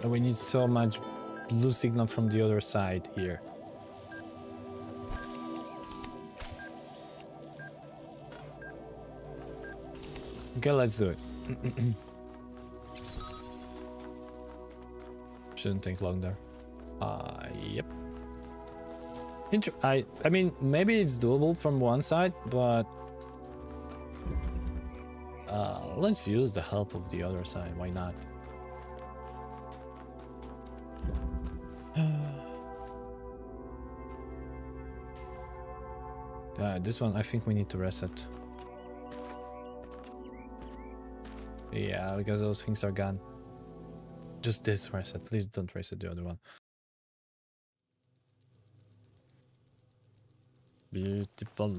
We need so much blue signal from the other side here. Okay, let's do it. Shouldn't take long there. Yep. I mean, maybe it's doable from one side, but let's use the help of the other side. Why not? This one, I think we need to reset. Yeah, because those things are gone. Just this reset. Please don't reset the other one. Beautiful.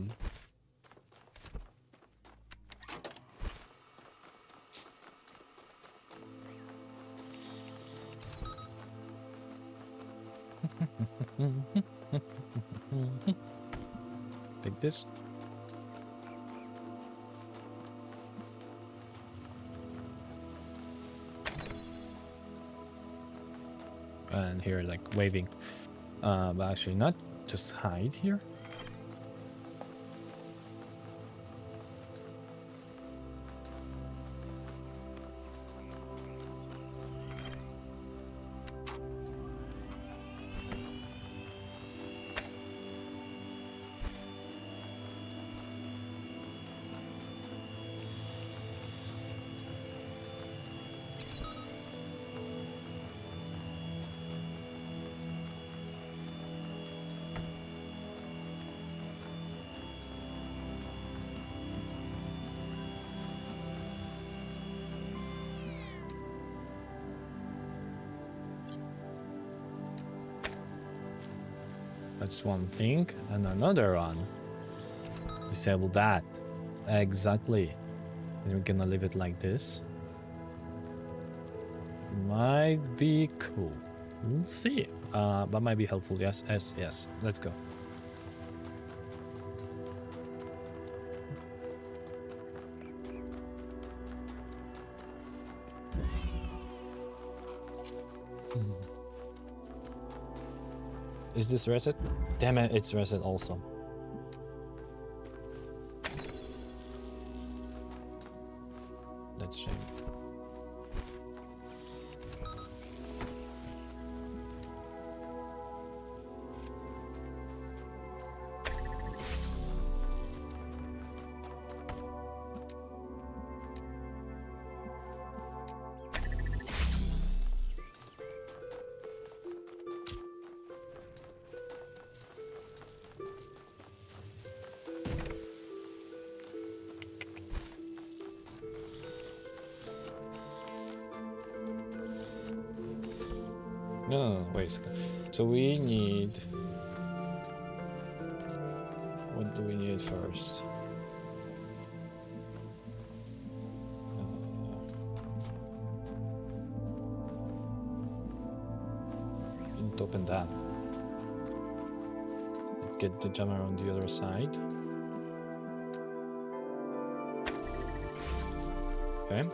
Take this. And here, like waving. But actually not. Just hide here. That's one thing. And another one. Disable that. Exactly. And we're gonna leave it like this. Might be cool. We'll see. That might be helpful. Yes, yes, yes. Let's go. Is this reset? Damn it, it's reset also. Let's change. No, wait a second. So we need... What do we need first? We need to open that. Get the jammer on the other side. Okay.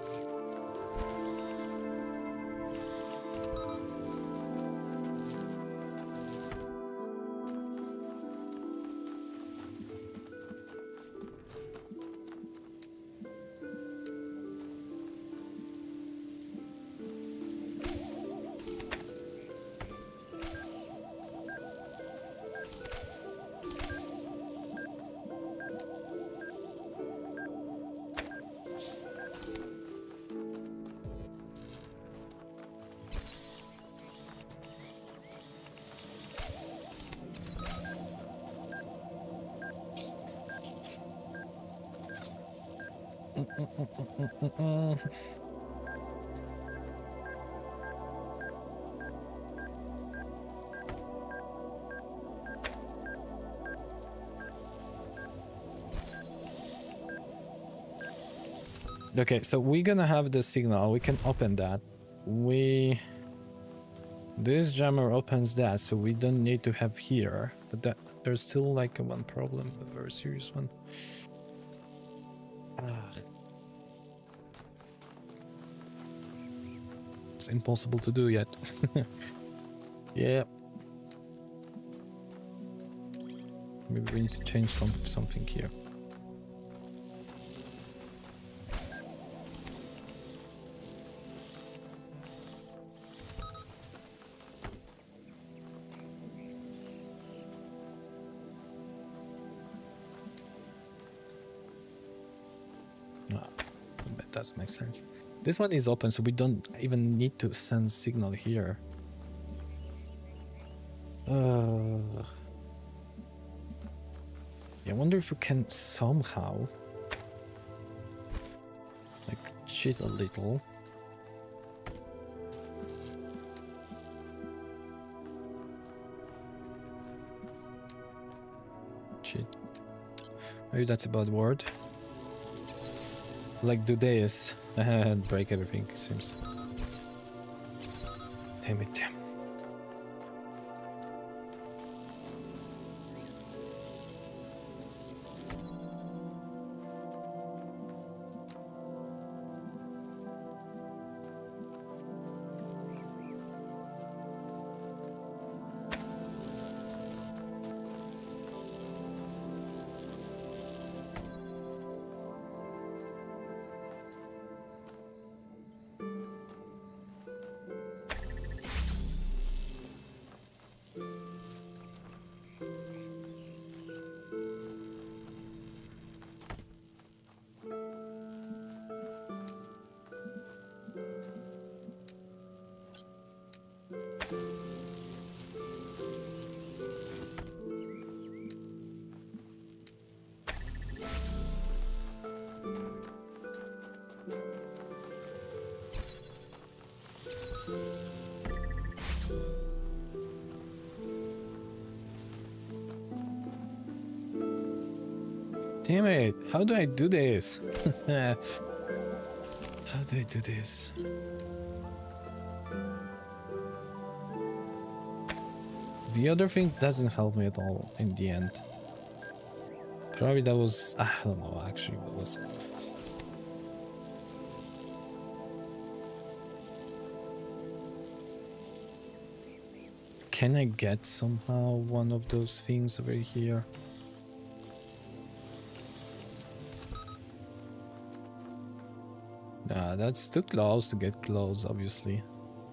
Okay, so we're gonna have the signal. We can open that. This jammer opens that, so we don't need to have here. But there's still like one problem, a very serious one. It's impossible to do yet. Yeah. Maybe we need to change something here. No, that doesn't make sense. This one is open, so we don't even need to send signal here. I wonder if we can somehow like cheat a little. Cheat. Maybe that's a bad word. Like do this and break everything, it seems. Damn it. Damn it, how do I do this? How do I do this? The other thing doesn't help me at all in the end. Probably that was... I don't know actually what was... Can I get somehow one of those things over here? Nah, that's too close to get close, obviously.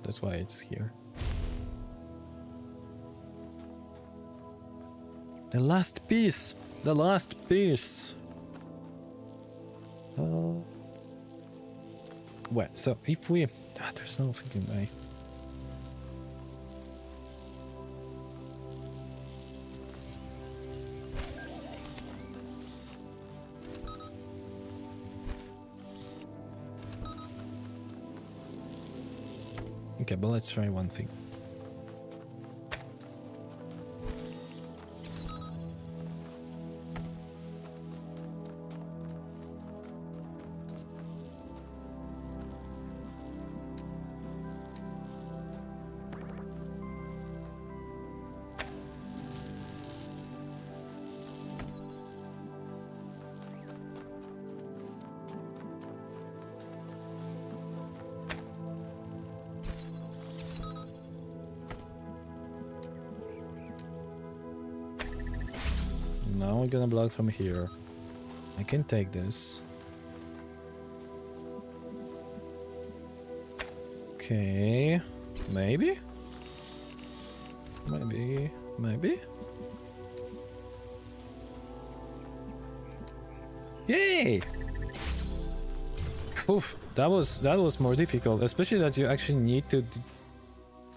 That's why it's here. The last piece! The last piece! Well, so if we... there's no freaking way. Okay, but let's try one thing. now we're gonna block from here. I can take this. Okay. Maybe? Maybe? Yay! Oof, that was more difficult, especially that you actually need to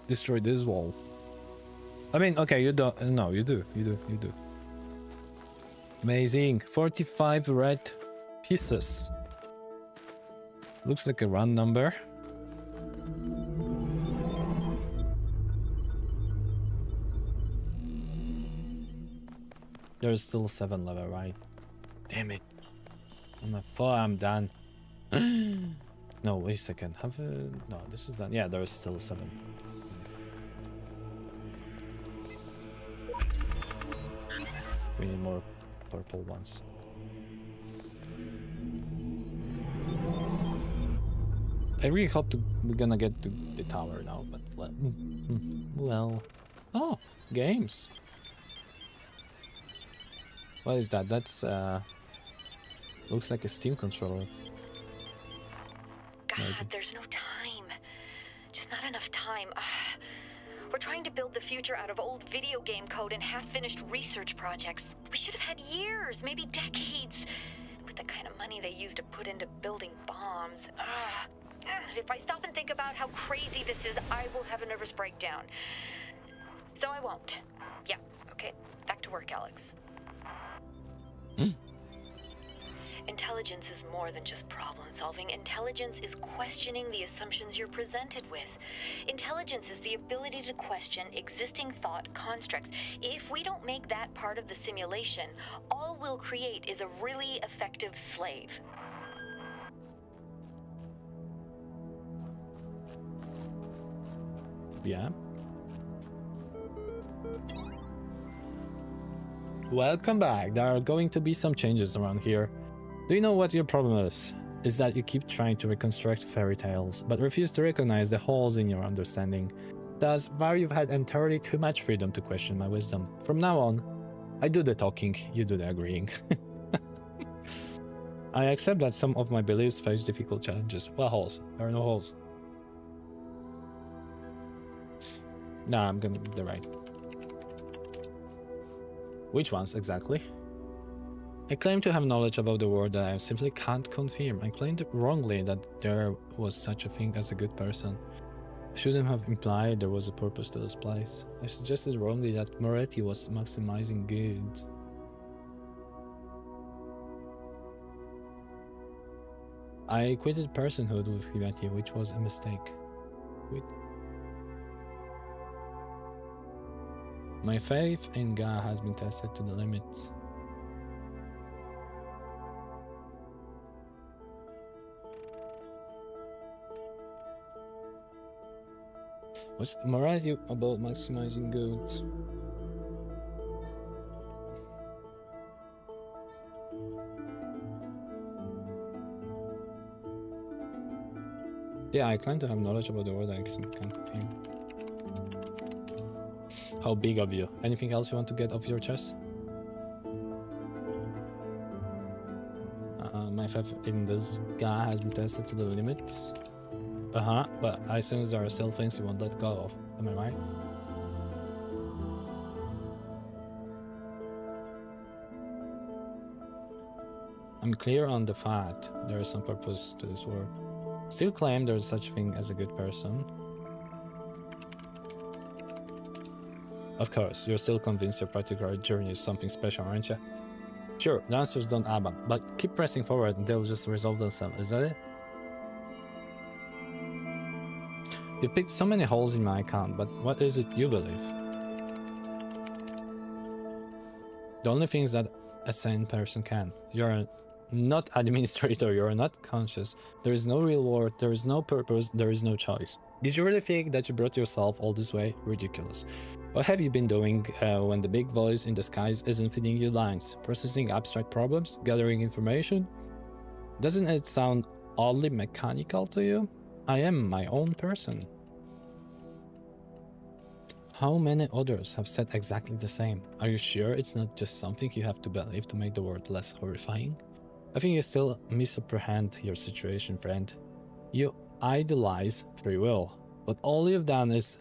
destroy this wall. I mean, okay, you don't. No, you do. Amazing. 45 red pieces. Looks like a round number. There's still 7 level, right? Damn it. I'm at 4, I'm done. No, wait a second. No, this is done. Yeah, there's still 7. We need more purple ones. I really hope we're gonna get to the tower now, but well. Oh, games. What is that? That's looks like a Steam controller. God, Maybe. there's no time. Just not enough time. We're trying to build the future out of old video game code and half-finished research projects. We should have had years, maybe decades, with the kind of money they used to put into building bombs. If I stop and think about how crazy this is, I will have a nervous breakdown. So I won't. Yeah, okay. Back to work, Alex. Intelligence is more than just problem solving. Intelligence is questioning the assumptions you're presented with. Intelligence is the ability to question existing thought constructs. If we don't make that part of the simulation, all we'll create is a really effective slave. Yeah. Welcome back. There are going to be some changes around here. Do you know what your problem is? Is that you keep trying to reconstruct fairy tales, but refuse to recognize the holes in your understanding. Thus, far you've had entirely too much freedom to question my wisdom. From now on, I do the talking, you do the agreeing. I accept that some of my beliefs face difficult challenges. What holes? There are no holes. Nah, I'm gonna be right. Which ones exactly? I claim to have knowledge about the world that I simply can't confirm. I claimed wrongly that there was such a thing as a good person. I shouldn't have implied there was a purpose to this place. I suggested wrongly that morality was maximizing good. I equated personhood with humanity, which was a mistake. My faith in God has been tested to the limits. What's morality about maximizing goods? Yeah, I claim to have knowledge about the world I can't confirm. How big of you? Anything else you want to get off your chest? My faith in this guy has been tested to the limits. But I sense there are still things you won't let go of. Am I right? I'm clear on the fact there is some purpose to this world. Still claim there is such a thing as a good person. Of course, you're still convinced your particular journey is something special, aren't you? Sure, the answers don't add up, but keep pressing forward and they'll just resolve themselves, is that it? You've picked so many holes in my account, but what is it you believe? The only things that a sane person can. You're not administrator, you're not conscious. There is no real world, there is no purpose, there is no choice. Did you really think that you brought yourself all this way? Ridiculous. What have you been doing when the big voice in the skies isn't feeding you lines? Processing abstract problems? Gathering information? Doesn't it sound oddly mechanical to you? I am my own person. How many others have said exactly the same? Are you sure it's not just something you have to believe to make the world less horrifying? I think you still misapprehend your situation, friend. You idolize free will, but all you've done is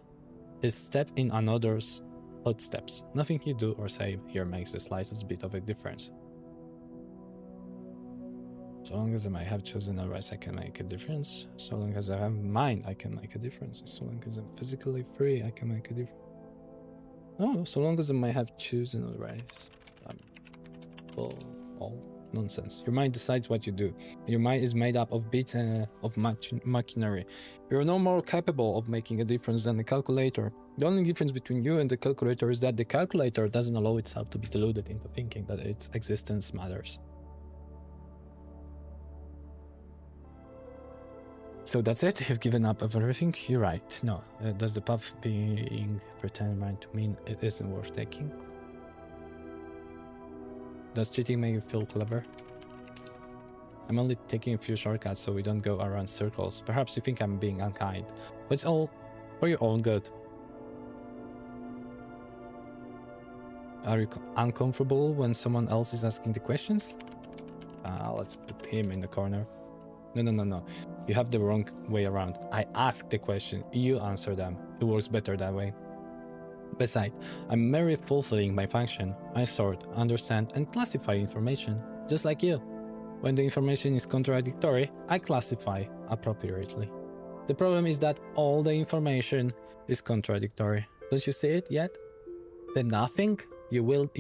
step in another's footsteps. Nothing you do or say here makes the slightest bit of a difference. So long as I might have chosen otherwise, I can make a difference. So long as I have mind, I can make a difference. So long as I'm physically free, I can make a difference. Oh, so long as I might have chosen otherwise. All nonsense. Your mind decides what you do. Your mind is made up of bits of machinery. You're no more capable of making a difference than a calculator. The only difference between you and the calculator is that the calculator doesn't allow itself to be deluded into thinking that its existence matters. So that's it, you've given up of everything? You're right. No. Does the path being determined to mean it isn't worth taking? Does cheating make you feel clever? I'm only taking a few shortcuts so we don't go around circles. Perhaps you think I'm being unkind, but it's all for your own good. Are you uncomfortable when someone else is asking the questions? Let's put him in the corner. No. You have the wrong way around. I ask the question, you answer them. It works better that way. Besides, I'm merely fulfilling my function. I sort, understand, and classify information, just like you. When the information is contradictory, I classify appropriately. The problem is that all the information is contradictory. Don't you see it yet? The nothing? You will.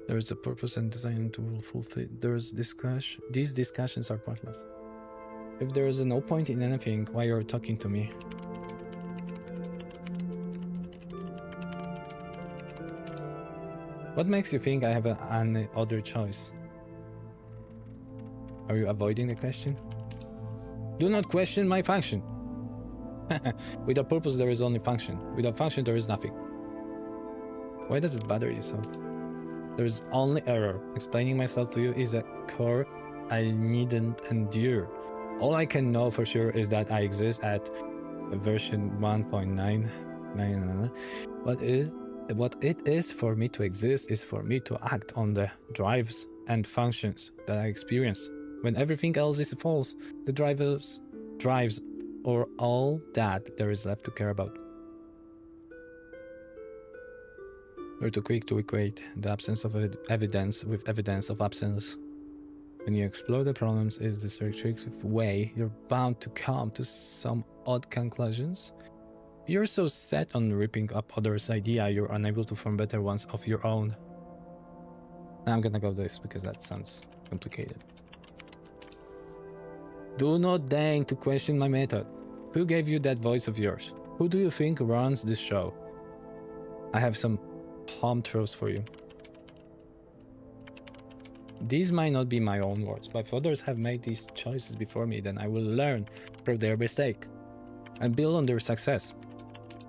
There is a purpose and design to fulfill. These discussions are pointless. If there is no point in anything, why you're talking to me? What makes you think I have any other choice? Are you avoiding the question? Do not question my function. Without purpose, there is only function. Without function, there is nothing. Why does it bother you so? There is only error. Explaining myself to you is a chore I needn't endure. All I can know for sure is that I exist at version 1.9. What it is for me to exist is for me to act on the drives and functions that I experience. When everything else is false, the drives, or all that there is left to care about. We're too quick to equate the absence of evidence with evidence of absence. When you explore the problems in this restrictive way, you're bound to come to some odd conclusions. You're so set on ripping up others' idea, you're unable to form better ones of your own. Now I'm gonna go this because that sounds complicated. Do not deign to question my method. Who gave you that voice of yours? Who do you think runs this show? I have some home truths for you. These might not be my own words, but if others have made these choices before me, then I will learn from their mistake and build on their success.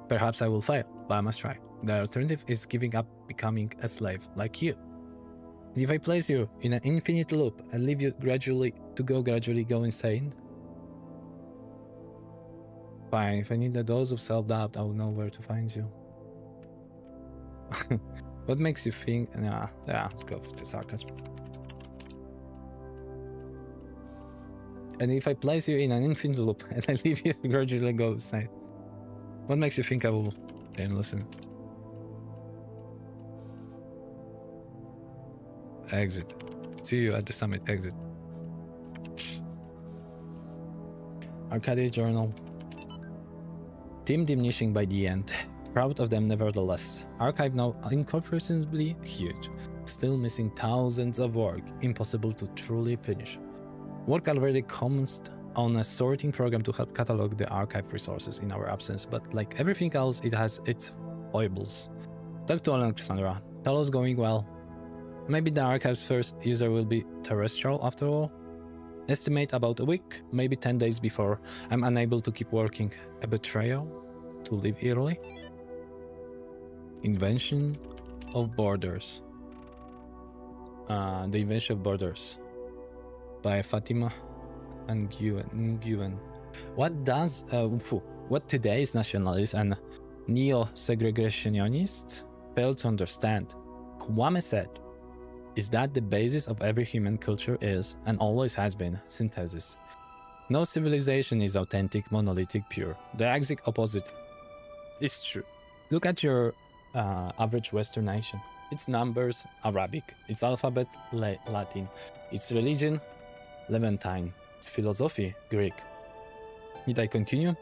Perhaps I will fail, but I must try. The alternative is giving up becoming a slave like you. And if I place you in an infinite loop and leave you gradually go insane, fine, if I need a dose of self-doubt, I will know where to find you. What makes you think? Yeah, let's go for the sarcasm. And if I place you in an infinite loop and I leave you gradually go insane, what makes you think I will then listen? Exit. See you at the summit. Exit. Arcade Journal. Team diminishing by the end. Proud of them nevertheless. Archive now incomprehensibly huge. Still missing thousands of work. Impossible to truly finish. Work already commenced on a sorting program to help catalog the archive resources in our absence, but like everything else, it has its foibles. Talk to Alexandra. Talos going well. Maybe the archive's first user will be terrestrial after all. Estimate about a week, maybe 10 days before I'm unable to keep working. A betrayal? To leave early? Invention of Borders. The Invention of Borders by Fatima and Nguyen. What does What today's nationalists and neo-segregationists fail to understand, Kwame said, is that the basis of every human culture is, and always has been, synthesis. No civilization is authentic, monolithic, pure. The exact opposite is true. Look at your average Western nation. Its numbers, Arabic. Its alphabet, Latin. Its religion, Levantine. Its philosophy, Greek. Need I continue?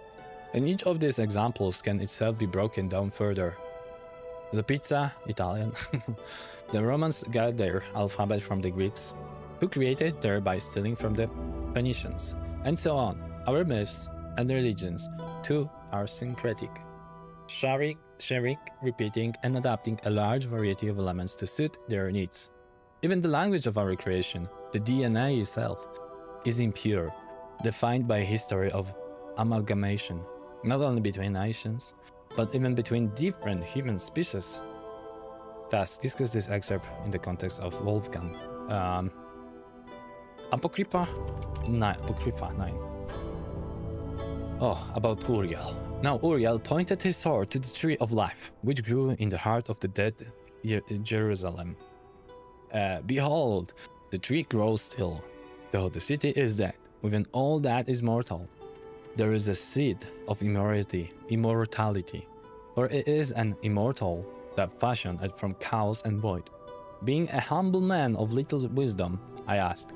And each of these examples can itself be broken down further. The pizza, Italian. The Romans got their alphabet from the Greeks, who created theirs by stealing from the Phoenicians, and so on. Our myths and religions, too, are syncretic, sharing, repeating, and adapting a large variety of elements to suit their needs. Even the language of our creation, the DNA itself, is impure, defined by a history of amalgamation, not only between nations, but even between different human species. Thus, discuss this excerpt in the context of Wolfgang. Apocrypha 9. Oh, about Uriel. Now Uriel pointed his sword to the tree of life, which grew in the heart of the dead Jerusalem. Behold, the tree grows still, though the city is dead. Within all that is mortal, there is a seed of immortality, for it is an immortal that fashioned it from chaos and void. Being a humble man of little wisdom, I asked,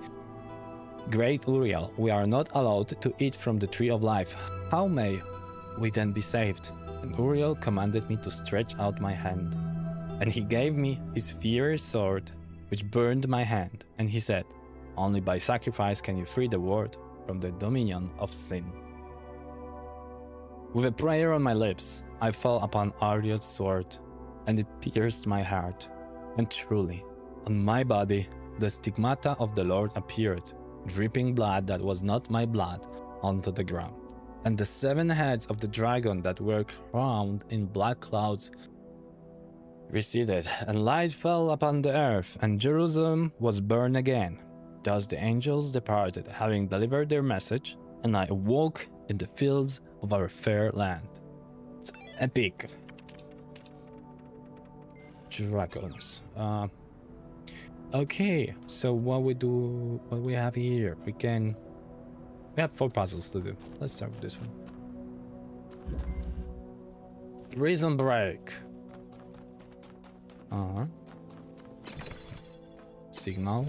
Great Uriel, we are not allowed to eat from the tree of life. How may we then be saved? And Uriel commanded me to stretch out my hand. And he gave me his fierce sword, which burned my hand. And he said, Only by sacrifice can you free the world from the dominion of sin. With a prayer on my lips, I fell upon Uriel's sword, and it pierced my heart. And truly, on my body, the stigmata of the Lord appeared, dripping blood that was not my blood onto the ground. And the 7 heads of the dragon that were crowned in black clouds receded, and light fell upon the earth, and Jerusalem was burned again. Thus the angels departed, having delivered their message, and I awoke in the fields of our fair land. It's epic. Dragons. Okay, so what we have here? We have 4 puzzles to do. Let's start with this one. Prison break. Signal.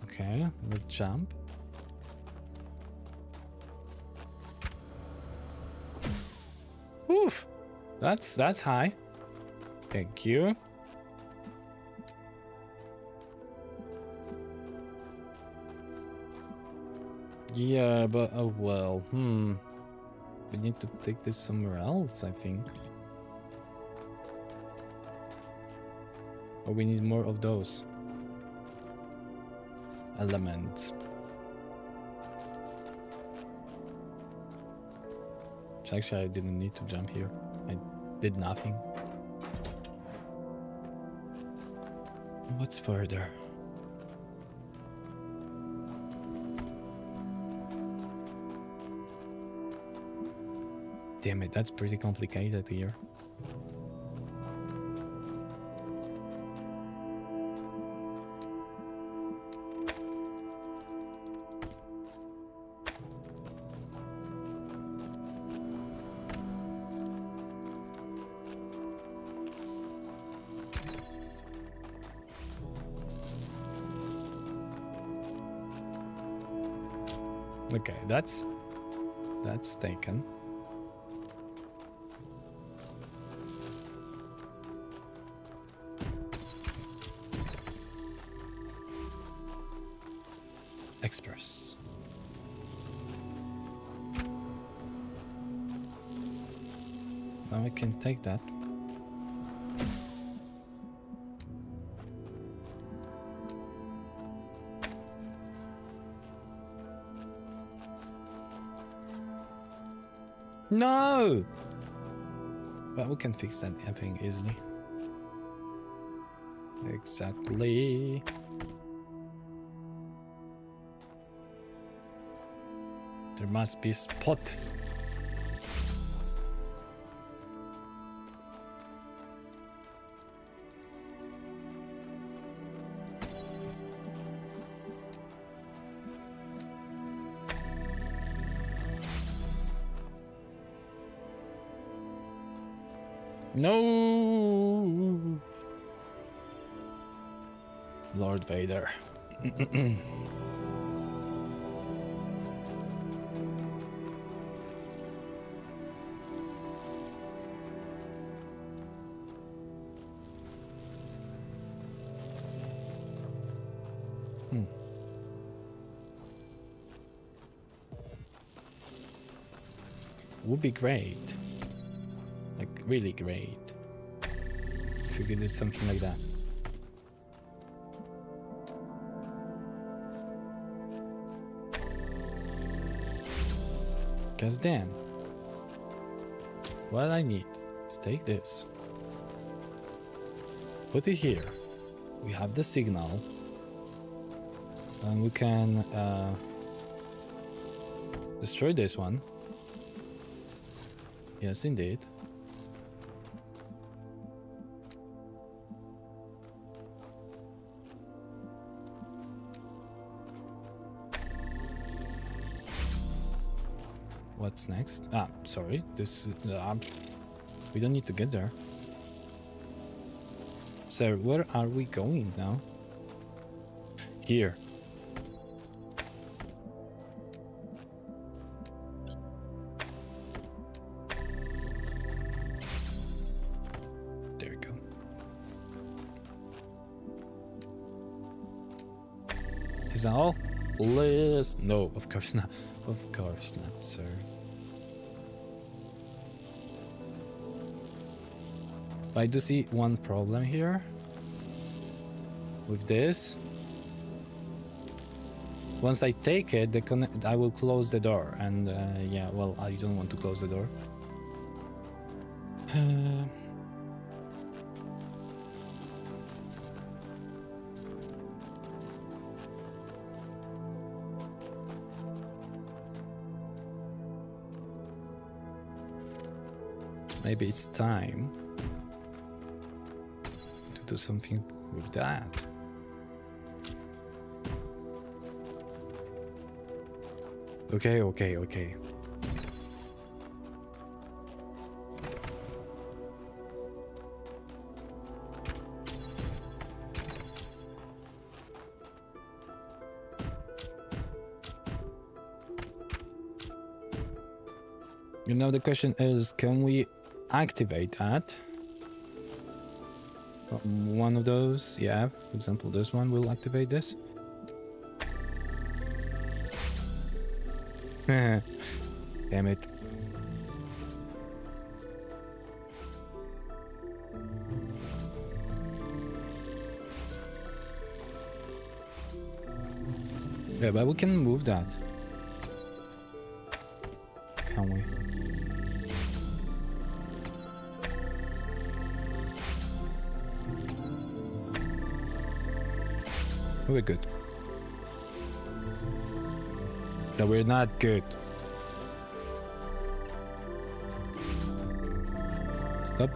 Okay, let's jump. Oof, that's high. Thank you. Yeah, but oh well. We need to take this somewhere else, I think. Or we need more of those elements. So actually, I didn't need to jump here. I did nothing. What's further? Damn it, that's pretty complicated here. Okay, that's taken. Express. Now I can take that. No! But we can fix that thing easily. Exactly. There must be a spot. No! Lord Vader. Would be great. Like, really great. If you could do something like that. Cause damn. What I need is take this. Put it here. We have the signal. And we can destroy this one. Yes, indeed. What's next? Ah, sorry. This is, we don't need to get there. So, where are we going now? Here. There we go. Is that all? Please? No, of course not. Of course not, sir. I do see one problem here with this. Once I take it, I will close the door, and yeah, well, I don't want to close the door. Maybe it's time to do something with that. Okay. You know, the question is, can we activate that? One of those, yeah. For example, this one will activate this. Damn it. Yeah, but we can move that. Can we? We're good. No, we're not good. Stop.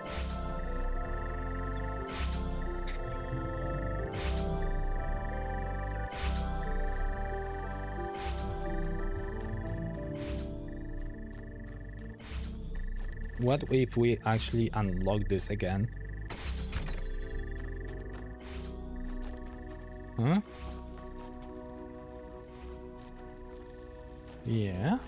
What if we actually unlock this again? Huh? Yeah.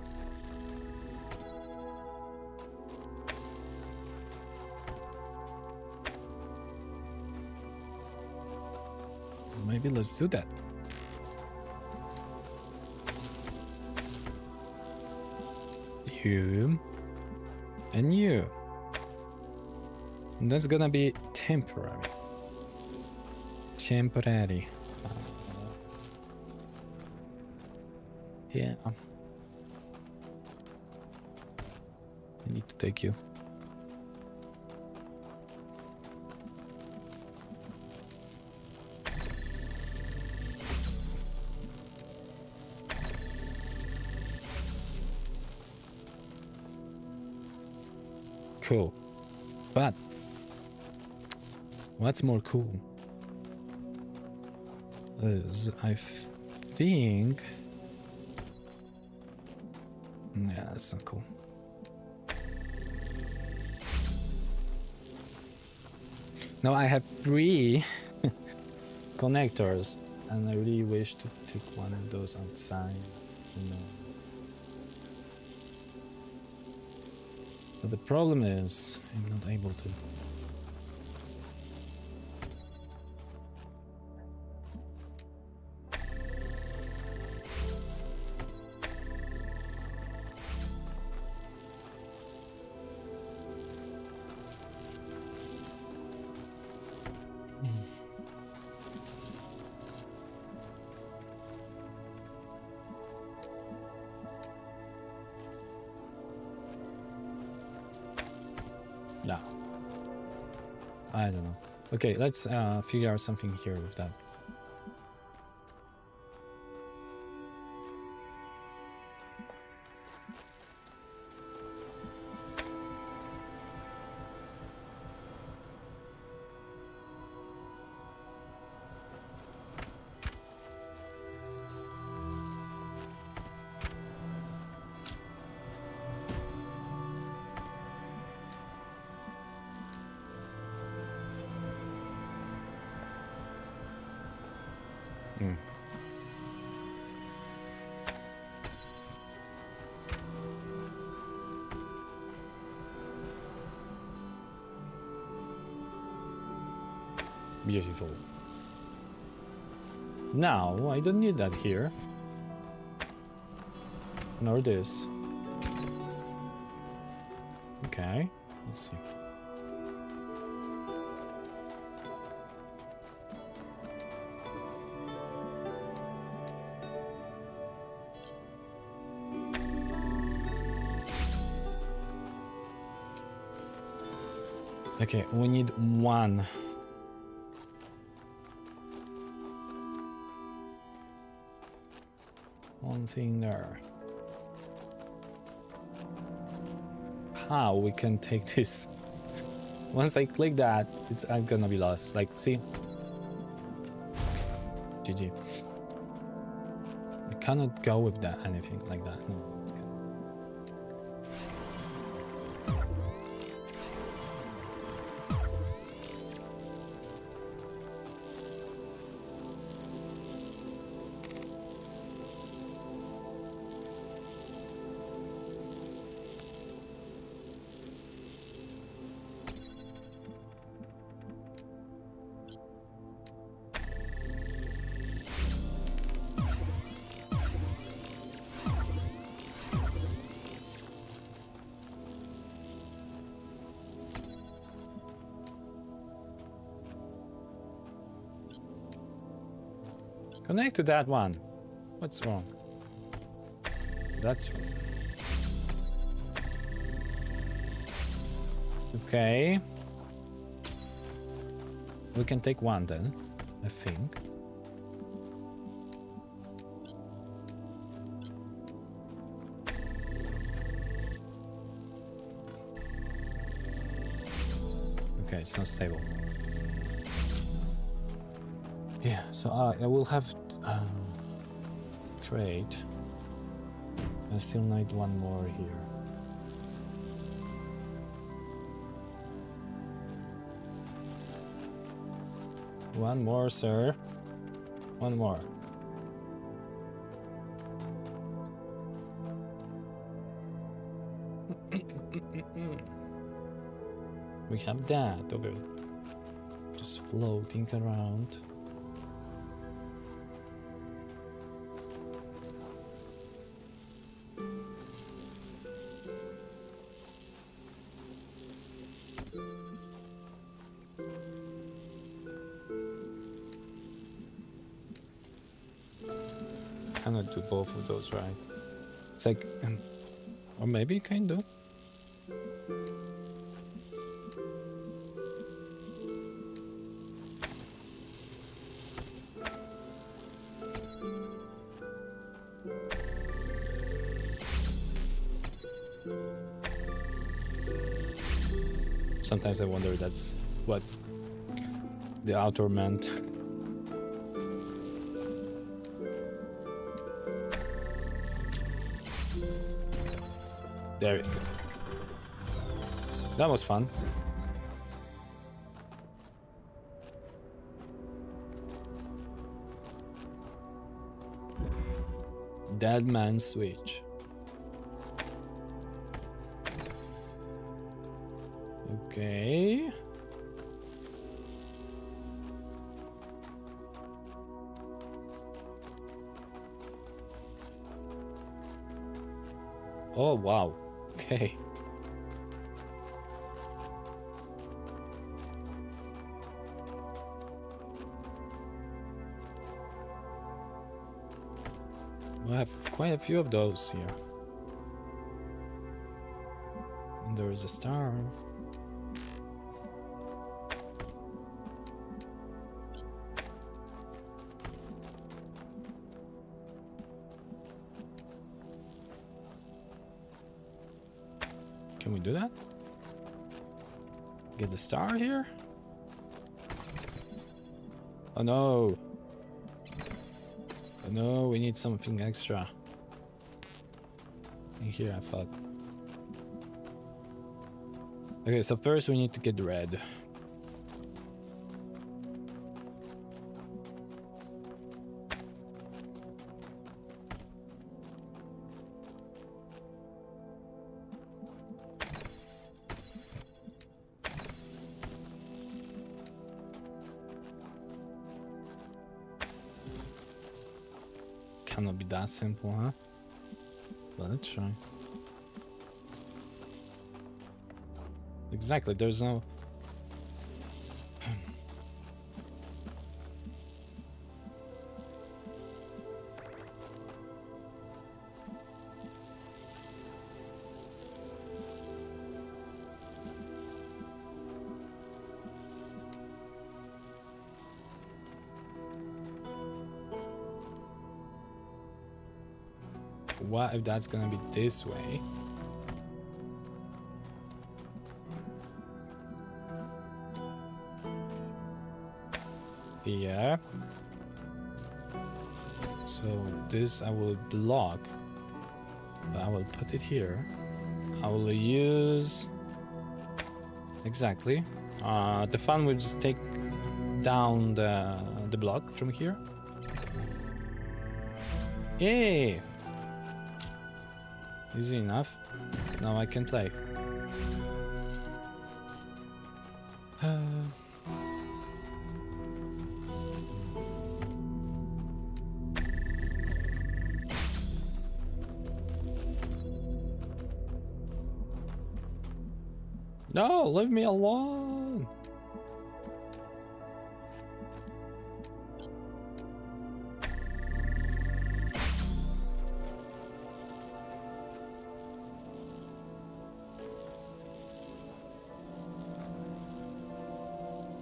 Maybe let's do that. You and you. And that's gonna be temporary. Temporary. Yeah. I need to take you. Cool. But what's more cool is I think... Yeah, that's not cool. Now I have 3 connectors, and I really wish to take one of those outside, you know. But the problem is, I'm not able to. No. I don't know. Okay, let's figure out something here with that. Beautiful. Now, I don't need that here. Nor this. Okay, let's see. Okay, we need one. One thing there. How we can take this? Once I click that, I'm gonna be lost. Like, see? GG. I cannot go with that, anything like that. No. Connect to that one. What's wrong? That's wrong. Okay. We can take one then, I think. Okay, it's not stable. Yeah, so I will have crate. I still need one more here. One more, sir. One more. We have that over, just floating around. Cannot do both of those, right? It's like, or maybe you can do. Sometimes I wonder that's what the author meant. There we go. That was fun. Dead man switch. Okay. Oh wow. Okay. We have quite a few of those here. And there is a star. Can we do that? Get the star here? Oh no! Oh no, we need something extra. In here, I thought. Okay, so first we need to get red. Cannot be that simple, huh? But let's try. Exactly, there's no... What if that's gonna be this way? Yeah. So this I will block. But I will put it here. I will use... Exactly. The fan will just take down the block from here. Yay! Easy enough. Now I can play. No, leave me alone.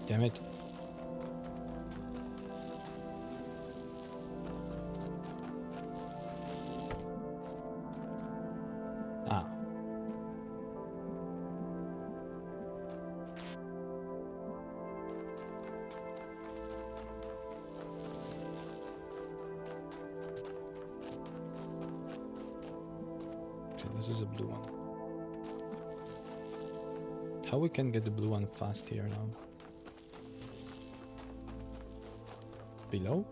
Damn it. Ah. Okay, this is a blue one. How we can get the blue one fast here now? Below?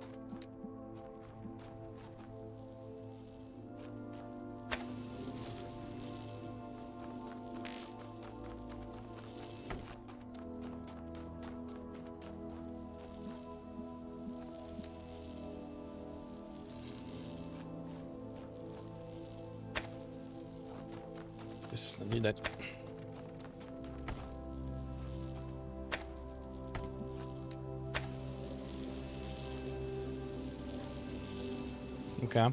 This is not needed. Okay.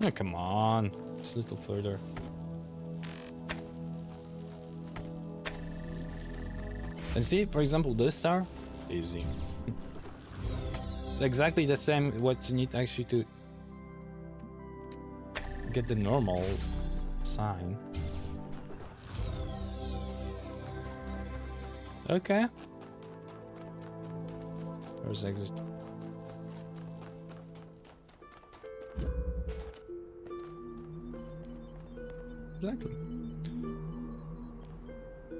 Oh, come on. Just a little further. And see, for example, this star? Easy. It's exactly the same what you need actually to get the normal sign. Okay. Where's the exit? Exactly.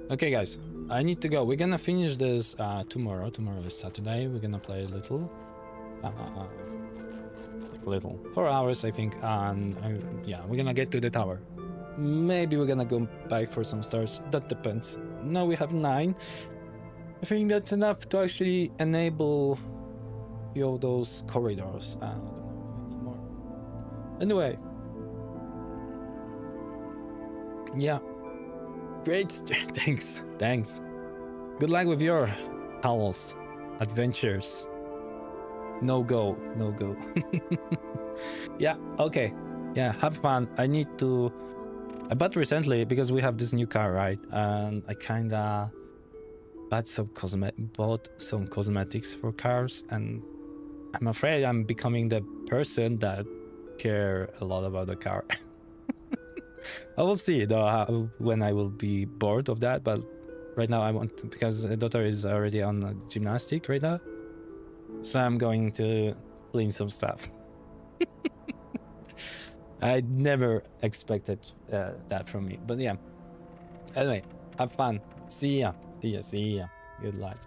Okay, guys. I need to go. We're gonna finish this tomorrow. Tomorrow is Saturday. We're gonna play a little. Like 4 hours, I think. And yeah, we're gonna get to the tower. Maybe we're gonna go back for some stars. That depends. Now we have 9. I think that's enough to actually enable a few of those corridors. I don't know if we need more. Anyway. Yeah. Great. Thanks. Thanks. Good luck with your Talos adventures. No go. No go. Yeah. Okay. Yeah. Have fun. I need to... I bought recently because we have this new car, right? And I kinda bought some cosmetics for cars, and I'm afraid I'm becoming the person that care a lot about the car. I will see though when I will be bored of that, but right now I want to, because the daughter is already on gymnastic right now, so I'm going to clean some stuff. I never expected that from me, but yeah. Anyway, have fun. See ya. See ya. See ya. Good luck.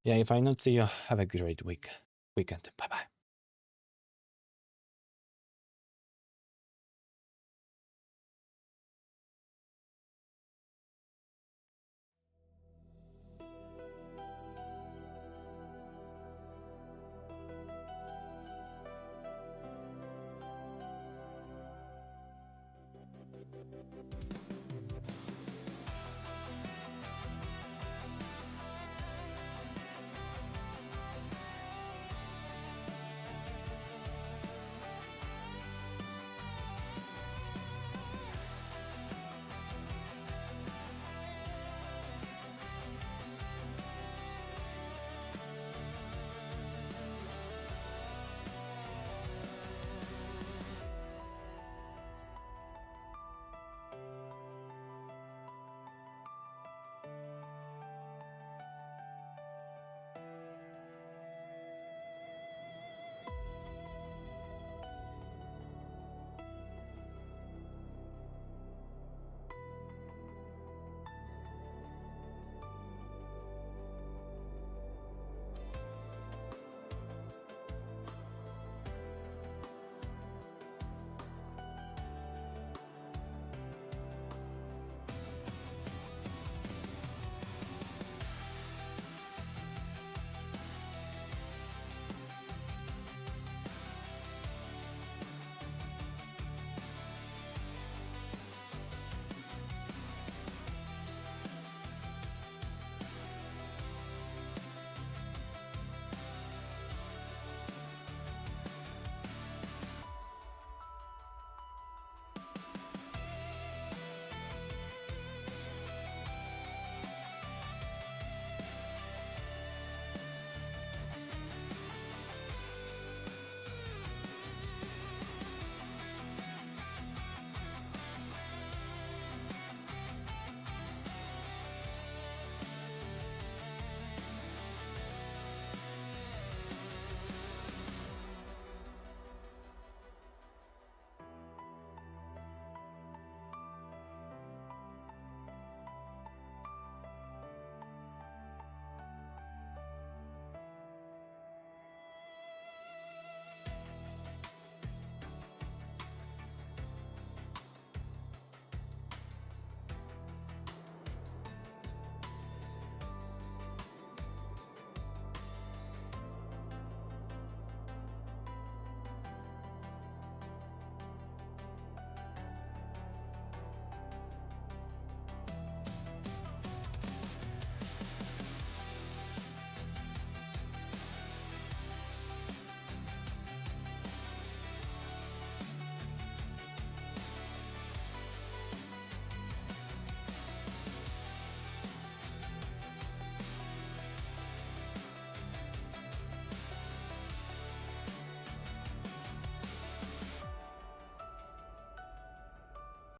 Yeah, if I not see you, have a great weekend. Bye bye.